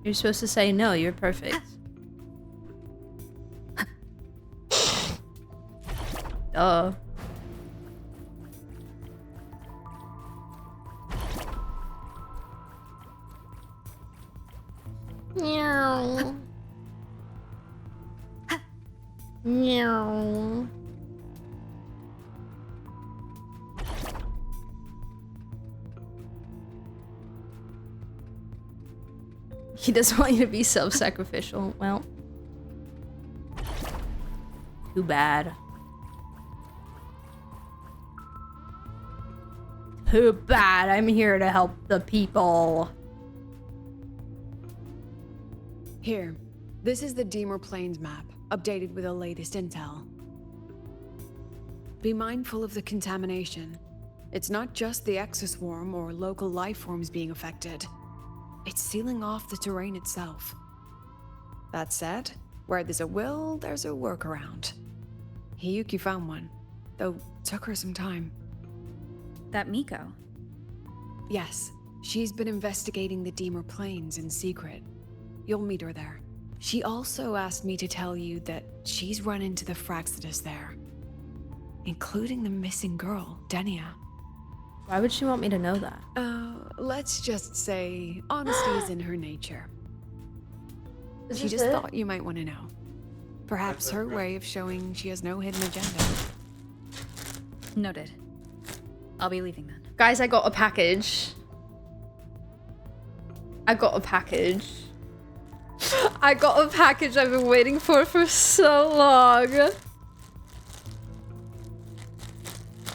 You're supposed to say no, you're perfect. Duh. Meow. Meow. He doesn't want you to be self-sacrificial. Well, too bad. Too bad. I'm here to help the people. Here, this is the Deemer Plains map, updated with the latest intel. Be mindful of the contamination. It's not just the exoswarm or local life forms being affected. It's sealing off the terrain itself. That said, where there's a will, there's a workaround. Hiyuki found one, though took her some time. That Miko? Yes, she's been investigating the Deemer Plains in secret. You'll meet her there. She also asked me to tell you that she's run into the Fraxidus there, including the missing girl, Denia. Why would she want me to know that? Let's just say honesty is in her nature. She just thought you might want to know. Perhaps her way of showing she has no hidden agenda. Noted. I'll be leaving then. Guys, I got a package. I got a package. I got a package I've been waiting for so long.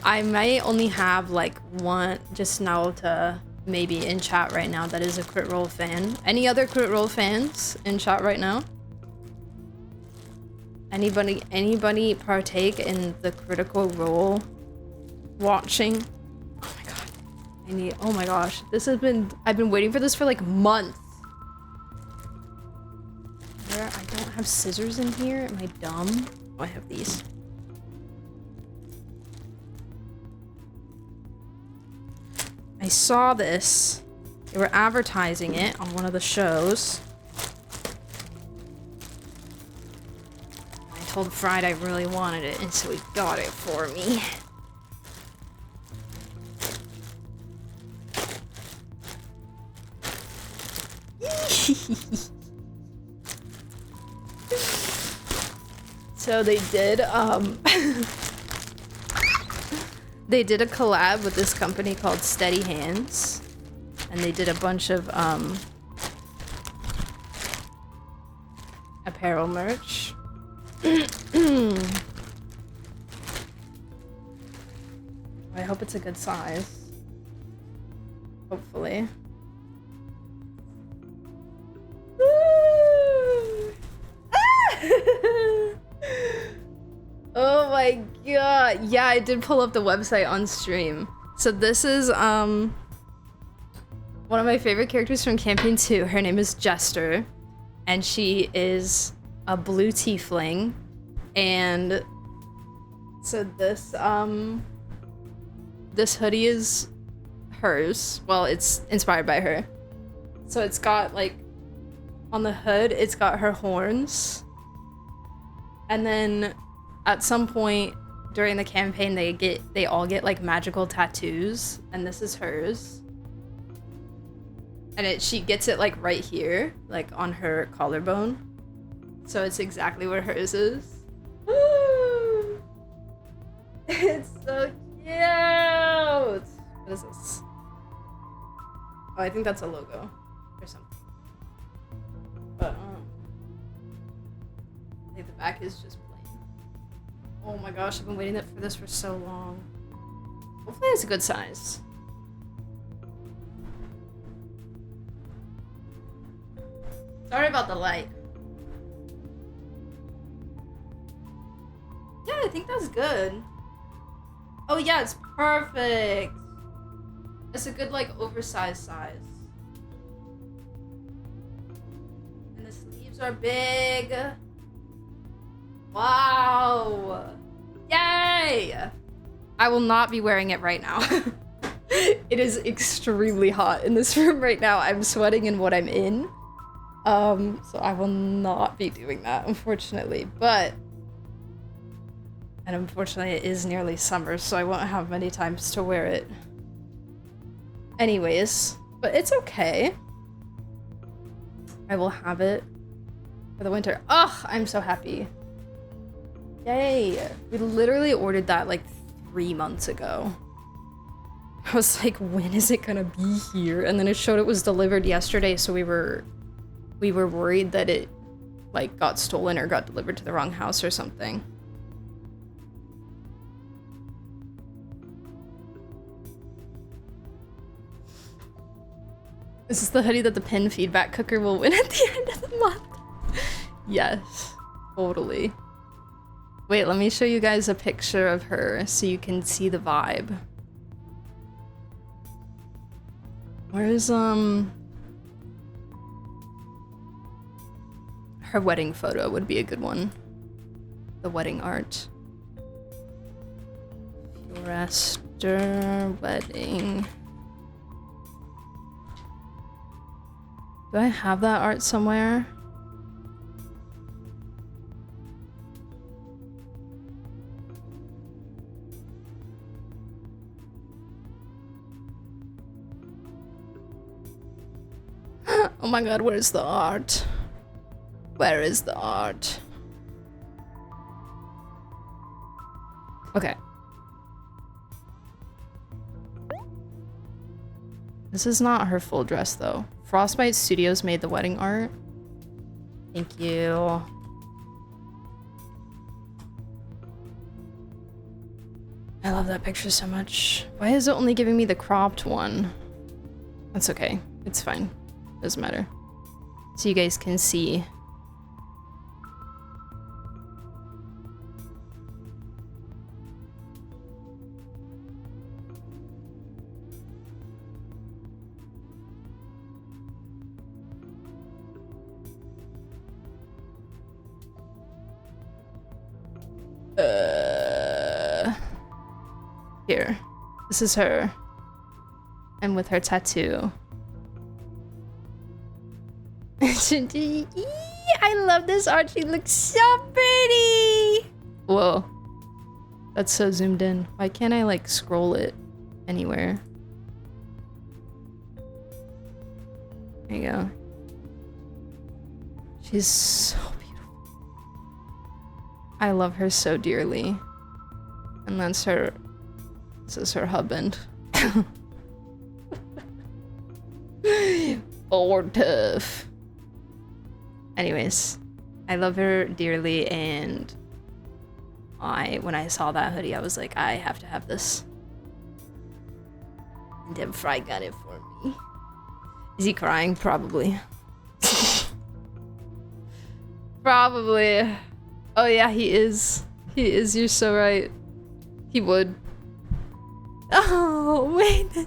I might only have like one just now to maybe in chat right now that is a Crit Role fan. Any other Crit Role fans in chat right now? Anybody partake in the Critical Role watching? Oh my god. Oh my gosh. I've been waiting for this for like months. I don't have scissors in here. Am I dumb? Oh, I have these. I saw this. They were advertising it on one of the shows. I told Fried I really wanted it, and so he got it for me. So they did, they did a collab with this company called Steady Hands, and they did a bunch of apparel merch. I hope it's a good size. Hopefully. Oh my god. Yeah, I did pull up the website on stream. So this is one of my favorite characters from Campaign 2. Her name is Jester, and she is a blue tiefling. And so this this hoodie is hers. Well, it's inspired by her. So it's got like on the hood, it's got her horns. And then at some point during the campaign, they all get like magical tattoos, and this is hers. And she gets it like right here, like on her collarbone. So it's exactly where hers is. It's so cute. What is this? Oh, I think that's a logo or something. But I think the back is just plain. Oh my gosh, I've been waiting for this for so long. Hopefully it's a good size. Sorry about the light. Yeah, I think that's good. Oh yeah, it's perfect. It's a good like oversized size. And the sleeves are big. Wow. Yay! I will not be wearing it right now. It is extremely hot in this room right now. I'm sweating in what I'm in. So I will not be doing that, unfortunately. And unfortunately it is nearly summer, so I won't have many times to wear it. Anyways, but it's okay. I will have it for the winter. Ugh, I'm so happy. Yay. We literally ordered that like 3 months ago. I was like, when is it gonna be here? And then it showed it was delivered yesterday, so we were worried that it like got stolen or got delivered to the wrong house or something. This is the hoodie that the pin feedback cooker will win at the end of the month. Yes, totally. Wait, let me show you guys a picture of her so you can see the vibe. Where's her wedding photo would be a good one. The wedding art. Forester wedding. Do I have that art somewhere? Oh my god, where's the art? Where is the art? Okay. This is not her full dress though. Frostbite Studios made the wedding art. Thank you. I love that picture so much. Why is it only giving me the cropped one? That's okay. It's fine. Doesn't matter. So you guys can see. Here. This is her. And with her tattoo. I love this art. She looks so pretty. Whoa. That's so zoomed in. Why can't I like scroll it anywhere? There you go. She's so beautiful. I love her so dearly. And that's her. This is her husband. Or tough. Anyways, I love her dearly, and when I saw that hoodie, I was like, I have to have this. And then Fry got it for me. Is he crying? Probably. Probably. Oh yeah, he is. He is. You're so right. He would. Oh wait.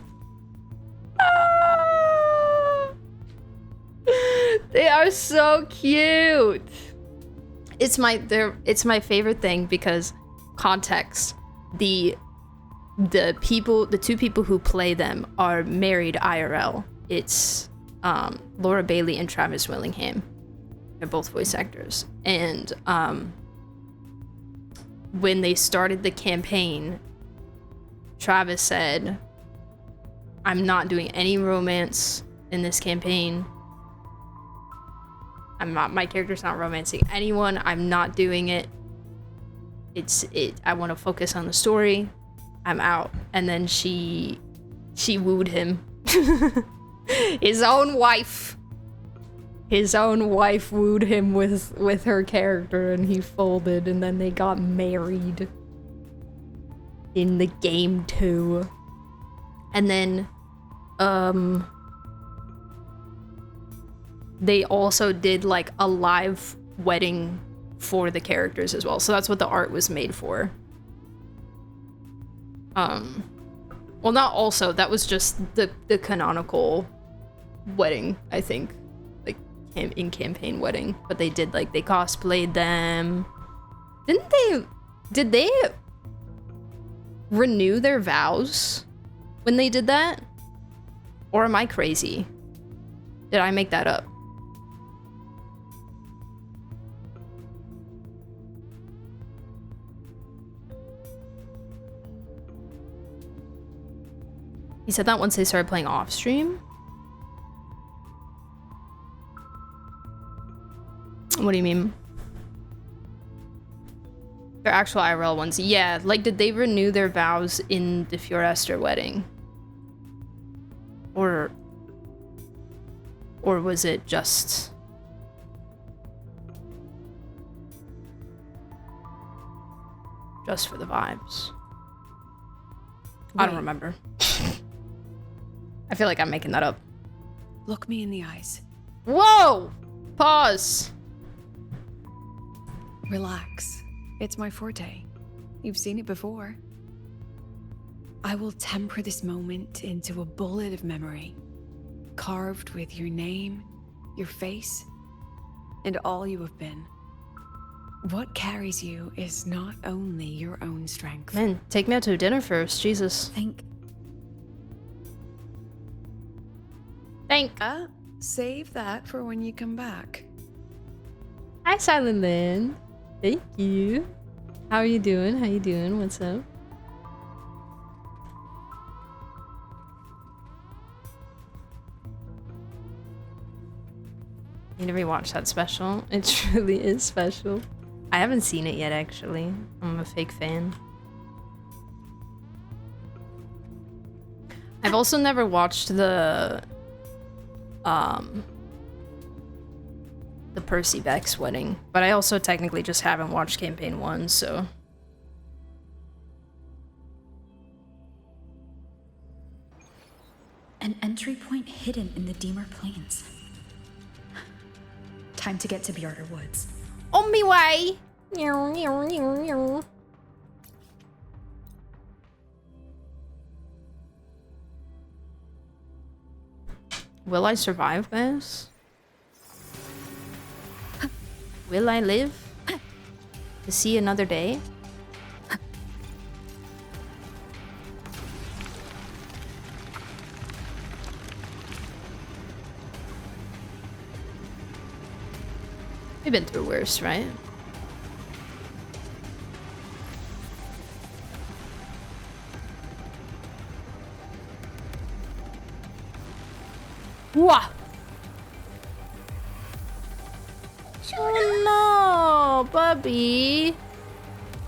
They are so cute. It's my favorite thing because context. The two people who play them are married IRL. It's Laura Bailey and Travis Willingham. They're both voice actors. And when they started the campaign, Travis said, I'm not doing any romance in this campaign. My character's not romancing anyone. I'm not doing it. I want to focus on the story. I'm out. And then she wooed him. His own wife wooed him with her character, and he folded, and then they got married in the game too. And then they also did like a live wedding for the characters as well. So that's what the art was made for. Well, not also, that was just the canonical wedding, I think, like in campaign wedding. But they did, like, they cosplayed them. Did they renew their vows when they did that? Or am I crazy? Did I make that up? He said that once they started playing off stream. What do you mean? Their actual IRL ones. Yeah, like, did they renew their vows in the Fiorester wedding? Or was it just... just for the vibes? I don't remember. I feel like I'm making that up. Look me in the eyes. Whoa! Pause. Relax. It's my forte. You've seen it before. I will temper this moment into a bullet of memory, carved with your name, your face, and all you have been. What carries you is not only your own strength. Man, take me out to dinner first, Jesus. Save that for when you come back. Hi, Silent Lynn. Thank you. How are you doing? How you doing? What's up? You never watched that special? It truly is special. I haven't seen it yet, actually. I'm a fake fan. I've also never watched the Percy Beck's wedding, but I also technically just haven't watched campaign 1, so. An entry point hidden in the Deemer Plains. Time to get to Bjarter Woods. On me way! Will I survive this? Will I live to see another day? We've been through worse, right? Wah! Oh no, Bubby!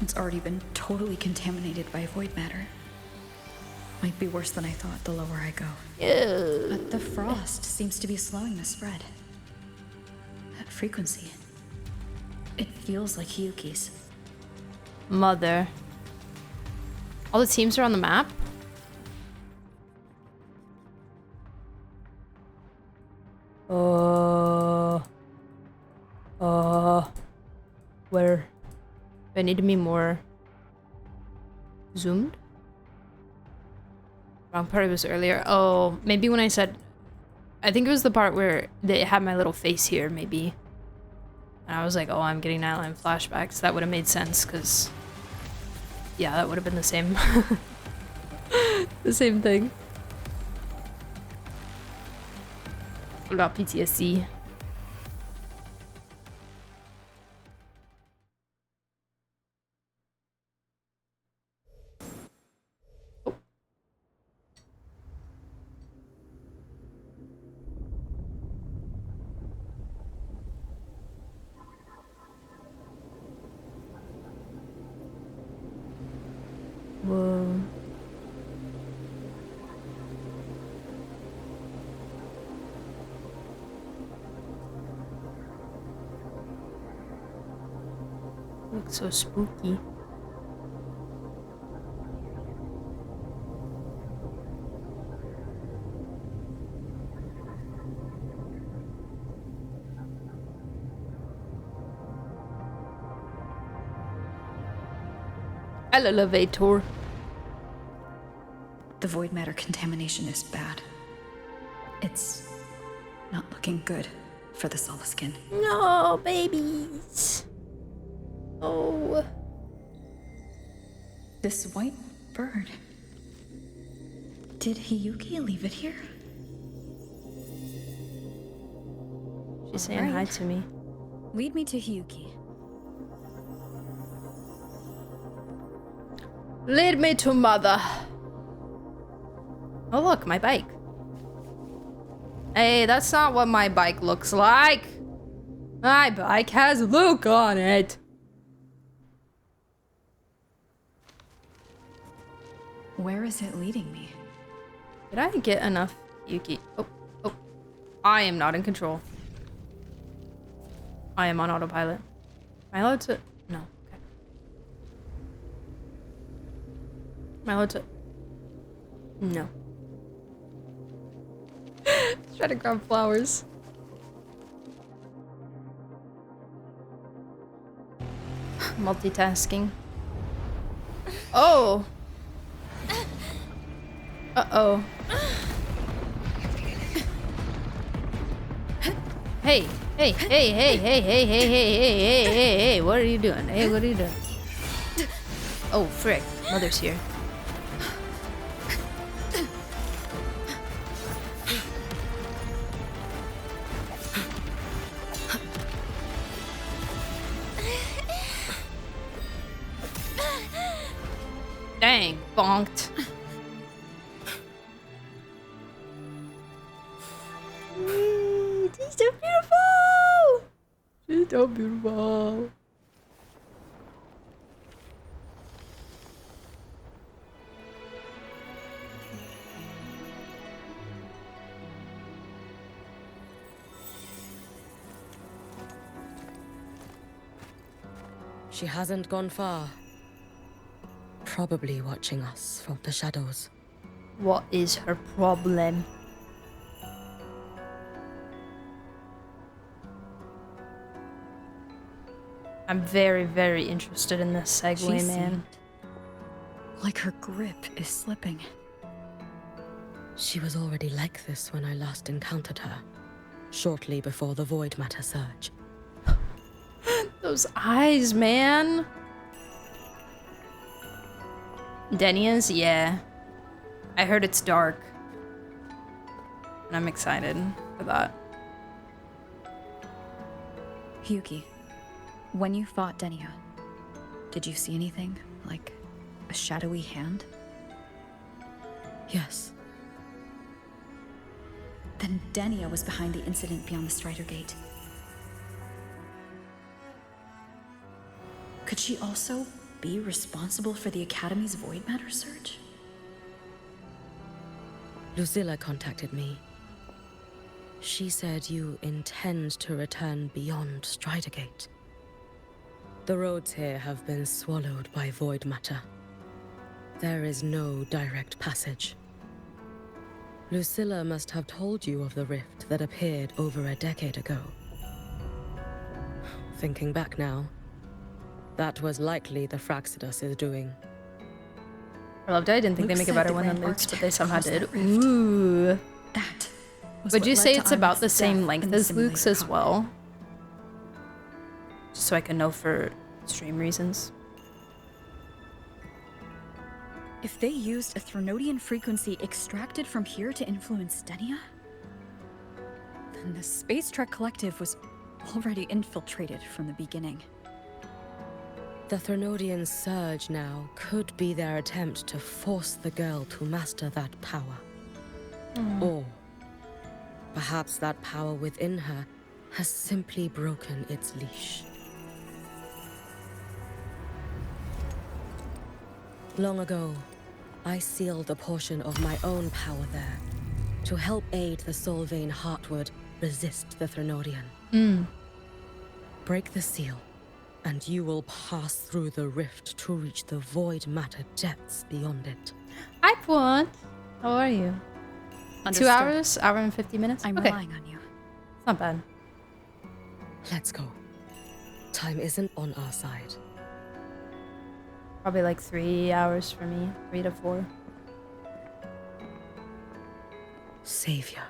It's already been totally contaminated by void matter. Might be worse than I thought the lower I go. Ew. But the frost seems to be slowing the spread. That frequency. It feels like Hiyuki's. Mother. All the teams are on the map? Where? Do I need to be more zoomed? Wrong part was earlier. Oh, maybe when I said, I think it was the part where they had my little face here, maybe. And I was like, oh, I'm getting Nightline flashbacks. That would have made sense, because yeah, that would have been the same. The same thing. What about PTSD? So spooky. Elevator. The void matter contamination is bad. It's not looking good for the Solaskin. No, babies. Oh. This white bird. Did Hiyuki leave it here? She's saying hi to me. Lead me to Hiyuki. Lead me to mother. Oh look, my bike. Hey, that's not what my bike looks like. My bike has Luke on it. Where is it leading me? Did I get enough Yuki? Oh. I am not in control. I am on autopilot. Am I allowed to? No. Okay. Am I allowed to? No. Try to grab flowers. Multitasking. Oh. Uh-oh. Hey, what are you doing? Hey, what are you doing? Oh, frick. Mother's here. Dang, bonked. She's so beautiful! She's so beautiful. She hasn't gone far. Probably watching us from the shadows. What is her problem? I'm very, very interested in this segue, man. Like her grip is slipping. She was already like this when I last encountered her, shortly before the void matter surge. Those eyes, man. Denia's, yeah. I heard it's dark. And I'm excited for that. Hyuki, when you fought Denia, did you see anything? Like a shadowy hand? Yes. Then Denia was behind the incident beyond the Strider Gate. Could she also be responsible for the Academy's void matter surge? Lucilla contacted me. She said you intend to return beyond Strider Gate. The roads here have been swallowed by void matter. There is no direct passage. Lucilla must have told you of the rift that appeared over a decade ago. Thinking back now, that was likely the Fraxidus' doing. I loved it. I didn't think they make a better one than Luke's, but they somehow did. Ooh. That. Would you say it's about the same length as Luke's as well? Just so I can know for stream reasons. If they used a Threnodian frequency extracted from here to influence Denia, then the Space Trek Collective was already infiltrated from the beginning. The Threnodian surge now could be their attempt to force the girl to master that power. Or perhaps that power within her has simply broken its leash. Long ago, I sealed a portion of my own power there to help aid the Solvane Heartwood resist the Threnodian. Break the seal, and you will pass through the rift to reach the void matter depths beyond it. Hi, Puan. How are you? Understood. 2 hours? Hour and 50 minutes? I'm okay. relying on you. It's not bad. Let's go. Time isn't on our side. Probably like 3 hours for me. 3 to 4. Savior,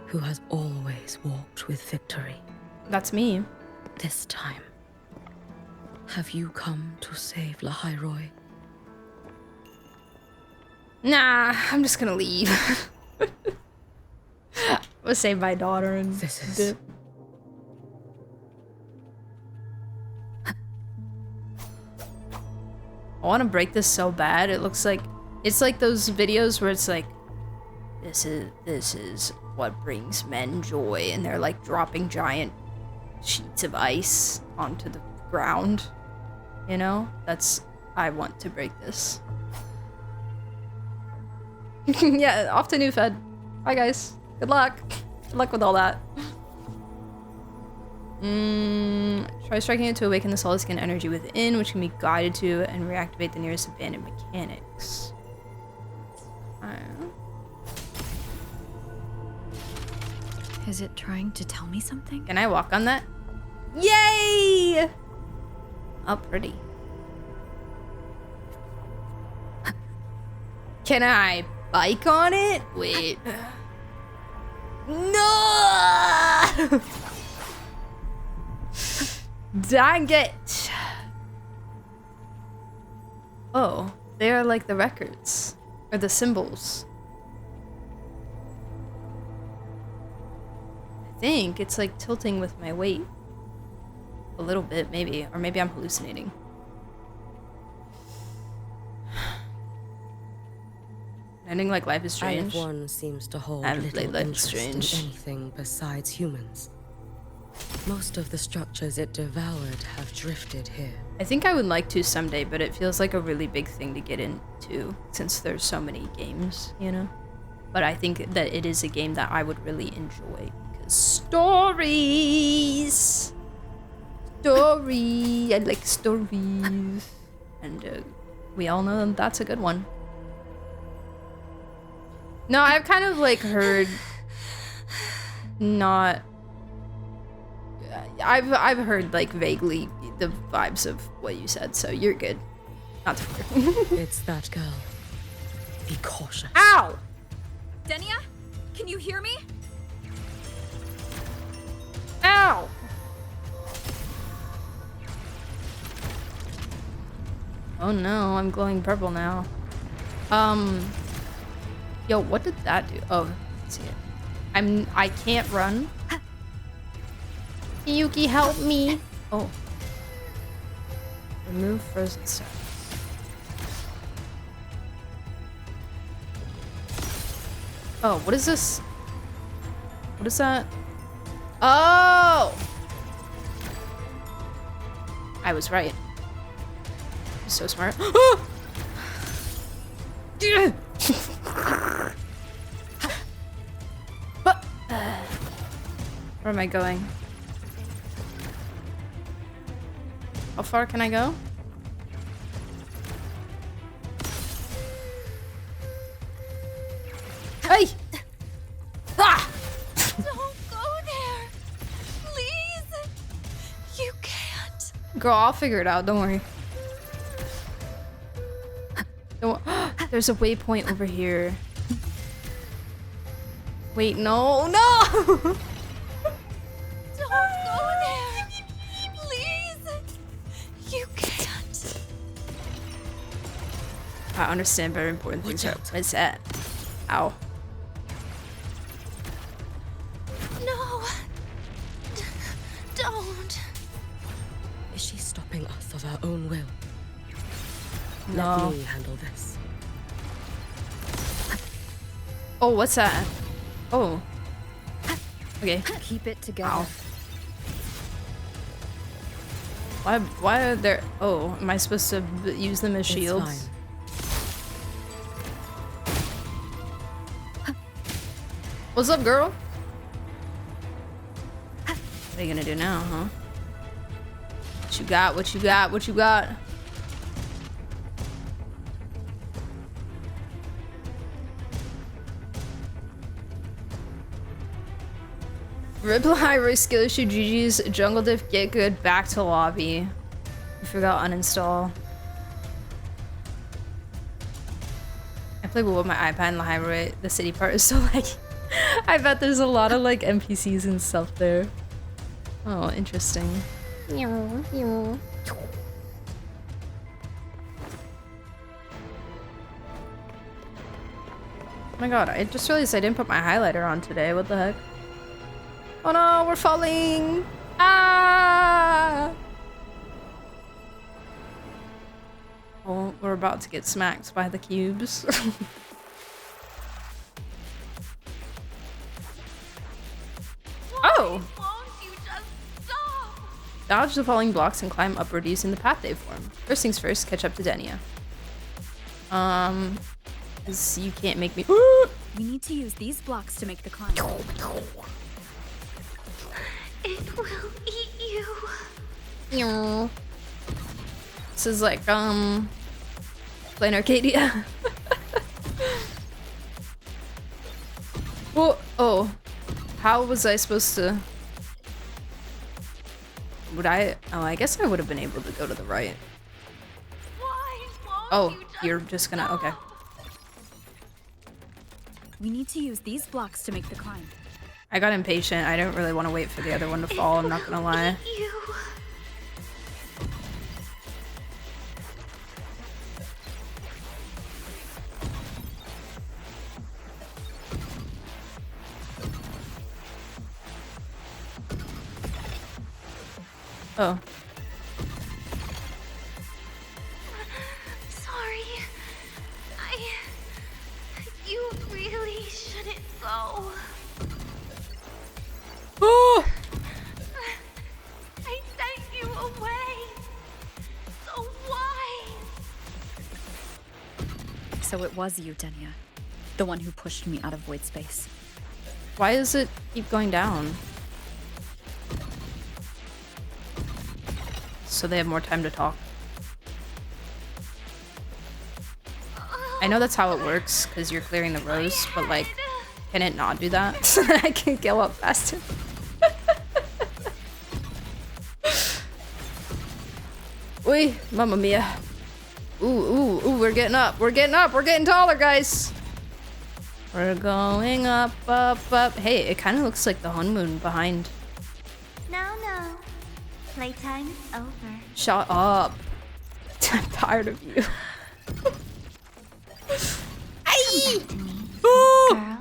who has always walked with victory. That's me. This time, have you come to save Lahairoi? Nah, I'm just gonna leave. I'm gonna save my daughter and dip. I want to break this so bad. It looks like it's like those videos where it's like, this is what brings men joy, and they're like dropping giant sheets of ice onto the ground. You know, I want to break this. Yeah, off to New Fed. Bye guys. Good luck. Good luck with all that. Try striking it to awaken the solid skin energy within, which can be guided to and reactivate the nearest abandoned mechanics. Is it trying to tell me something? Can I walk on that? Yay! Oh, pretty. Can I bike on it? Wait. No! Dang it! Oh, they are like the records. Or the symbols. I think it's like tilting with my weight. A little bit, maybe. Or maybe I'm hallucinating. Ending like Life is Strange. One seems to hold I haven't played little Life is interest Strange. in anything besides humans. Most of the structures it devoured have drifted here. I think I would like to someday, but it feels like a really big thing to get into since there's so many games, you know? But I think that it is a game that I would really enjoy because stories! Story! I like stories. And we all know that's a good one. No, I've kind of like heard not... I've heard like vaguely the vibes of what you said, so you're good. Not to worry. It's that girl. Be cautious. Ow! Denia? Can you hear me? Ow! Oh no, I'm glowing purple now. Yo, what did that do? Oh, let's see it. I can't run. Yuki, help me. Oh. Remove frozen stuff. Oh, what is this? What is that? Oh! I was right. I'm so smart. Where am I going? How far can I go? Hey! Ah! Don't go there! Please! You can't. Girl, I'll figure it out. Don't worry. There's a waypoint over here. Wait, no, no! Don't go there! Please! You can't. I understand very important things. What's that? Ow. No! Don't! Is she stopping us of her own will? No. Let me handle this. Oh, what's that? Oh. Okay. Keep it together. Ow. Why are there... Oh, am I supposed to use them as shields? What's up, girl? What are you gonna do now, huh? What you got? What you got? What you got? Ripple high risk skill issue GG's jungle diff get good back to lobby. I forgot uninstall. I play with my iPad and the highway. The city part is so like I bet there's a lot of like NPCs and stuff there. Oh, interesting. Oh my god, I just realized I didn't put my highlighter on today. What the heck? Oh no, we're falling! Ah! Oh, we're about to get smacked by the cubes. Oh! Dodge the falling blocks and climb upward using the path they form. First things first, catch up to Denia. 'Cause you can't make me. We need to use these blocks to make the climb. It will eat you. Yeah. This is like playing Arcadia. Well, oh, how was I supposed to? Would I? Oh, I guess I would have been able to go to the right. Oh, you're just gonna, okay. We need to use these blocks to make the climb. I got impatient. I don't really want to wait for the other one to fall, I'm not gonna lie. Oh. Sorry. You really shouldn't go. Oh! I sent you away. So why? So it was you, Denia. The one who pushed me out of void space. Why does it keep going down? So they have more time to talk. I know that's how it works, because you're clearing the rows, but like, can it not do that? So that I can go up faster? Oi, mamma mia. Ooh, ooh, ooh, we're getting up, we're getting up, we're getting taller, guys! We're going up, up, up. Hey, it kind of looks like the honeymoon behind. No. Playtime is over. Shut up. I'm tired of you. Aye! No!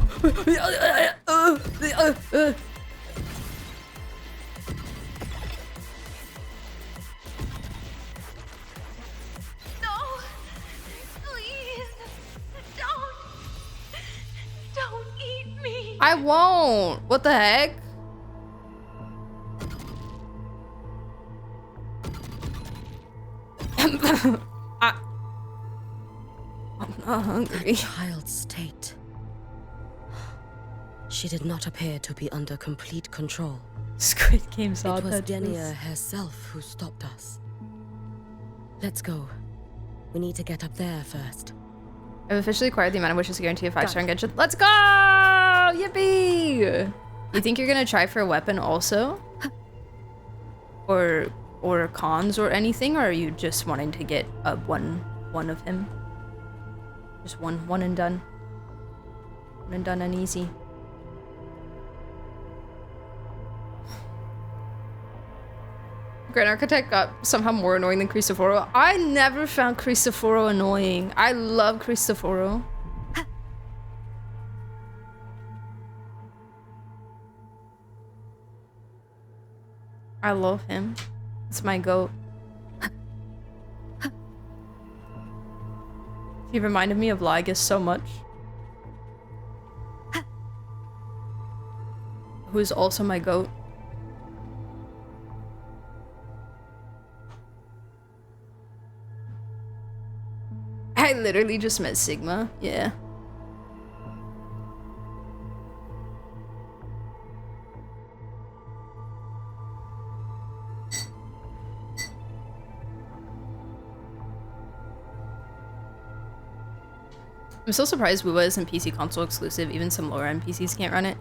Please! Don't eat me! I won't! What the heck? I'm not hungry. That child's state. She did not appear to be under complete control. Squid Game saw It was that. Denia herself who stopped us. Let's go. We need to get up there first. I've officially acquired the amount of wishes to guarantee a 5-star engagement. Let's go! Yippee! You think you're gonna try for a weapon also? Or cons or anything? Or are you just wanting to get a one of him? Just one and done. One and done and easy. Grand Architect got somehow more annoying than Cristoforo. I never found Cristoforo annoying. I love Cristoforo. I love him. It's my goat. He reminded me of Lygus so much. Who is also my goat. I literally just met Sigma. Yeah. I'm still surprised wuwa isn't PC console exclusive. Even some lower end PCs can't run it.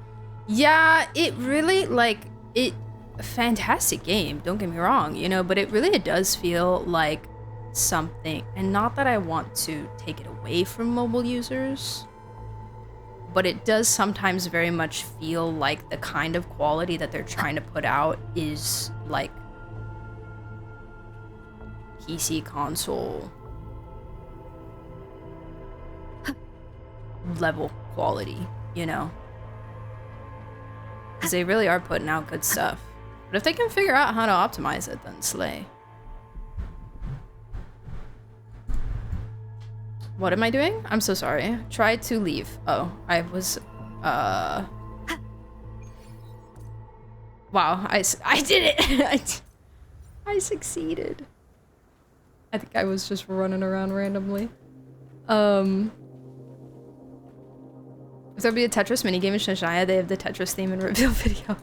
Yeah, it really, like, a fantastic game, don't get me wrong, you know, but it does feel like something, and not that I want to take it away from mobile users, but it does sometimes very much feel like the kind of quality that they're trying to put out is like PC console level quality, you know? Because they really are putting out good stuff. But if they can figure out how to optimize it, then slay. What am I doing? I'm so sorry. Try to leave. Oh, I was, wow, I did it! I succeeded. I think I was just running around randomly. If there'll be a Tetris minigame in Shania, they have the Tetris theme and reveal video.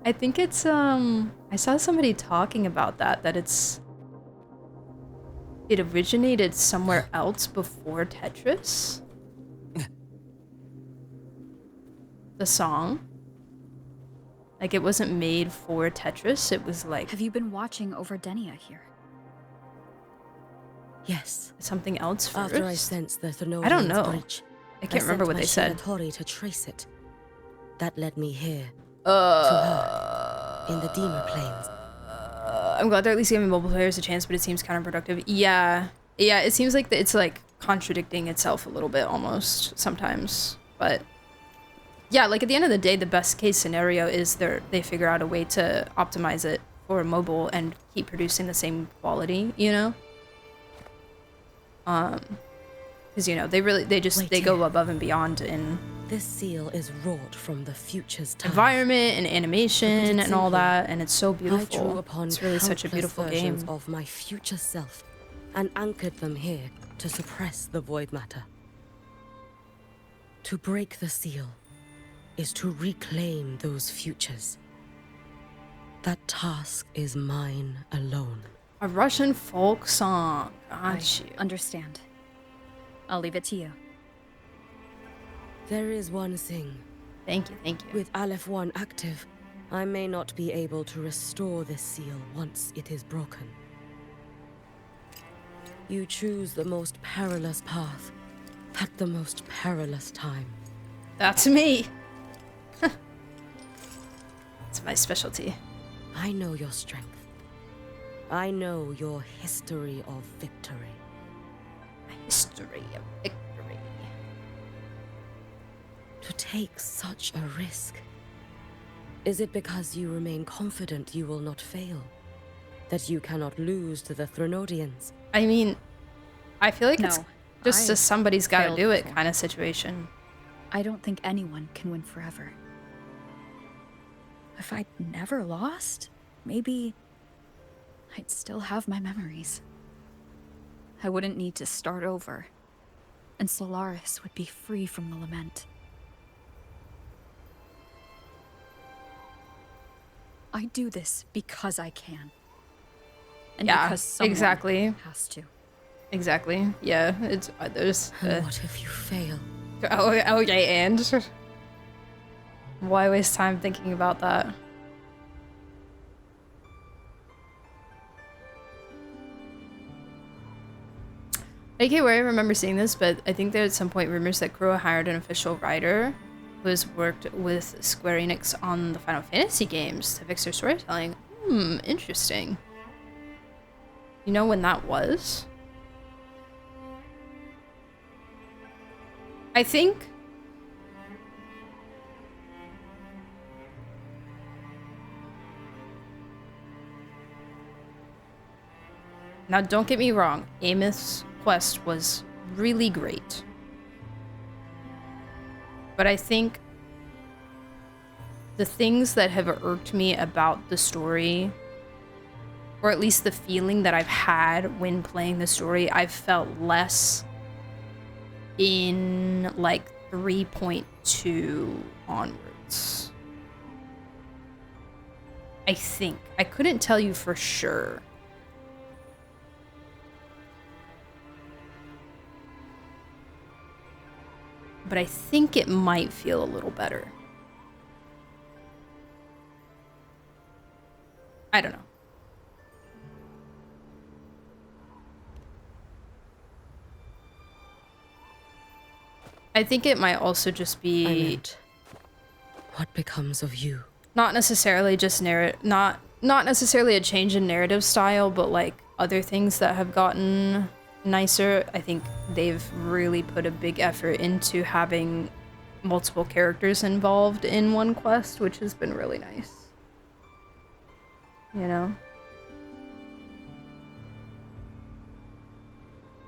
I think it's, I saw somebody talking about that it originated somewhere else before Tetris. The song. Like, it wasn't made for Tetris, it was like... Have you been watching over Denia here? Yes. Something else first? After I sensed the Thernovian's I don't know. breach, I can't remember what they said. To trace it. That led me here. To her. In the Deemer Plains. I'm glad they're at least giving mobile players a chance, but it seems counterproductive. Yeah, it seems like it's like contradicting itself a little bit almost sometimes. But yeah, like at the end of the day, the best case scenario is they figure out a way to optimize it for mobile and keep producing the same quality, you know? Because you know they go above and beyond in this seal is wrought from the future's time. Environment and animation and all that, and it's so beautiful. I drew upon it's really such a beautiful versions game of my future self and anchored them here to suppress the void matter. To break the seal is to reclaim those futures. That task is mine alone. A Russian folk song. Got you. Understand. I'll leave it to you. There is one thing. Thank you. With Aleph 1 active, I may not be able to restore this seal once it is broken. You choose the most perilous path at the most perilous time. That's me. It's my specialty. I know your strength. I know your history of victory. A history of victory. To take such a risk? Is it because you remain confident you will not fail? That you cannot lose to the Threnodians? I mean, I feel like No, it's just a somebody's gotta do it kind of situation. I don't think anyone can win forever. If I'd never lost, maybe I'd still have my memories. I wouldn't need to start over, and Solaris would be free from the lament. I do this because I can. And because someone exactly. has to. Exactly. Yeah, it's there's. What if you fail? Oh, okay, and why waste time thinking about that? Okay, where I remember seeing this, but I think there at some point rumors that Kuro hired an official writer who has worked with Square Enix on the Final Fantasy games to fix their storytelling. Interesting. You know when that was? I think now don't get me wrong, Amos Quest was really great. But I think the things that have irked me about the story, or at least the feeling that I've had when playing the story, I've felt less in like 3.2 onwards. I think. I couldn't tell you for sure. but I think it might feel a little better. I don't know. I think it might also just be what becomes of you? Not necessarily just not necessarily a change in narrative style, but like other things that have gotten nicer. I think they've really put a big effort into having multiple characters involved in one quest, which has been really nice. You know?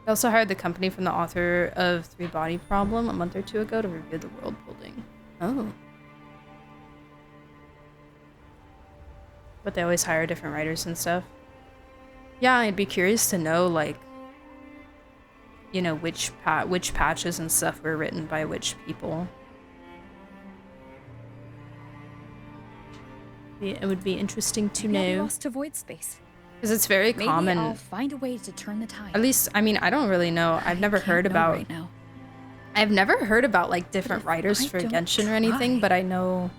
I also hired the company from the author of Three Body Problem a month or two ago to review the world building. Oh. But they always hire different writers and stuff. Yeah, I'd be curious to know, like, you know, which patches and stuff were written by which people. It would be interesting to Maybe I'll be know. lost to void space. Because it's very common. Maybe I'll find a way to turn the tide. At least, I mean, I don't really know. I've never heard about. Right now. I've never heard about like different writers for Genshin or anything, but I know.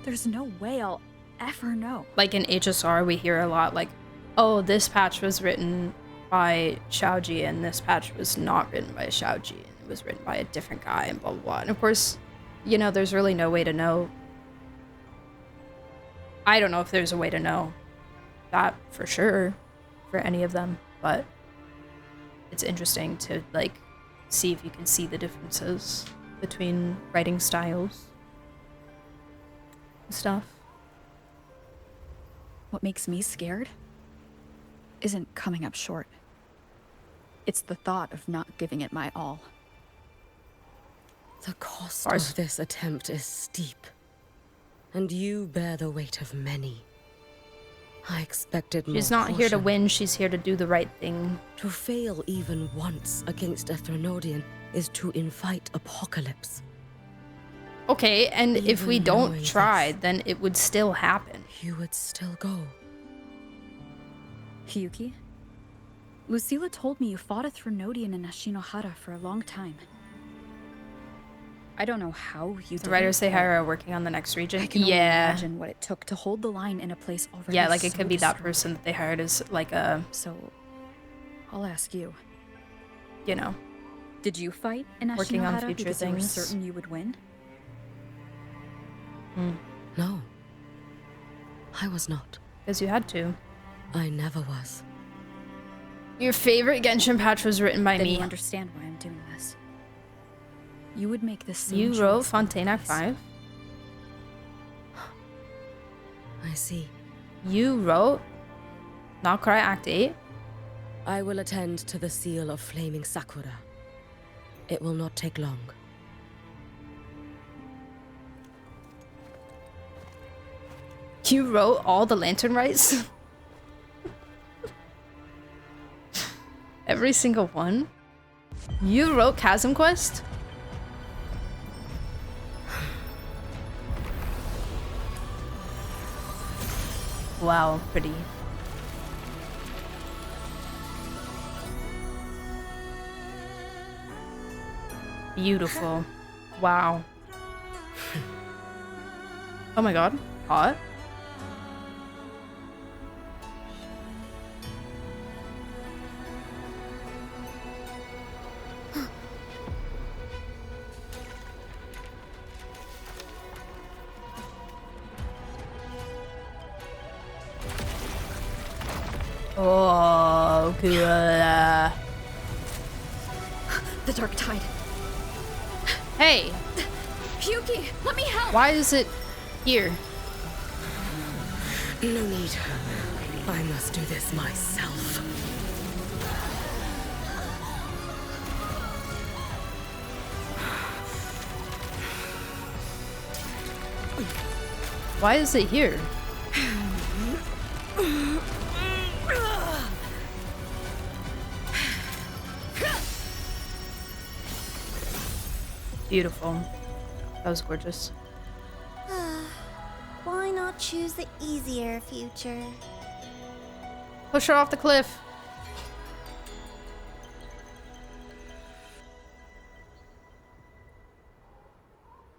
There's no way I'll ever know. Like in HSR, we hear a lot like, "Oh, this patch was written by Xiaoji, and this patch was not written by Xiaoji, and it was written by a different guy," and blah blah blah. And of course, you know, there's really no way to know. I don't know if there's a way to know that for sure for any of them, but it's interesting to like see if you can see the differences between writing styles and stuff. What makes me scared isn't coming up short. It's the thought of not giving it my all. The cost of this attempt is steep, and you bear the weight of many. I expected more. She's not here to caution. win, she's here to do the right thing. To fail even once against a Threnodian is to invite apocalypse. Okay, and if we Even don't knowing try, then it would still happen. You would still go. Hiyuki, Lucilla told me you fought a Threnodian in Ashinohara for a long time. I don't know how you did The writers it, they but hire are working on the next region. I can only Yeah. imagine what it took to hold the line in a place already Yeah, like it so could be that destroyed. person that they hired as like a, So, I'll ask you. you know, Did you fight in working on Ashinohara future because you were things. certain you would win? No. I was not. Because you had to. I never was. Your favorite Genshin patch was written by Then me. you understand why I'm doing this. You would make the same You wrote choice Fontaine Act 5? I see. You wrote Not Cry Act 8? I will attend to the seal of flaming Sakura. It will not take long. You wrote all the Lantern Rites? Every single one? You wrote Chasm Quest? Wow, pretty. Beautiful. Wow. Oh my god. Hot. Oh, good. The Dark Tide. Hey, Hiyuki, let me help! why is it here? No need. I must do this myself. Why is it here? Beautiful. That was gorgeous. Why not choose the easier future? Push her off the cliff.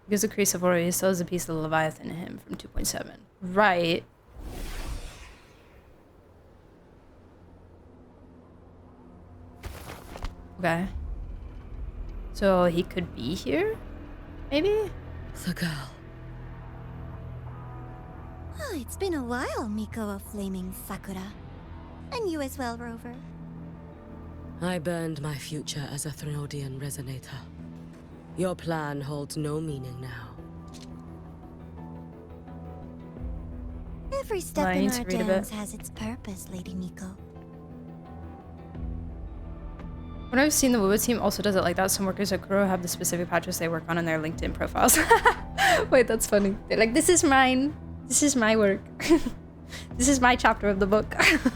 Because of Crisavoro, he still has a piece of the Leviathan in him from 2.7. Right. Okay. So he could be here? Maybe? The girl. Oh, it's been a while, Miko of Flaming Sakura. And you as well, Rover. I burned my future as a Threnodian resonator. Your plan holds no meaning now. Every step in our dance has its purpose, Lady Miko. When I've seen the wuwa team also does it like that, some workers at Kuro have the specific patches they work on in their LinkedIn profiles. Wait, that's funny. They're like, this is mine. This is my work. This is my chapter of the book. If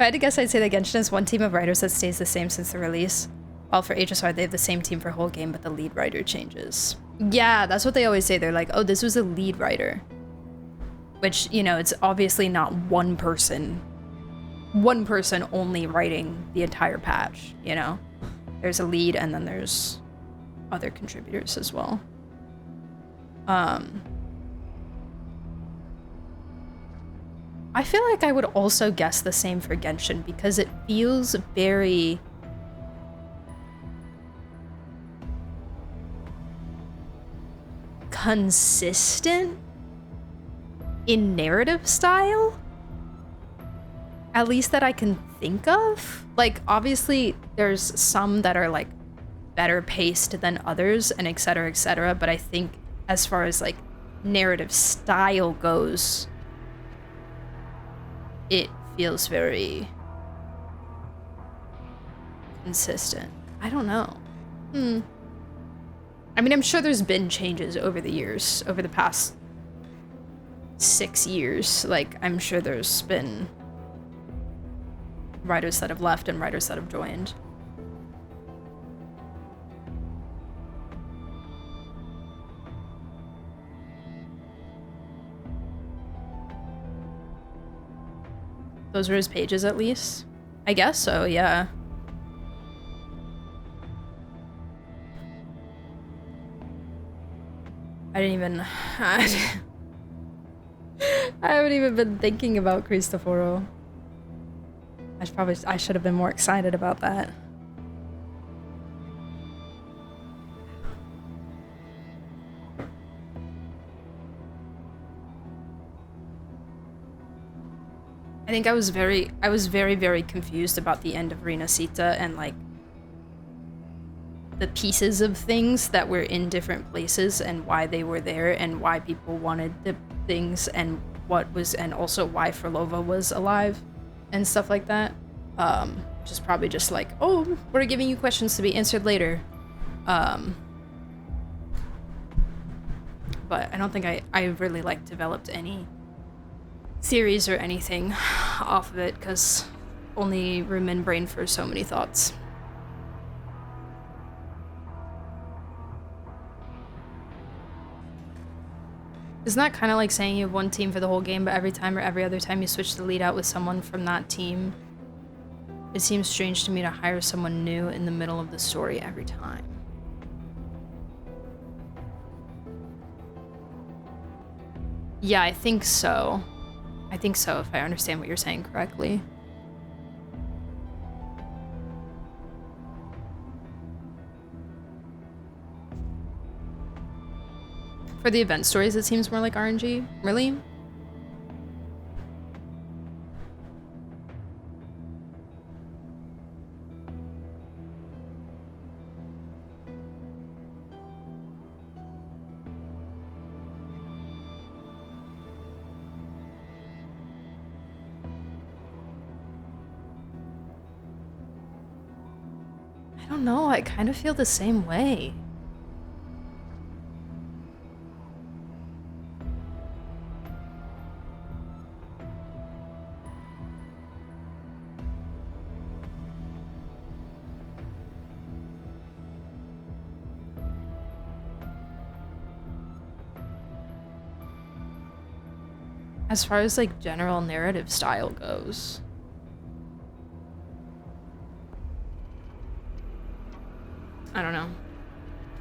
I had to guess, I'd say that Genshin has one team of writers that stays the same since the release. While for HSR, they have the same team for whole game, but the lead writer changes. Yeah, that's what they always say. They're like, oh, this was a lead writer. Which, you know, it's obviously not one person only writing the entire patch, you know? There's a lead and then there's other contributors as well. I feel like I would also guess the same for Genshin because it feels very consistent in narrative style. At least that I can think of. Like, obviously, there's some that are, like, better paced than others, and etc., but I think as far as, like, narrative style goes, it feels very consistent. I don't know. I mean, I'm sure there's been changes over the years, over the past 6 years. Like, I'm sure there's been writers that have left and writers that have joined. Those were his pages, at least? I guess so, yeah. I didn't even... I haven't even been thinking about Cristoforo. I should have been more excited about that. I think I was very, very confused about the end of Rinascita and like the pieces of things that were in different places and why they were there and why people wanted the things and and also why Frolova was alive and stuff like that. Just probably just like, oh, we're giving you questions to be answered later. But I don't think I really like developed any theories or anything off of it because only room and brain for so many thoughts. Isn't that kind of like saying you have one team for the whole game, but every time or every other time you switch the lead out with someone from that team, it seems strange to me to hire someone new in the middle of the story every time. Yeah, I think so. I think so, if I understand what you're saying correctly. For the event stories, it seems more like RNG. Really? I don't know, I kind of feel the same way. As far as like general narrative style goes. I don't know.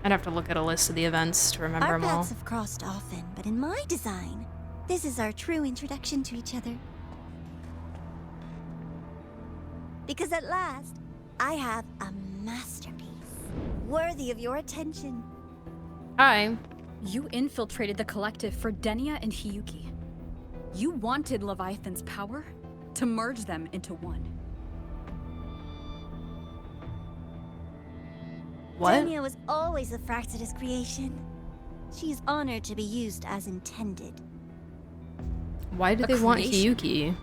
I'd have to look at a list of the events to remember Our them all. paths have crossed often, but in my design, this is our true introduction to each other. Because at last, I have a masterpiece worthy of your attention. Hi. You infiltrated the collective for Denia and Hiyuki. You wanted Leviathan's power to merge them into one. What? Denia was always a Fractidus creation. She is honored to be used as intended. Why do they want Hiyuki?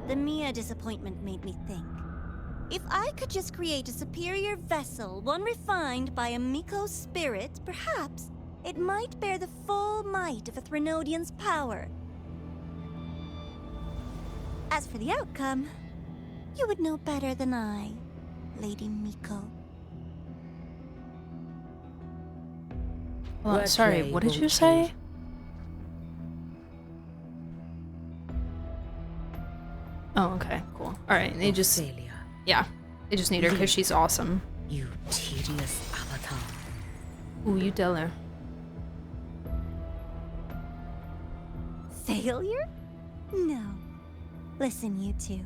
The Mia disappointment made me think. If I could just create a superior vessel, one refined by a Miko's spirit, perhaps it might bear the full might of a Threnodian's power. As for the outcome, you would know better than I, Lady Miko. Well, sorry, what did you say? Oh, okay, cool. Alright, they just... Yeah, they just need her because she's awesome. You tedious avatar. Ooh, you tell her. Failure? No. Listen, you two.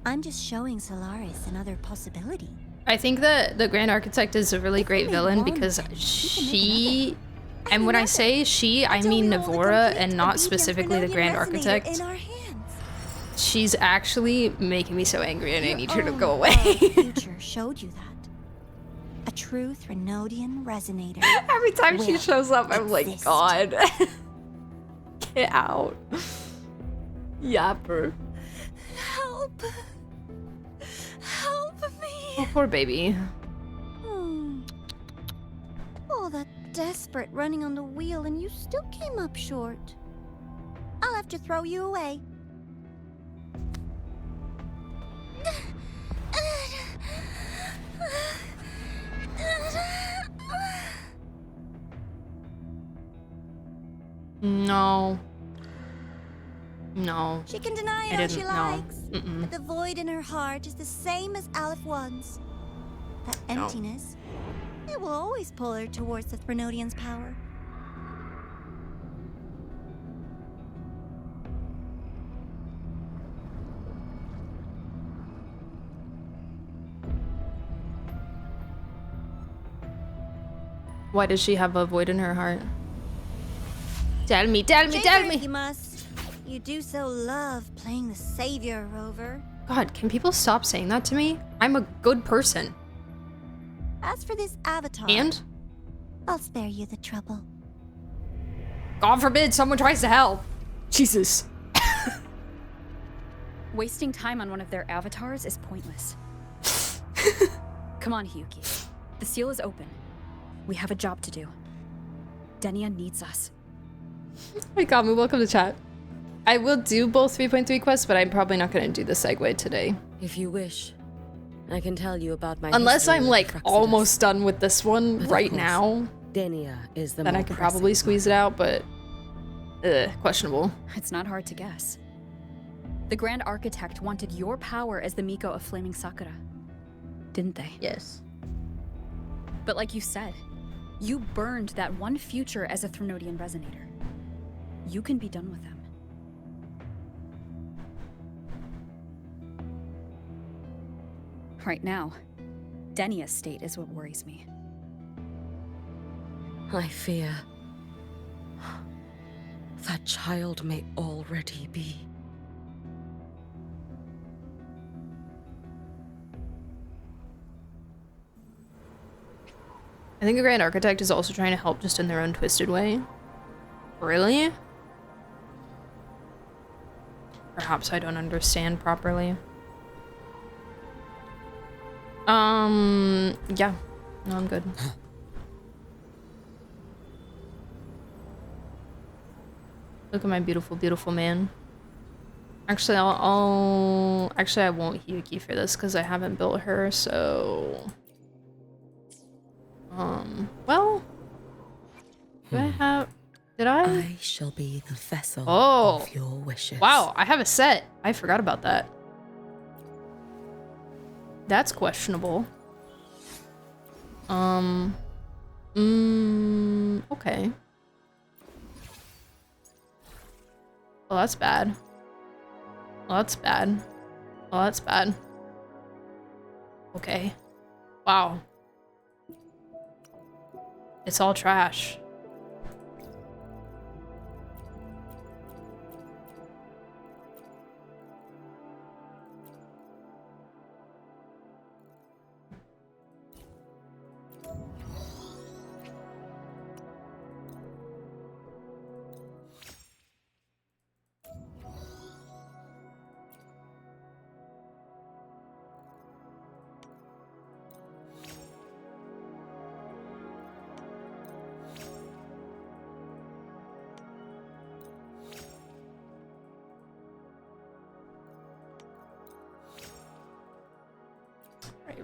I'm just showing Solaris another possibility. I think that the Grand Architect is a really great villain because she... And when I say she, I mean Navora and not specifically the Grand Architect. She's actually making me so angry and I need her to go away. Future showed you that. A true Threnodian resonator. Every time she shows up, I'm like, God. Get out. Yapper. Help. Help me. Oh, poor baby. All that desperate running on the wheel and you still came up short. I'll have to throw you away. No. No. She can deny it all she likes, but the void in her heart is the same as Aleph One's. That emptiness, it will always pull her towards the Threnodian's power. Why does she have a void in her heart? Tell me, tell me, tell me! You must. You do so love playing the savior, Rover. God, can people stop saying that to me? I'm a good person. As for this avatar... And? I'll spare you the trouble. God forbid someone tries to help. Jesus. Wasting time on one of their avatars is pointless. Come on, Hiyuki. The seal is open. We have a job to do. Denia needs us. Hey, Kamu, welcome to chat. I will do both 3.3 quests, but I'm probably not going to do the segue today. If you wish, I can tell you about my Unless I'm like Fractidus. almost done with this one But of right course, now. Denia is the Then I more could probably pressing squeeze it out, but questionable. It's not hard to guess. The Grand Architect wanted your power as the Miko of Flaming Sakura. Didn't they? Yes. But like you said, you burned that one future as a Threnodian resonator. You can be done with them. Right now, Denia's state is what worries me. I fear that child may already be. I think the Grand Architect is also trying to help just in their own twisted way. Really? Perhaps I don't understand properly. Yeah. No, I'm good. Look at my beautiful, beautiful man. Actually, Actually, I won't Hiyuki for this because I haven't built her, so... Well... Do I have... Did I? I shall be the vessel of your wishes. Wow, I have a set. I forgot about that. That's questionable. Okay. Well, that's bad. Well, that's bad. Well, that's bad. Okay. Wow. It's all trash.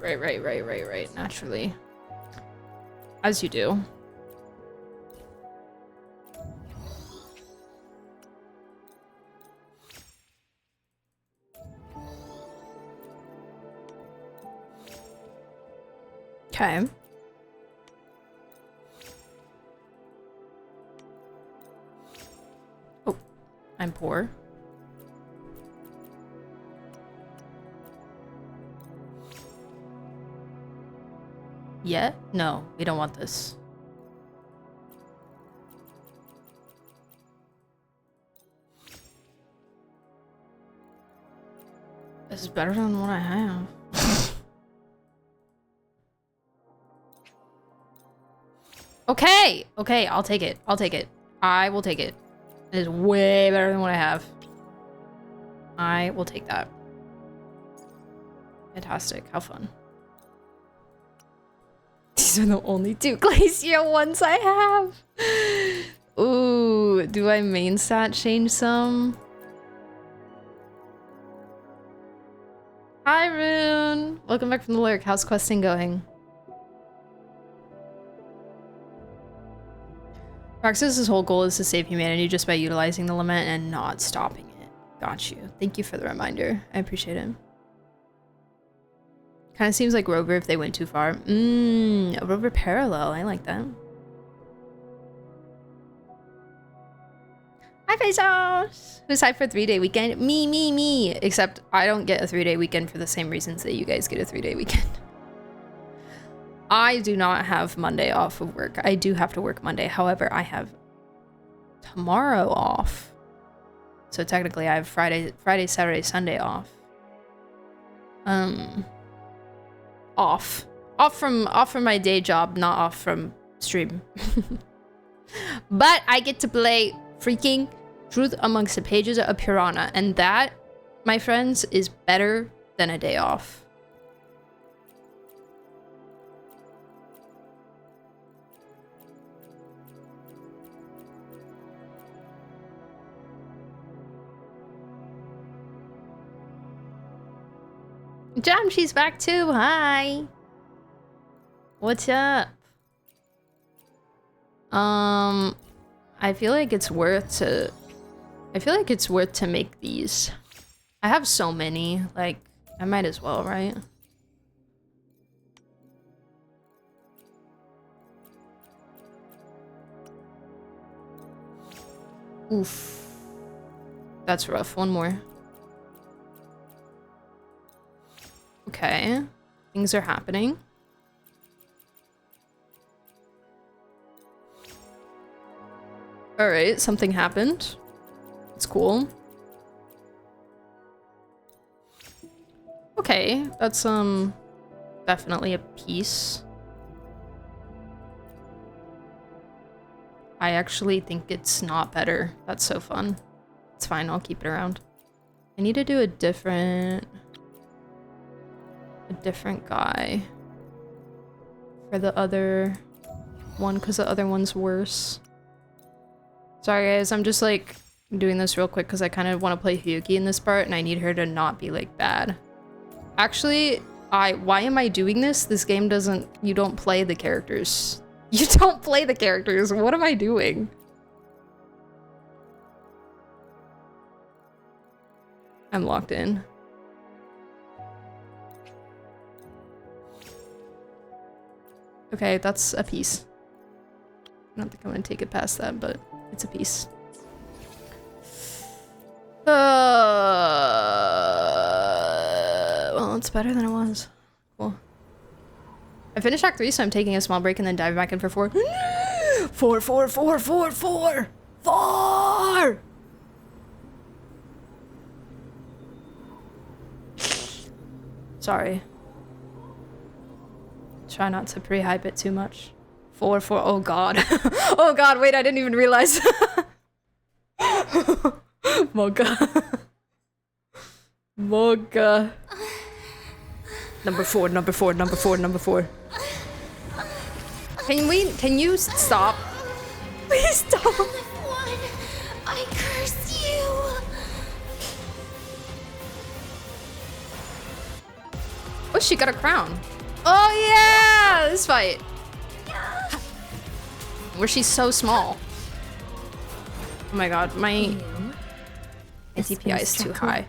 Right. Naturally. As you do. Okay. Oh, I'm poor. Yet? No, we don't want this. This is better than what I have. Okay! Okay, I'll take it. I'll take it. I will take it. It is way better than what I have. I will take that. Fantastic. How fun. These are the only 2 glacier ones I have. Ooh, do I main stat change some? Hi, Rune. Welcome back from the lurk. How's questing going? Roxas's whole goal is to save humanity just by utilizing the lament and not stopping it. Got you. Thank you for the reminder. I appreciate it. Kind of seems like Rover if they went too far. A Rover parallel. I like that. Hi, Bezos! Who's hyped for a 3-day weekend? Me. Except I don't get a 3-day weekend for the same reasons that you guys get a 3-day weekend. I do not have Monday off of work. I do have to work Monday. However, I have tomorrow off. So technically I have Friday, Saturday, Sunday off. Off from my day job, not off from stream. But I get to play freaking Truth Amongst the Pages of Piranha, and that, my friends, is better than a day off. Jam, she's back too. Hi. What's up? I feel like it's worth to make these. I have so many, like I might as well, right? Oof. That's rough. One more. Okay. Things are happening. Alright, something happened. It's cool. Okay, that's definitely a piece. I actually think it's not better. That's so fun. It's fine, I'll keep it around. I need to do a different guy for the other one because the other one's worse. Sorry guys, I'm just like doing this real quick because I kind of want to play Hyuki in this part and I need her to not be like bad. Actually, why am I doing this? This game doesn't, you don't play the characters. You don't play the characters. What am I doing? I'm locked in. Okay, that's a piece. I don't think I'm gonna take it past that, but it's a piece. Well, it's better than it was. Cool. I finished Act 3, so I'm taking a small break and then diving back in for 4. 4! Sorry. Try not to pre-hype it too much. 4. Oh god. Oh god, wait, I didn't even realize. Mocha. Mocha. Number 4. Can you stop? Please stop. I curse you. Oh, she got a crown. Oh yeah, this fight. Where she's so small. Oh my god, my DPI is too high.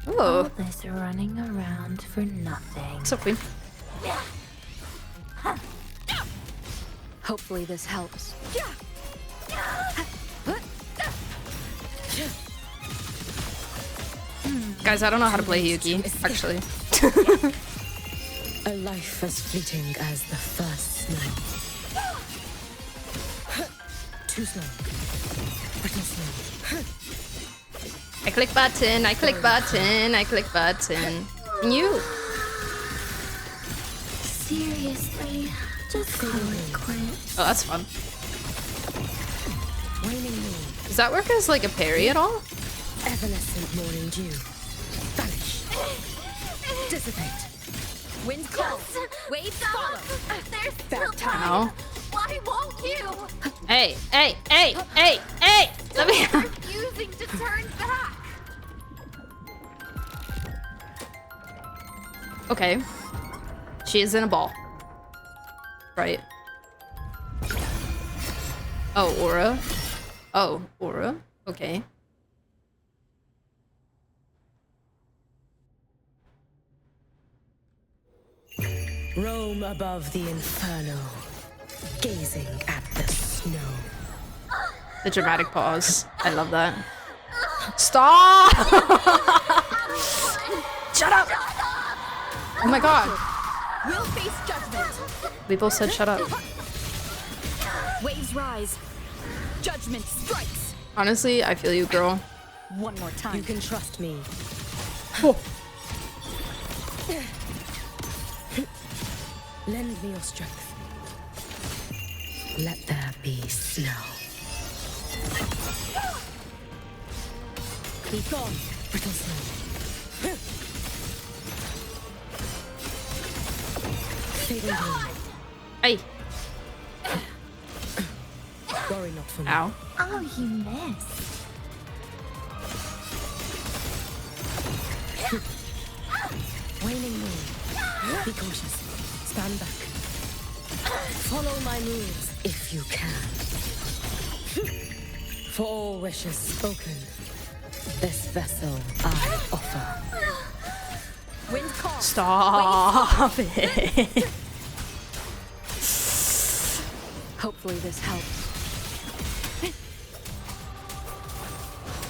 All Ooh. this running around for nothing. What's up, Queen? Hopefully this helps. Guys, I don't know how to play Yuki, actually. A life as fleeting as the first snow. Too slow. Pretty slow. I click button. Can you? Seriously, just call it quits. Oh, that's fun. Waning moon. Does that work as like a parry at all? Evanescent morning dew. Vanish. Dissipate. Wind calls. Waves follow. There's Back still time. Ow. Why won't you? Hey! Let me. Refusing to turn back. Okay. She is in a ball. Right. Oh, aura. Oh, aura. Okay. Roam above the inferno, gazing at the snow. The dramatic pause. I love that. Stop! Shut up! Oh my god. We'll face judgment. We both said shut up. Waves rise. Judgment strikes. Honestly, I feel you, girl. One more time. You can trust me. Oh. Lend me your strength. Let there be snow. Be gone, brittle snow. Fading dawn. Hey. Worry not for me. Ow. Oh, you missed. Waning moon. Be cautious. Stand back. Follow my moves if you can. For all wishes spoken, this vessel I offer. Wind calls. Stop it. Hopefully this helps.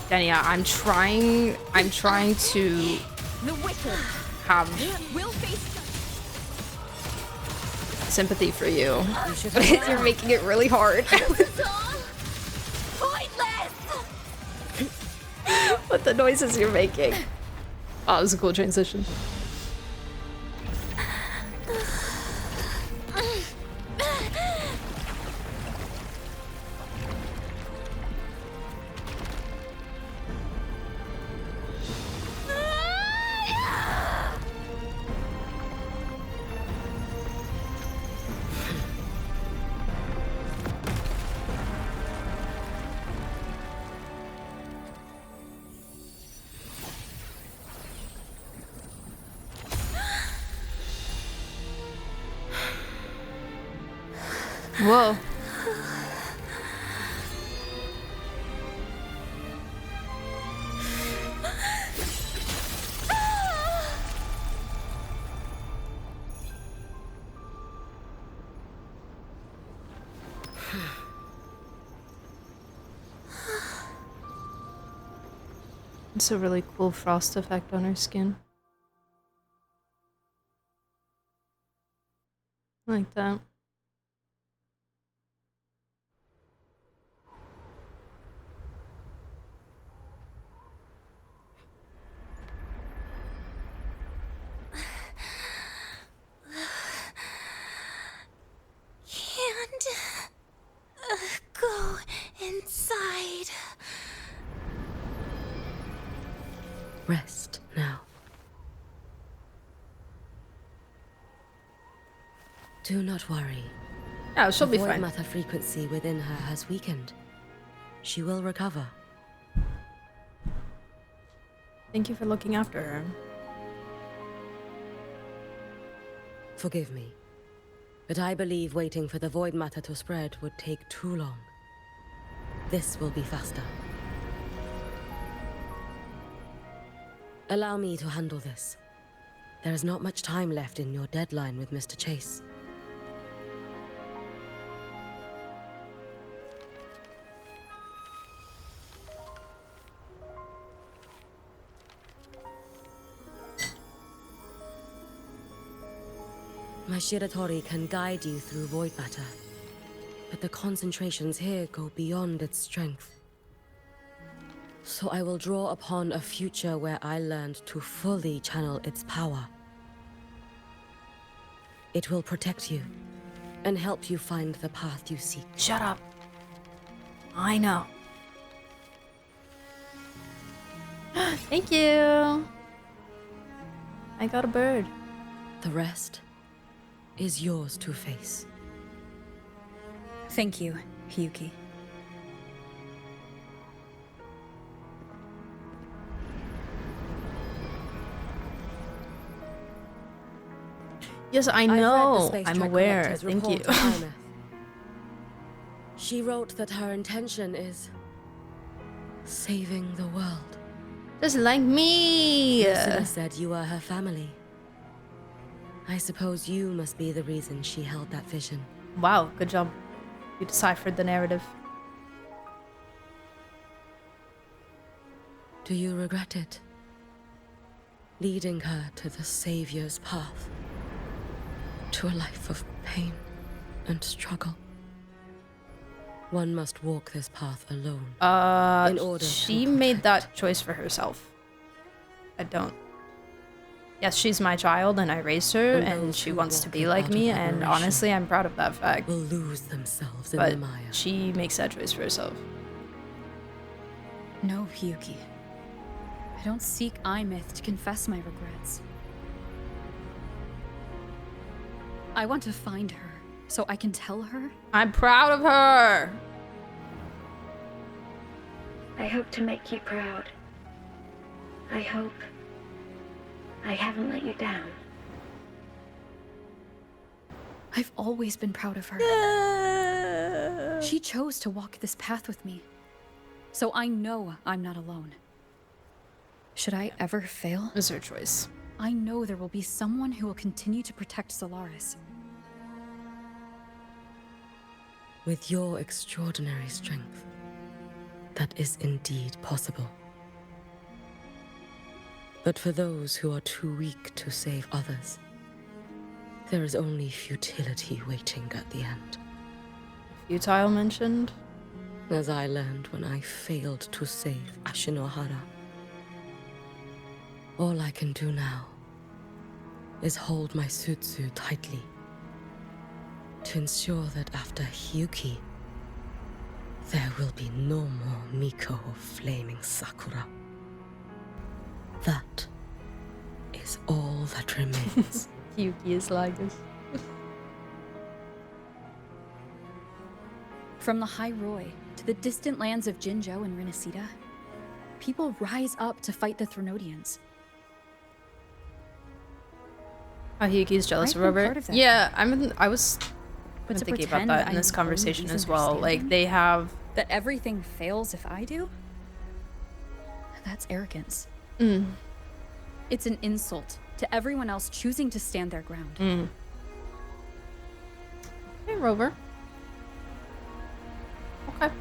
Dania, I'm trying to The wicked have will face sympathy for you. You're making it really hard. What the noises you're making. Oh, it was a cool transition. Whoa. It's a really cool frost effect on her skin. I like that. Can't go inside. Rest now. Do not worry. Yeah, she'll be the fine. void matter frequency within her has weakened. She will recover. Thank you for looking after her. Forgive me, but I believe waiting for the void matter to spread would take too long. This will be faster. Allow me to handle this. There is not much time left in your deadline with Mr. Chase. My Shiratori can guide you through void matter, but the concentrations here go beyond its strength. So I will draw upon a future where I learned to fully channel its power. It will protect you and help you find the path you seek. Shut up. I know. Thank you. I got a bird. The rest is yours to face. Thank you, Hiyuki. Yes, I know. I'm aware. Thank you. She wrote that her intention is saving the world. Just like me. Priscilla said you are her family. I suppose you must be the reason she held that vision. Wow, good job. You deciphered the narrative. Do you regret it? Leading her to the Savior's path? To a life of pain and struggle? One must walk this path alone. In order she made that choice for herself. I don't. Yes, she's my child and I raised her and she wants to be like me, and honestly I'm proud of that fact. Will lose themselves in but the mire. She makes that choice for herself. No, Hiyuki. I don't seek I-Myth to confess my regrets. I want to find her so I can tell her. I'm proud of her! I hope to make you proud. I hope I haven't let you down. I've always been proud of her. She chose to walk this path with me, so I know I'm not alone. Should I ever fail? It's her choice. I know there will be someone who will continue to protect Solaris. With your extraordinary strength, that is indeed possible. But for those who are too weak to save others, there is only futility waiting at the end. Futile mentioned? As I learned when I failed to save Ashinohara. All I can do now is hold my Sutsu tightly to ensure that after Hiyuki, there will be no more Miko of Flaming Sakura. That is all that remains. Hiyuki is like this. From the High Roy to the distant lands of Jinzhou and Rinasida, people rise up to fight the Threnodians. Oh, Hiyuki's jealous of Robert. Yeah, I was thinking about that in this conversation as well. Like, they have... That everything fails if I do? That's arrogance. Mm. It's an insult to everyone else choosing to stand their ground. Mm. Hey, Rover. Okay.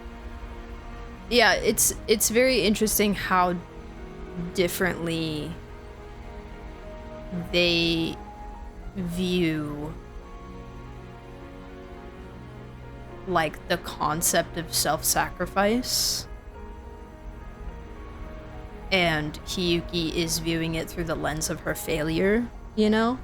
Yeah, it's very interesting how differently they view like the concept of self-sacrifice, and Hiyuki is viewing it through the lens of her failure, you know?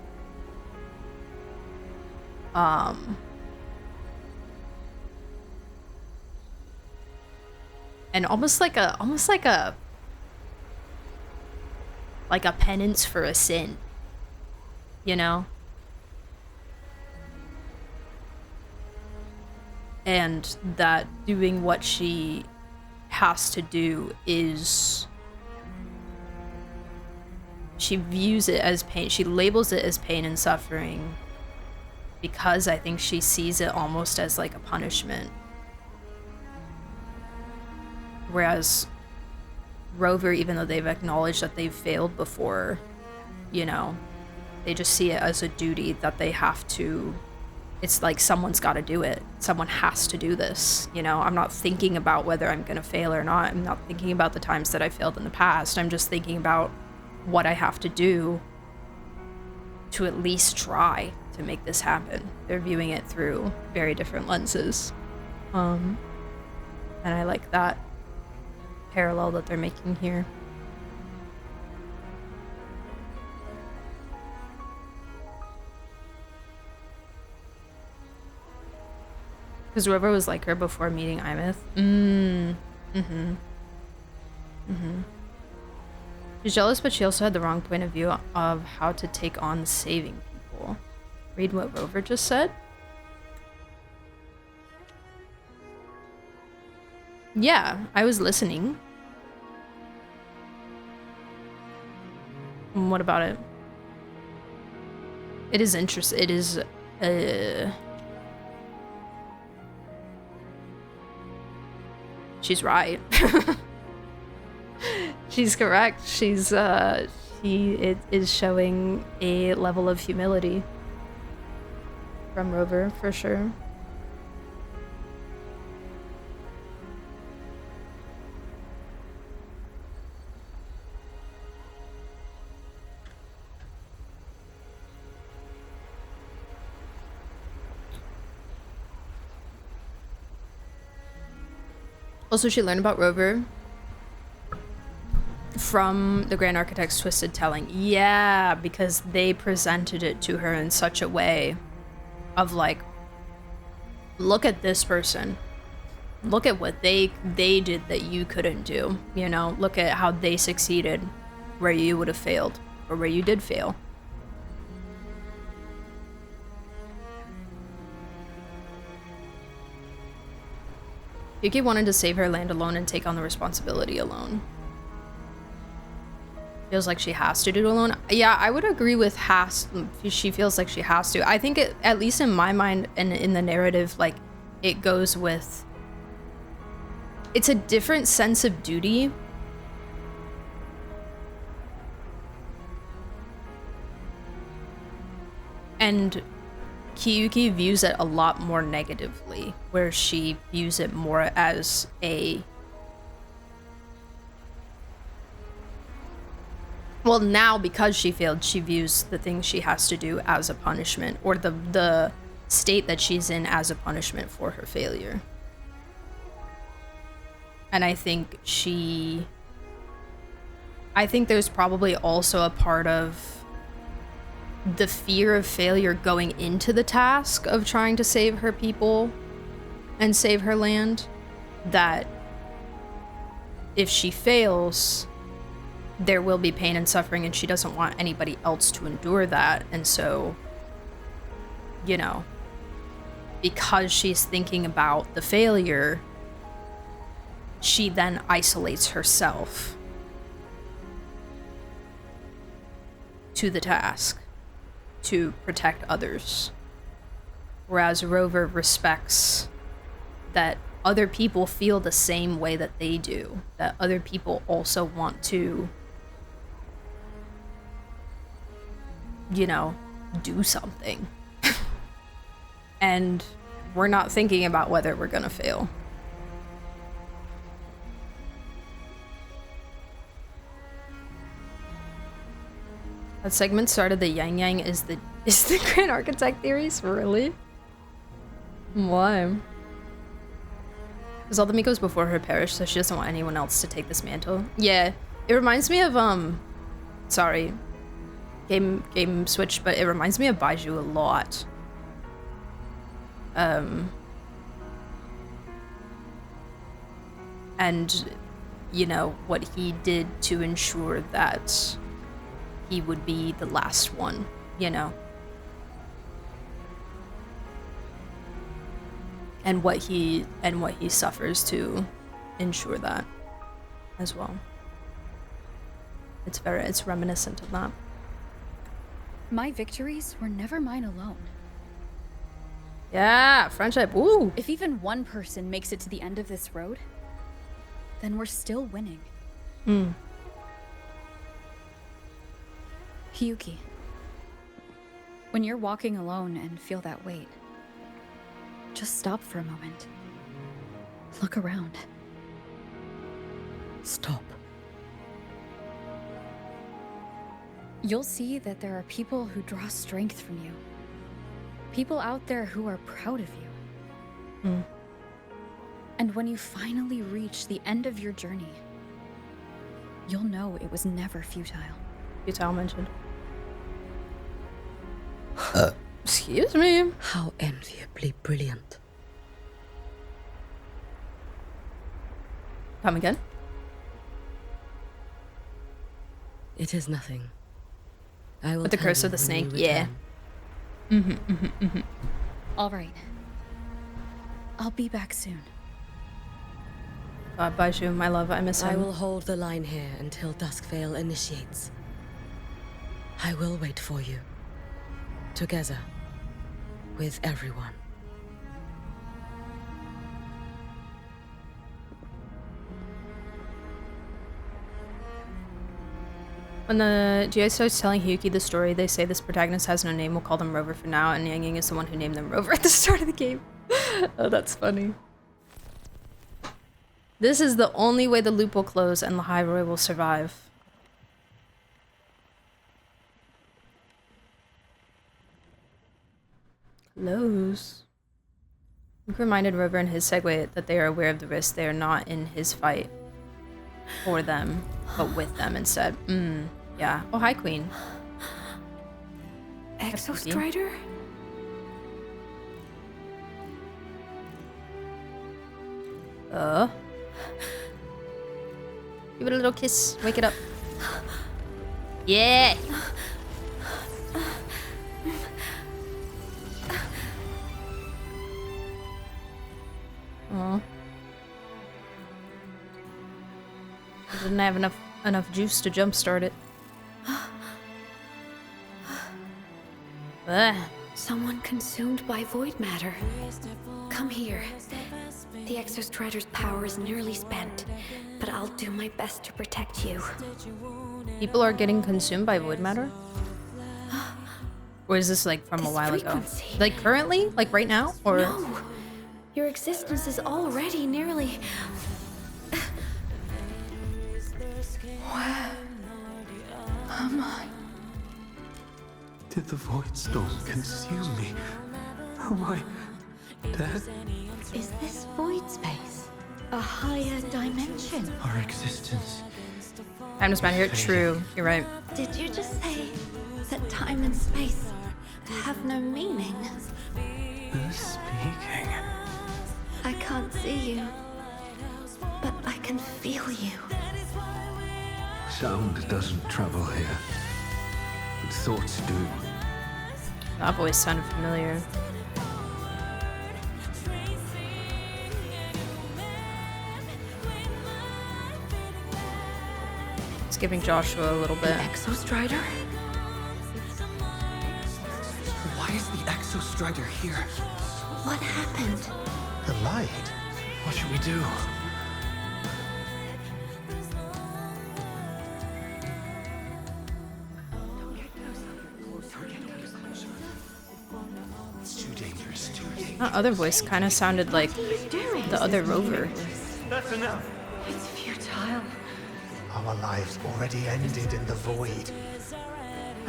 And almost like a penance for a sin, you know? And that doing what she has to do is, she views it as pain, she labels it as pain and suffering because I think she sees it almost as like a punishment. Whereas Rover, even though they've acknowledged that they've failed before, you know, they just see it as a duty that they have to, it's like someone's got to do it. Someone has to do this, you know? I'm not thinking about whether I'm going to fail or not. I'm not thinking about the times that I failed in the past. I'm just thinking about what I have to do to at least try to make this happen. They're viewing it through very different lenses. And I like that parallel that they're making here. Because Rover was like her before meeting Imith. She's jealous, but she also had the wrong point of view of how to take on saving people. Read what Rover just said. Yeah, I was listening. What about it? It is interesting. It is, she's right. She's correct. She's, it is showing a level of humility from Rover, for sure. Also, she learned about Rover from the Grand Architect's twisted telling. Yeah, because they presented it to her in such a way of like, look at this person. Look at what they did that you couldn't do. You know, look at how they succeeded where you would have failed, or where you did fail. Yuki wanted to save her land alone and take on the responsibility alone. Feels like she has to do it alone. Yeah, I would agree with has. She feels like she has to. I think it, at least in my mind and in the narrative, like it goes with, it's a different sense of duty. And Kiyuki views it a lot more negatively, where she views it more as a... Well, now, because she failed, she views the things she has to do as a punishment, or the state that she's in as a punishment for her failure. And I think there's probably also a part of the fear of failure going into the task of trying to save her people and save her land, that if she fails, there will be pain and suffering, and she doesn't want anybody else to endure that. And so, you know, because she's thinking about the failure, she then isolates herself to the task to protect others. Whereas Rover respects that other people feel the same way that they do, that other people also want to, you know, do something. And we're not thinking about whether we're gonna fail. That segment started the Yang Yang is the Grand Architect theories? Really? Why? Because all the Mikos before her perished, so she doesn't want anyone else to take this mantle. Yeah, it reminds me of sorry, game switch, but it reminds me of Baiju a lot. And you know what he did to ensure that he would be the last one, you know. And what he suffers to ensure that as well. It's reminiscent of that. My victories were never mine alone. Yeah, friendship. Woo! If even one person makes it to the end of this road, then we're still winning. Hiyuki, when you're walking alone and feel that weight, just stop for a moment. Look around. Stop. You'll see that there are people who draw strength from you. People out there who are proud of you. And when you finally reach the end of your journey, you'll know it was never futile. Futile mentioned. Excuse me. How enviably brilliant. Come again? It is nothing. I will With the tell curse you of the when snake, we yeah. return. All right. I'll be back soon. God, Baiju, my love, I miss him. I will hold the line here until Duskvale initiates. I will wait for you. Together. With everyone. When the GI starts telling Hiyuki the story, they say this protagonist has no name. We'll call them Rover for now, and Yang Yang is the one who named them Rover at the start of the game. Oh, that's funny. This is the only way the loop will close and the High Roy will survive. Close. Luke reminded Rover in his segue that they are aware of the risk. They are not in his fight for them, but with them instead. Yeah. Oh, hi, Queen. Exostrider? Give it a little kiss. Wake it up. Yeah. Oh. I didn't have enough juice to jumpstart it. Someone consumed by void matter. Come here. The Exostrider's power is nearly spent, but I'll do my best to protect you. People are getting consumed by void matter? Or is this like from a while ago? Like currently? Like right now? Or no. Your existence is already nearly... Where am I? Did the void storm consume me? Am I dead? Is this void space a higher dimension? Our existence. Time to spend here. True. You're right. Did you just say that time and space have no meaning? Who's speaking? I can't see you, but I can feel you. Sound doesn't travel here, but thoughts do. That voice sounded familiar. It's giving Joshua a little bit. Exostrider? Why is the Exostrider here? What happened? The light. What should we do? It's too dangerous. That other voice kind of sounded like the other Rover. That's enough. It's futile. Our lives already ended in the void.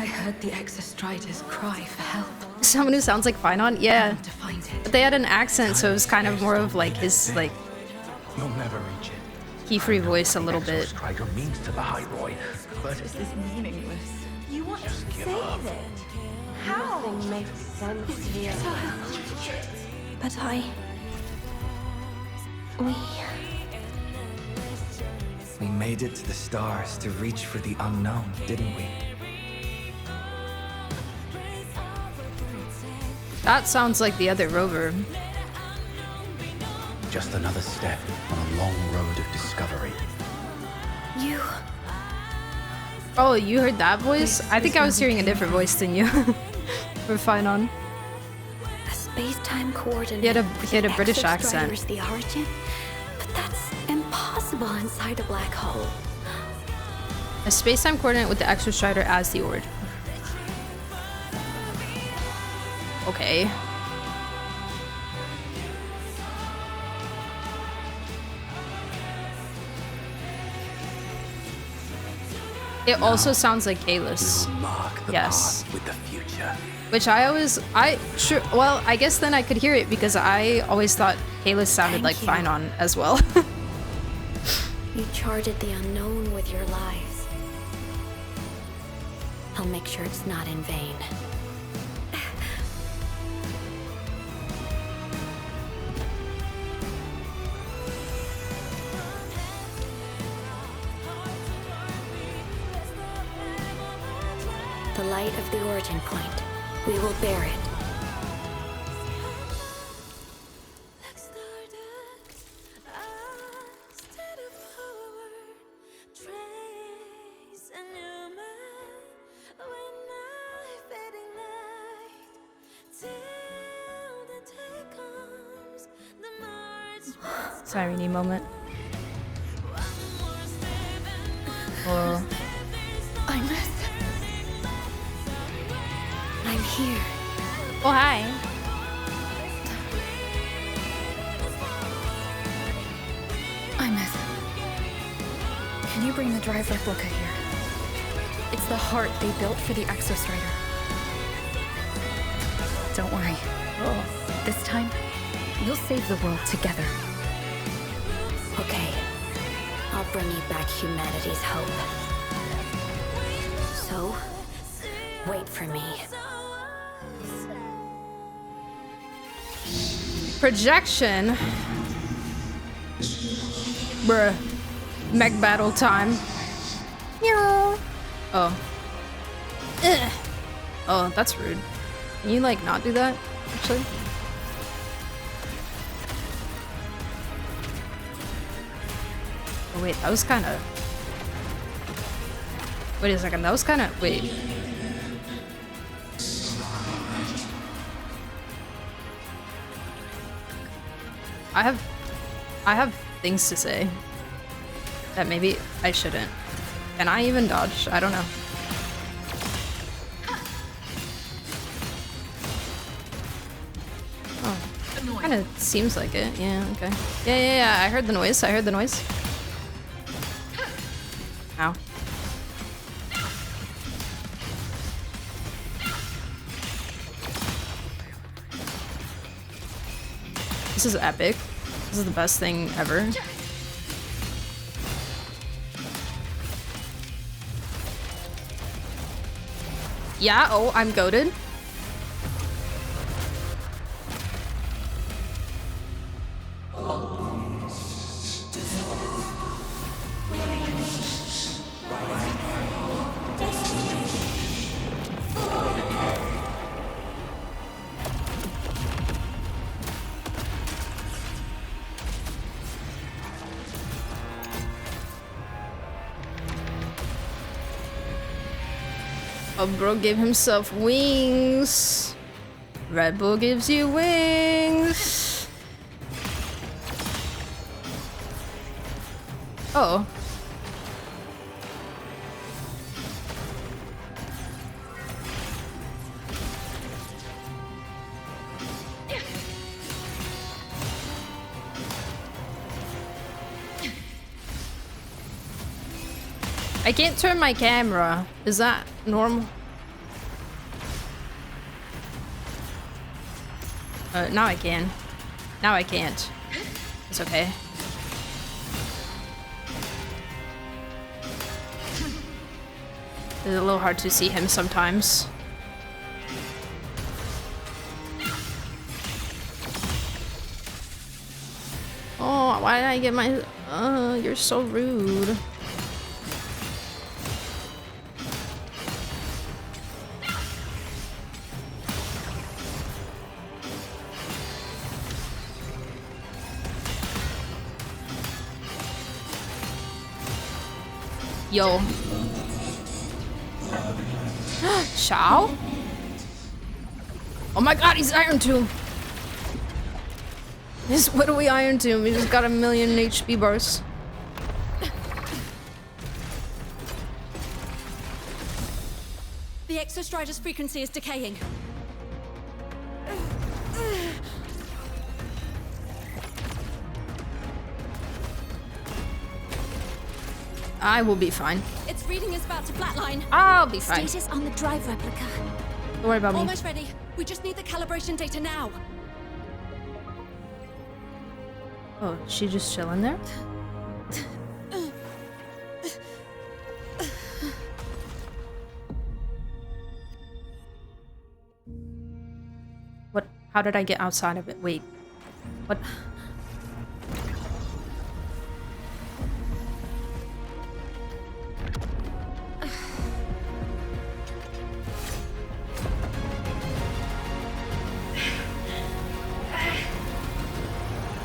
I heard the Exostriders cry for help. Someone who sounds like Finon? Yeah. But they had an accent, so it was kind of more of like his like You'll never reach it. key-free voice a little bit. Strider means to the Hydroid, but This is meaningless. You want to give save up. it. How? Nothing makes sense here. But We made it to the stars to reach for the unknown, didn't we? That sounds like the other rover. Just another step on a long road of discovery. you... Oh, you heard that voice? I think I was hearing a different voice than you. We're fine on. A space-time coordinate. He had a British accent. Is the origin, but that's impossible inside a black hole. A space-time coordinate with the Exostrider as the Ord. Okay. It also sounds like Kalis. Yes. With the future. Which well, I guess then I could hear it because I always thought Kalis sounded like Finon as well. You charted the unknown with your lives. I'll make sure it's not in vain. The light of the origin point. We will bear it. Siren moment. Oh. I'm here. Oh, hi. Can you bring the drive replica here? It's the heart they built for the Exostrider. Don't worry. This time, we'll save the world together. Okay. I'll bring you back humanity's hope. So, wait for me. Projection. Bruh. Mech battle time. Oh. Ugh. Oh, that's rude. Can you like not do that, actually? Oh wait, that was kind of... Wait a second, that was kind of... Wait. I have things to say that maybe I shouldn't. Can I even dodge? I don't know. Oh, kind of seems like it. Yeah, okay. Yeah, I heard the noise. I heard the noise. Ow. This is epic. This is the best thing ever. Yeah, oh, I'm goated. Oh, bro gave himself wings. Red Bull gives you wings. Oh. I can't turn my camera. Is that normal? Now I can. Now I can't. It's okay. It's a little hard to see him sometimes. Oh, why did I get my... you're so rude. Yo. Shao? Oh my god, he's Iron Tomb. What do we Iron Tomb? He just got 1,000,000 HP bars. The Exostrider's frequency is decaying. I will be fine. Its reading is about to flatline. I'll be fine. Status on the drive replica. Don't worry about me. Almost ready. We just need the calibration data now. Oh, she just chilling there? What? How did I get outside of it? Wait. What?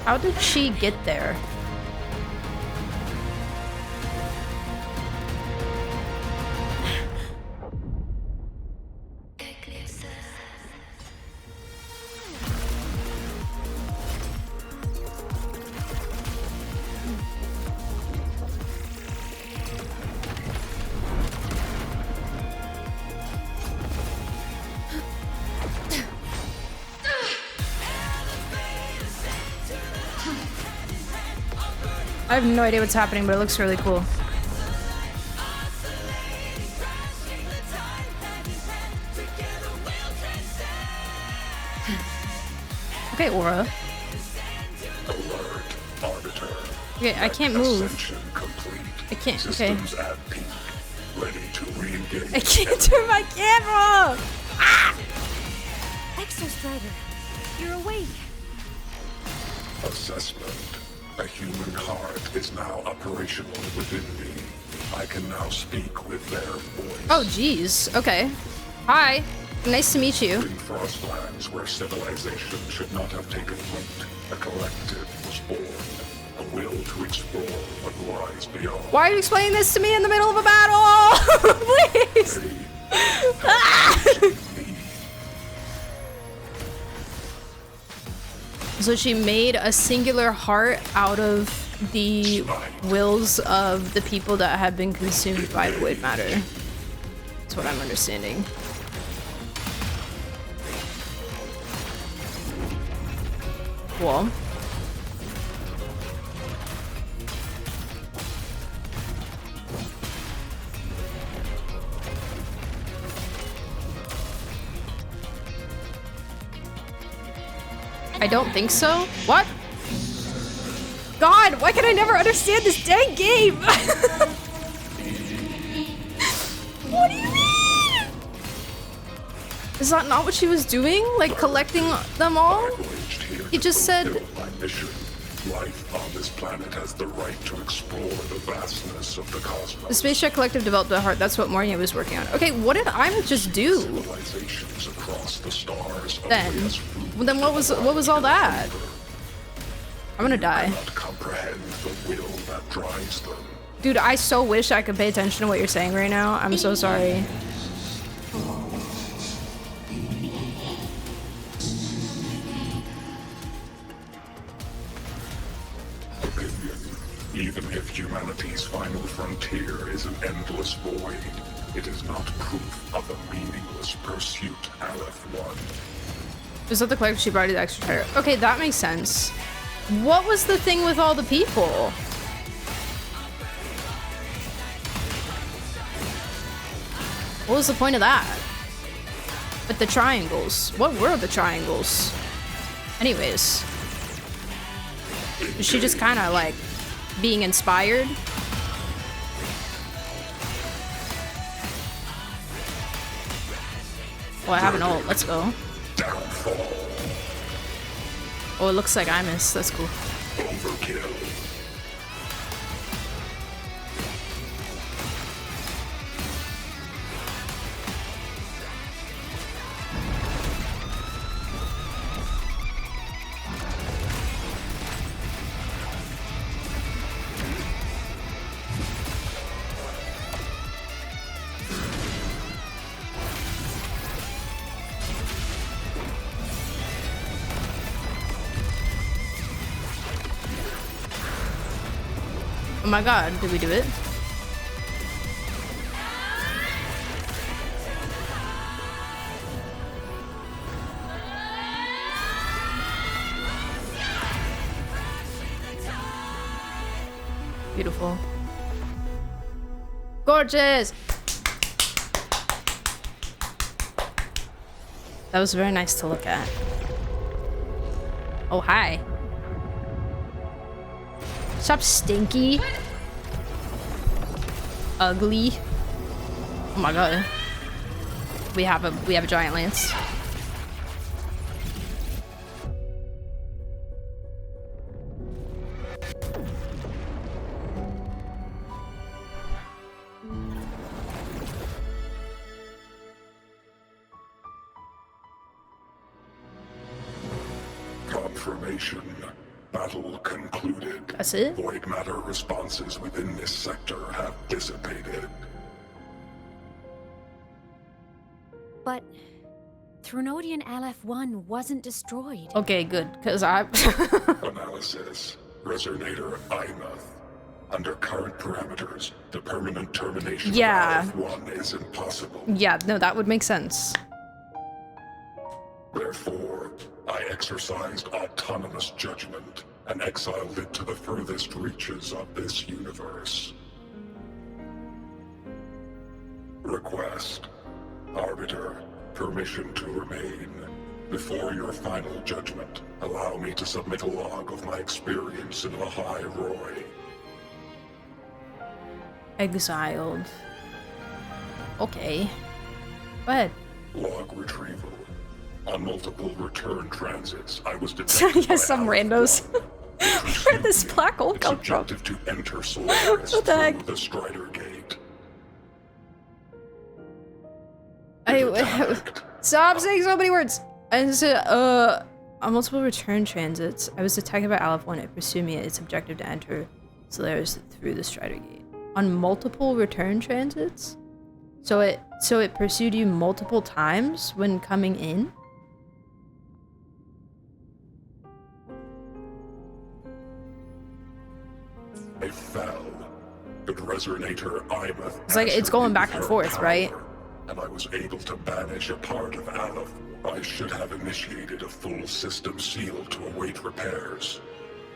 How did she get there? I have no idea what's happening, but it looks really cool. Okay, Aura. Okay, I can't move. I can't. Okay. I can't turn my camera. Ah! Exostrider, you're awake. Assessment. A human heart is now operational within me. I can now speak with their voice. Oh, geez. Okay. Hi. Nice to meet you. In Frostlands, where civilization should not have taken root, a collective was born. A will to explore what lies beyond. Why are you explaining this to me in the middle of a battle? Please. So she made a singular heart out of the wills of the people that have been consumed by void matter. That's what I'm understanding. Cool. I don't think so. What? God, why can I never understand this dang game? What do you mean? Is that not what she was doing? Like collecting them all? He just said... Life on this planet has the right to explore the vastness of the cosmos. The Space Jet Collective developed a heart. That's what Moria was working on. Okay, what did I just do? Civilizations across the stars. Then what was all that? I'm gonna die. Cannot comprehend the will that drives them. Dude, I so wish I could pay attention to what you're saying right now. I'm so sorry. Even if humanity's final frontier is an endless void, it is not proof of a meaningless pursuit, Aleph-1. Is that the collector she brought to the extra tire? Okay, that makes sense. What was the thing with all the people? What was the point of that? With the triangles. What were the triangles? Anyways. Is she just kind of like being inspired? Oh, I have an ult. Let's go. Oh, it looks like I missed. That's cool. Overkill. Oh my god, did we do it? Beautiful. Gorgeous! That was very nice to look at. Oh, hi. Stop, stinky. Ugly. Oh my god. We have a giant lance. Confirmation. Battle concluded. That's it? Void matter responses within this sector have dissipated. But Threnodian LF1 wasn't destroyed. Okay, good, because I... Analysis. Resonator Imuth. Under current parameters, the permanent termination of LF1 is impossible. Yeah, no, that would make sense. Therefore, I exercised autonomous judgment and exiled it to the furthest reaches of this universe. Request. Arbiter, permission to remain. Before your final judgment, allow me to submit a log of my experience in the High Roy. Exiled. Okay. Go ahead. Log retrieval. On multiple return transits, I was detected Yes, some randos. Where'd this black hole come from? subjective to enter Solaris What the heck? through the Strider Gate. Stop saying so many words. I said, on multiple return transits, I was detected by LF1. It pursued me. Its objective to enter Solaris through the Strider Gate. On multiple return transits? So it pursued you multiple times when coming in? I fell. But Resonator Imuth It's like it's going back and forth, right? and I was able to banish a part of Aleph. I should have initiated a full system seal to await repairs,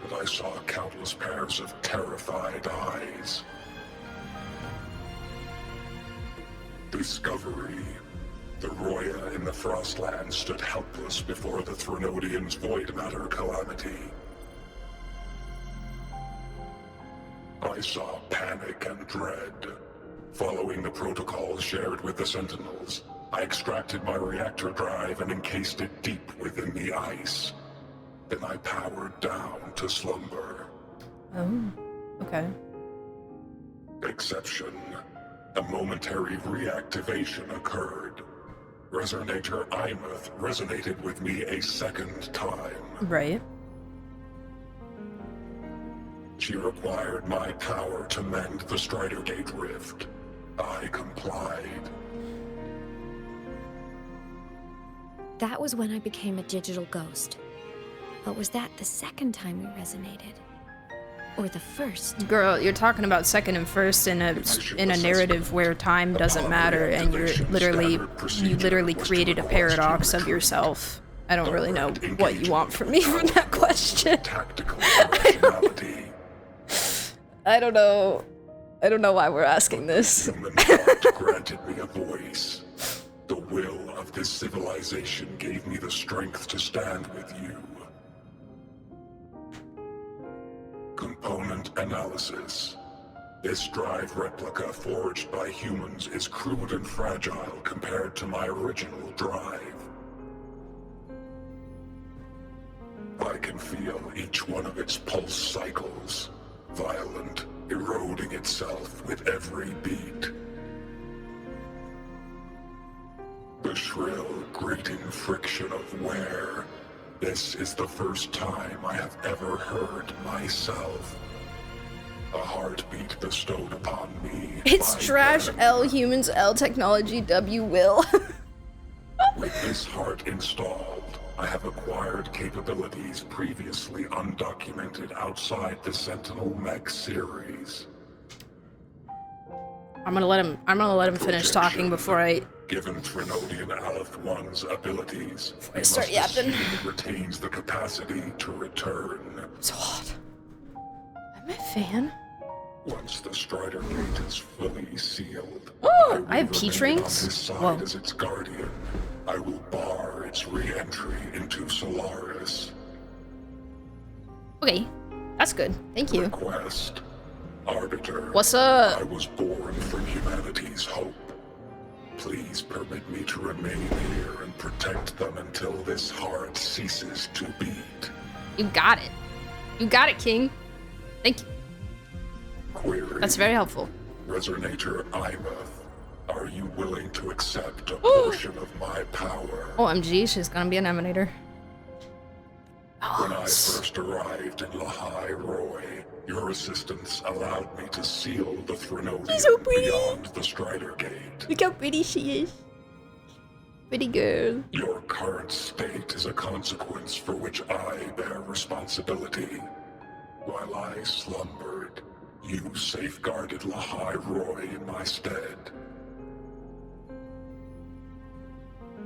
but I saw countless pairs of terrified eyes. Discovery. The Roya in the Frostland stood helpless before the Threnodians' void matter calamity. I saw panic and dread. Following the protocols shared with the Sentinels, I extracted my reactor drive and encased it deep within the ice. Then I powered down to slumber. Oh, okay. Exception. A momentary reactivation occurred. Resonator Imuth resonated with me a second time. Right. She required my power to mend the Strider Gate rift. I complied. That was when I became a digital ghost. But was that the second time we resonated? Or the first? Girl, you're talking about second and first in a narrative where time doesn't matter, and you literally created a paradox of yourself. I don't really know what you want from me from that question. I don't know. I don't know why we're asking this. Human thought granted me a voice. The will of this civilization gave me the strength to stand with you. Analysis. This drive replica forged by humans is crude and fragile compared to my original drive. I can feel each one of its pulse cycles, violent, eroding itself with every beat. The shrill, grating friction of wear. This is the first time I have ever heard myself. A heartbeat bestowed upon me. It's trash L, humans L, technology W, will. With this heart installed, I have acquired capabilities previously undocumented outside the Sentinel Mech series. I'm gonna let him finish talking before I Given Trinodian Aleph 1's abilities, I start yapping. It retains the capacity to return. So hot. I'm a fan. Once the Strider Gate is fully sealed, Oh, I have remain peach rings? on his side Whoa. as its guardian. I will bar its re-entry into Solaris. Okay, that's good. Thank you. Request. Arbiter. What's up? I was born from humanity's hope. Please permit me to remain here and protect them until this heart ceases to beat. You got it. You got it, King. Thank you. Query. That's very helpful. Resonator Imeth, are you willing to accept a portion of my power? OMG, she's gonna be an emanator. When I first arrived in Lahai Roy, your assistance allowed me to seal the Threnodian beyond the Strider Gate. Look how pretty she is. Pretty girl. Your current state is a consequence for which I bear responsibility. While I slumbered, you safeguarded Lahai Roy in my stead.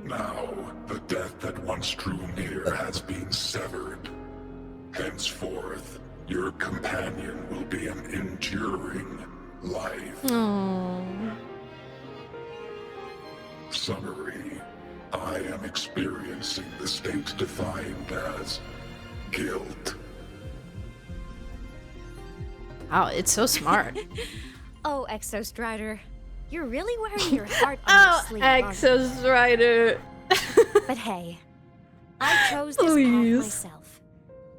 Now, the death that once drew near has been severed. Henceforth, your companion will be an enduring life. Aww. Summary. I am experiencing the state defined as guilt. Wow, it's so smart. Oh, Exostrider. You're really wearing your heart on your sleeve, aren't you? Exostrider. But hey, I chose this path myself.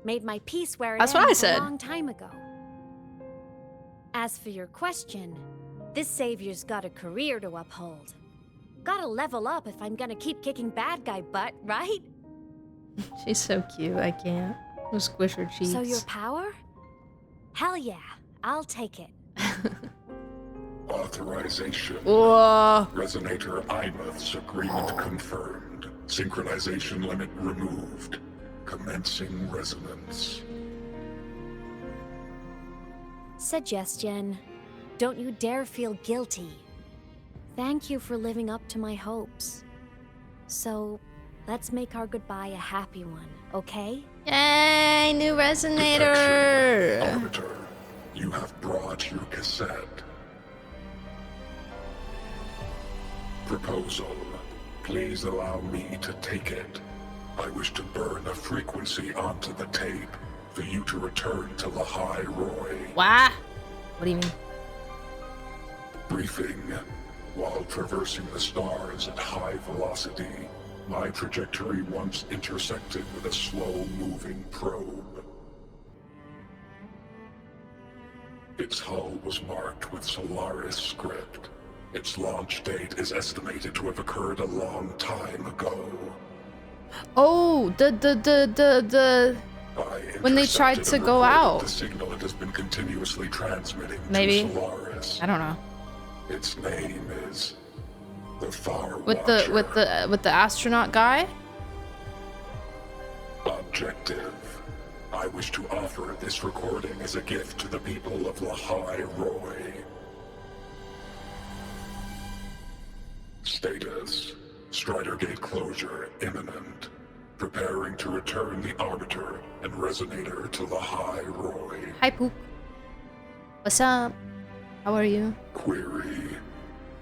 Made my peace where it That's what I ends said. a long time ago. As for your question, this savior's got a career to uphold. Gotta level up if I'm gonna keep kicking bad guy butt, right? She's so cute, I can't. I'll squish her cheeks. So your power? Hell yeah, I'll take it. Authorization. Whoa. Resonator Imeth's agreement confirmed. Synchronization limit removed. Commencing resonance. Suggestion. Don't you dare feel guilty. Thank you for living up to my hopes. So, let's make our goodbye a happy one, okay? Yay, new resonator! Arbiter, you have brought your cassette. Proposal. Please allow me to take it. I wish to burn a frequency onto the tape for you to return to Lahai Roy. What? What do you mean? Briefing. While traversing the stars at high velocity, my trajectory once intersected with a slow-moving probe. Its hull was marked with Solaris script. Its launch date is estimated to have occurred a long time ago. Oh, when they tried to go out. The signal it has been continuously transmitting Maybe. to Solaris. I don't know. Its name is the Far With Watcher. the astronaut guy? Objective. I wish to offer this recording as a gift to the people of Lahai Roy. Status. Strider Gate closure imminent. Preparing to return the Arbiter and Resonator to Lahai Roy. Hi, Poop. What's up? How are you? Query.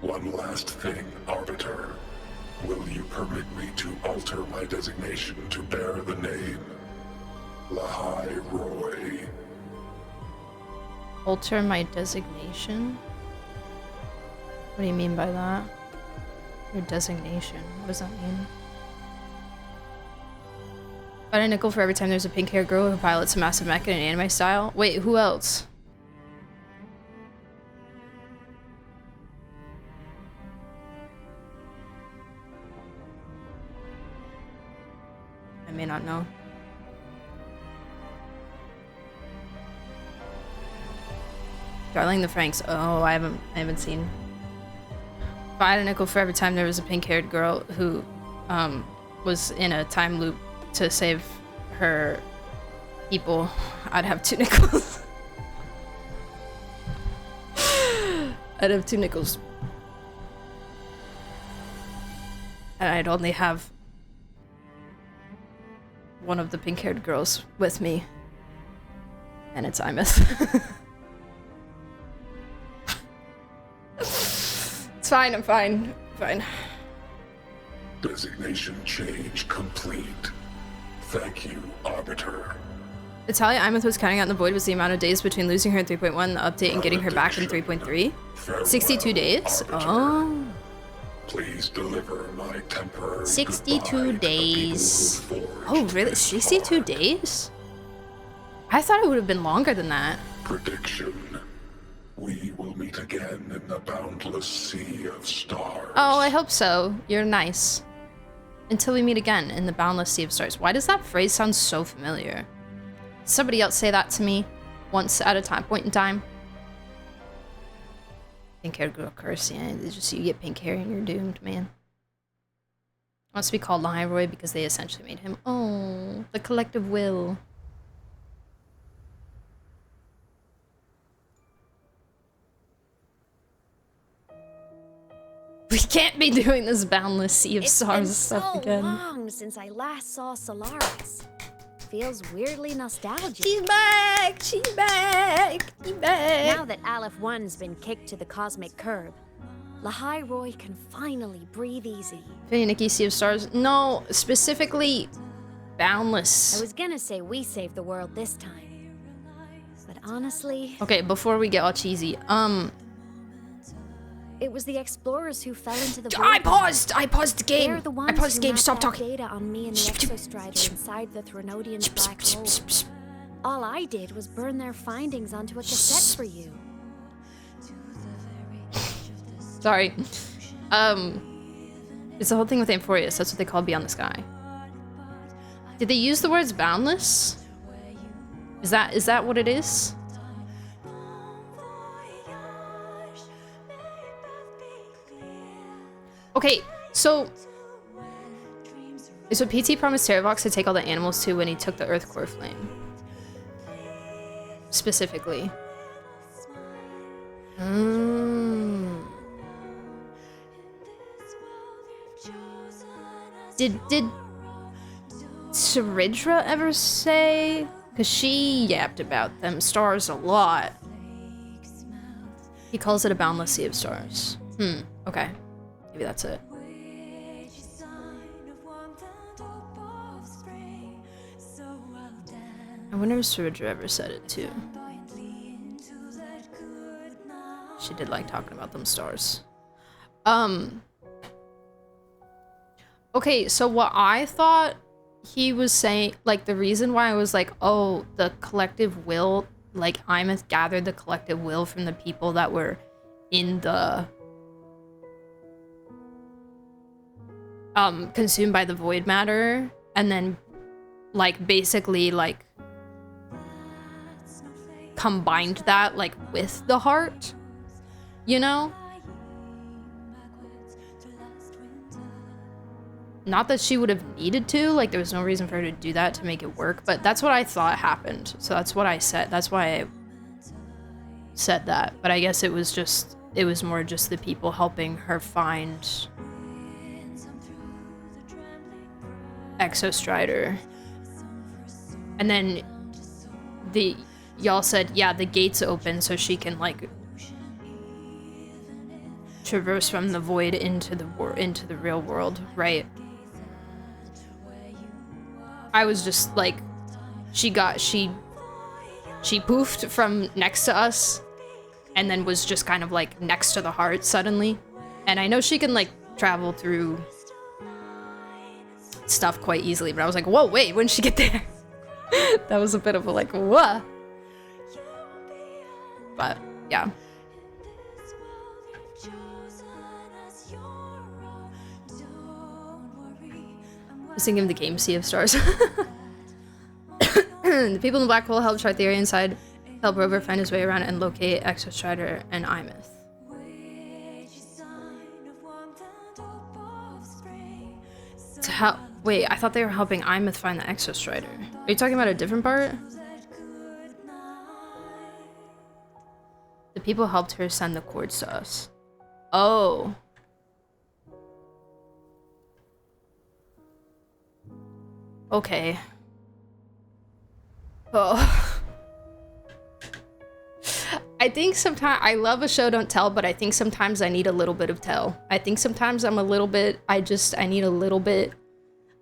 One last thing, Arbiter. Will you permit me to alter my designation to bear the name Lahai Roy? Alter my designation? What do you mean by that? Your designation. What does that mean? About a nickel for every time there's a pink-haired girl who pilots a massive mech in an anime style. Wait, who else? I may not know. Darling the Franks. Oh, I haven't seen. If I had a nickel for every time there was a pink-haired girl who was in a time loop to save her people, I'd have 2 nickels. I'd have 2 nickels. And I'd only have one of the pink-haired girls with me. And it's Imeth. It's fine, I'm fine. Fine. Designation change complete. Thank you, Arbiter. Natalia Imeth was counting out in the void was the amount of days between losing her in 3.1, the update, and getting her back in 3.3. 62 days? Arbiter. Oh. Please deliver my temporary 62 days. Oh, really? 62 days? I thought it would have been longer than that. Prediction. We will meet again in the boundless sea of stars. Oh, I hope so. You're nice. Until we meet again in the boundless sea of stars. Why does that phrase sound so familiar? Somebody else say that to me once at a point in time. Pink hair girl curse, yeah. It's just you get pink hair and you're doomed, man. Wants to be called Leroy because they essentially made him. Oh, the collective will. We can't be doing this boundless sea of stars stuff again. It's been so long since I last saw Solaris. Feels weirdly nostalgic. She's back! She's back! She's back! Now that Aleph 1's been kicked to the cosmic curb, Leroy can finally breathe easy. Nikki, Sea of Stars? No, specifically boundless. I was gonna say we saved the world this time, but honestly... Okay, before we get all cheesy, it was the explorers who fell into the void. I paused the game. They're the ones I paused the game. Stop who mapped talking. Data on me and the Exostrider inside the Threnodian's black hole. All I did was burn their findings onto a cassette for you. Sorry. It's the whole thing with Amphorius. That's what they call Beyond the Sky. Did they use the words boundless? Is that what it is? Okay, so PT promised Terravox to take all the animals to when he took the Earth Core Flame. Specifically. Did Saridra ever say? Because she yapped about them stars a lot. He calls it a boundless sea of stars. Okay. Maybe that's it. I wonder if Saridra ever said it too. She did like talking about them stars. Okay, so what I thought he was saying, like the reason why I was like, oh, the collective will, like Imeth gathered the collective will from the people that were in the consumed by the void matter, and then like basically like combined that like with the heart, you know? Not that she would have needed to, like there was no reason for her to do that to make it work, but that's what I thought happened. So that's what I said. That's why I said that. But I guess it was more just the people helping her find Exostrider. And then y'all said, yeah, the gate's open so she can like traverse from the void into the real world, right? I was just like, she she poofed from next to us and then was just kind of like next to the heart suddenly. And I know she can like travel through stuff quite easily, but I was like, whoa, wait, when did she get there? That was a bit of a like, what? But yeah. I was thinking of the game Sea of Stars. The people in the black hole help chart the area inside, help Rover find his way around and locate Exostrider and Imeth. To help. Wait, I thought they were helping Imeth find the Exostrider. Are you talking about a different part? The people helped her send the cords to us. Oh. Okay. Oh. I think sometimes I love a show don't tell, but I think sometimes I need a little bit of tell. I think sometimes I'm a little bit, I need a little bit.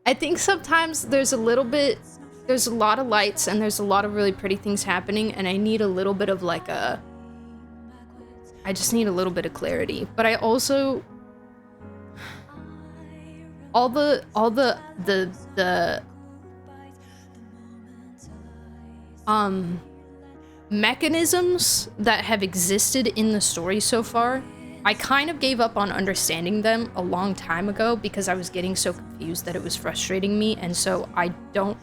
I think sometimes there's a lot of lights and there's a lot of really pretty things happening and I need a little bit of like I just need a little bit of clarity. But I also, all the mechanisms that have existed in the story so far, I kind of gave up on understanding them a long time ago because I was getting so confused that it was frustrating me, and so I don't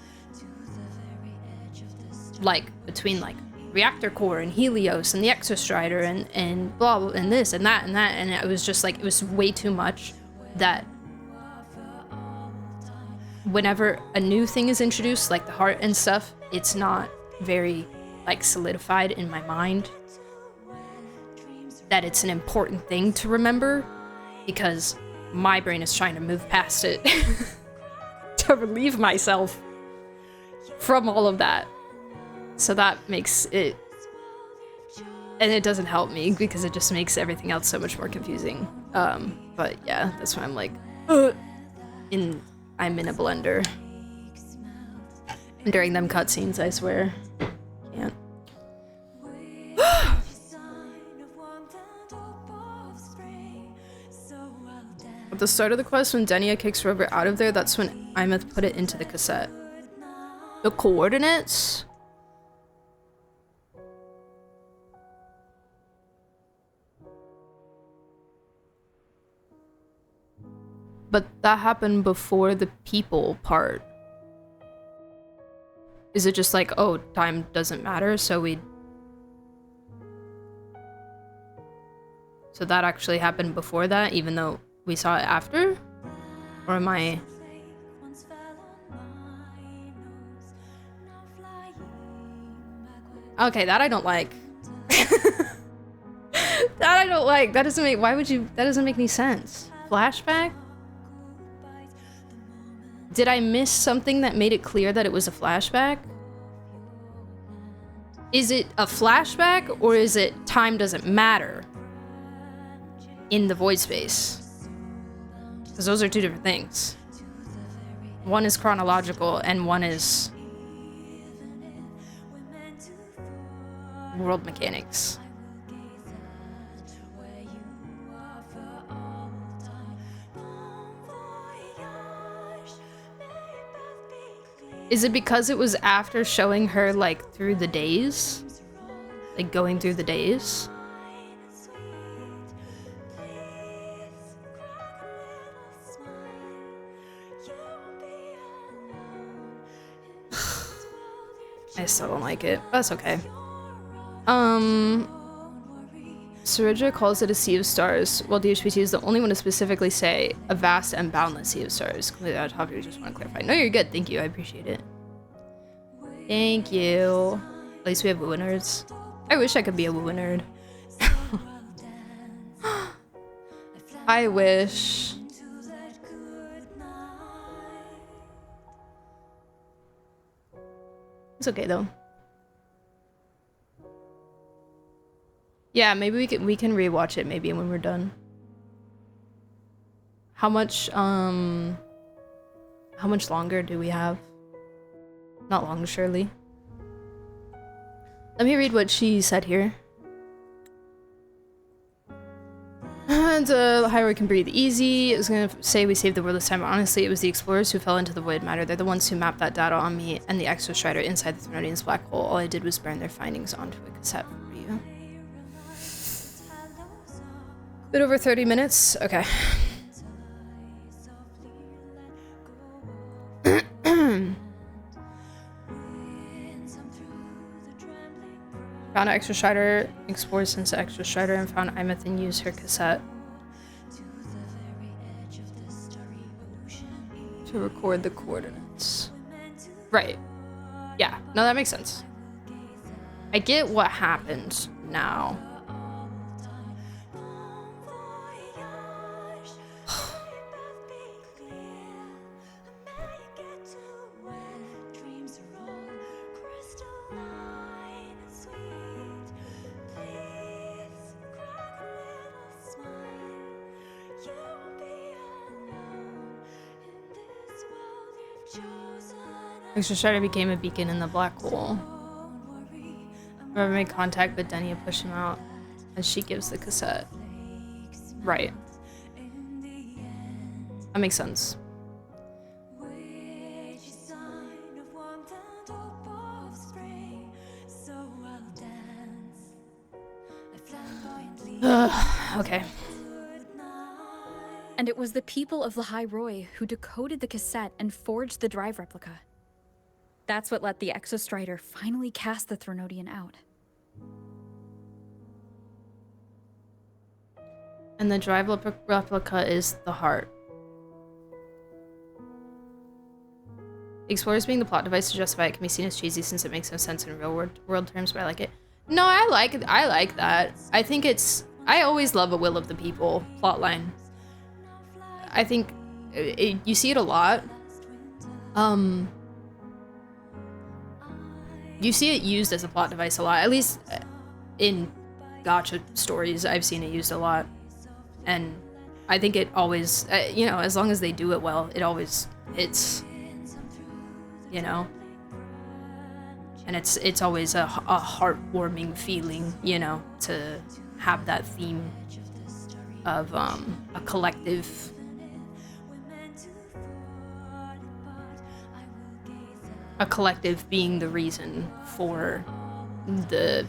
like between like reactor core and Helios and the Exostrider and blah blah and this and that and it was just like it was way too much that whenever a new thing is introduced, like the heart and stuff, it's not very like solidified in my mind that it's an important thing to remember because my brain is trying to move past it to relieve myself from all of that. So that makes it, and it doesn't help me because it just makes everything else so much more confusing. But yeah, that's why I'm like, I'm in a blender. During them cutscenes, I swear. Can't. At the start of the quest, when Denia kicks Rover out of there, that's when Imeth put it into the cassette. The coordinates? But that happened before the people part. Is it just like, oh, time doesn't matter, so that actually happened before that, even though we saw it after? Or am I... Okay, that I don't like. That I don't like. That doesn't make... Why would you... That doesn't make any sense. Flashback? Did I miss something that made it clear that it was a flashback? Is it a flashback or is it time doesn't matter in the void space? Because those are two different things. One is chronological and one is world mechanics. Is it because it was after showing her, like, through the days? Like, going through the days? I still don't like it. That's okay. Surija calls it a sea of stars, while DHPT is the only one to specifically say a vast and boundless sea of stars. Completely out of topic, I just want to clarify. No, you're good. Thank you. I appreciate it. Thank you. At least we have wuwa nerds. I wish I could be a wuwa nerd. I wish. It's okay though. Yeah, maybe we can rewatch it maybe when we're done. How much longer do we have? Not long, surely. Let me read what she said here. And the highway can breathe easy. I was gonna say we saved the world this time, but honestly, it was the explorers who fell into the void matter. They're the ones who mapped that data on me and the Exostrider inside the Thrunodian's black hole. All I did was burn their findings onto a cassette for you. Bit over 30 minutes. Okay. Found an Exostrider, explored since the Exostrider, and found Imeth and used her cassette to record the coordinates. Right. Yeah, no, that makes sense. I get what happened now. Exostrider became a beacon in the black hole. Never made contact, but Denia pushed him out as she gives the cassette. Right. That makes sense. Okay. And it was the people of Lahai Roi who decoded the cassette and forged the drive replica. That's what let the Exostrider finally cast the Thrunodian out. And the drive replica is the heart. The explorers being the plot device to justify it can be seen as cheesy since it makes no sense in real world terms, but I like it. No, I like that. I think it's... I always love a will of the people plotline. I think you see it a lot. You see it used as a plot device a lot. At least in gacha stories, I've seen it used a lot. And I think it always, you know, as long as they do it well, it always hits, you know? And it's always a heartwarming feeling, you know, to have that theme of a collective being the reason for the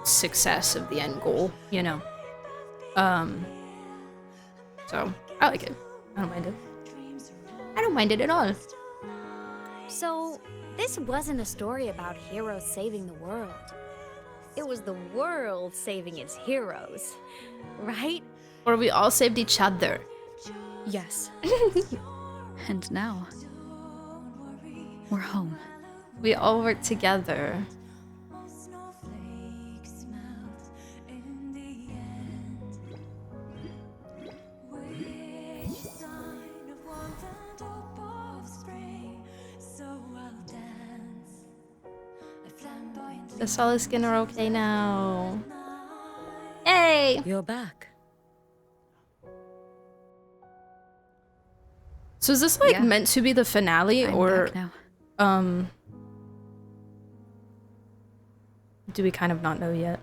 success of the end goal, you know. So I like it. I don't mind it. I don't mind it at all. So this wasn't a story about heroes saving the world. It was the world saving its heroes, right? Or we all saved each other. Yes. And now we're home. We all work together. The solid skin are okay now. Hey! You're back. So is this like meant to be the finale, or do we kind of not know yet?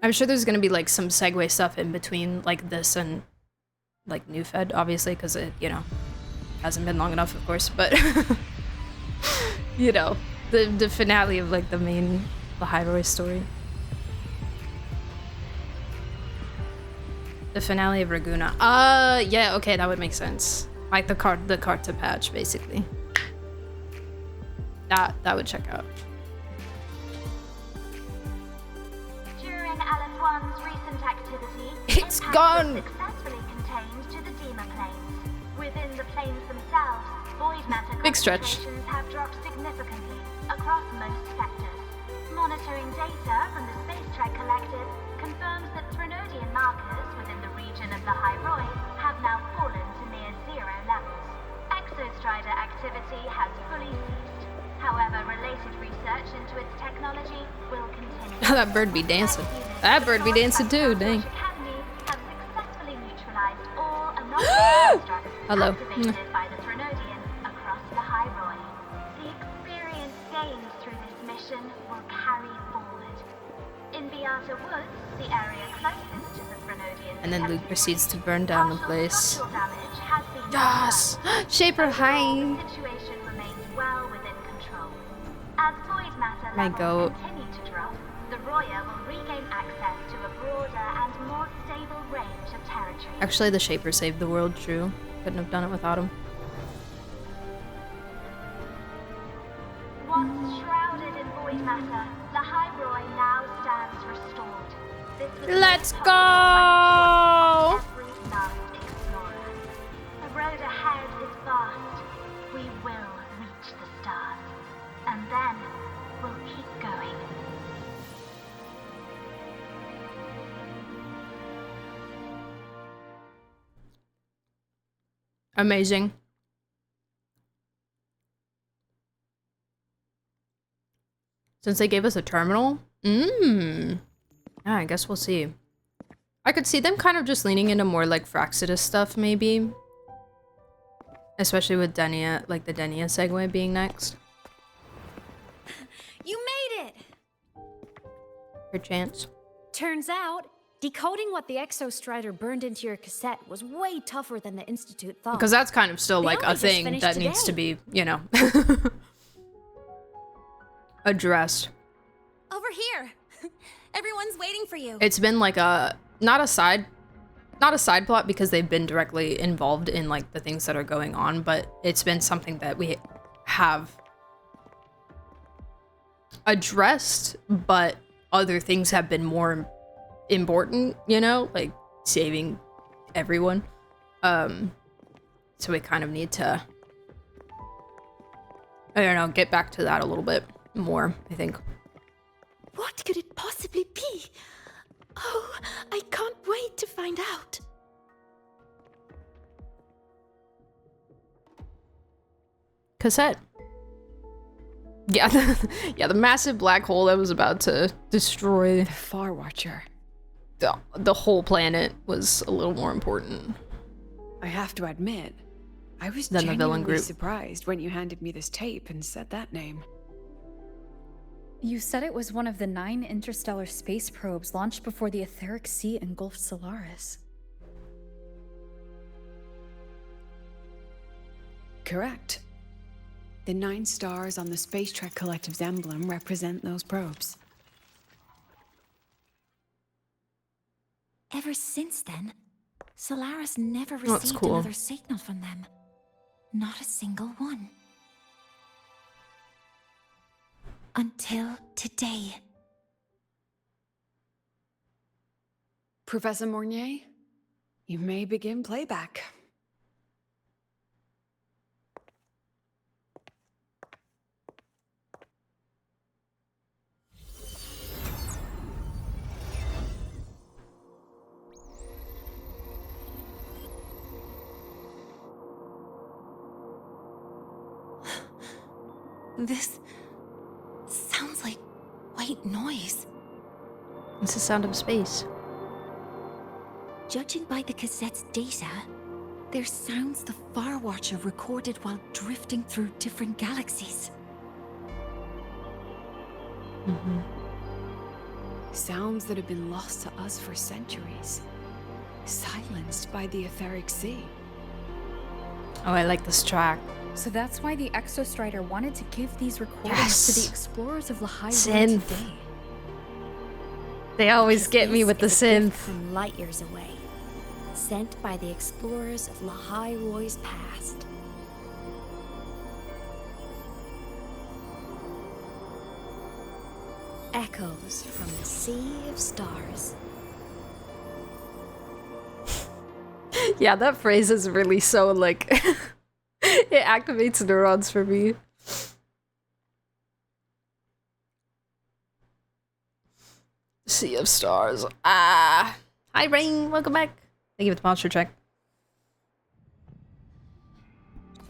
I'm sure there's gonna be like some segue stuff in between like this and like New Fed, obviously, because it, you know, hasn't been long enough, of course, but you know, the finale of like the main Lahai Roi story. The finale of Raguna. Yeah, okay, that would make sense. Like the Carta patch, basically. That would check out. During LF1's recent activity, it's gone. Successfully contained to the Dema planes. Within the planes themselves, void matter big stretch concentrations have dropped significantly across most sectors. Monitoring data from the space trek collective confirms that Thrunodian markers within the region of Lahai Roi have now fallen to near zero levels. Exostrider activity has fully ceased. However, related research into its technology will continue. That bird be dancing. That bird be dancing too, dang. Academy have successfully neutralized all anomalous Hello. activated by the Threnodians across the High Roy. The experience gained through this mission will carry forward. In Beata Woods, the area closest to the Threnodians, And then Luke proceeds to burn down the place. damage has been Yes! Shaper, hi! The situation remains well within control. As void matter My levels goat. continue to drop, the Roya will regain access to a broader and more stable range of territory. Actually, the Shaper saved the world, true. Couldn't have done it without him. Once shrouded in void matter, the High Roy now stands restored. This was Let's made go! possible by every last explorer. The road ahead is vast. We will reach the stars. And then we'll keep going. Amazing. Since they gave us a terminal? Yeah, I guess we'll see. I could see them kind of just leaning into more like Fraxidus stuff, maybe. Especially with Denia, like the Denia segue being next. You made it! Per chance. Turns out, decoding what the Exostrider burned into your cassette was way tougher than the Institute thought. Because that's kind of still They like only a just thing finished that needs to today. be, you know, addressed. Over here. Everyone's waiting for you. It's been like a not a side plot because they've been directly involved in like the things that are going on, but it's been something that we have addressed, but other things have been more important, you know, like saving everyone. So we kind of need to, I don't know, get back to that a little bit more, I think. What could it possibly be? Oh, I can't wait to find out. Cassette. Yeah, yeah, the massive black hole that was about to destroy the Far Watcher. The whole planet was a little more important. I have to admit, I was Than the villain genuinely group. surprised when you handed me this tape and said that name. You said it was one of the 9 interstellar space probes launched before the etheric sea engulfed Solaris. Correct. The 9 stars on the Space Trek Collective's emblem represent those probes. Ever since then, Solaris never Oh, that's received cool. another signal from them. Not a single one. Until today. Professor Mornier, you may begin playback. This sounds like white noise. It's the sound of space. Judging by the cassette's data, they're sounds the Far Watcher recorded while drifting through different galaxies. Sounds that have been lost to us for centuries. Silenced by the etheric sea. Oh, I like this track. So that's why the Exostrider wanted to give these recordings Yes. to the explorers of Lahai Synth. today. They always get me with the This is a gift synth. from light years away, sent by the explorers of Lahai Roy's past. Echoes from the sea of stars. Yeah, that phrase is really so like it activates neurons for me. Sea of stars. Ah. Hi Rain, welcome back. Thank you for the monster check.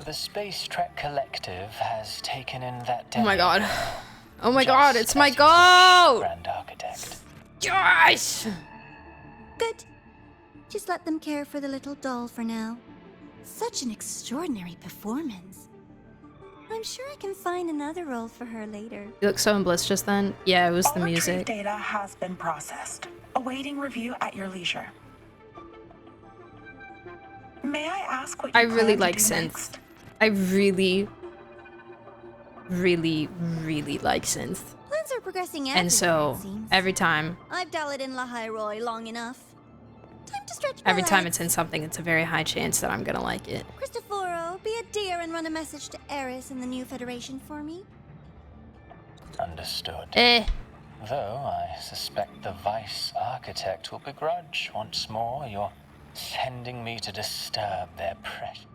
The Space Trek Collective has taken in that Oh my god. detonator, Oh my just god, it's my as you wish, goat! Grand Architect. Gosh! Good. Just let them care for the little doll for now. Such an extraordinary performance. I'm sure I can find another role for her later. You look so in bliss just then. Yeah, it was the All music. retrieved data has been processed. Awaiting review at your leisure. May I ask what you I really plan like to do synth. next? I really like synth. Plans are progressing And so it seems. every time I've dallied in La Roy long enough. Time to stretch my every time legs. it's in something, it's a very high chance that I'm gonna like it. Cristoforo, be a dear and run a message to Eris and the new Federation for me. Understood. Eh. Though I suspect the Vice Architect will begrudge once more your sending me to disturb their precious.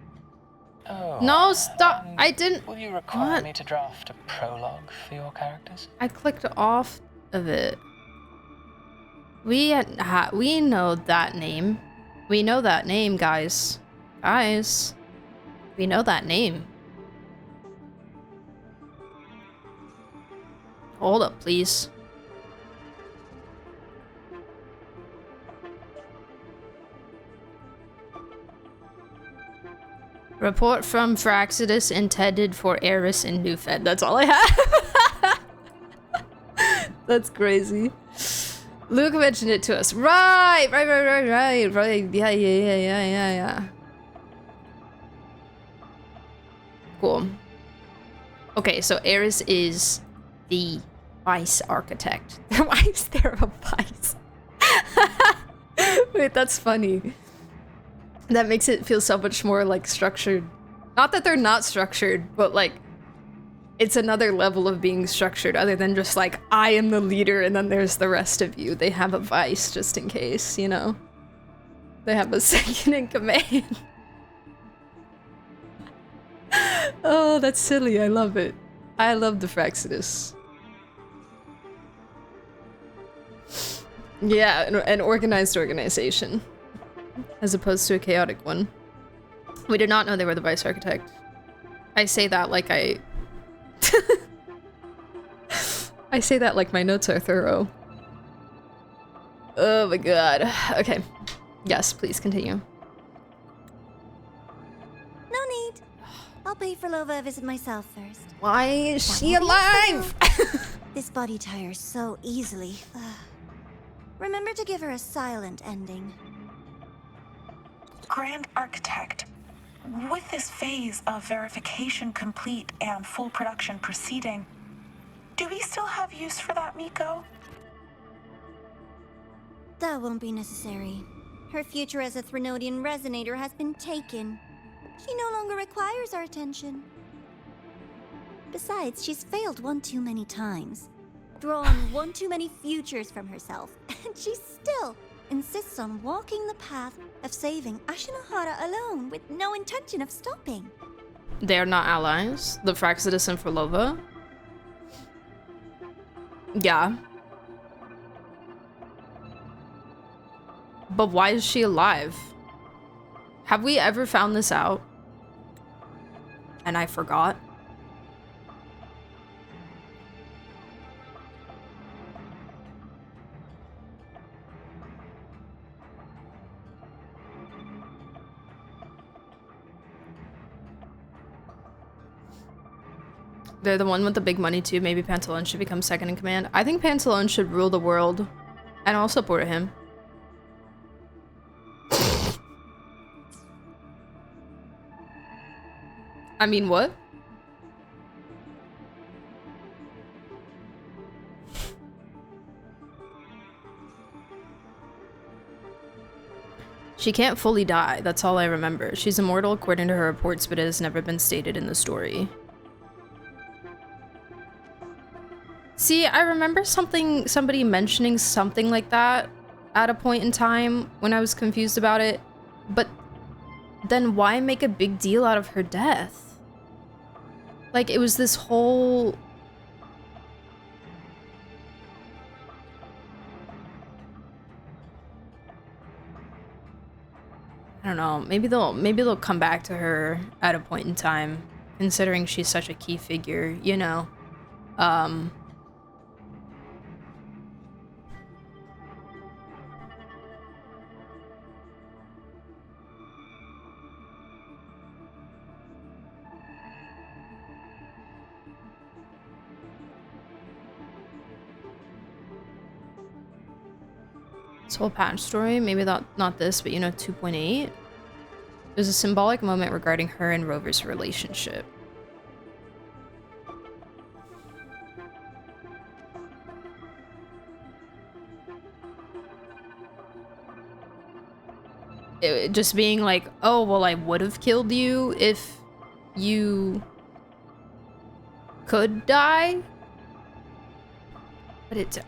Oh. No, stop! I didn't. Will you require What? me to draft a prologue for your characters? I clicked off of it. We know that name. We know that name, guys. Guys. We know that name. Hold up, please. Report from Fraxidus intended for Eris and Newfed. That's all I have. That's crazy. Luke mentioned it to us. Right. Yeah. Cool. Okay, so Eris is the Vice Architect. Why is there a Vice? Wait, that's funny. That makes it feel so much more like structured. Not that they're not structured, but like it's another level of being structured other than just like I am the leader and then there's the rest of you. They have a vice just in case, you know? They have a second in command. Oh, that's silly. I love it. I love the Fraxidus. Yeah, an organized organization. As opposed to a chaotic one. We did not know they were the Vice Architect. I say that like I say that like my notes are thorough. Oh my god. Okay. Yes, please continue. No need. I'll pay for Lova a visit myself first. Why is That she won't be alive? fair. This body tires so easily. Remember to give her a silent ending. Grand Architect, with this phase of verification complete and full production proceeding, do we still have use for that Miko? That won't be necessary. Her future as a Threnodian resonator has been taken. She no longer requires our attention. Besides, she's failed one too many times. Drawn one too many futures from herself, and she still insists on walking the path of saving Ashinahara alone with no intention of stopping. They're not allies? The Fraxidus and Frolova? Yeah. But why is she alive? Have we ever found this out? And I forgot? They're the one with the big money too. Maybe Pantalone should become second in command. I think Pantalone should rule the world. And I'll support him. I mean, what? She can't fully die. That's all I remember. She's immortal according to her reports, but it has never been stated in the story. See, I remember somebody mentioning something like that at a point in time when I was confused about it, but then why make a big deal out of her death? Like, it was this whole... I don't know, maybe they'll come back to her at a point in time, considering she's such a key figure, you know? This whole patch story, maybe not this, but you know, 2.8. There's a symbolic moment regarding her and Rover's relationship. It just being like, oh, well, I would have killed you if you could die. But it's...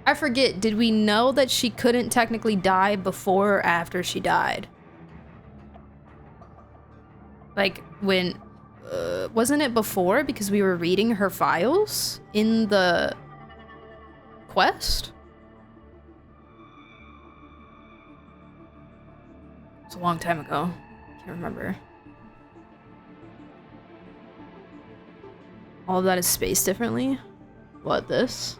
I forget, did we know that she couldn't technically die before or after she died? Like, when... wasn't it before? Because we were reading her files in the quest? It's a long time ago. Can't remember. All of that is spaced differently? What, this?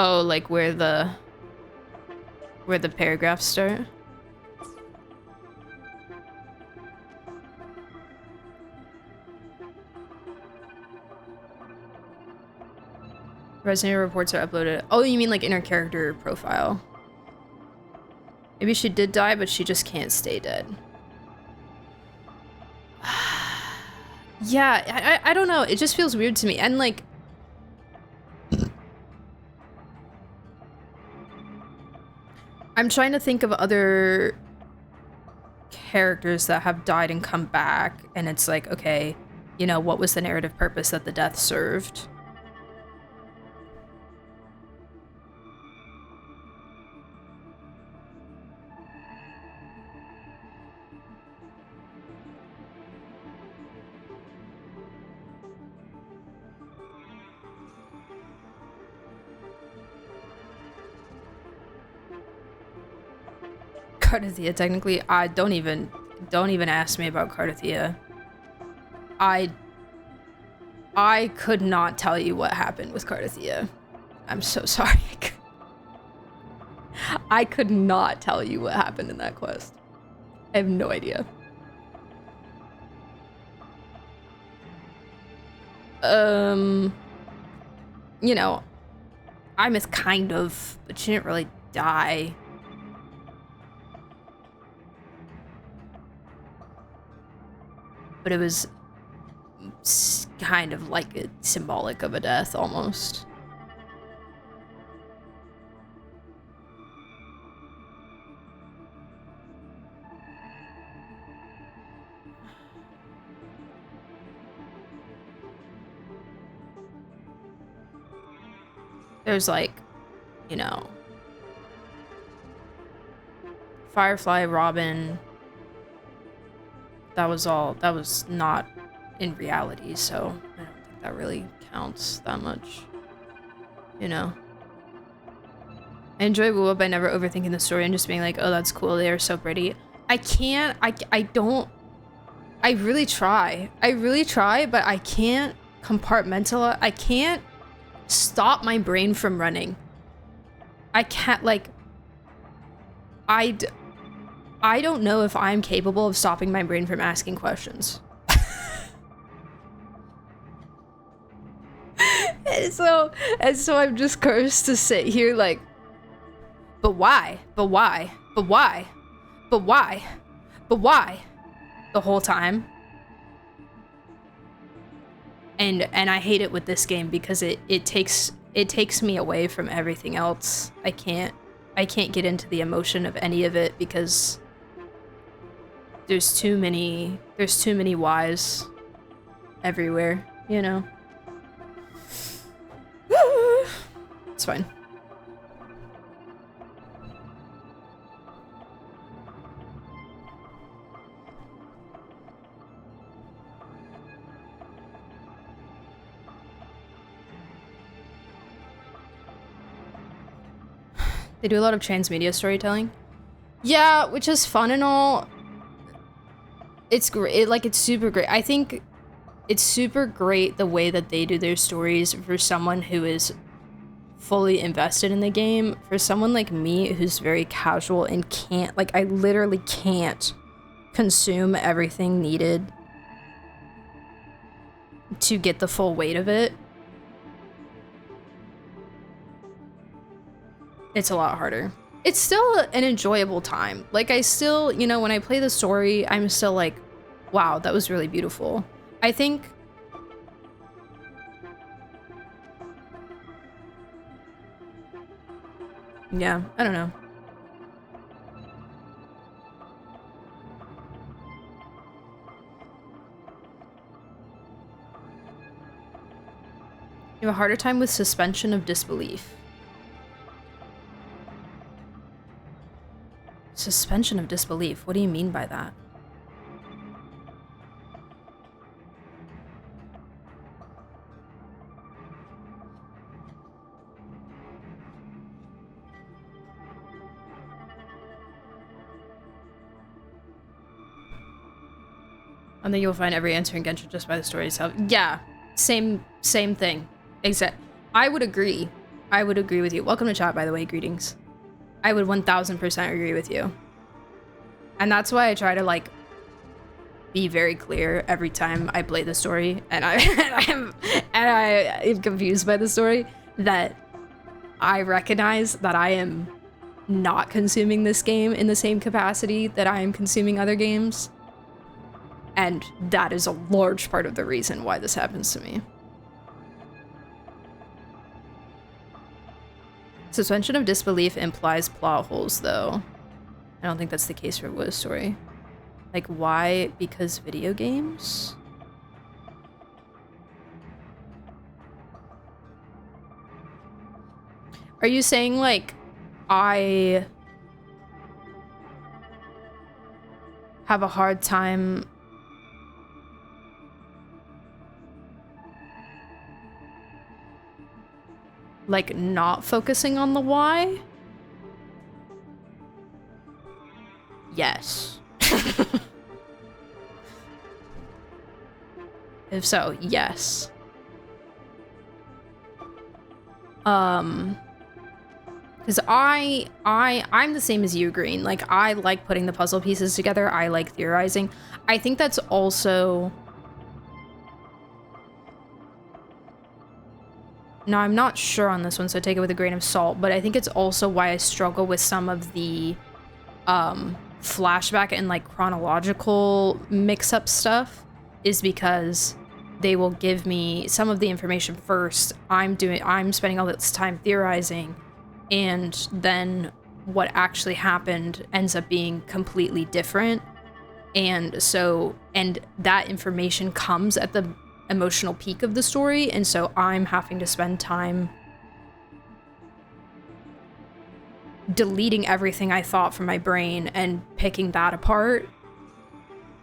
Oh, like where the paragraphs start? Resident reports are uploaded. Oh, you mean like in her character profile? Maybe she did die, but she just can't stay dead. Yeah, I don't know. It just feels weird to me. And like... I'm trying to think of other characters that have died and come back. And it's like, okay, you know, what was the narrative purpose that the death served? Cardathia, technically, I don't even ask me about Cardathia. I could not tell you what happened with Cardathia. I'm so sorry. I could not tell you what happened in that quest. I have no idea. You know, I miss kind of, but she didn't really die. But it was kind of like a symbolic of a death, almost. There's like, you know, Firefly, Robin. That was not in reality, so I don't think that really counts that much. You know. I enjoy wuwa by never overthinking the story and just being like, oh, that's cool, they are so pretty. I really try, but I can't compartmentalize. I can't stop my brain from running. I can't, like, I don't know if I'm capable of stopping my brain from asking questions. and so I'm just cursed to sit here like, but why? But why? But why? But why? But why? The whole time. And I hate it with this game because it takes me away from everything else. I can't get into the emotion of any of it because there's too many whys everywhere, you know. It's fine. They do a lot of transmedia storytelling. Yeah, which is fun and all. It's great. It's super great. I think it's super great the way that they do their stories for someone who is fully invested in the game. For someone like me who's very casual and can't, like, I literally can't consume everything needed to get the full weight of it, it's a lot harder. It's still an enjoyable time. Like, I still, you know, when I play the story, I'm still like, wow, that was really beautiful. I think... yeah, I don't know. You have a harder time with suspension of disbelief. Suspension of disbelief? What do you mean by that? And then you'll find every answer in Genshin just by the story itself. Yeah, same thing. Exact. I would agree. I would agree with you. Welcome to chat, by the way. Greetings. I would 1000% agree with you. And that's why I try to, like, be very clear every time I play the story, and I am confused by the story, that I recognize that I am not consuming this game in the same capacity that I am consuming other games. And that is a large part of the reason why this happens to me. Suspension of disbelief implies plot holes, though. I don't think that's the case for Wu's story. Like, why? Because video games? Are you saying, like, I have a hard time like not focusing on the why? Yes. If so, yes. Because I'm the same as you, Green. Like, I like putting the puzzle pieces together. I like theorizing. I think that's also... No, I'm not sure on this one, so take it with a grain of salt, but I think it's also why I struggle with some of the flashback and like chronological mix-up stuff, is because they will give me some of the information first. I'm spending all this time theorizing, and then what actually happened ends up being completely different. And that information comes at the emotional peak of the story, and so I'm having to spend time deleting everything I thought from my brain and picking that apart.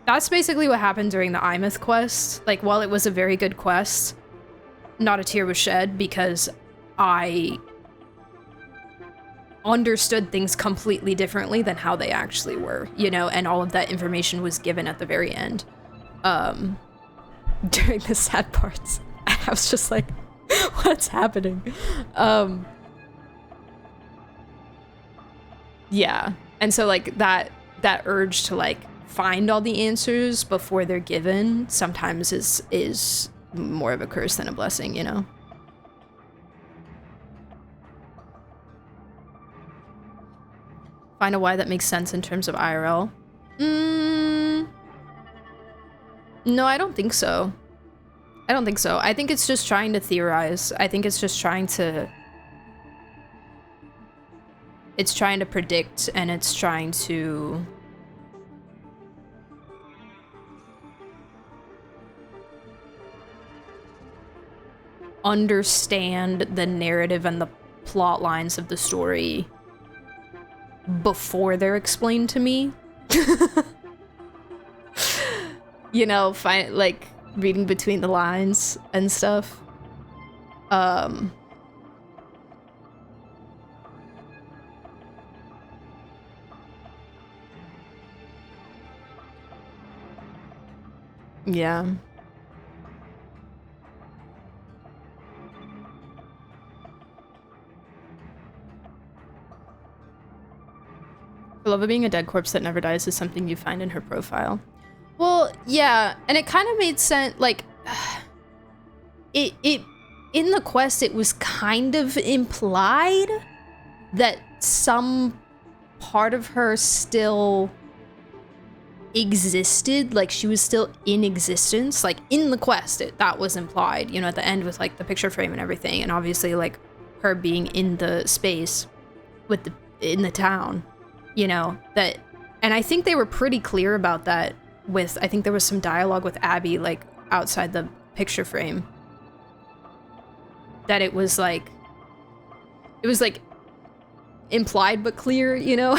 That's basically what happened during the Imeth quest. Like, while it was a very good quest, not a tear was shed because I understood things completely differently than how they actually were, you know, and all of that information was given at the very end. During the sad parts, I was just like, what's happening? Yeah. And so like that urge to like find all the answers before they're given sometimes is more of a curse than a blessing, you know? Find a why that makes sense in terms of IRL. No, I don't think so. I don't think so. I think it's just trying to theorize. I think it's just trying to... It's trying to predict, and it's trying to... understand the narrative and the plot lines of the story before they're explained to me. You know, like reading between the lines and stuff. Yeah. The love of being a dead corpse that never dies is something you find in her profile. Well, yeah, and it kind of made sense, like, it in the quest, it was kind of implied that some part of her still existed, like she was still in existence, like in the quest, that was implied, you know, at the end with like the picture frame and everything, and obviously like her being in the space with in the town, you know, that, and I think they were pretty clear about that with, I think there was some dialogue with Abby like outside the picture frame, that it was like implied but clear, you know,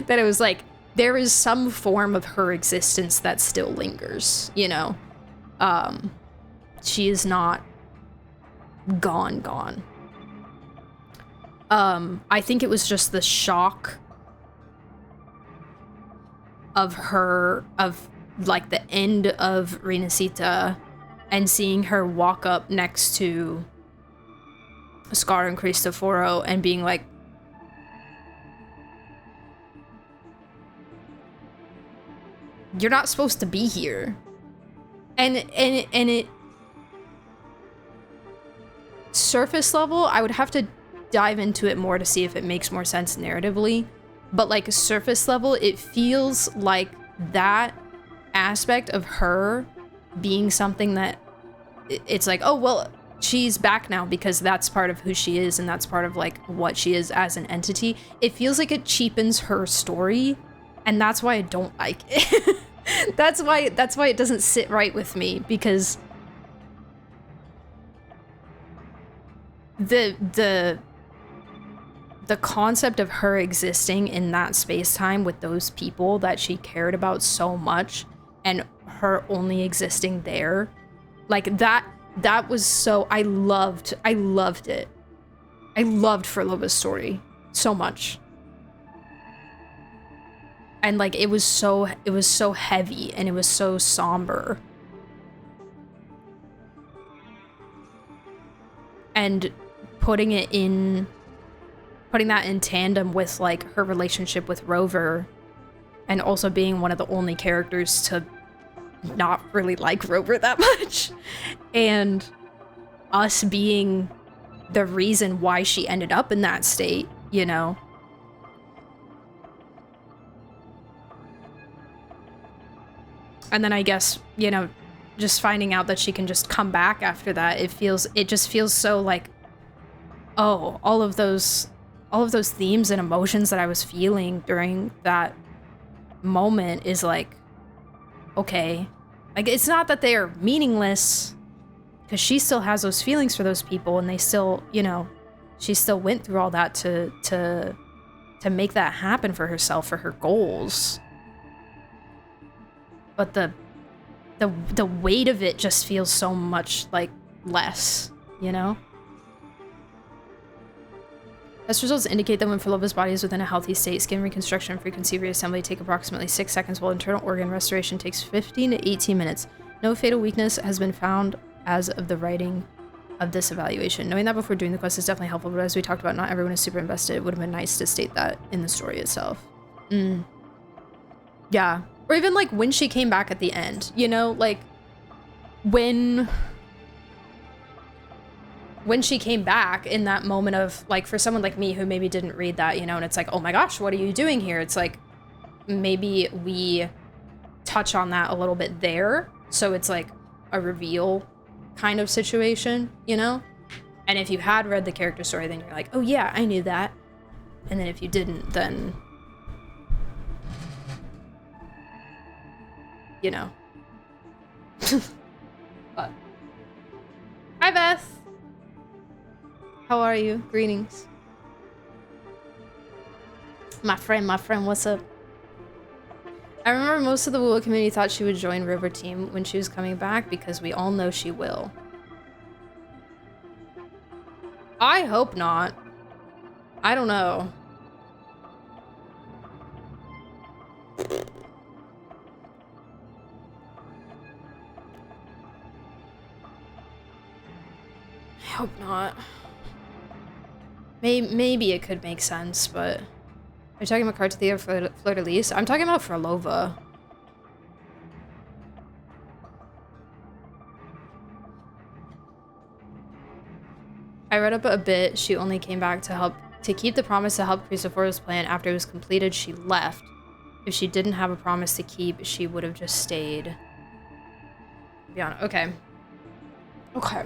that it was like there is some form of her existence that still lingers, you know. She is not gone. I think it was just the shock of her, of like the end of Renacita and seeing her walk up next to Scar and Cristoforo and being like, you're not supposed to be here. And it surface level, I would have to dive into it more to see if it makes more sense narratively, but like surface level, it feels like that aspect of her being something that it's like, oh well, she's back now because that's part of who she is and that's part of like what she is as an entity. It feels like it cheapens her story, and that's why I don't like it. that's why it doesn't sit right with me, because the concept of her existing in that space-time with those people that she cared about so much and her only existing there, like that was so, I loved it. I loved Furlova's story so much. And like it was so heavy and it was so somber. And putting that in tandem with like her relationship with Rover, and also being one of the only characters to not really like Rover that much, and us being the reason why she ended up in that state, you know. And then I guess, you know, just finding out that she can just come back after that, it just feels so like, oh, all of those themes and emotions that I was feeling during that moment is like, okay. Like, it's not that they are meaningless, because she still has those feelings for those people, and they still, you know, she still went through all that to make that happen for herself, for her goals. But the weight of it just feels so much like less, you know? Test results indicate that when Furlova's body is within a healthy state, skin reconstruction and frequency reassembly take approximately 6 seconds, while internal organ restoration takes 15 to 18 minutes. No fatal weakness has been found as of the writing of this evaluation. Knowing that before doing the quest is definitely helpful, but as we talked about, not everyone is super invested. It would have been nice to state that in the story itself. Yeah. Or even like when she came back at the end, you know, like when she came back in that moment of like, for someone like me who maybe didn't read that, you know, and it's like, oh my gosh, what are you doing here? It's like, maybe we touch on that a little bit there. So it's like a reveal kind of situation, you know? And if you had read the character story, then you're like, oh yeah, I knew that. And then if you didn't, then, you know. But hi, Beth. How are you? Greetings. My friend, what's up? I remember most of the wuwa community thought she would join River Team when she was coming back, because we all know she will. I hope not. I don't know. I hope not. Maybe it could make sense, but... Are you talking about Cards Theater for Fleur-de-Lis? I'm talking about Furlova. I read up a bit. She only came back to keep the promise to help Crucifer's plan. After it was completed, she left. If she didn't have a promise to keep, she would have just stayed. Be honest. Okay. Okay.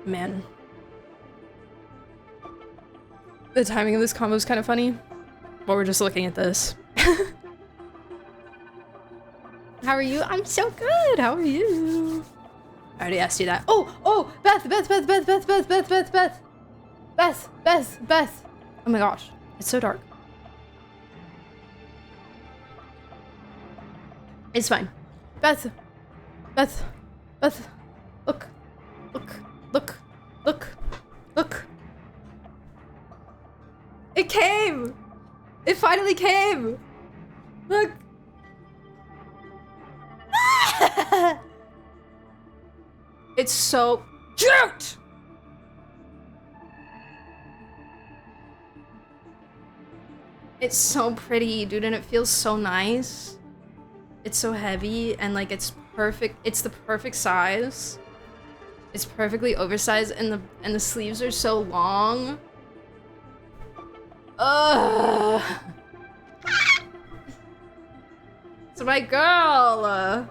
Man. The timing of this combo is kind of funny. While we're just looking at this. How are you? I'm so good. How are you? I already asked you that. Oh, Beth. Oh my gosh. It's so dark. It's fine. Beth. Look. It came! It finally came! Look! It's so cute! It's so pretty, dude, and it feels so nice. It's so heavy, and like it's perfect. It's the perfect size. It's perfectly oversized, and the sleeves are so long. Ugh. It's my girl. Oh,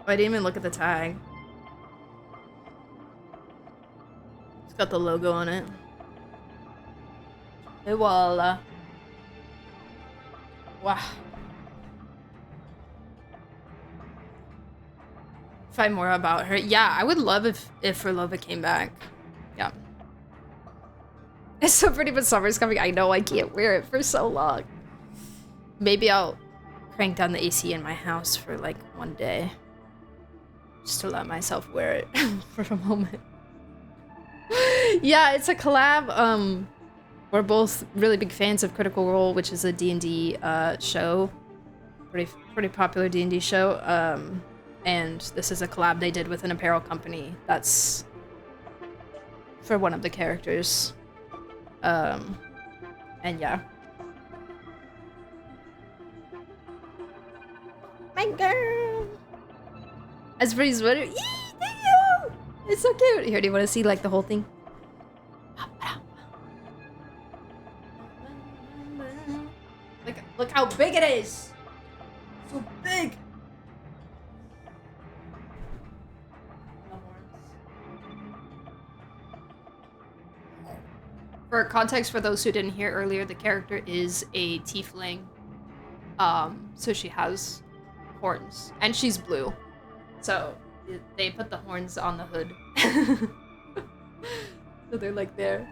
I didn't even look at the tag. It's got the logo on it. Hey, voila. Wow. Find more about her. Yeah, I would love if Ferlova came back. Yeah. It's so pretty, but summer's coming. I know I can't wear it for so long. Maybe I'll crank down the AC in my house for like one day. Just to let myself wear it for a moment. Yeah, it's a collab. We're both really big fans of Critical Role, which is a D&D show. Pretty popular D&D show. And this is a collab they did with an apparel company that's for one of the characters. And yeah. My girl! As for his sweater. Yee, thank you! It's so cute. Here, do you want to see like the whole thing? Look how big it is! So big! For context, for those who didn't hear earlier, the character is a tiefling. So she has horns. And she's blue. So they put the horns on the hood. So they're like there.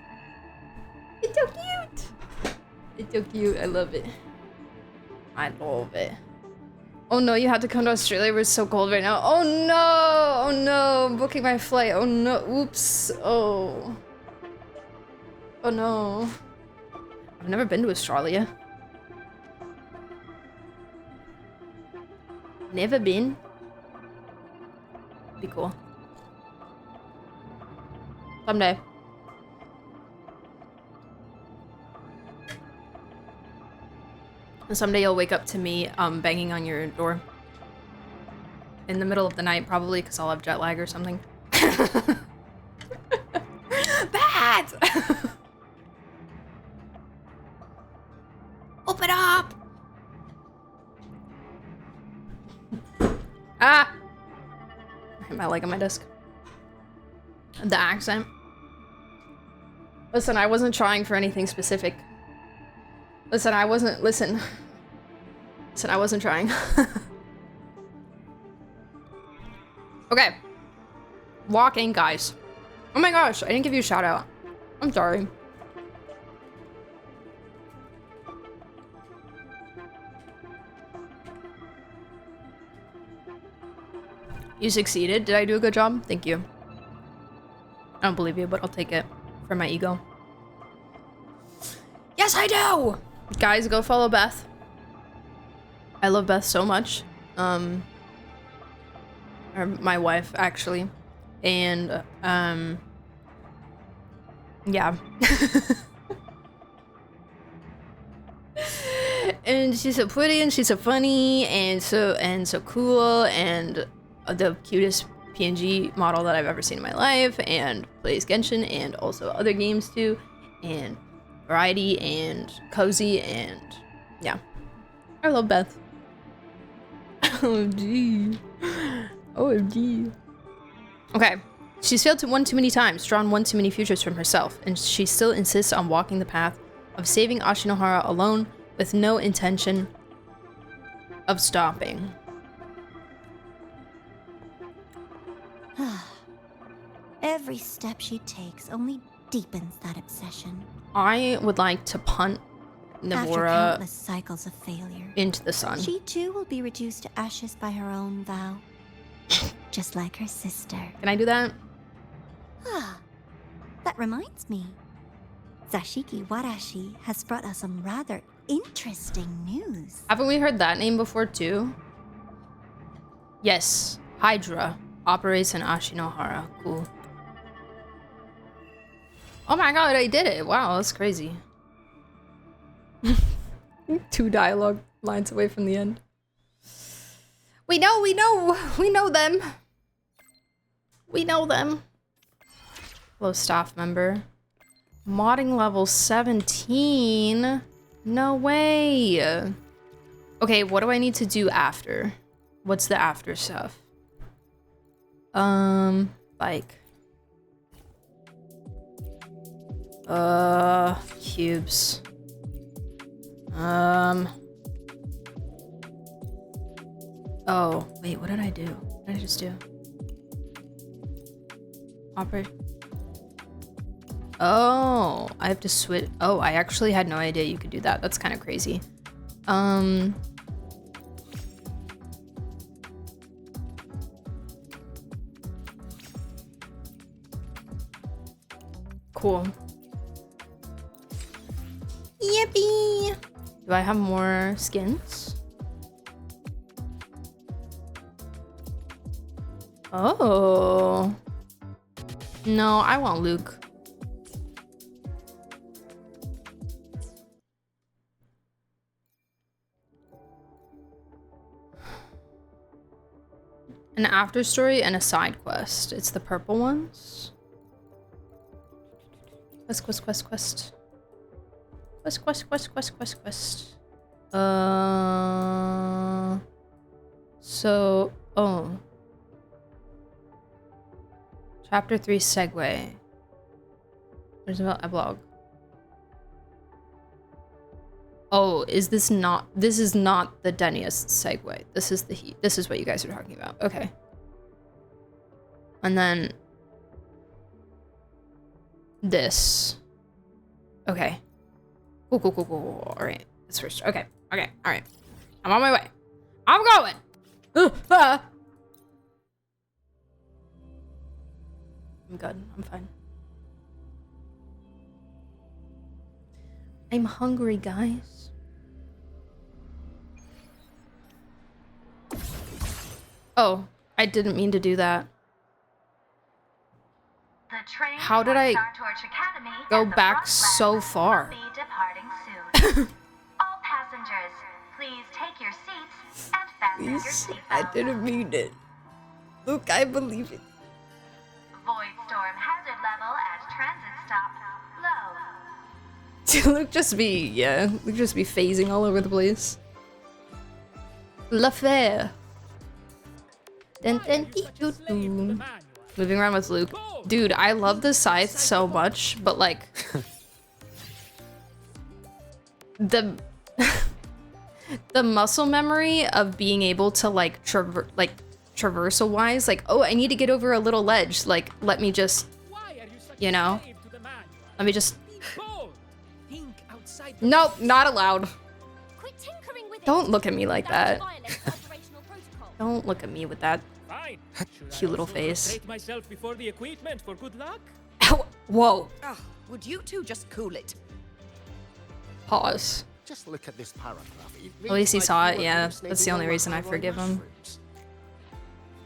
It's so cute! It's so cute. I love it. I love it. Oh no, you have to come to Australia. We're so cold right now. Oh no! Oh no! I'm booking my flight. Oh no! Oops! Oh. Oh no. I've never been to Australia. Never been. Be cool. Someday. And someday you'll wake up to me banging on your door. In the middle of the night, probably, because I'll have jet lag or something. Bad! Open up! Ah! I hit my leg on my desk. The accent. Listen, I wasn't trying for anything specific. Listen, I wasn't- listen. Listen, I wasn't trying. Okay. Walking, guys. Oh my gosh, I didn't give you a shout out. I'm sorry. You succeeded? Did I do a good job? Thank you. I don't believe you, but I'll take it for my ego. Yes, I do! Guys, go follow Beth. I love Beth so much. Or my wife, actually. And, yeah. And she's so pretty and she's so funny and so cool and the cutest PNG model that I've ever seen in my life, and plays Genshin and also other games too, and variety and cozy, and yeah. I love Beth. OMG. OMG. Okay. She's failed one too many times, drawn one too many futures from herself, and she still insists on walking the path of saving Ashinohara alone with no intention of stopping. Every step she takes only deepens that obsession. I would like to punt After Navora countless cycles of failure, into the sun. she too will be reduced to ashes by her own vow. Just like her sister. Can I do that? Ah, that reminds me. Zashiki Warashi has brought us some rather interesting news. Haven't we heard that name before too? Yes, Hydra operates in Ashinohara. Cool. Oh my god, I did it. Wow, that's crazy. 2 dialogue lines away from the end. We know them. We know them. Hello, staff member. Modding level 17. No way. Okay, what do I need to do after? What's the after stuff? Like. Cubes. Oh, wait, what did I do? What did I just do? Operate. Oh, I have to switch. Oh, I actually had no idea you could do that. That's kind of crazy. Cool. Yippee! Do I have more skins? Oh. No, I want Luke. An after story and a side quest. It's the purple ones. Quest. So, oh. Chapter 3 segue. There's a blog. Oh, is this not, this is not the Denius segue. This is the heat. This is what you guys are talking about. Okay. And then this. Okay. Cool. All right. That's first. Okay. All right. I'm on my way. I'm going. I'm good. I'm fine. I'm hungry, guys. Oh, I didn't mean to do that. How did I go back so far? All passengers, please take your seats and fasten your seatbelts. I didn't mean it. Look, I believe it. Void storm hazard level at transit stop low. Luke just be phasing all over the place. L'affaire. Moving around with Luke. Dude, I love the scythe so much, but like the muscle memory of being able to like traversal wise, like, oh, I need to get over a little ledge, like let me just, you know, let me just. Nope, not allowed. Don't look at me like that. Don't look at me with that cute little face. Myself before the equipment for good luck. Ow. Whoa. Oh, would you two just cool it? Pause. Just look at this paragraph. At least he saw it, yeah. That's the only reason I forgive him.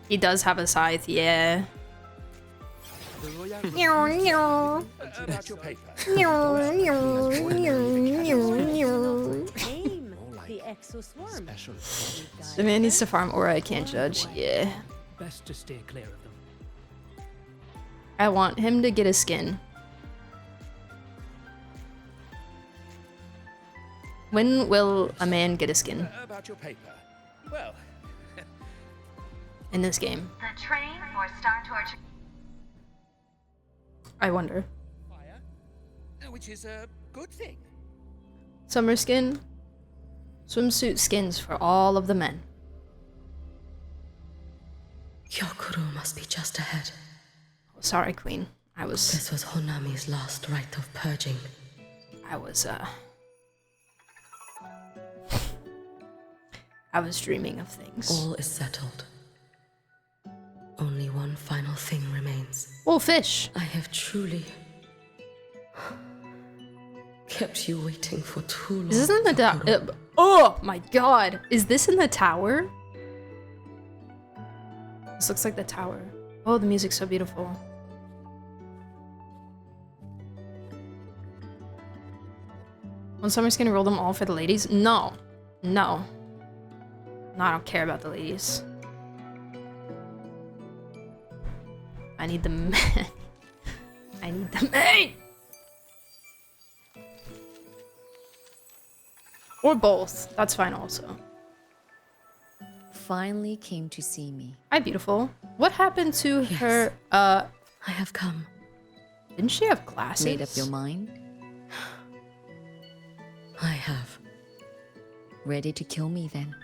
He does have a scythe, yeah. Aim the Special. The man needs to farm aura, I can't judge. Yeah. Best to stay clear of them. I want him to get a skin. When will a man get a skin? About your paper. Well, in this game? The train for Star Torch. I wonder. which is a good thing. Summer skin. Swimsuit skins for all of the men. Hyokuro must be just ahead. Oh, sorry, Queen. This was Honami's last rite of purging. I was dreaming of things. All is settled. Only one final thing remains. Oh, fish! I have truly kept you waiting for too long. Is this in the tower? Oh my god! Is this in the tower? This looks like the tower. Oh, the music's so beautiful. When Summer's gonna roll them all for the ladies? No. No. No, I don't care about the ladies. I need the men. I need the men! Or both. That's fine also. Finally came to see me. Hi, beautiful. What happened to her, I have come. Didn't she have glasses? Made up your mind? I have. Ready to kill me then?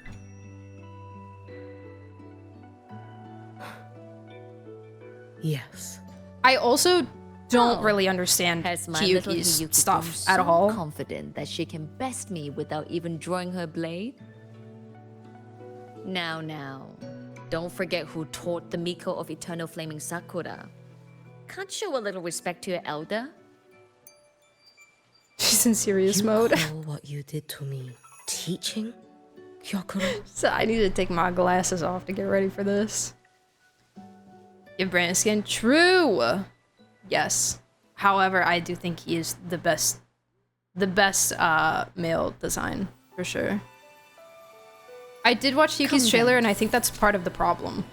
Yes. I also don't really understand Hiyuki's stuff at all. Confident that she can best me without even drawing her blade? Now. Don't forget who taught the Miko of Eternal Flaming Sakura. Can't show a little respect to your elder? She's in serious mode. Call what you did to me teaching, Hyokuro? So I need to take my glasses off to get ready for this. Give Brandon skin? True! Yes. However, I do think he is the best male design, for sure. I did watch Yuki's trailer, and I think that's part of the problem.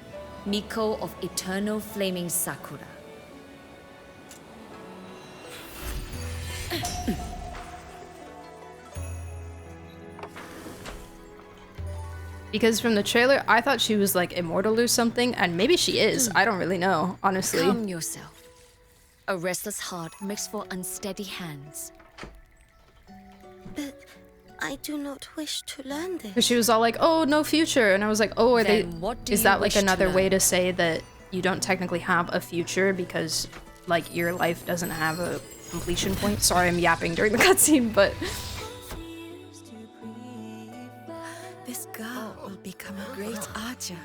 Miko of Eternal Flaming Sakura. Because from the trailer, I thought she was like immortal or something, and maybe she is. I don't really know, honestly. Calm yourself. A restless heart makes for unsteady hands. But I do not wish to learn this. Because she was all like, "Oh, no future," and I was like, "Oh, are Then what do is you that like wish to another way learn? to say that you don't technically have a future because like your life doesn't have a completion point?" Sorry, I'm yapping during the cutscene, but This girl will become a great archer.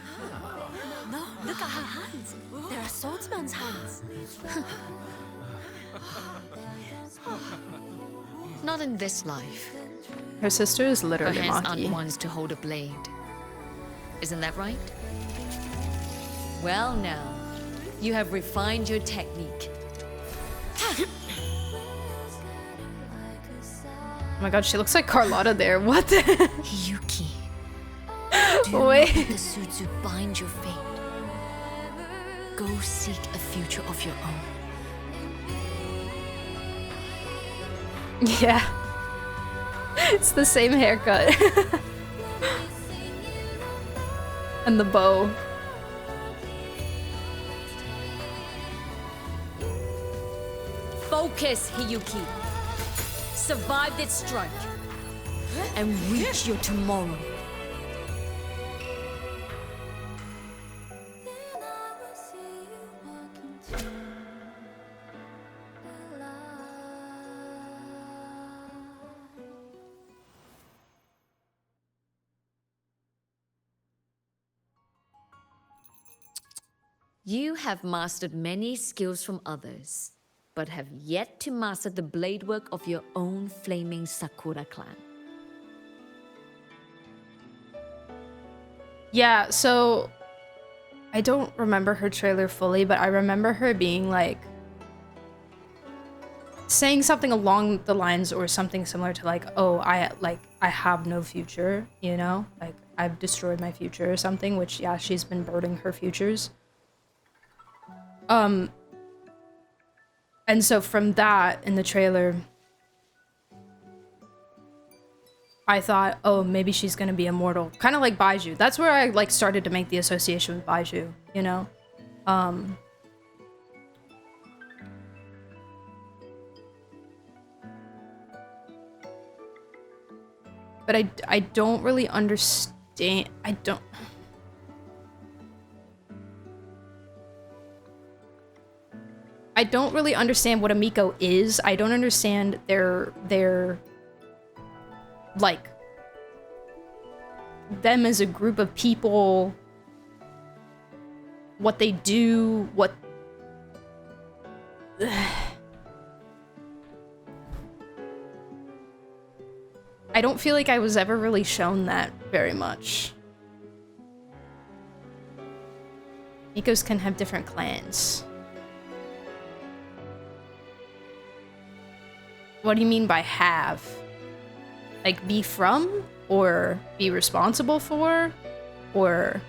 No, look at her hands. There are swordsman's hands. Not in this life. her sister is Her literally hands aren't Maki. ones to hold a blade. Isn't that right? Well now, you have refined your technique. Oh my god, she looks like Carlotta there. What the? Yuki. Wait. Let the suits bind your fate. Go seek a future of your own. Yeah. It's the same haircut. And the bow. Focus, Hiyuki. Survive this strike. And reach your tomorrow. You have mastered many skills from others, but have yet to master the blade work of your own flaming Sakura clan. Yeah, so I don't remember her trailer fully, but I remember her being like saying something along the lines or something similar to like, oh, I have no future, you know, like I've destroyed my future or something, which yeah, she's been burning her futures. And so from that in the trailer, I thought, oh, maybe she's gonna be immortal, kind of like Baiju. That's where I like started to make the association with Baiju, you know. But I don't really understand. I don't really understand what a Miko is. I don't understand their like them as a group of people, what they do, what I don't feel like I was ever really shown that very much. Mikos can have different clans. What do you mean by have? Like be from? Or be responsible for? Or...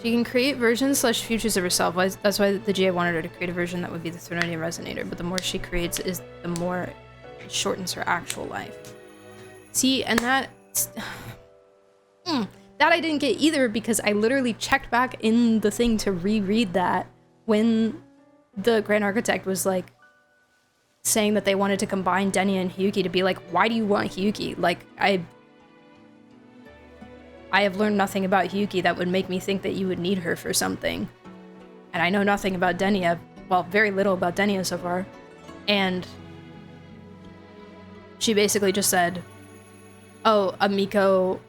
She can create versions / futures of herself. That's why the GA wanted her to create a version that would be the Threnodian Resonator, but the more she creates is the more it shortens her actual life. See, and that... that I didn't get either because I literally checked back in the thing to reread that when the Grand Architect was like saying that they wanted to combine Denia and Hiyuki to be like, why do you want Hiyuki? Like, I have learned nothing about Hiyuki that would make me think that you would need her for something. And I know nothing about Denia, well, very little about Denia so far. And she basically just said, oh, a Miko,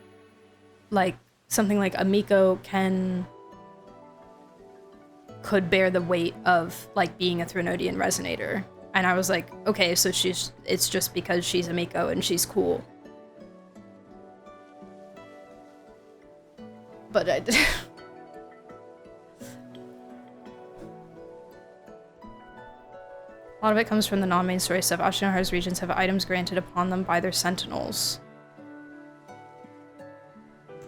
like, something like a Miko could bear the weight of, like, being a Threnodian Resonator. And I was like, okay, so it's just because she's a Miko and she's cool. But I did. A lot of it comes from the non-main story stuff. Ashinohara's regions have items granted upon them by their sentinels.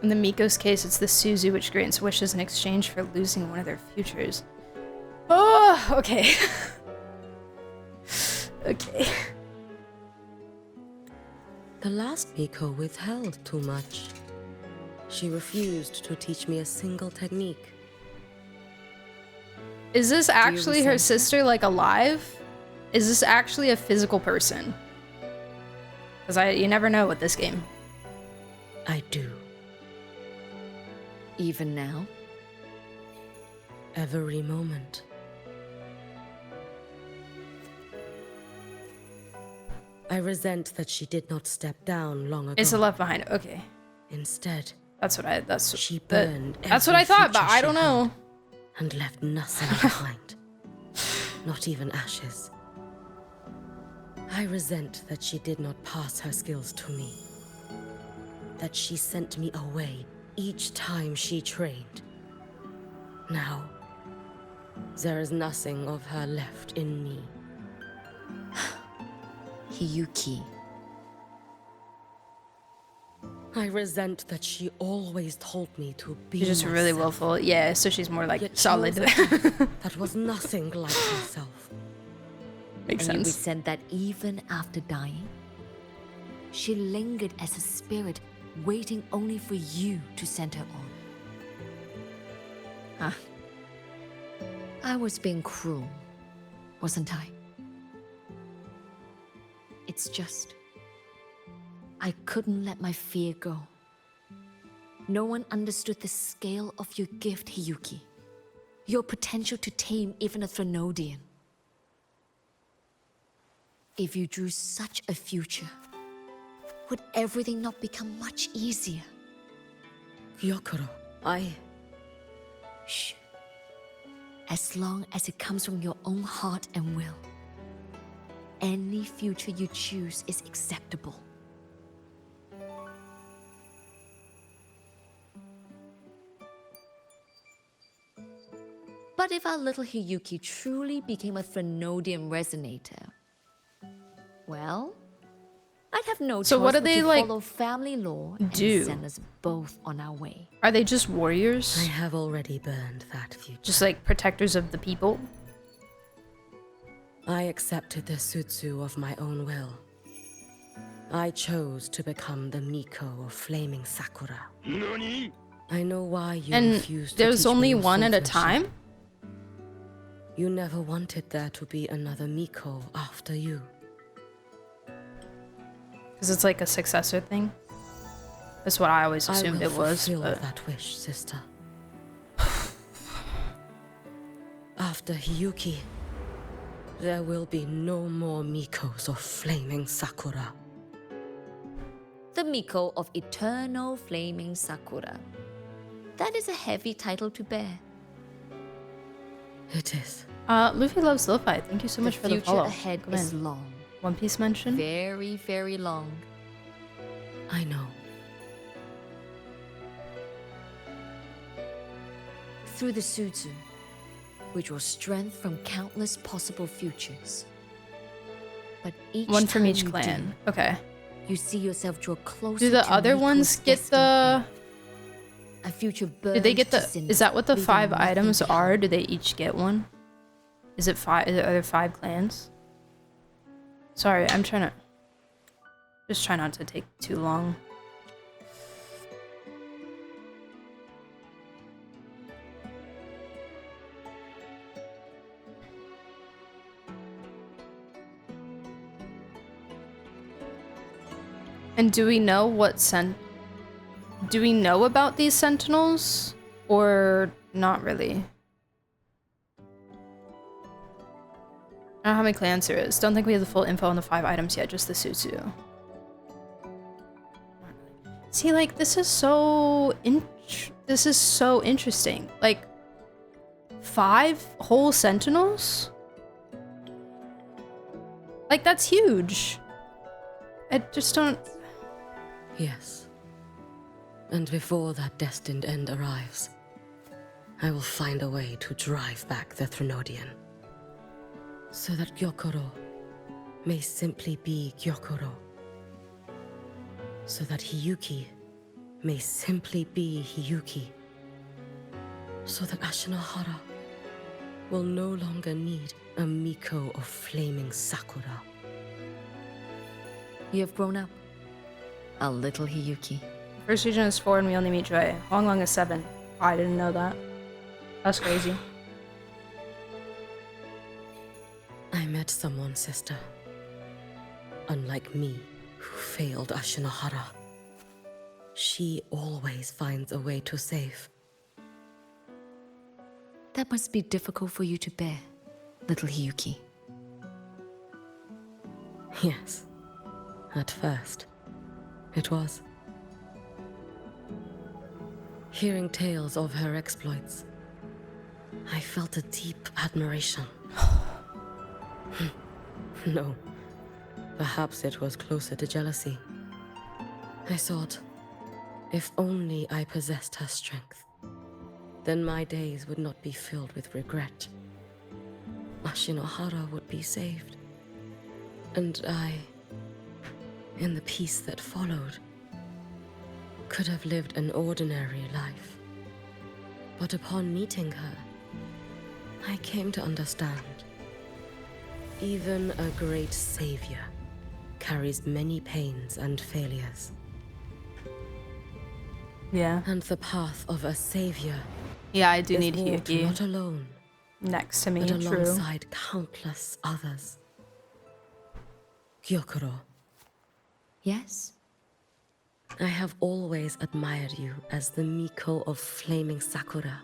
In the Miko's case, it's the Suzu which grants wishes in exchange for losing one of their futures. Oh, okay. Okay. The last Miko withheld too much. She refused to teach me a single technique. Is this actually her sister, like, alive? Is this actually a physical person? Because you never know with this game. I do. Even now? Every moment. I resent that she did not step down long ago. It's a left behind. Okay. Instead, that's what I thought, but I don't know. And left nothing behind. Not even ashes. I resent that she did not pass her skills to me. That she sent me away each time she trained. Now, there is nothing of her left in me. Hiyuki. I resent that she always told me to be She's just really willful. Yeah, so she's more like solid. That was nothing like herself. Makes And sense. you resent that even after dying? She lingered as a spirit, waiting only for you to send her on. Huh? I was being cruel, wasn't I? It's just... I couldn't let my fear go. No one understood the scale of your gift, Hiyuki. Your potential to tame even a Threnodian. If you drew such a future, would everything not become much easier? Gyokuro, Shh. As long as it comes from your own heart and will, any future you choose is acceptable. But What if our little Hiyuki truly became a Threnodian resonator? Well, I'd have no So choice what do but they, to like, follow family law do? and send us both on our way. Are they just warriors? I have already burned that future. Just like protectors of the people? I accepted the Sutsu of my own will. I chose to become the Miko of Flaming Sakura. NANI? I know why you And refused to there's teach only me one at a swordsmanship. time? You never wanted there to be another Miko after you. Because it's like a successor thing? That's what I always assumed it was. I will fulfill But... that wish, sister. After Hiyuki, there will be no more Mikos of Flaming Sakura. The Miko of Eternal Flaming Sakura. That is a heavy title to bear. It is. Luffy loves lo-fi. Thank you so much for the follow. The future ahead Come is in. long. One Piece mention? Very, very long. I know. Through the Sutsu, we draw strength from countless possible futures. But each One from time each you clan. do, Okay. you see yourself draw closer Do the to other Miko's ones get the... a future Did they get the... burns to Is that what the leaving 5 nothing items behind. are? Do they each get one? Is it 5? Are there 5 clans? Sorry, I'm trying to... Just try not to take too long. And do we know what do we know about these sentinels? Or not really? I don't know how many clans there is. Don't think we have the full info on the 5 items yet, just the Sutsu. See, like, this is so interesting. Like, 5 whole sentinels? Like, that's huge. I just don't... Yes. And before that destined end arrives, I will find a way to drive back the Threnodian. So that Gyokoro may simply be Gyokoro. So that Hiyuki may simply be Hiyuki. So that Ashinohara will no longer need a Miko of Flaming Sakura. You have grown up. A little Hiyuki. First region is 4 and we only meet Joy. Long Long is 7. I didn't know that. That's crazy. I met someone, sister. Unlike me, who failed Ashinohara. She always finds a way to save. That must be difficult for you to bear, little Hiyuki. Yes. At first, it was. Hearing tales of her exploits, I felt a deep admiration. No, perhaps it was closer to jealousy. I thought, if only I possessed her strength, then my days would not be filled with regret. Ashinohara would be saved. And I, in the peace that followed, could have lived an ordinary life. But upon meeting her, I came to understand. Even a great savior carries many pains and failures. Yeah. And the path of a savior. Yeah, I do is need walked Hiyuki. not alone, Next to me, but true. alongside countless others. Gyokoro. Yes? I have always admired you as the Miko of Flaming Sakura.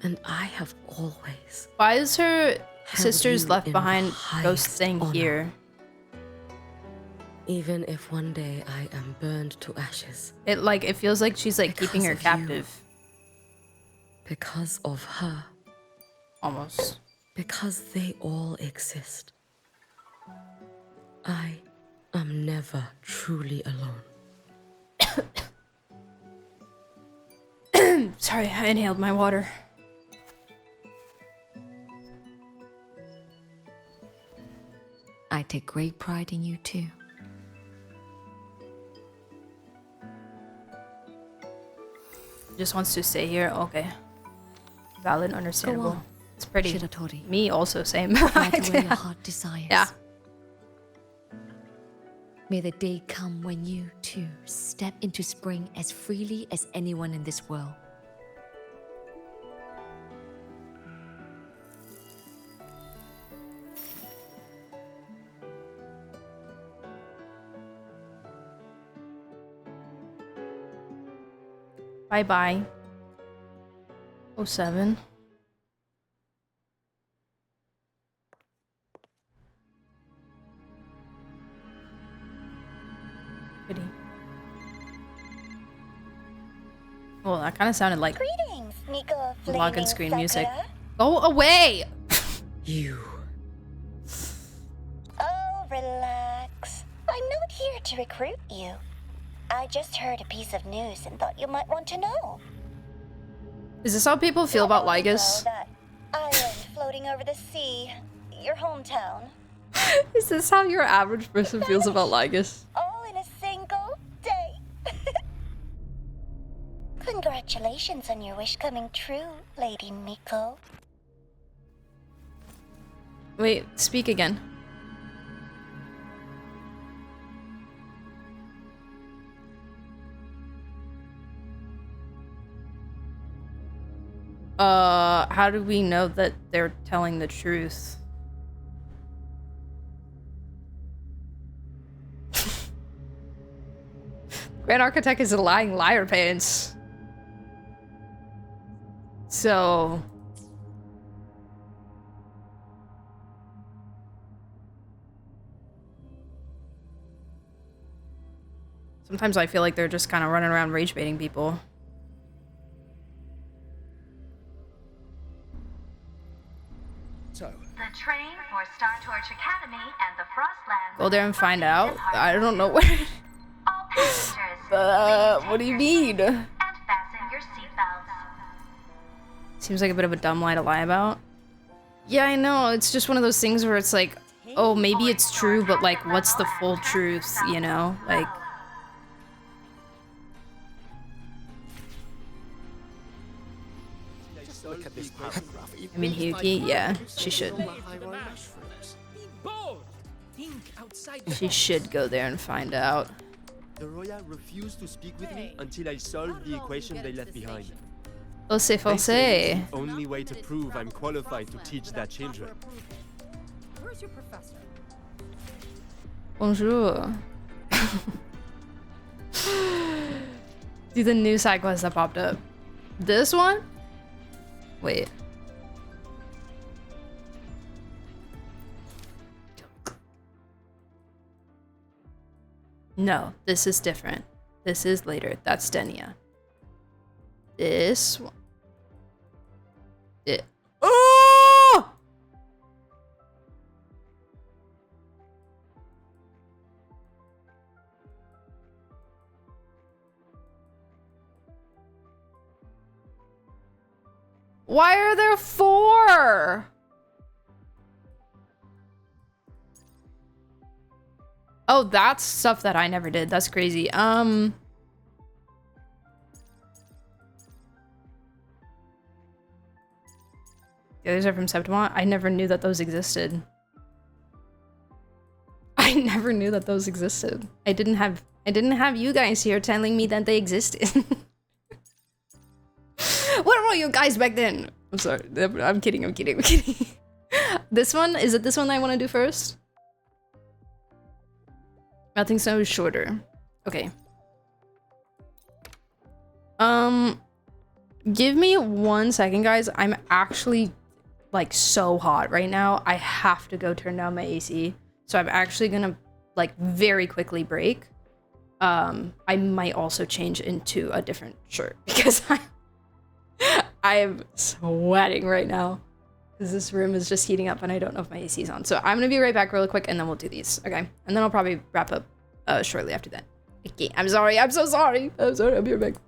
And I have always... Why is her sisters you left in behind the ghost highest staying honor. here? Even if one day I am burned to ashes. It feels like she's like keeping her Because of you. captive. Because of her. Almost. Because they all exist. I am never truly alone. Sorry, I inhaled my water. I take great pride in you too. Just wants to stay here. Okay. Valid, understandable. on, It's pretty. Shiratori. Me also, same. Fight where your heart desires. Yeah. May the day come when you, too, step into spring as freely as anyone in this world. Bye-bye. 07. Pretty. Well, that kind of sounded like Greetings, Miko of login Flaming screen music. Sakura. Go away! You. Oh, relax. I'm not here to recruit you. I just heard a piece of news and thought you might want to know. Is this how people feel about Lygus? That island floating over the sea, your hometown. Is this how your average person feels about Lygus? All in a single day. Congratulations on your wish coming true, Lady Miko. Wait, speak again. How do we know that they're telling the truth? Grand Architect is a lying liar pants. So... sometimes I feel like they're just kind of running around rage baiting people. So, The train for Star Torch Academy and the Frostlands. Go there and find out. I don't know where. All passengers, What do you mean? and fasten your seatbelts. Seems like a bit of a dumb lie to lie about. Yeah, I know. It's just one of those things where it's like, oh, maybe it's true, but like, what's the full truth, you know? Like... Look at this paragraph. I mean, Hyuki, yeah, she should. She should go there and find out. The Royal refused to speak with me until I solved the equation they left behind. Oh, c'est They say it's forcé. the only way to prove I'm qualified to teach their children. Where's your professor? Bonjour. Do the new side quest that popped up. This one? Wait. No, this is different. This is later. That's Denia. This one. Oh! Why are there 4? Oh, that's stuff that I never did. That's crazy. Yeah, these are from Septimont. I never knew that those existed. I never knew that those existed. I didn't have you guys here telling me that they existed. What were you guys back then? I'm sorry. I'm kidding. This one? Is it this one I want to do first? Melting snow is shorter. Okay. Give me 1 second, guys. I'm actually like so hot right now. I have to go turn down my AC. So I'm actually gonna like very quickly break. I might also change into a different shirt because I'm sweating right now because this room is just heating up and I don't know if my AC is on. So I'm gonna be right back really quick and then we'll do these. Okay. And then I'll probably wrap up shortly after that. Okay. I'm sorry. I'm so sorry. I'm sorry. I'll be right back.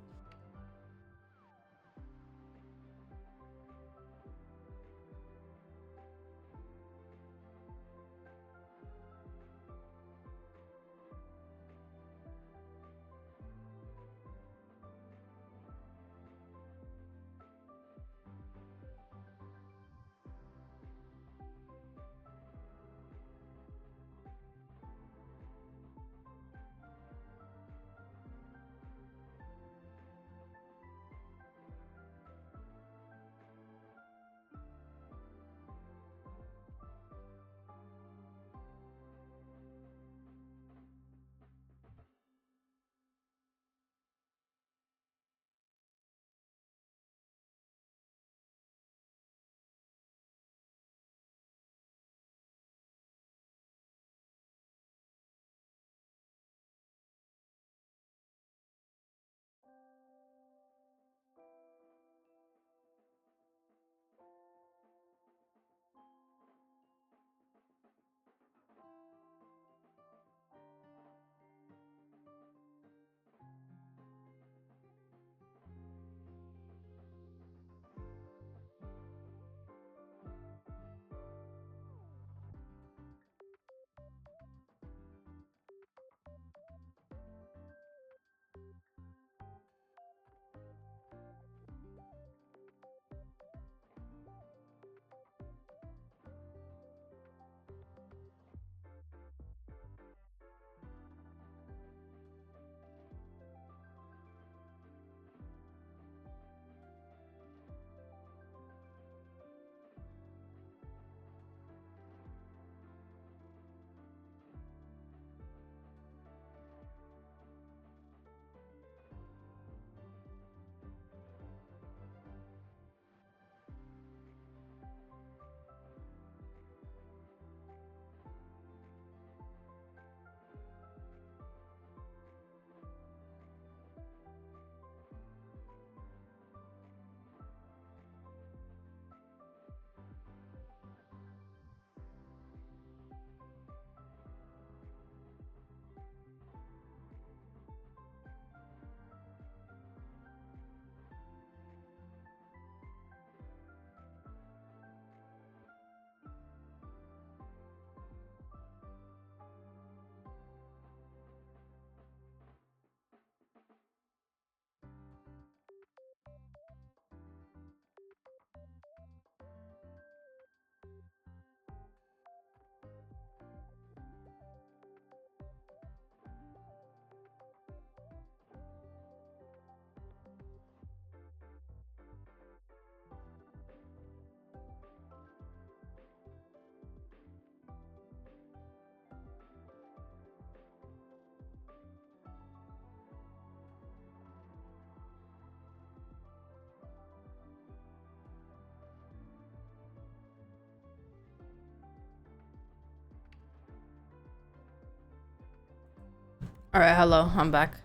Alright, hello, I'm back.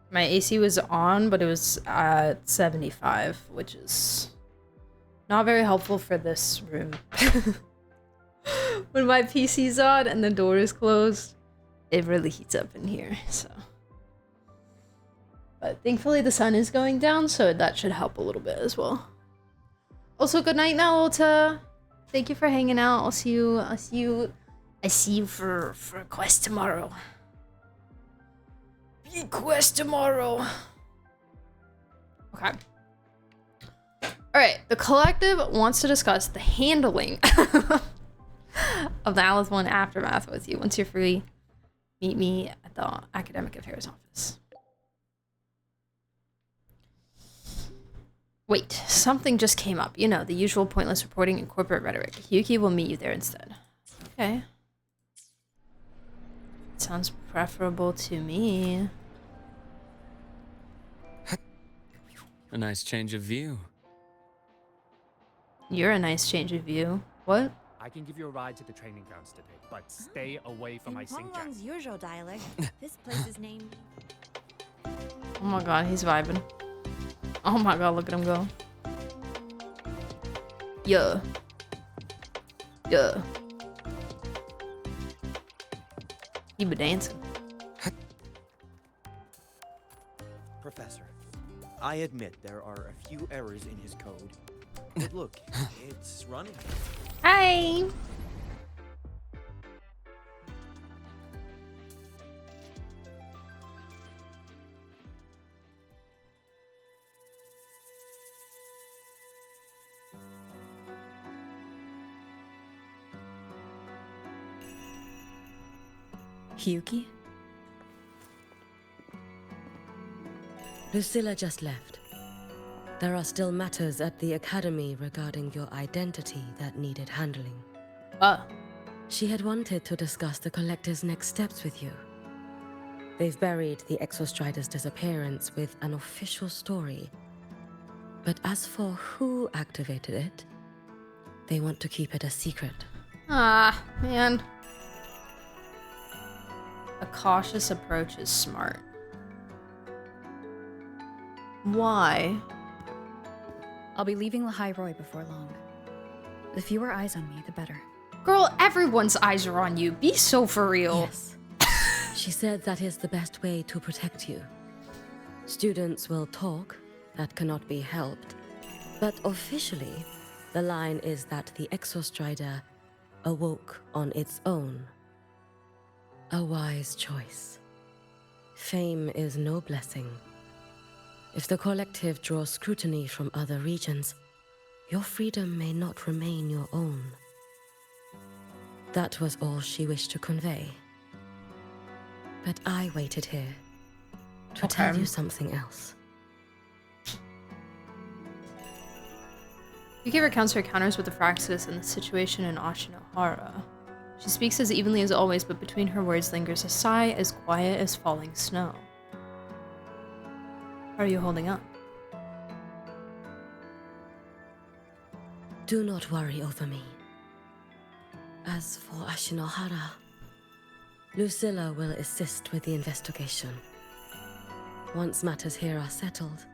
My AC was on, but it was at 75, which is not very helpful for this room. When my PC's on and the door is closed, it really heats up in here, so. But thankfully the sun is going down, so that should help a little bit as well. Also, good night now, Ulta. Thank you for hanging out. I'll see you for a quest tomorrow. Big quest tomorrow. Okay. Alright, the collective wants to discuss the handling of the Alice 1 Aftermath with you. Once you're free, meet me at the Academic Affairs office. Wait, something just came up. You know, the usual pointless reporting and corporate rhetoric. Yuki will meet you there instead. Okay. Sounds preferable to me. A nice change of view. You're a nice change of view. What? I can give you a ride to the training grounds today, but stay away from my sink jack. usual dialect, this place is named. Oh my god, he's vibing. Oh my god, look at him go. Yeah. Yeah. He be dancing. Professor, I admit there are a few errors in his code. But look, it's running. Hi! Yuki? Lucilla just left. There are still matters at the Academy regarding your identity that needed handling. She had wanted to discuss the Collective's next steps with you. They've buried the Exostrider's disappearance with an official story. But as for who activated it, they want to keep it a secret. Ah, man. A cautious approach is smart. Why? I'll be leaving Lahai before long. The fewer eyes on me, the better. Girl, everyone's eyes are on you. Be so for real. Yes. She said that is the best way to protect you. Students will talk, that cannot be helped. But officially, the line is that the Exostrider awoke on its own. A wise choice. Fame is no blessing. If the Collective draws scrutiny from other regions, your freedom may not remain your own. That was all she wished to convey. But I waited here to tell you something else. Yuki recounts her encounters with the Fraxis and the situation in Ashinohara. She speaks as evenly as always, but between her words lingers a sigh as quiet as falling snow. How are you holding up? Do not worry over me. As for Ashinohara, Lucilla will assist with the investigation. Once matters here are settled,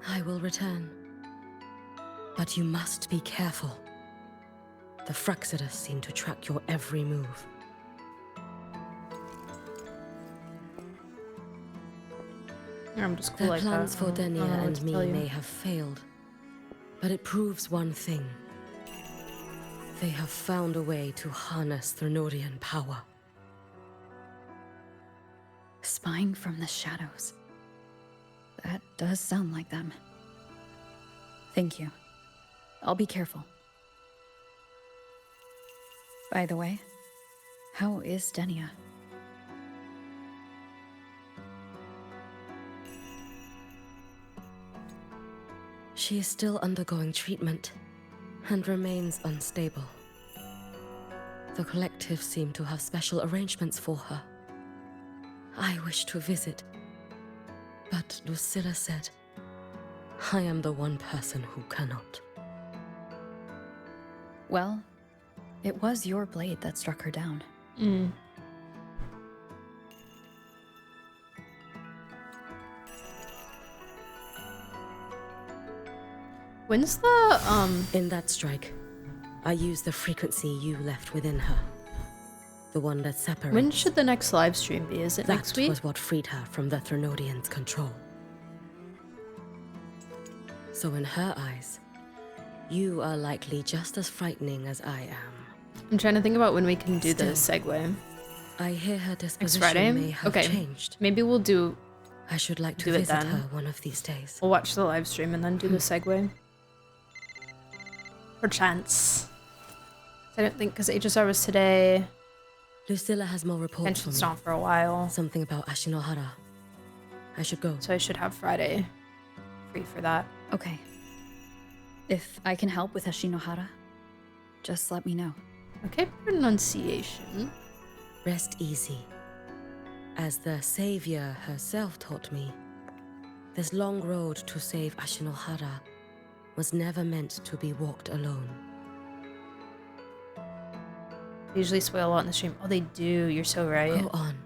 I will return. But you must be careful. The Fraxidus seem to track your every move. I'm just cool Their like plans that. for Denia I and me may have failed, but it proves one thing. They have found a way to harness Thrunorian power. Spying from the shadows. That does sound like them. Thank you. I'll be careful. By the way, how is Denia? She is still undergoing treatment and remains unstable. The Collective seem to have special arrangements for her. I wish to visit, but Lucilla said, I am the one person who cannot. Well, it was your blade that struck her down. When's the In that strike, I used the frequency you left within her. The one that separates. when should the next live stream be? Is it next week? That was what freed her from the Threnodians' control. So in her eyes, you are likely just as frightening as I am. I'm trying to think about when we can do the segue. I hear her Next disposition Friday? may have Okay. changed. Maybe we'll do. I should like to do it visit then. her one of these days. We'll watch the live stream and then do the segue. Perchance. I don't think because HSR was today. Lucilla has more reports And for it's me. not for a while. Something about Ashinohara. I should go. So I should have Friday free for that. Okay. If I can help with Ashinohara, just let me know. Okay, pronunciation. Rest easy. As the savior herself taught me, this long road to save Ashinohara was never meant to be walked alone. They usually spoil a lot in the stream. Oh, they do. You're so right. Go on.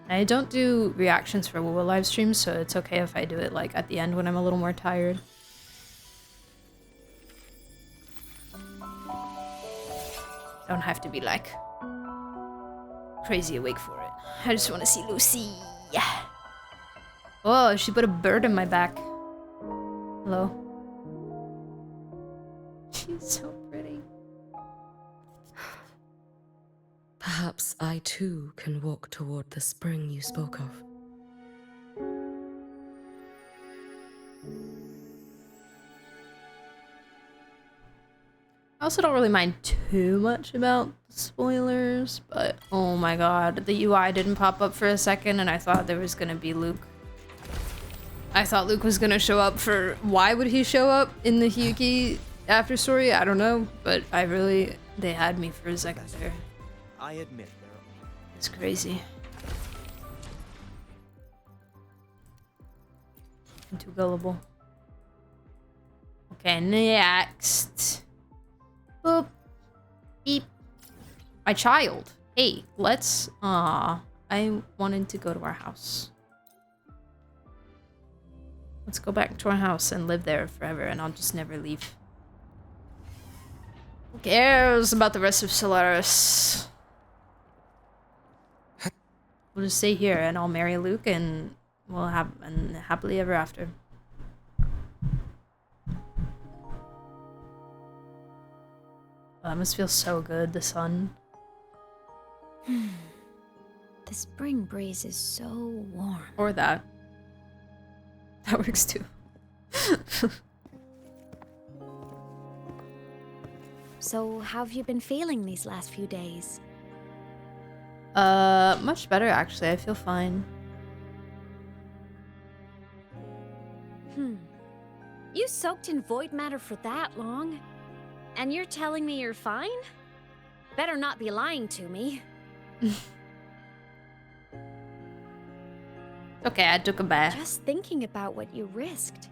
I don't do reactions for wuwa live streams, so it's okay if I do it like at the end when I'm a little more tired. Don't have to be like crazy awake for it. I just want to see Lucy. Oh, she put a bird in my back. Hello. She's so pretty. Perhaps I too can walk toward the spring you spoke of. I also don't really mind too much about spoilers, but oh my god, the UI didn't pop up for a second and I thought there was gonna be Luke. I thought Luke was gonna show up for... Why would he show up in the Hyuki after story? I don't know, but I really... They had me for a second there. I admit there It's crazy. I'm too gullible. Okay, next. Boop. Beep. My child. Hey, let's... I wanted to go to our house. Let's go back to our house and live there forever, and I'll just never leave. Who cares about the rest of Solaris? We'll just stay here, and I'll marry Luke, and we'll have and happily ever after. Oh, that must feel so good, the sun. The spring breeze is so warm. Or that. That works too. So, how have you been feeling these last few days? Much better actually. I feel fine. You soaked in void matter for that long? And you're telling me you're fine? Better not be lying to me. Okay, I took a bath. Just thinking about what you risked.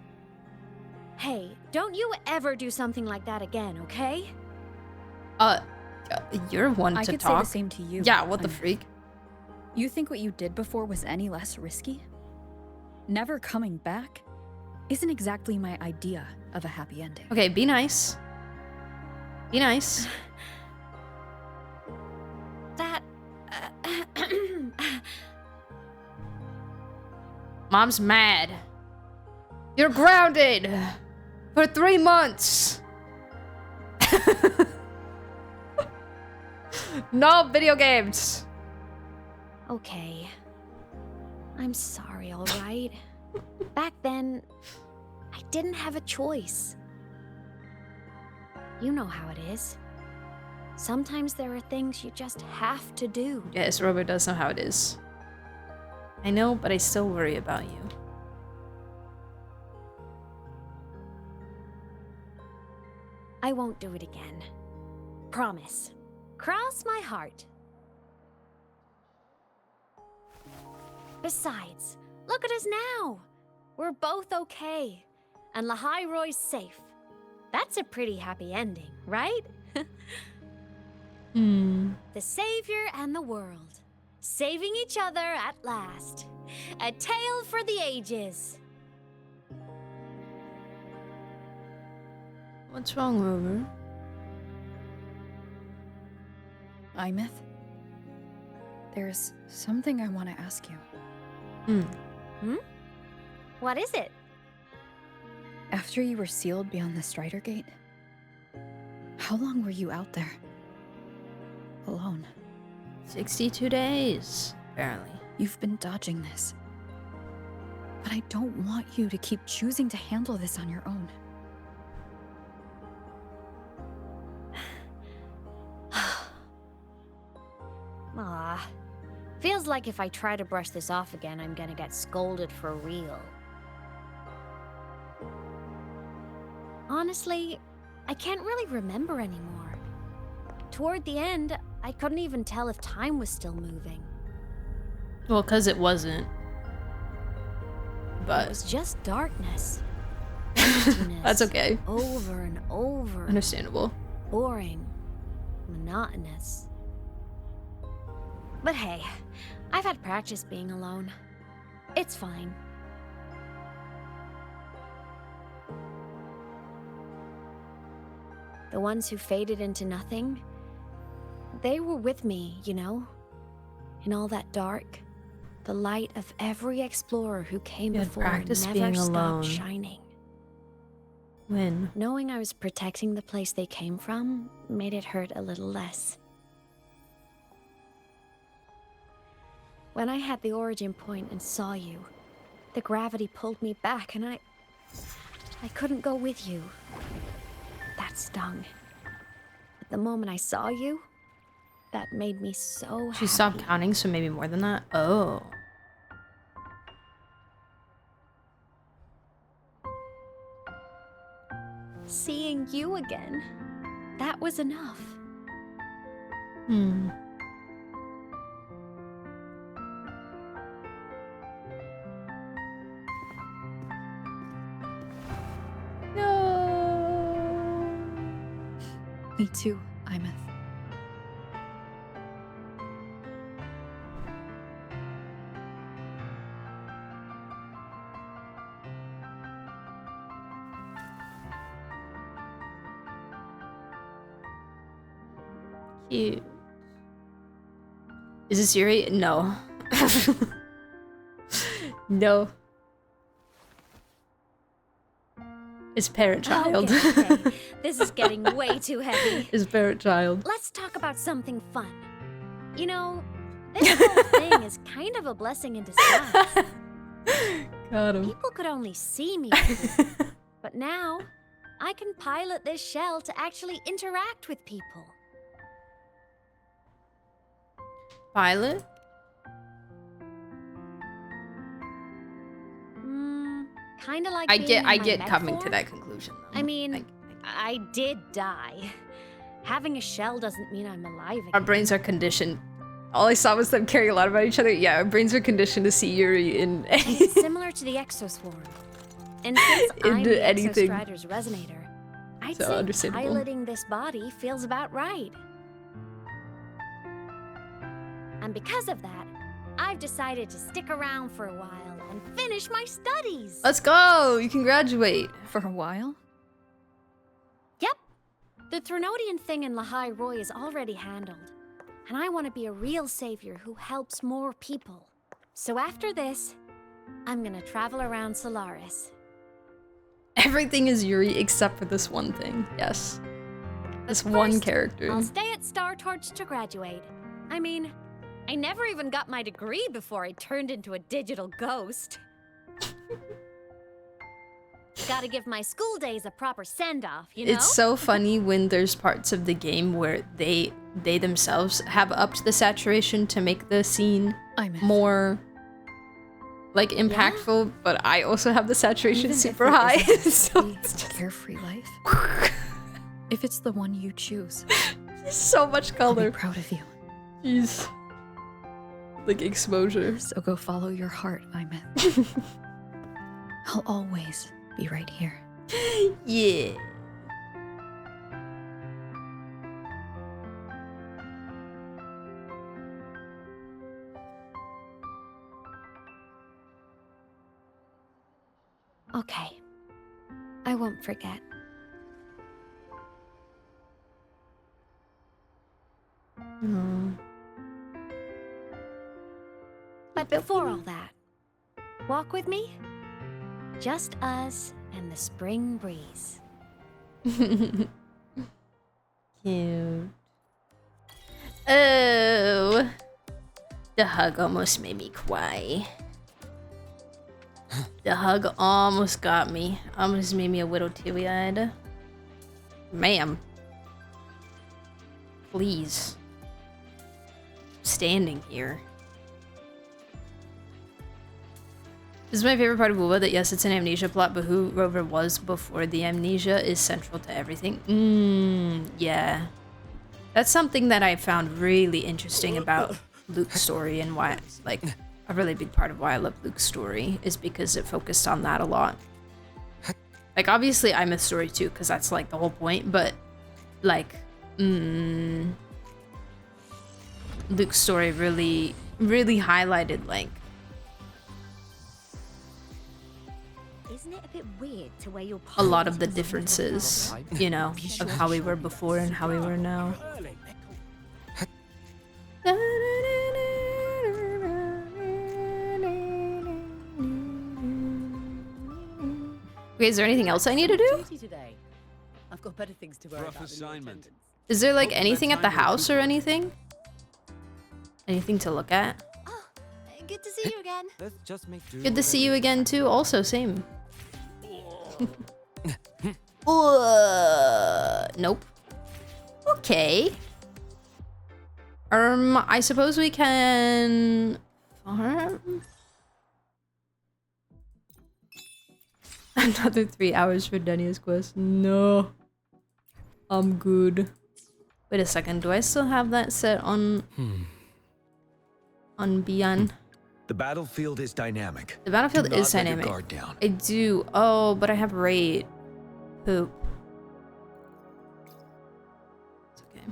Hey, don't you ever do something like that again, okay? You're one I to could talk. say the same to you. Yeah, what the Anya. freak? You think what you did before was any less risky? Never coming back isn't exactly my idea of a happy ending. Okay, be nice. Be nice. That... Mom's mad. You're grounded for 3 months. No video games. Okay. I'm sorry, alright? Back then, I didn't have a choice. You know how it is. Sometimes there are things you just have to do. Yes, Robert does know how it is. I know, but I still worry about you. I won't do it again. Promise. Cross my heart. Besides, look at us now. We're both okay. And Lahai-Roy's safe. That's a pretty happy ending, right? The savior and the world. Saving each other at last. A tale for the ages. What's wrong, Rover? Imeth, there's something I want to ask you. What is it? After you were sealed beyond the Strider Gate, how long were you out there? Alone? 62 days, apparently. You've been dodging this. But I don't want you to keep choosing to handle this on your own. Ah, feels like if I try to brush this off again, I'm gonna get scolded for real. Honestly, I can't really remember anymore. Toward the end, I couldn't even tell if time was still moving. Well, because it wasn't. But it was just darkness. That's okay. Over and over. Understandable. Boring. Monotonous. But hey, I've had practice being alone. It's fine. The ones who faded into nothing, they were with me, you know? In all that dark, the light of every explorer who came before never stopped shining. When? Knowing I was protecting the place they came from made it hurt a little less. When I had the origin point and saw you, the gravity pulled me back and I couldn't go with you. That stung. But the moment I saw you, that made me so happy. She stopped counting, so maybe more than that? Oh. Seeing you again, that was enough. Me too, Imeth. Cute. Is this Yuri? No. No. It's parent-child. Okay. This is getting way too heavy. It's parent-child. Let's talk about something fun. You know, this whole thing is kind of a blessing in disguise. Got him. People could only see me, but now I can pilot this shell to actually interact with people. Pilot? Kind of like I being get coming to that conclusion. Though. I mean, I did die. Having a shell doesn't mean I'm alive again. Our brains are conditioned. All I saw was them caring a lot about each other. Yeah, our brains are conditioned to see Yuri in It's similar to the exoswarm. And since I'm the Exostrider's resonator, I'd say piloting this body feels about right. And because of that, I've decided to stick around for a while and finish my studies. Let's go! You can graduate. For a while? Yep. The Threnodian thing in Lahai Roy is already handled. And I want to be a real savior who helps more people. So after this, I'm gonna travel around Solaris. Everything is Yuri except for this one thing. Yes. This one character. I'll stay at Star Torch to graduate. I mean, I never even got my degree before I turned into a digital ghost. Gotta give my school days a proper send-off, you know? It's so funny when there's parts of the game where they themselves have upped the saturation to make the scene more like impactful, but I also have the saturation super high. So it's just carefree life. If it's the one you choose, so much color. I'll be proud of you. Jeez. Like exposure. So go follow your heart, Imeth. I'll always be right here. Yeah. Okay. I won't forget. But before all that, walk with me? Just us and the spring breeze. Cute. Oh, the hug almost made me cry. The hug almost got me. Almost made me a little teary-eyed. Ma'am. Please. Standing here. This is my favorite part of wuwa, that yes, it's an amnesia plot, but who Rover was before the amnesia is central to everything. Yeah. That's something that I found really interesting about Luke's story, and why, like, a really big part of why I love Luke's story is because it focused on that a lot. Like, obviously I'm a story too, because that's like the whole point, but like, Luke's story really highlighted like Isn't it a bit weird to wear your a lot of the differences, you know, of how we were before and how we were now. Okay, is there anything else I need to do? I've got better things to worry about. Assignment. Is there like anything at the house or anything? Anything to look at? Good to see you again. Let's just make do. Good to see you again too. Also, same. Nope. Okay. I suppose we can farm. Another 3 hours for Denia's quest. No. I'm good. Wait a second. Do I still have that set on Bian? The battlefield is dynamic. The battlefield Do not is let your dynamic. guard down. I do. Oh, but I have rate. Poop. It's okay.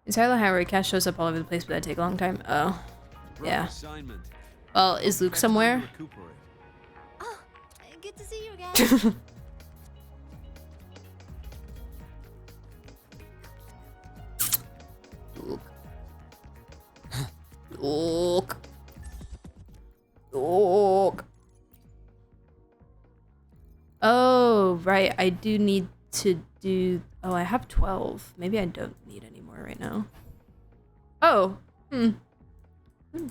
Entirely highway cash shows up all over the place, but that take a long time. Oh. Yeah. Well, is Luke somewhere? Good to see you again. Luke. Luke. Oh, right. I do need to do... Oh, I have 12. Maybe I don't need any more right now. Oh. Who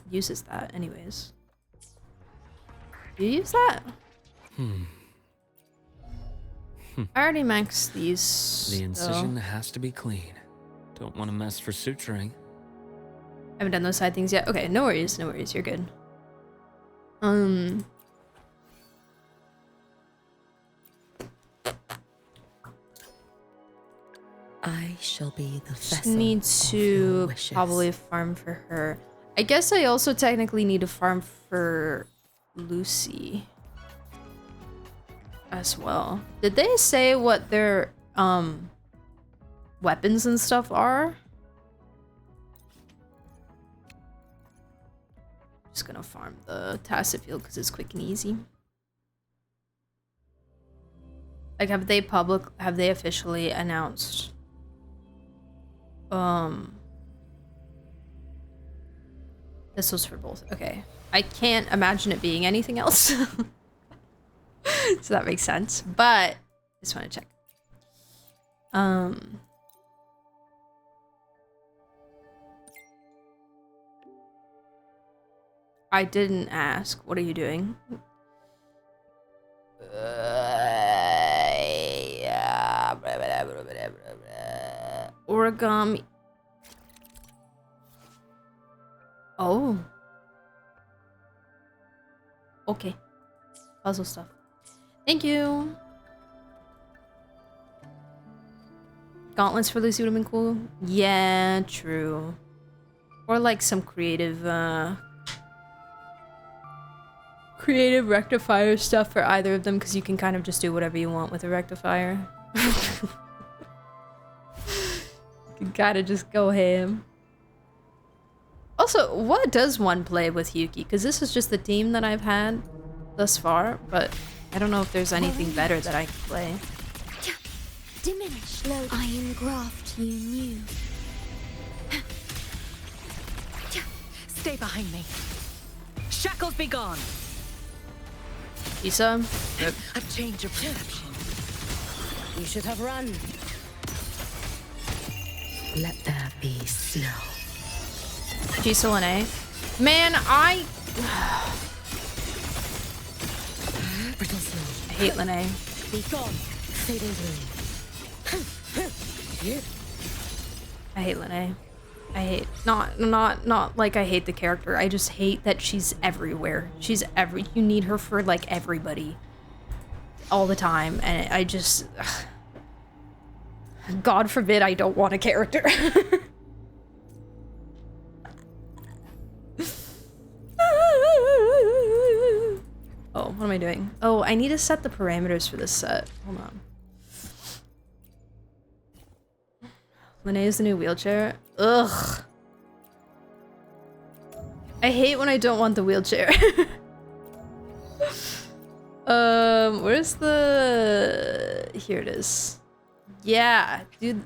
uses that anyways? Do you use that? I already maxed these. The incision has to be clean. Don't want to mess for suturing. I haven't done those side things yet. Okay, no worries, no worries. You're good. I shall be the Just vessel need of to your wishes. probably farm for her. I guess I also technically need to farm for Lucy as well. Did they say what their weapons and stuff are? Just gonna farm the tacit field because it's quick and easy. Like, have they officially announced this was for both? Okay, I can't imagine it being anything else. So that makes sense, but just want to check. I didn't ask. What are you doing? Origami. Oh. Okay. Puzzle stuff. Thank you. Gauntlets for Lucy would have been cool. Yeah, true. Or like some creative rectifier stuff for either of them, because you can kind of just do whatever you want with a rectifier. You gotta just go ham. Also, what does one play with Yuki? Because this is just the team that I've had thus far, but I don't know if there's anything better that I can play. Diminish, low iron graft you knew. Stay behind me. Shackles be gone. Isa? A change of perception. You should have run. Let there be snow. Jisa Lene. Man, I hate Lene. Be gone. Fading bloom. I hate Lene. I hate not like I hate the character. I just hate that she's everywhere. You need her for like everybody. All the time, and I just God forbid I don't want a character. Oh, what am I doing? Oh, I need to set the parameters for this set. Hold on. Lene is the new wheelchair. Ugh. I hate when I don't want the wheelchair. Where's the... Here it is. Yeah, dude.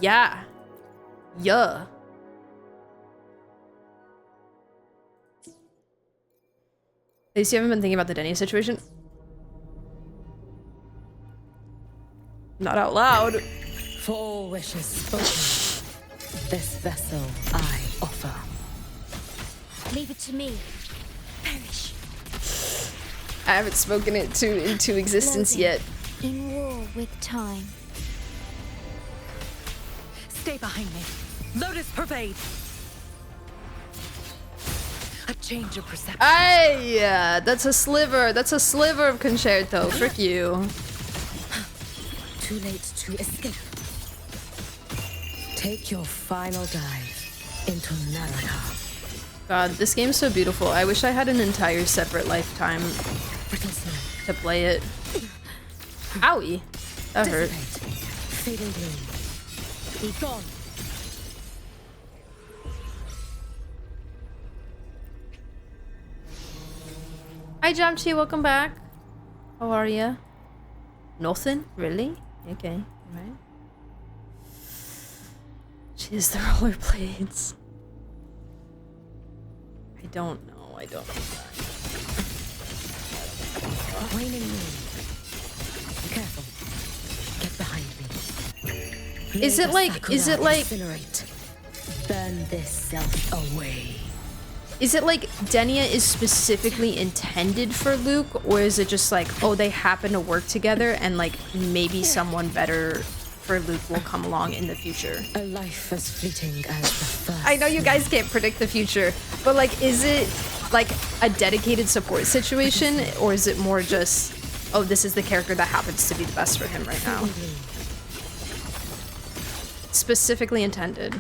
Yeah. Yeah. At least you haven't been thinking about the Denny situation? Not out loud. For all wishes spoken, this vessel I offer. Leave it to me. Perish. I haven't spoken it into existence Logan, yet. In war with time. Stay behind me. Lotus pervade. A change of perception. Aye, that's a sliver. That's a sliver of concerto. Frick you. Too late to escape. Take your final dive into Naraka. God, this game's so beautiful. I wish I had an entire separate lifetime to play it. Owie. That hurt. Fading bloom. Be gone. Hi, Jamchi. Welcome back. How are ya? Nothing? Really? Okay. Alright. Jeez, the rollerblades. I don't know. I don't know. Waning moon. Be careful. Get behind me. Is it like... Incinerate. Burn this self away. Is it like Denia is specifically intended for Luke, or is it just like, oh, they happen to work together and like maybe someone better for Luke will come along in the future? A life as fleeting as the first. I know you guys can't predict the future, but like, is it like a dedicated support situation, or is it more just, oh, this is the character that happens to be the best for him right now? Specifically intended.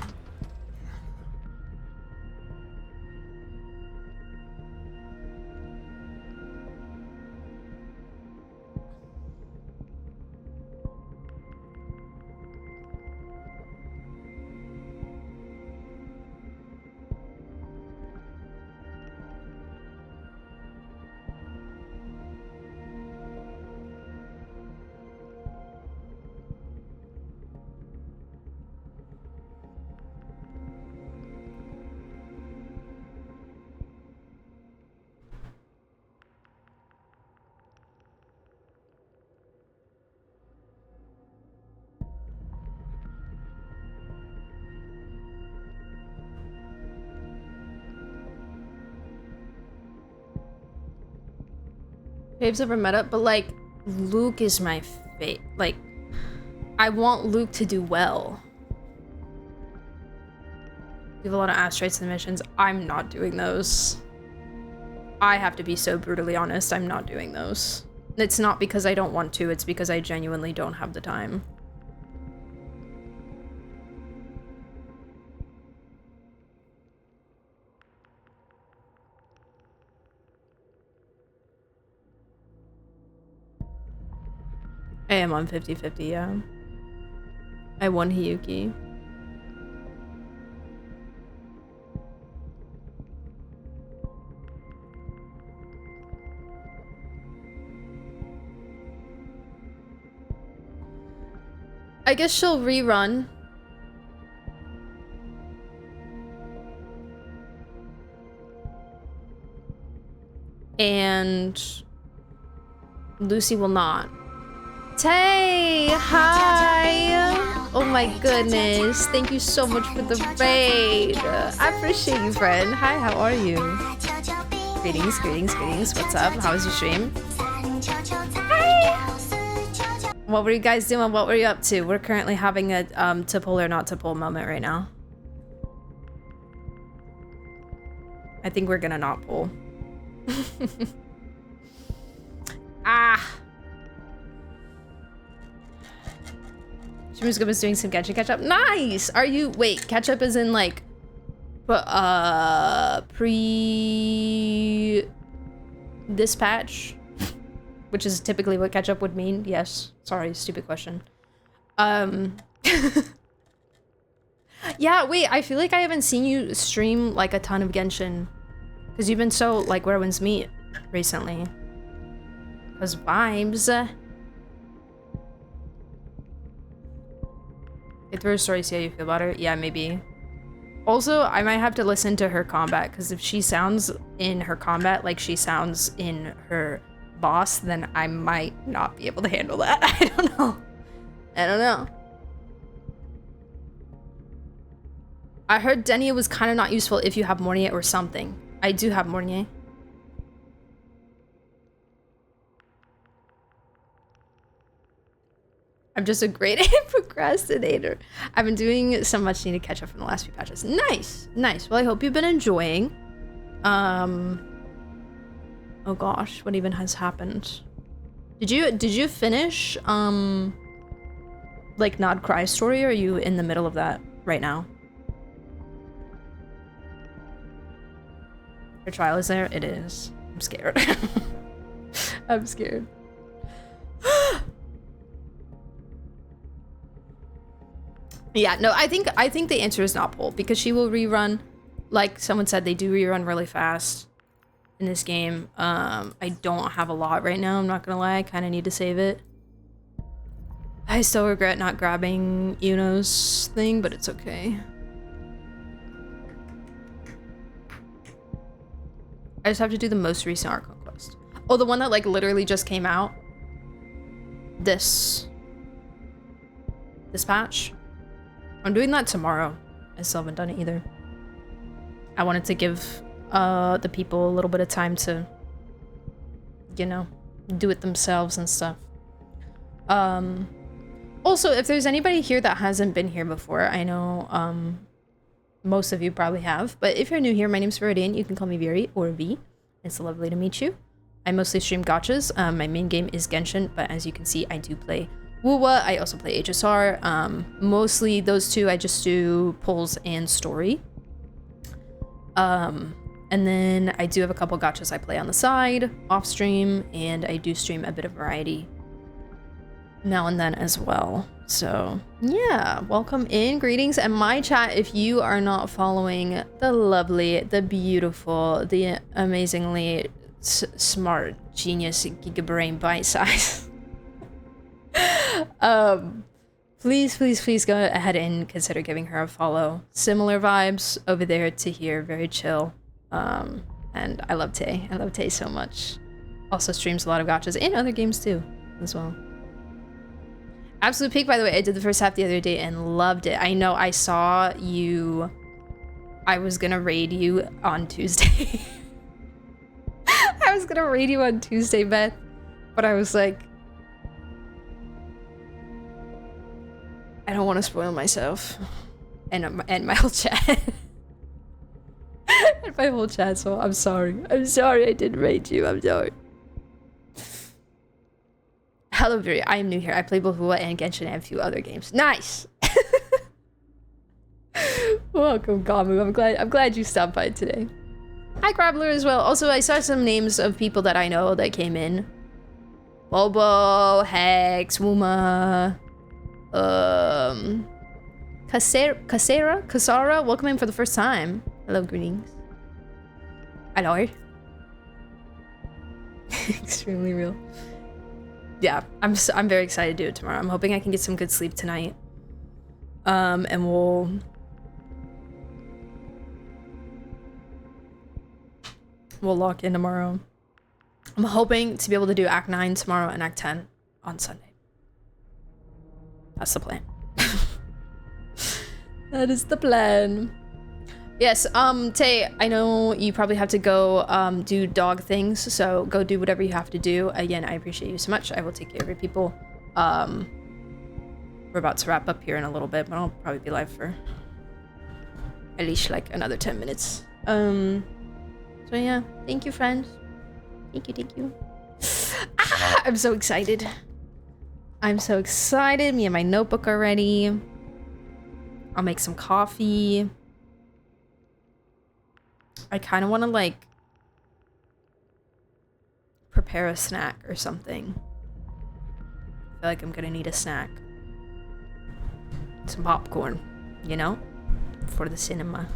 Fave's over meta, but like, Luke is my fave. Like, I want Luke to do well. We have a lot of asteroids in the missions. I'm not doing those. I have to be so brutally honest, I'm not doing those. It's not because I don't want to, it's because I genuinely don't have the time. I am on 50-50, yeah. I won Hiyuki. I guess she'll rerun. And Lucy will not. Tay, hi! Oh my goodness, thank you so much for the raid. I appreciate you, friend. Hi, how are you? Greetings, greetings, greetings. What's up? How was your stream? Hi! What were you guys doing? What were you up to? We're currently having a to pull or not to pull moment right now. I think we're gonna not pull. Ah! Shimuska was doing some Genshin catch-up. Nice! Are you... Wait, catch-up is in, like... Pre-dispatch? Which is typically what catch-up would mean. Yes. Sorry, stupid question. Yeah, wait, I feel like I haven't seen you stream, like, a ton of Genshin. Because you've been so, like, where winds meet recently. Because vibes. Get through her story, see how you feel about her. Yeah, maybe. Also, I might have to listen to her combat, because if she sounds in her combat like she sounds in her boss, then I might not be able to handle that. I don't know. I don't know. I heard Denia was kind of not useful if you have Mornier or something. I do have Mornier. I'm just a great procrastinator. I've been doing so much, need to catch up from the last few patches. Nice, nice. Well, I hope you've been enjoying. Oh gosh, what even has happened? Did you finish like Nod Cry story, or are you in the middle of that right now? Her trial is there? It is. I'm scared. I'm scared. Yeah, no, I think the answer is not pull, because she will rerun. Like someone said, they do rerun really fast in this game. I don't have a lot right now, I'm not gonna lie. I kind of need to save it. I still regret not grabbing Yuno's thing, but it's okay. I just have to do the most recent art conquest. Oh, the one that like literally just came out. This patch. I'm doing that tomorrow. I still haven't done it either. I wanted to give the people a little bit of time to, you know, do it themselves and stuff. Also, if there's anybody here that hasn't been here before, I know most of you probably have, but if you're new here, my name's Viridian. You can call me Viri or V. It's lovely to meet you. I mostly stream gachas. My main game is Genshin, but as you can see, I do play wuwa. I also play HSR. Mostly those two, I just do pulls and story. And then I do have a couple gachas I play on the side, off stream, and I do stream a bit of variety now and then as well. So yeah, welcome in, greetings. And my chat, if you are not following the lovely, the beautiful, the amazingly smart, genius, gigabrain bite size. Please go ahead and consider giving her a follow. Similar vibes over there to here, very chill. And I love Tay. I love Tay so much. Also streams a lot of gachas and other games too, as well. Absolute peak, by the way. I did the first half the other day and loved it. I know I saw you. I was gonna raid you on Tuesday. I was gonna raid you on Tuesday, Beth, but I was like, I don't want to spoil myself and my whole chat. And my whole chat, so I'm sorry. I'm sorry I didn't raid you. I'm sorry. Hello, Viri. I am new here. I play both wuwa and Genshin and a few other games. Nice. Welcome, Gamu. I'm glad you stopped by today. Hi, Grabbler as well. Also, I saw some names of people that I know that came in. Bobo, Hex, Wuma, Kasara. Welcome in for the first time. Hello, greetings. Hello. Extremely real. yeah, I'm very excited to do it tomorrow. I'm hoping I can get some good sleep tonight. And we'll lock in tomorrow. I'm hoping to be able to do Act 9 tomorrow and Act 10 on Sunday. That's the plan. That is the plan. Yes, Tay, I know you probably have to go do dog things, so go do whatever you have to do. Again, I appreciate you so much. I will take care of your people. We're about to wrap up here in a little bit, but I'll probably be live for at least like another 10 minutes. So yeah, thank you, friends. Thank you. Ah, I'm so excited. I'm so excited. Me and my notebook are ready. I'll make some coffee. I kind of want to like prepare a snack or something. I feel like I'm gonna need a snack. Some popcorn, you know, for the cinema.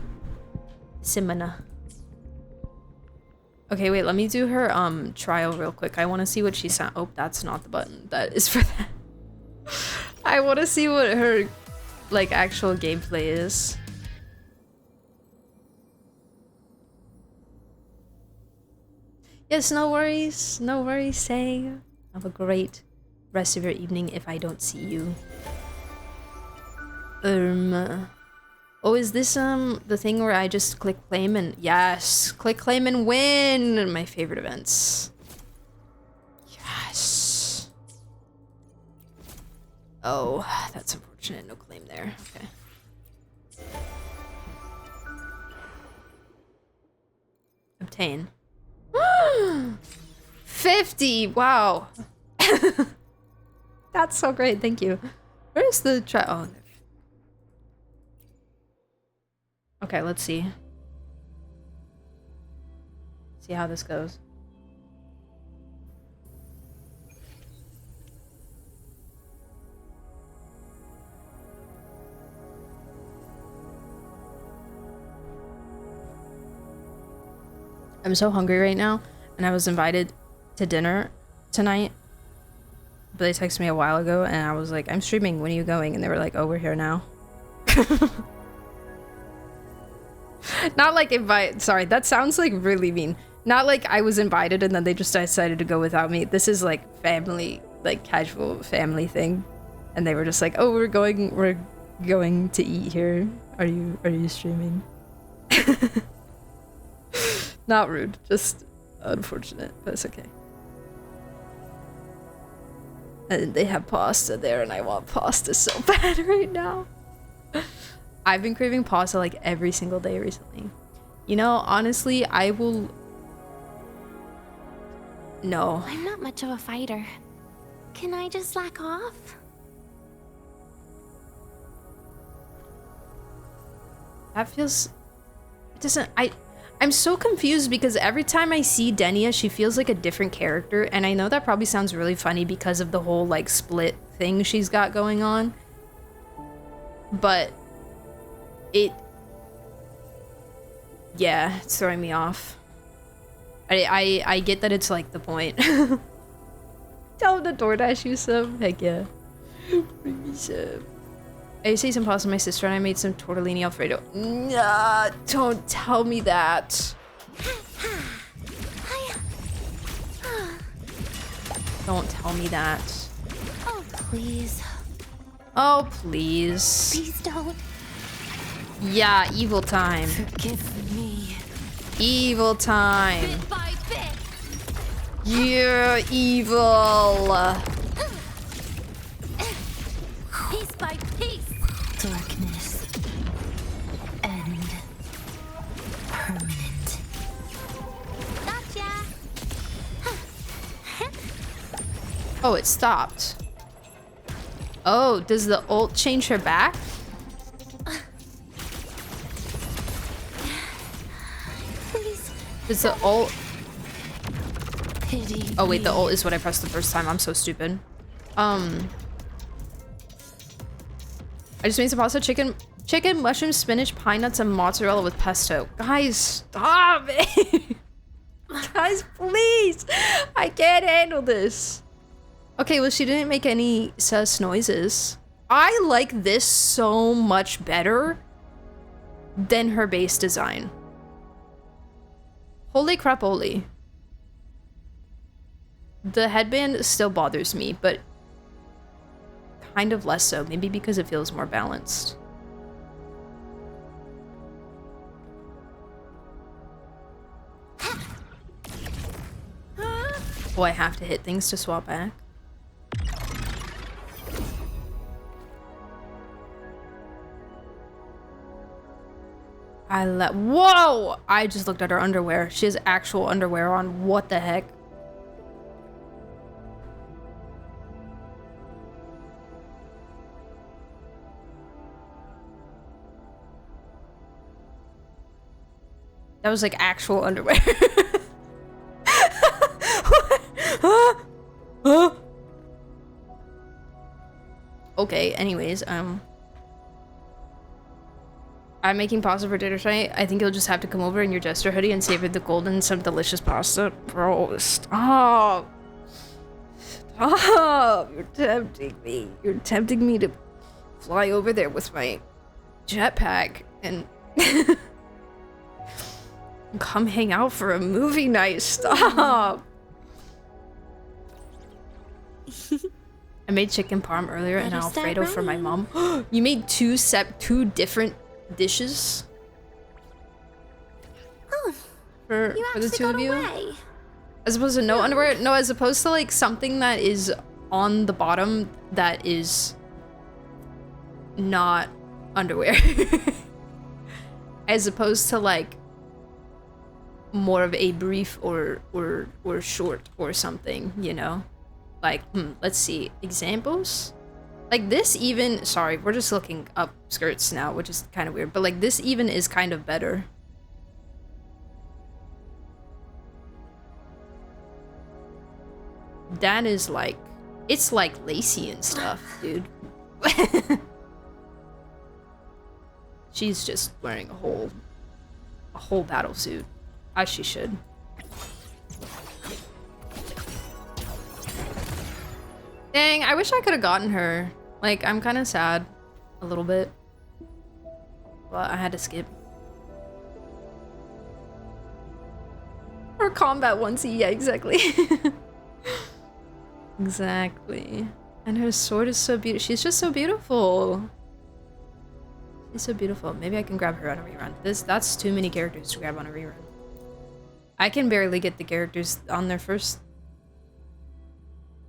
Okay, wait, let me do her trial real quick. I want to see what she sent. Oh, that's not the button. That is for that. I want to see what her like actual gameplay is. Yes, no worries. No worries, Say. Have a great rest of your evening if I don't see you. Oh, is this the thing where I just click claim and yes, click claim and win? My favorite events. Yes. Oh, that's unfortunate. No claim there. Okay. Obtain. 50. Wow. That's so great. Thank you. Where's the oh. Okay, let's see. See how this goes. I'm so hungry right now, and I was invited to dinner tonight. But they texted me a while ago, and I was like, I'm streaming, when are you going? And they were like, oh, we're here now. Not like invite, sorry, that sounds like really mean. Not like I was invited and then they just decided to go without me. This is like family, like casual family thing. And they were just like, oh, we're going to eat here. Are you streaming? Not rude, just unfortunate, but it's okay. And they have pasta there and I want pasta so bad right now. I've been craving pasta like every single day recently. You know, honestly, I will... No. I'm not much of a fighter. Can I just slack off? That feels... It doesn't... I'm so confused because every time I see Denia, she feels like a different character. And I know that probably sounds really funny because of the whole like split thing she's got going on. But... yeah, it's throwing me off. I get that it's like the point. Tell them to DoorDash you some. Heck yeah. Bring me some. I used to eat some pasta with my sister and I made some tortellini alfredo. Nah, don't tell me that. Don't tell me that. Oh, please. Oh, please. Please don't. Yeah, evil time. Forgive me. Evil time. Bit by bit. You're evil. Piece by piece. Darkness. End. Permanent. Gotcha. Oh, it stopped. Oh, does the ult change her back? Does the ult... Pity oh wait, the ult is what I pressed the first time. I'm so stupid. I just made some pasta, chicken, mushroom, spinach, pine nuts, and mozzarella with pesto. Guys, stop it! Guys, please! I can't handle this. Okay, well, she didn't make any sus noises. I like this so much better than her base design. Holy crap, holy. The headband still bothers me, but kind of less so. Maybe because it feels more balanced. Oh, I have to hit things to swap back. Whoa! I just looked at her underwear. She has actual underwear on. What the heck? That was like actual underwear. Okay, anyways, I'm making pasta for dinner tonight. I think you'll just have to come over in your jester hoodie and savor the gold and some delicious pasta. Bro, stop. Stop. You're tempting me. You're tempting me to fly over there with my jetpack and come hang out for a movie night. Stop. I made chicken parm earlier and Alfredo for my mom. You made two different dishes? Oh, for the two of you? As opposed to no underwear? No, as opposed to like something that is on the bottom that is not underwear. As opposed to like more of a brief or short or something, you know? Like, let's see, examples? Like this even, sorry, we're just looking up skirts now, which is kind of weird, but like this even is kind of better. That is like, it's like lacy and stuff, dude. She's just wearing a whole battle suit, as she should. Dang, I wish I could have gotten her. Like, I'm kind of sad. A little bit. But I had to skip. Or combat 1C, yeah, exactly. Exactly. And her sword is so beautiful. She's just so beautiful. She's so beautiful. Maybe I can grab her on a rerun. That's too many characters to grab on a rerun. I can barely get the characters on their first.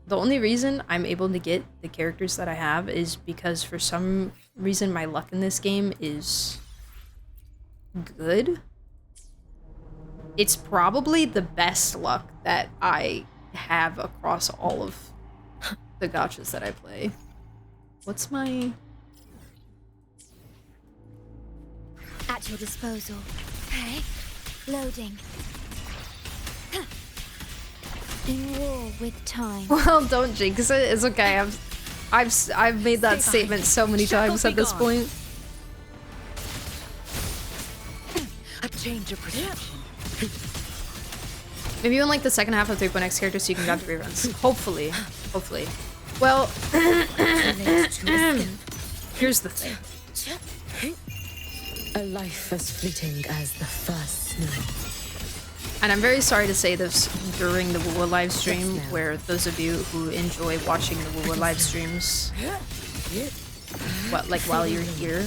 The only reason I'm able to get the characters that I have is because for some reason my luck in this game is good. It's probably the best luck that I have across all of the gachas that I play. What's my... At your disposal. Okay. Loading. In war with time. Well, don't jinx it. It's okay. I've made that statement so many times at this point. A change of perception. Maybe in like the second half of 3.x characters so you can grab the reruns. Hopefully. Hopefully. Well, here's the thing. A life as fleeting as the first snow. And I'm very sorry to say this during the wuwa live stream, where those of you who enjoy watching the wuwa live streams, while you're here,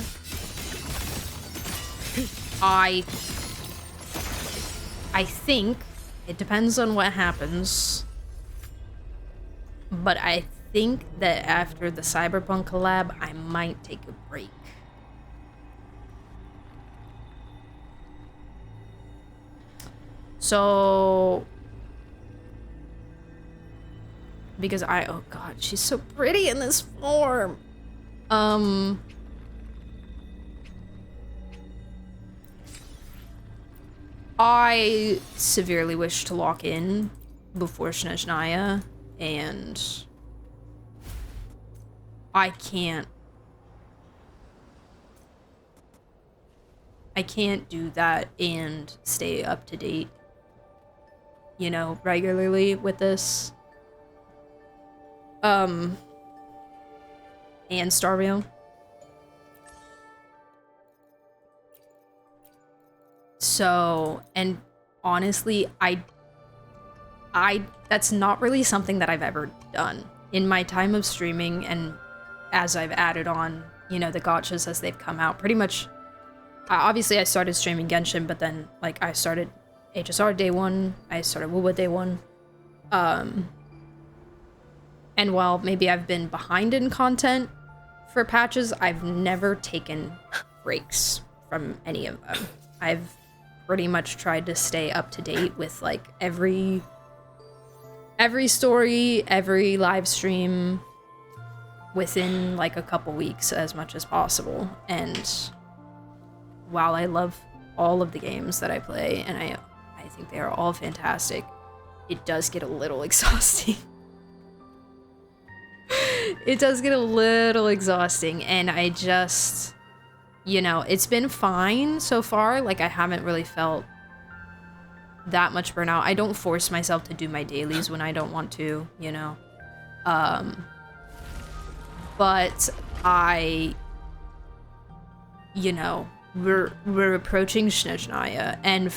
I think it depends on what happens, but I think that after the Cyberpunk collab, I might take a break. So, because oh god, she's so pretty in this form. I severely wish to lock in before Snezhnaya, and I can't do that and stay up to date, you know, regularly with this. And Star Rail. So, and honestly, I that's not really something that I've ever done in my time of streaming, and as I've added on, you know, the gotchas as they've come out. Pretty much, obviously I started streaming Genshin, but then like I started HSR day one, I started wuwa day one. And while maybe I've been behind in content for patches, I've never taken breaks from any of them. I've pretty much tried to stay up to date with like every story, every live stream within like a couple weeks as much as possible. And while I love all of the games that I play, and I think they are all fantastic, it does get a little exhausting. It does get a little exhausting, and I just, you know, it's been fine so far. Like, I haven't really felt that much burnout. I don't force myself to do my dailies when I don't want to, you know. But I, you know, we're approaching Snezhnaya, and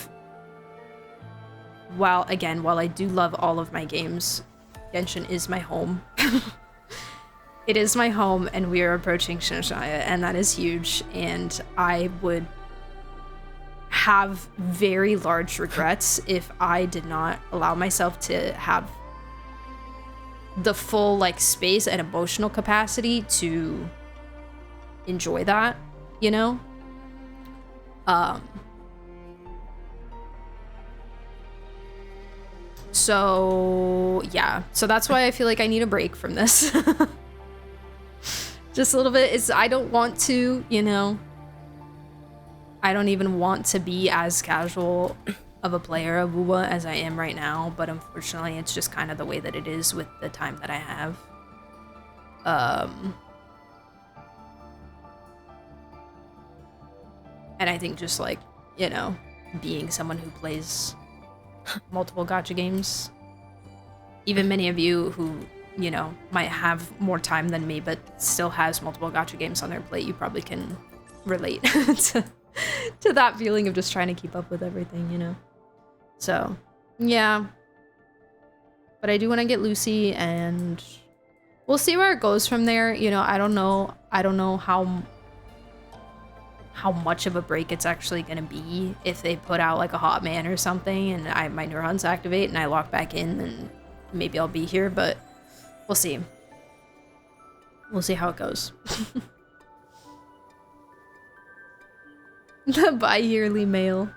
while I do love all of my games, Genshin is my home. It is my home, and we are approaching Snezhnaya, and that is huge, and I would have very large regrets if I did not allow myself to have the full like space and emotional capacity to enjoy that, you know? So yeah, so that's why I feel like I need a break from this. Just a little bit. I don't want to, you know, I don't even want to be as casual of a player of wuwa as I am right now, but unfortunately it's just kind of the way that it is with the time that I have. And I think just like, you know, being someone who plays multiple gacha games, even many of you who, you know, might have more time than me but still has multiple gacha games on their plate, you probably can relate to that feeling of just trying to keep up with everything, you know? So, yeah. But I do want to get Lucy, and we'll see where it goes from there. You know, I don't know how much of a break it's actually going to be. If they put out like a hot man or something and my neurons activate and I lock back in, then maybe I'll be here, but we'll see. We'll see how it goes. The bi-yearly mail.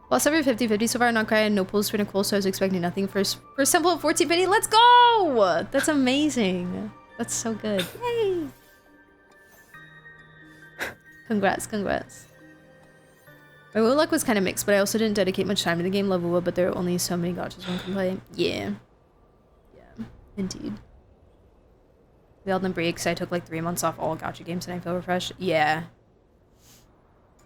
Lost every 50-50 so far, not crying, no pulls for Nicole, so I was expecting nothing for simple 1450. Let's go! That's amazing. That's so good. Yay! Congrats, congrats. My WoW luck was kind of mixed, but I also didn't dedicate much time to the game. Love WoW, but there are only so many gotchas one can play. Yeah. Yeah, indeed. We all done breaks. I took like 3 months off all gacha games and I feel refreshed. Yeah.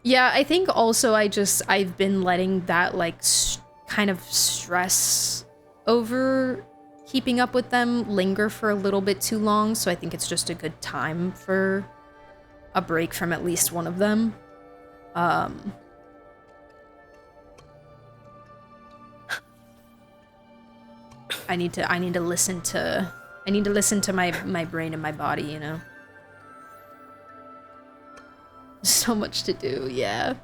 Yeah, I think also I've been letting that like kind of stress over keeping up with them linger for a little bit too long. So I think it's just a good time for a break from at least one of them. I need to listen to my brain and my body, you know. So much to do, yeah.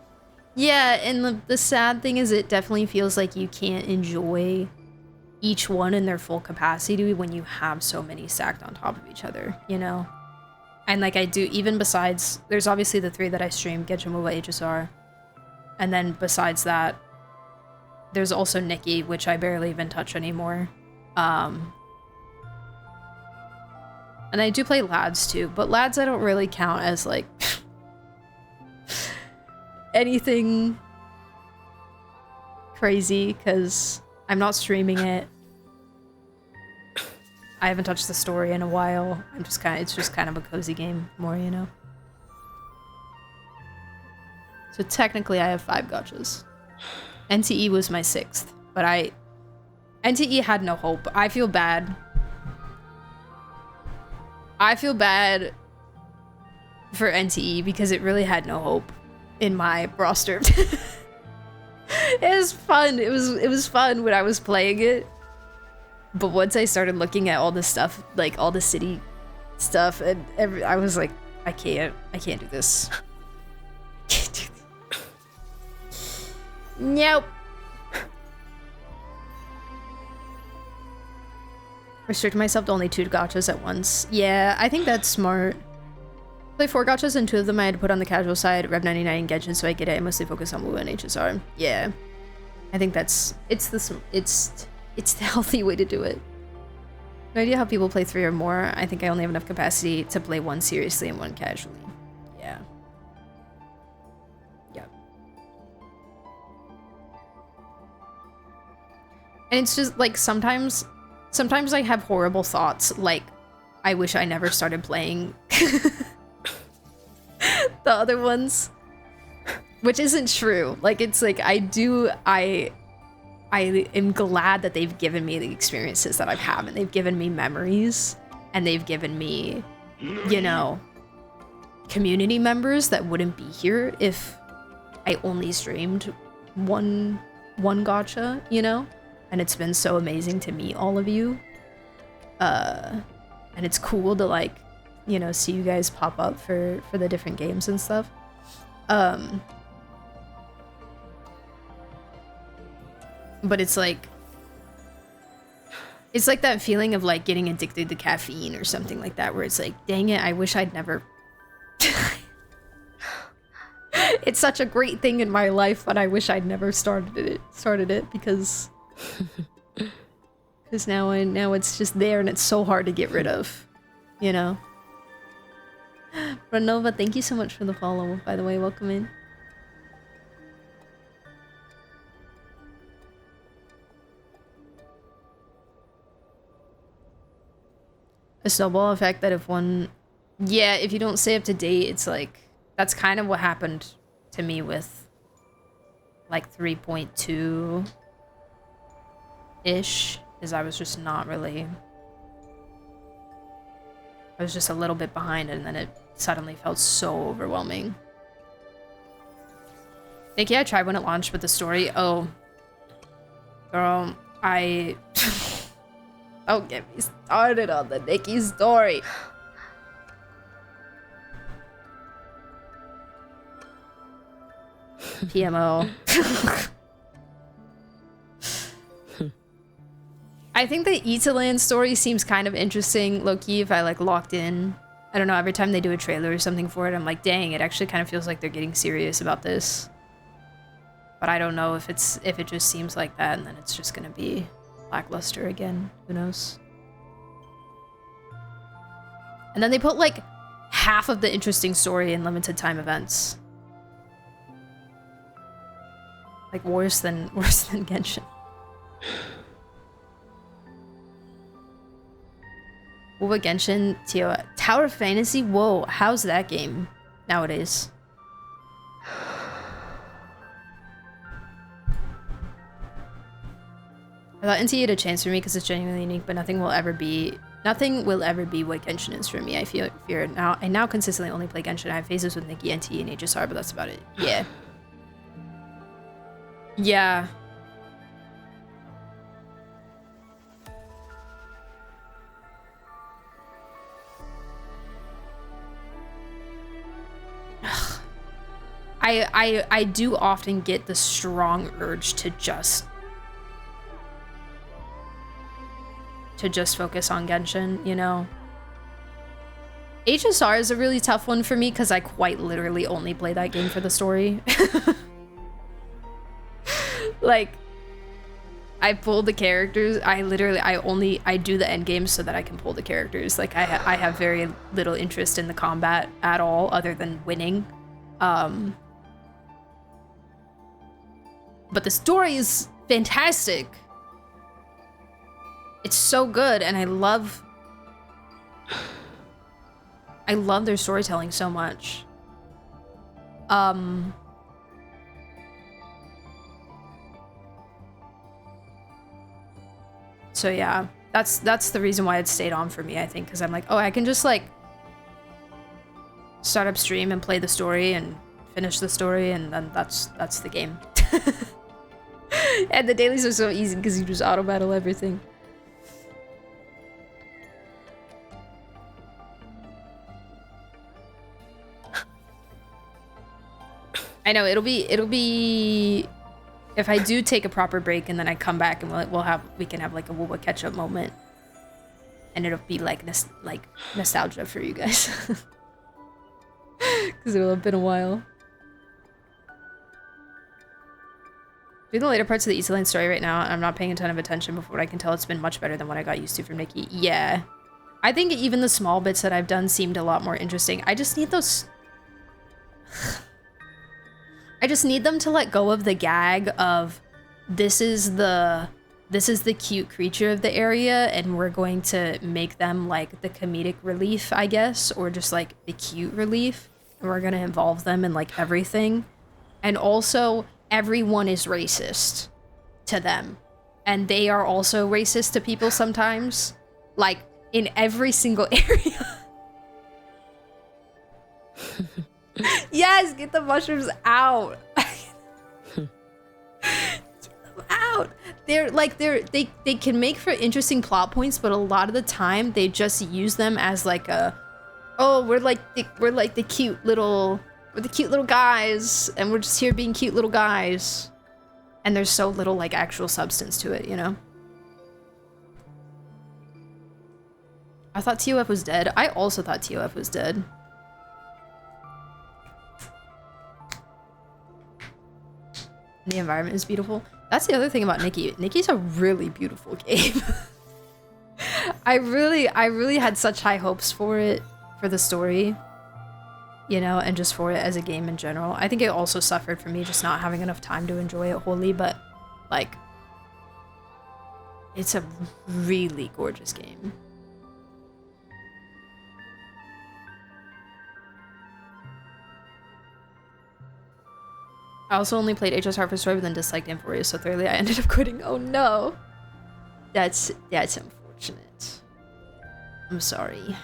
Yeah, and the sad thing is it definitely feels like you can't enjoy each one in their full capacity when you have so many stacked on top of each other, you know? And like I do, even besides, there's obviously the 3 that I stream, Genshin, wuwa, HSR. And then besides that, there's also Nikki, which I barely even touch anymore. And I do play Lads too, but Lads I don't really count as like anything crazy because I'm not streaming it. I haven't touched the story in a while. It's just kind of a cozy game more, you know. So technically I have 5 gotchas. NTE was my 6th, but NTE had no hope. I feel bad. I feel bad for NTE because it really had no hope in my roster. It was fun. It was fun when I was playing it. But once I started looking at all the stuff, like all the city stuff, and I was like, I can't do this. Can't do this. Nope. Restrict myself to only 2 gachas at once. Yeah, I think that's smart. Play 4 gachas and 2 of them I had to put on the casual side, Rev 99 and Genshin, so I get it. I mostly focus on wuwa and HSR. Yeah. I think it's the healthy way to do it. No idea how people play 3 or more. I think I only have enough capacity to play 1 seriously and 1 casually. Yeah. Yeah. And it's just like sometimes I have horrible thoughts, like I wish I never started playing the other ones, which isn't true. Like it's like I am glad that they've given me the experiences that I've had, and they've given me memories, and they've given me, you know, community members that wouldn't be here if I only streamed one gacha, you know? And it's been so amazing to meet all of you. And it's cool to like, you know, see you guys pop up for the different games and stuff. But it's like that feeling of like getting addicted to caffeine or something like that, where it's like, dang it, I wish I'd never. It's such a great thing in my life, but I wish I'd never started it because now it's just there and it's so hard to get rid of, you know. Renova, thank you so much for the follow, by the way. Welcome in. A snowball effect that if one... Yeah, if you don't stay up to date, it's like... That's kind of what happened to me with... like 3.2-ish. Is I was just not really... I was just a little bit behind, and then it suddenly felt so overwhelming. Nikki, I tried when it launched with the story. Oh. Girl, I... Don't get me started on the Nikki story. PMO. I think the Italand story seems kind of interesting, low-key, if I like locked in. I don't know, every time they do a trailer or something for it, I'm like, dang, it actually kind of feels like they're getting serious about this. But I don't know if it just seems like that, and then it's just gonna be lackluster again. Who knows? And then they put like half of the interesting story in limited time events. Like worse than Genshin. What Genshin? Tower of Fantasy? Whoa, how's that game nowadays? I thought NT had a chance for me because it's genuinely unique, but nothing will ever be what Genshin is for me. I fear it now. I now consistently only play Genshin. I have phases with Nikki, NT, and HSR, but that's about it. Yeah. Yeah. I do often get the strong urge to just focus on Genshin, you know? HSR is a really tough one for me because I quite literally only play that game for the story. Like, I pull the characters, I do the end game so that I can pull the characters. Like, I have very little interest in the combat at all other than winning. But the story is fantastic. It's so good, and I love their storytelling so much. So yeah, that's the reason why it stayed on for me, I think, because I'm like, oh, I can just like start up stream and play the story and finish the story, and then that's the game. And the dailies are so easy because you just auto battle everything. I know it'll be if I do take a proper break and then I come back and we can have like a wuwa catch up moment, and it'll be like nostalgia for you guys because it'll have been a while. Doing the later parts of the East Lane story right now, I'm not paying a ton of attention, but from what I can tell, it's been much better than what I got used to from Nikki. Yeah, I think even the small bits that I've done seemed a lot more interesting. I just need those. I just need them to let go of the gag of this is the cute creature of the area, and we're going to make them like the comedic relief, I guess, or just like the cute relief, and we're gonna involve them in like everything. And also everyone is racist to them, and they are also racist to people sometimes, like in every single area. Yes, get the mushrooms out. Get them out. They can make for interesting plot points, but a lot of the time they just use them as like a, oh, we're the cute little guys, and we're just here being cute little guys. And there's so little like actual substance to it, you know? I thought TOF was dead. I also thought TOF was dead. The environment is beautiful. That's the other thing about Nikki. Nikki's a really beautiful game. I really had such high hopes for it, for the story, you know, and just for it as a game in general. I think it also suffered for me just not having enough time to enjoy it wholly, but like, it's a really gorgeous game. I also only played HSR for story, but then disliked Euphoria so thoroughly I ended up quitting. Oh no! That's unfortunate. I'm sorry.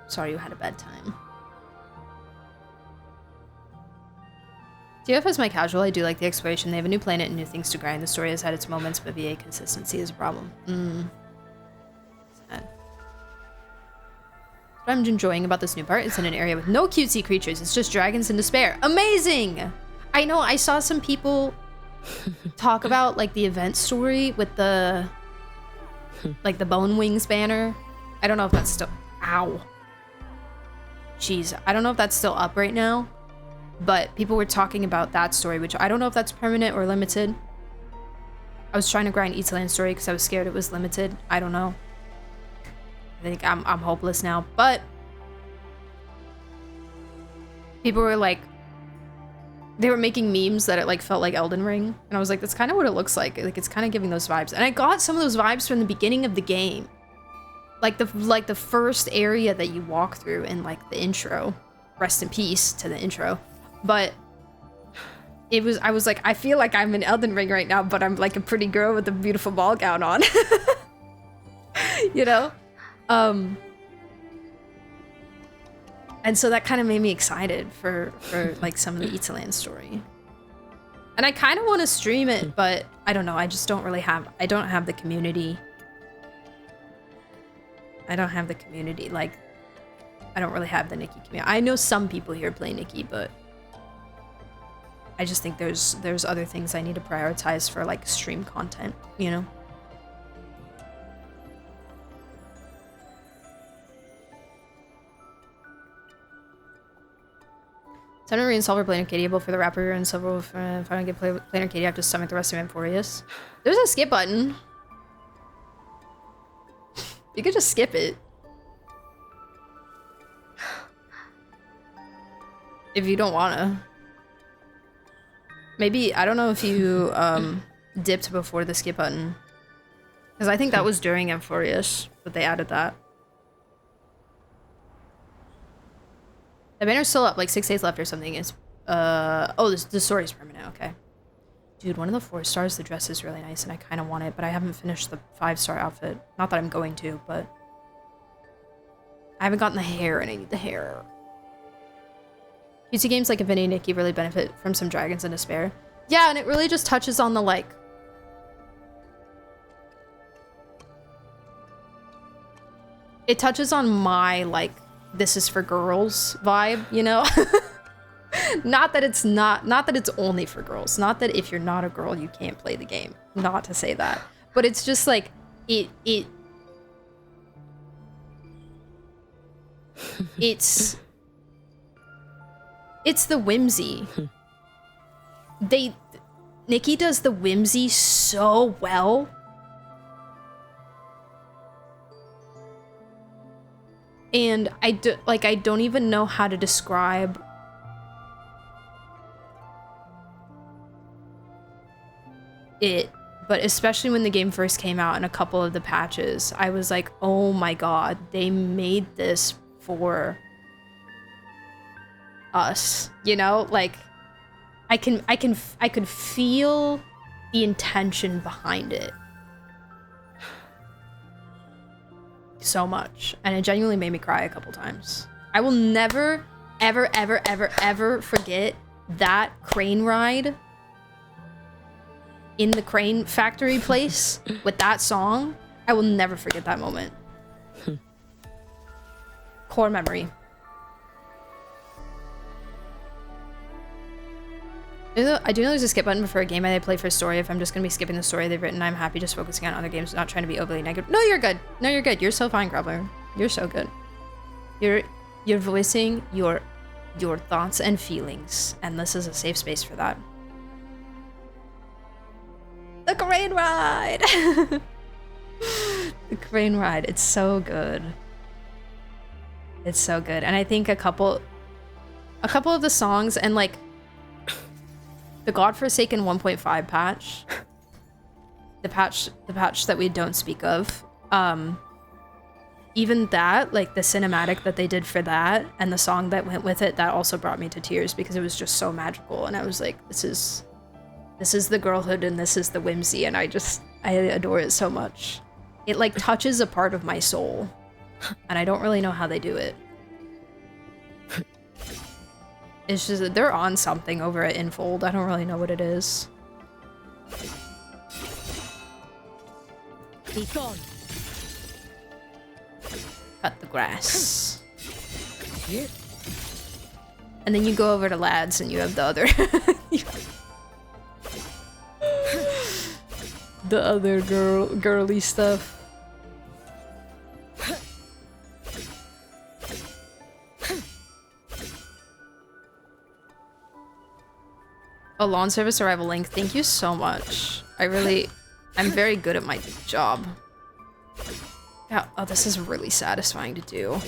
Sorry you had a bad time. TF is my casual. I do like the exploration. They have a new planet and new things to grind. The story has had its moments, but VA consistency is a problem. Sad. What I'm enjoying about this new part is in an area with no cutesy creatures. It's just dragons in despair. Amazing! I know, I saw some people talk about like the event story with the like the Bone Wings banner. I don't know if that's still, ow. Jeez, I don't know if that's still up right now, but people were talking about that story, which I don't know if that's permanent or limited. I was trying to grind Eastland story because I was scared it was limited. I don't know. I think I'm hopeless now, but people were like, they were making memes that it like felt like Elden Ring, and I was like, that's kind of what it looks like. Like, it's kind of giving those vibes, and I got some of those vibes from the beginning of the game, like the first area that you walk through in like the intro. Rest in peace to the intro, but I was like, I feel like I'm in Elden Ring right now, but I'm like a pretty girl with a beautiful ball gown on. You know, and so that kind of made me excited for like some of the Eatsaland story. And I kind of want to stream it, but I don't know. I just don't really have, I don't have the community. I don't have the community. Like, I don't really have the Nikki community. I know some people here play Nikki, but I just think there's other things I need to prioritize for like stream content, you know? Time to reinstall for Planar Katie, both for the rapper and several if I don't get Planar Katie, I have to stomach the rest of Amphorius. There's a skip button. You could just skip it. If you don't wanna. Maybe, I don't know if you dipped before the skip button. Because I think that was during Amphorius that they added that. The banner's still up, like 6 days left or something. It's, oh, the story's permanent, okay. Dude, one of the 4 stars, the dress is really nice and I kind of want it, but I haven't finished the 5-star outfit. Not that I'm going to, but I haven't gotten the hair and I need the hair. PC games like Infinity Nikki really benefit from some Dragons in Despair. Yeah, and it really just touches on the like... It touches on my like, this is for girls vibe, you know? Not that it's only for girls. Not that if you're not a girl, you can't play the game. Not to say that. But it's just like, it's the whimsy. Nikki does the whimsy so well. And I don't even know how to describe it, but especially when the game first came out and a couple of the patches, I was like, oh my god, they made this for us, you know? Like, I could feel the intention behind it so much, and it genuinely made me cry a couple times. I will never, ever, ever, ever, ever forget that crane ride in the crane factory place with that song. I will never forget that moment. Core memory. I do know there's a skip button for a game I play for a story. If I'm just gonna be skipping the story they've written, I'm happy just focusing on other games, not trying to be overly negative. No, you're good. No, you're good. You're so fine, Grubbler. You're so good. You're voicing your thoughts and feelings, and this is a safe space for that. The crane ride! The crane ride. It's so good. It's so good. And I think a couple of the songs and like the Godforsaken 1.5 patch, the patch that we don't speak of, even that, like the cinematic that they did for that and the song that went with it, that also brought me to tears because it was just so magical. And I was like, this is the girlhood and this is the whimsy, and I adore it so much. It like touches a part of my soul, and I don't really know how they do it. It's just that they're on something over at Infold. I don't really know what it is. Be gone. Cut the grass. And then you go over to Lads and you have the other the other girly stuff. A lawn service arrival link. Thank you so much. I'm very good at my job. Yeah, oh, this is really satisfying to do.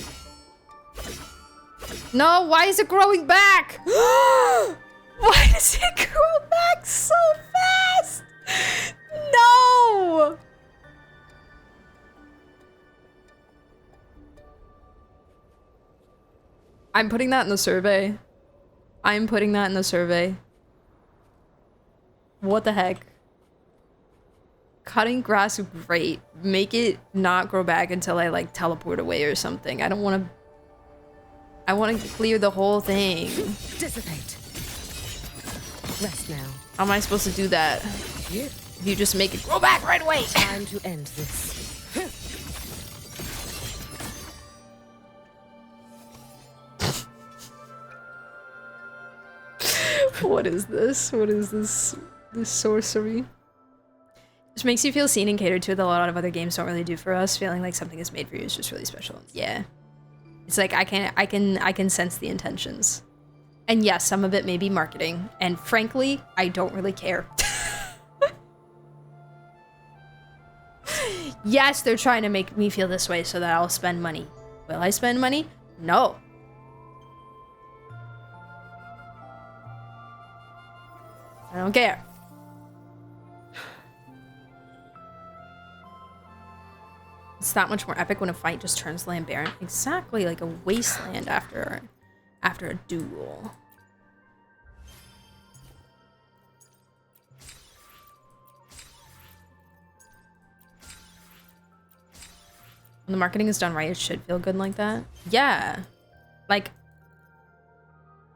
No, why is it growing back? Why does it grow back so fast? No! I'm putting that in the survey. I'm putting that in the survey. What the heck? Cutting grass, great. Make it not grow back until I like teleport away or something. I want to clear the whole thing. Dissipate. Rest now. How am I supposed to do that? If you just make it grow back right away. Time to end this. What is this? What is this? This sorcery? Just makes you feel seen and catered to that a lot of other games don't really do for us. Feeling like something is made for you is just really special. Yeah. It's like I can sense the intentions. And yes, some of it may be marketing. And frankly, I don't really care. Yes, they're trying to make me feel this way so that I'll spend money. Will I spend money? No. I don't care. It's that much more epic when a fight just turns land barren. Exactly, like a wasteland after a duel. When the marketing is done right, it should feel good like that. Yeah. Like,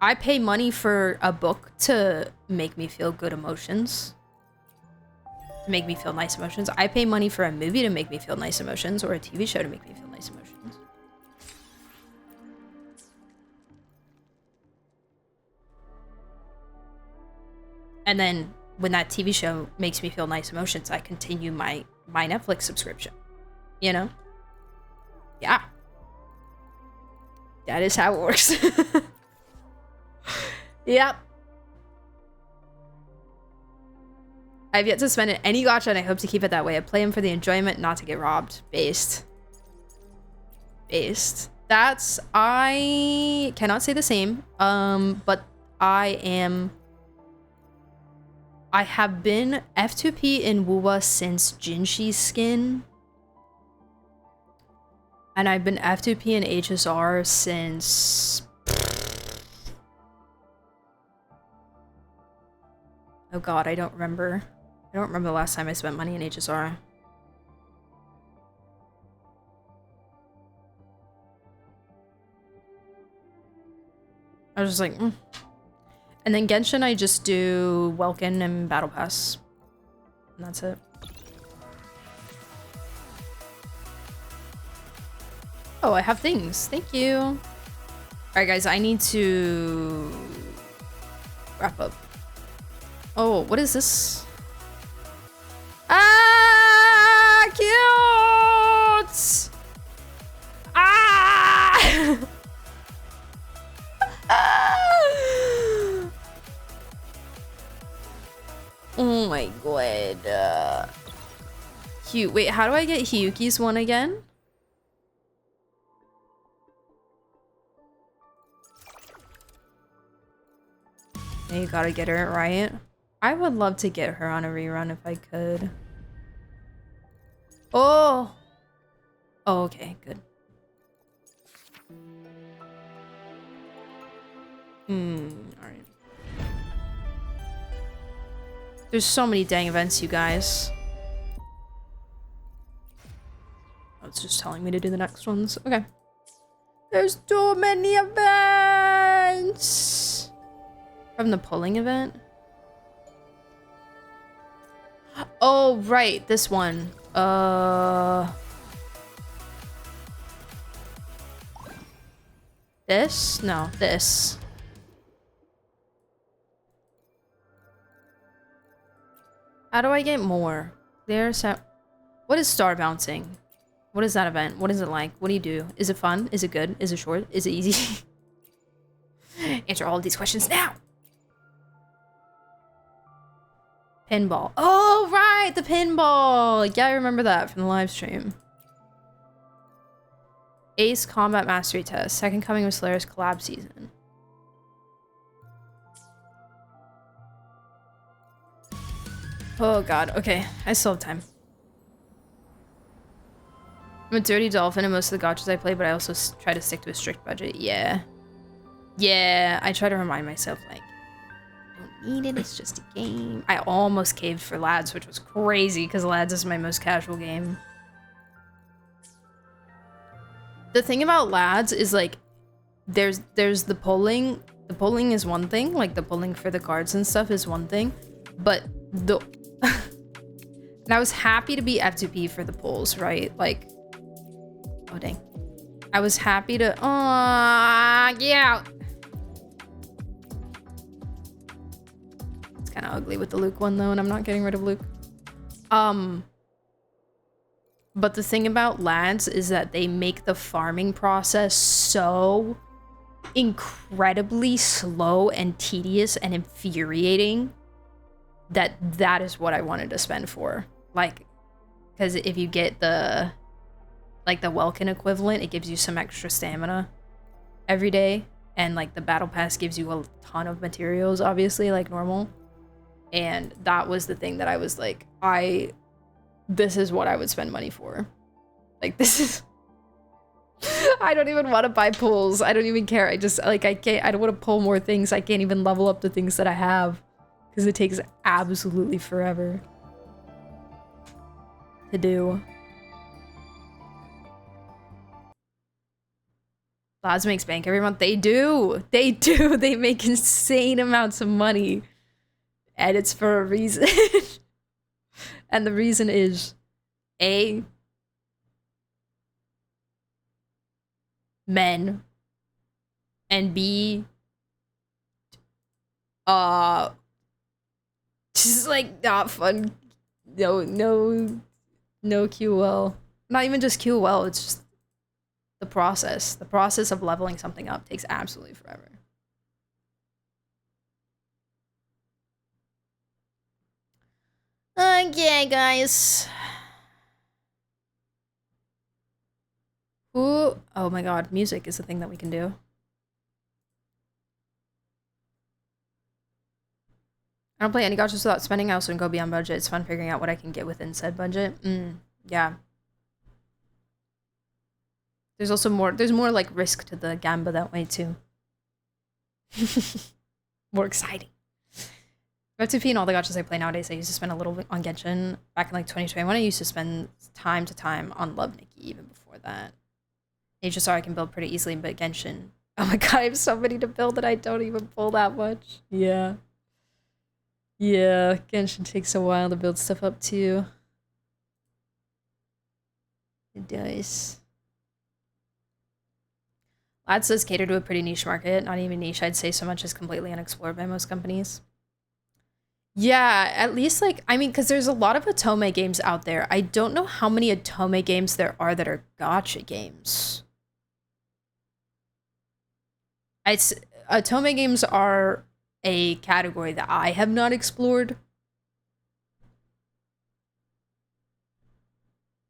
I pay money for a book to make me feel good emotions. To make me feel nice emotions. I pay money for a movie to make me feel nice emotions, or a TV show to make me feel nice emotions. And then when that TV show makes me feel nice emotions, I continue my Netflix subscription. You know? Yeah. That is how it works. Yep. I've yet to spend any gacha, and I hope to keep it that way. I play them for the enjoyment, not to get robbed. Based. That's... I cannot say the same. But I have been F2P in wuwa since Jinshi's skin. And I've been F2P in HSR since... Oh god, I don't remember. I don't remember the last time I spent money in HSR. I was just like, And then Genshin, I just do Welkin and Battle Pass. And that's it. Oh, I have things. Thank you. Alright, guys, I need to wrap up. Oh, what is this? Ah, cute! Ah! Oh my god. Cute. Wait, how do I get Hiyuki's one again? Yeah, you gotta get her right. I would love to get her on a rerun if I could. Oh! Oh, okay, good. Alright. There's so many dang events, you guys. Oh, it's just telling me to do the next ones. Okay. There's too many events! From the pulling event? Oh, right, this one. This? No, this. How do I get more? There's how. What is star bouncing? What is that event? What is it like? What do you do? Is it fun? Is it good? Is it short? Is it easy? Answer all of these questions now! Pinball. Oh, right! The pinball! Yeah, I remember that from the live stream. Ace Combat Mastery Test. Second Coming of Slayer's collab season. Oh god, okay. I still have time. I'm a dirty dolphin in most of the gachas I play, but I also try to stick to a strict budget. Yeah. Yeah, I try to remind myself, like, need it, it's just a game. I almost caved for Lads, which was crazy because Lads is my most casual game. The thing about Lads is like there's the polling. The polling is one thing, like the polling for the cards and stuff is one thing, but the and I was happy to be F2P for the polls, right? Like, oh dang. I was happy to get out. Kind of ugly with the Luke one though, and I'm not getting rid of Luke. But the thing about Lads is that they make the farming process so incredibly slow and tedious and infuriating that is what I wanted to spend for. Like, because if you get the like the Welkin equivalent, it gives you some extra stamina every day, and like the battle pass gives you a ton of materials, obviously, like normal. And that was the thing that I was like, this is what I would spend money for. Like, this is... I don't even want to buy pulls. I don't even care. I just, like, I don't want to pull more things. I can't even level up the things that I have. Because it takes absolutely forever to do. Lads makes bank every month. They do. They do. They make insane amounts of money. And it's for a reason. And the reason is A, men, and B, just like not fun. No QL. Not even just QL, it's just the process. The process of leveling something up takes absolutely forever. Okay, guys. Ooh, oh my god, music is the thing that we can do. I don't play any gachas without spending. I also go beyond budget. It's fun figuring out what I can get within said budget. Yeah. There's also more like risk to the gamba that way too. More exciting. FTP and all the gachas I play nowadays, I used to spend a little bit on Genshin. Back in like 2021, I used to spend time to time on Love Nikki even before that. HSR I can build pretty easily, but Genshin, oh my god, I have so many to build that I don't even pull that much. Yeah. Yeah, Genshin takes a while to build stuff up too. It does. Lad says cater to a pretty niche market. Not even niche, I'd say so much as completely unexplored by most companies. Yeah, at least like, I mean, because there's a lot of Otome games out there. I don't know how many Otome games there are that are gacha games. Otome games are a category that I have not explored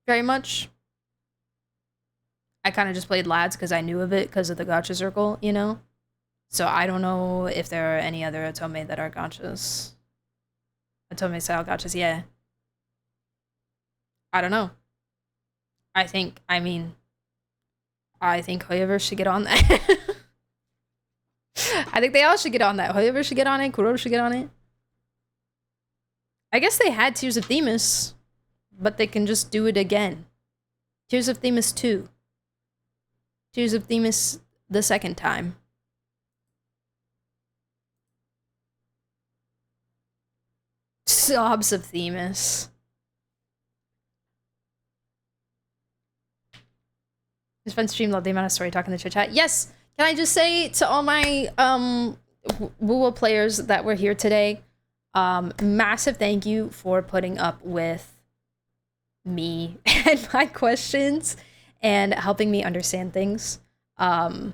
very much. I kind of just played Lads because I knew of it because of the gacha circle, you know? So I don't know if there are any other Otome that are gachas. Otome style gachas, yeah. I don't know. I think Hoyoverse should get on that. I think they all should get on that. Hoyoverse should get on it. Kuroro should get on it. I guess they had Tears of Themis, but they can just do it again. Tears of Themis 2. Tears of Themis the second time. Sobs of Themis. This fun stream, love the amount of story talk in the chit chat. Yes! Can I just say to all my wuwa players that were here today, massive thank you for putting up with me and my questions and helping me understand things. You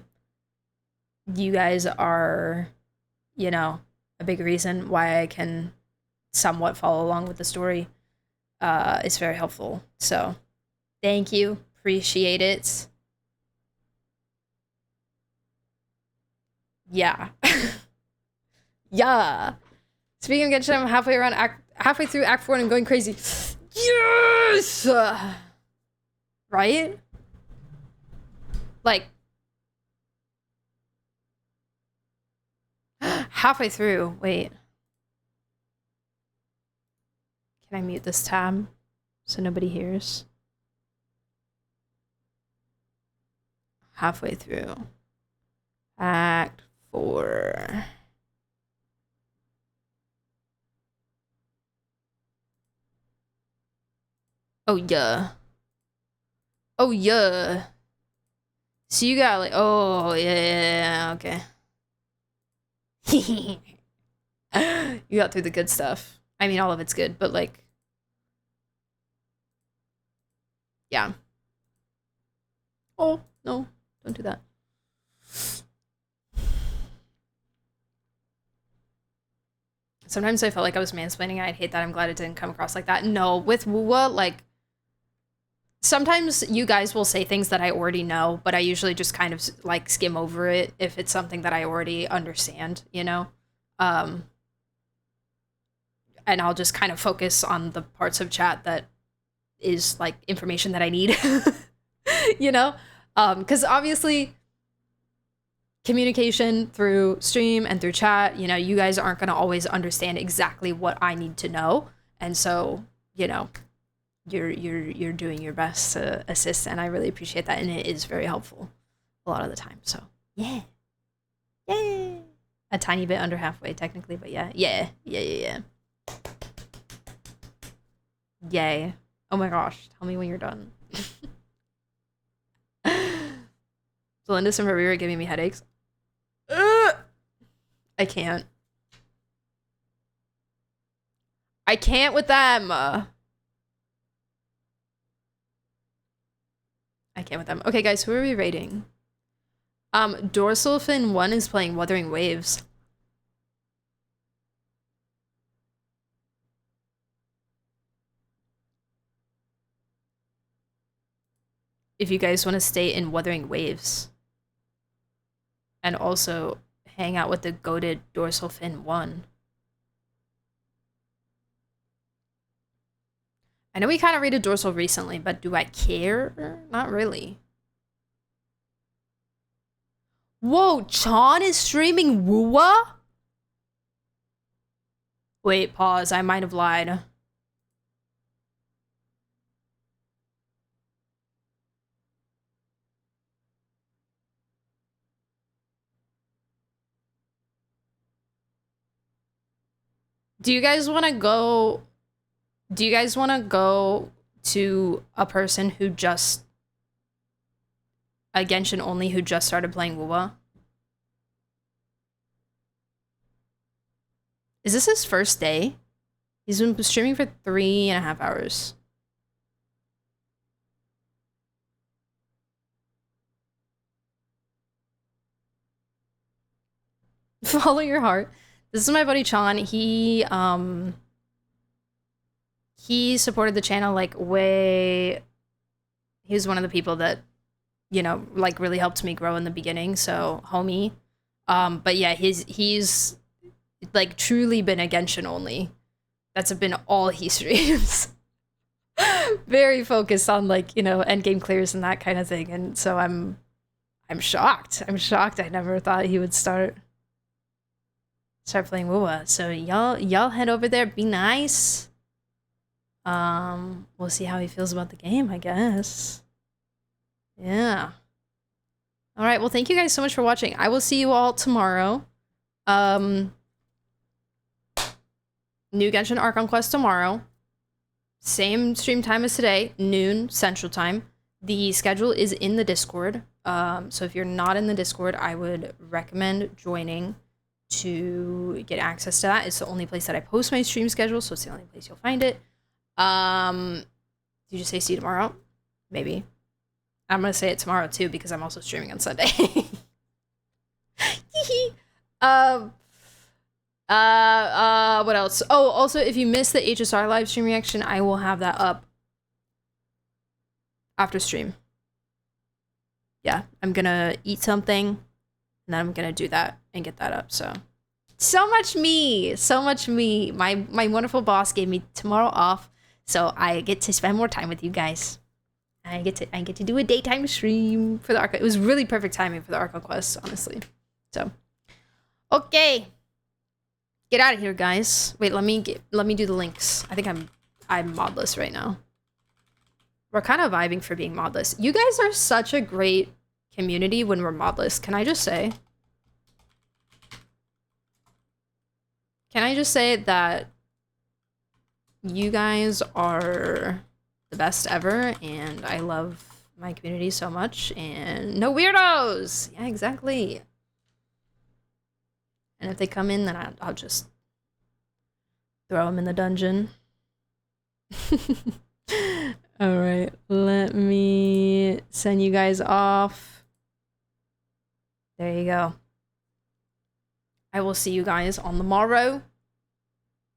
guys are, you know, a big reason why I can somewhat follow along with the story. It's very helpful. So thank you. Appreciate it. Yeah. Yeah. Speaking of Genshin, I'm halfway through Act 4 and I'm going crazy. Yes! Right? Like, halfway through. Wait. Can I mute this tab so nobody hears? Halfway through Act 4. Oh yeah. Oh yeah. So you got like, oh yeah, okay. You got through the good stuff. I mean, all of it's good, but like, yeah. Oh, no, don't do that. Sometimes I felt like I was mansplaining. I'd hate that. I'm glad it didn't come across like that. No, with wuwa, like, sometimes you guys will say things that I already know, but I usually just kind of like skim over it if it's something that I already understand, you know? And I'll just kind of focus on the parts of chat that is like information that I need, you know? Because obviously communication through stream and through chat, you know, you guys aren't going to always understand exactly what I need to know. And so, you know, you're doing your best to assist, and I really appreciate that, and it is very helpful. a lot of the time. So yeah, yay! A tiny bit under halfway technically, but yeah. Yay! Oh my gosh! Tell me when you're done. Zelindis and Maria are giving me headaches. I can't. I can't with them. I can't with them. Okay, guys, who are we rating? Dorsal Fin 1 is playing Wuthering Waves. If you guys want to stay in Wuthering Waves. And also hang out with the goated Dorsal Fin 1. I know we kind of rated Dorsal recently, but do I care? Not really. Whoa, Chan is streaming wuwa? Wait, pause. I might have lied. Do you guys want to go... Do you guys want to go to a person who just... a Genshin only who just started playing wuwa? Is this his first day? He's been streaming for 3.5 hours. Follow your heart. This is my buddy Chan. He supported the channel like way... He was one of the people that, you know, like really helped me grow in the beginning, so homie. But yeah, he's like truly been a Genshin only. That's been all he streams. Very focused on like, you know, endgame clears and that kind of thing. And so I'm shocked. I'm shocked. I never thought he would start playing wuwa. So y'all head over there, be nice. We'll see how he feels about the game, I guess. Yeah. All right, well, thank you guys so much for watching. I will see you all tomorrow. New Genshin Archon Quest tomorrow. Same stream time as today, noon Central Time. The schedule is in the Discord. So if you're not in the Discord, I would recommend joining to get access to that. It's the only place that I post my stream schedule, so it's the only place you'll find it. Did you just say see you tomorrow? Maybe. I'm gonna say it tomorrow too because I'm also streaming on Sunday. What else? Oh, also if you missed the HSR live stream reaction, I will have that up after stream. Yeah, I'm gonna eat something and then I'm gonna do that and get that up. So much me, so much me. My wonderful boss gave me tomorrow off, so I get to spend more time with you guys. I get to do a daytime stream for the Archon. It was really perfect timing for the Archon Quest, honestly. So, okay, get out of here, guys. Wait, let me do the links. I think I'm modless right now. We're kind of vibing for being modless. You guys are such a great community when we're modless. Can I just say? Can I just say that you guys are the best ever, and I love my community so much, and no weirdos! Yeah, exactly. And if they come in, then I'll just throw them in the dungeon. Alright, let me send you guys off. There you go. I will see you guys on the morrow.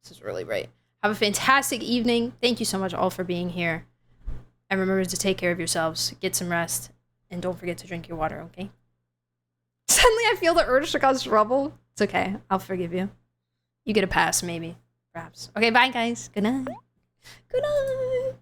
This is really great. Have a fantastic evening. Thank you so much all for being here. And remember to take care of yourselves, get some rest, and don't forget to drink your water, okay? Suddenly I feel the urge to cause trouble. It's okay. I'll forgive you. You get a pass, maybe. Perhaps. Okay, bye, guys. Good night. Good night.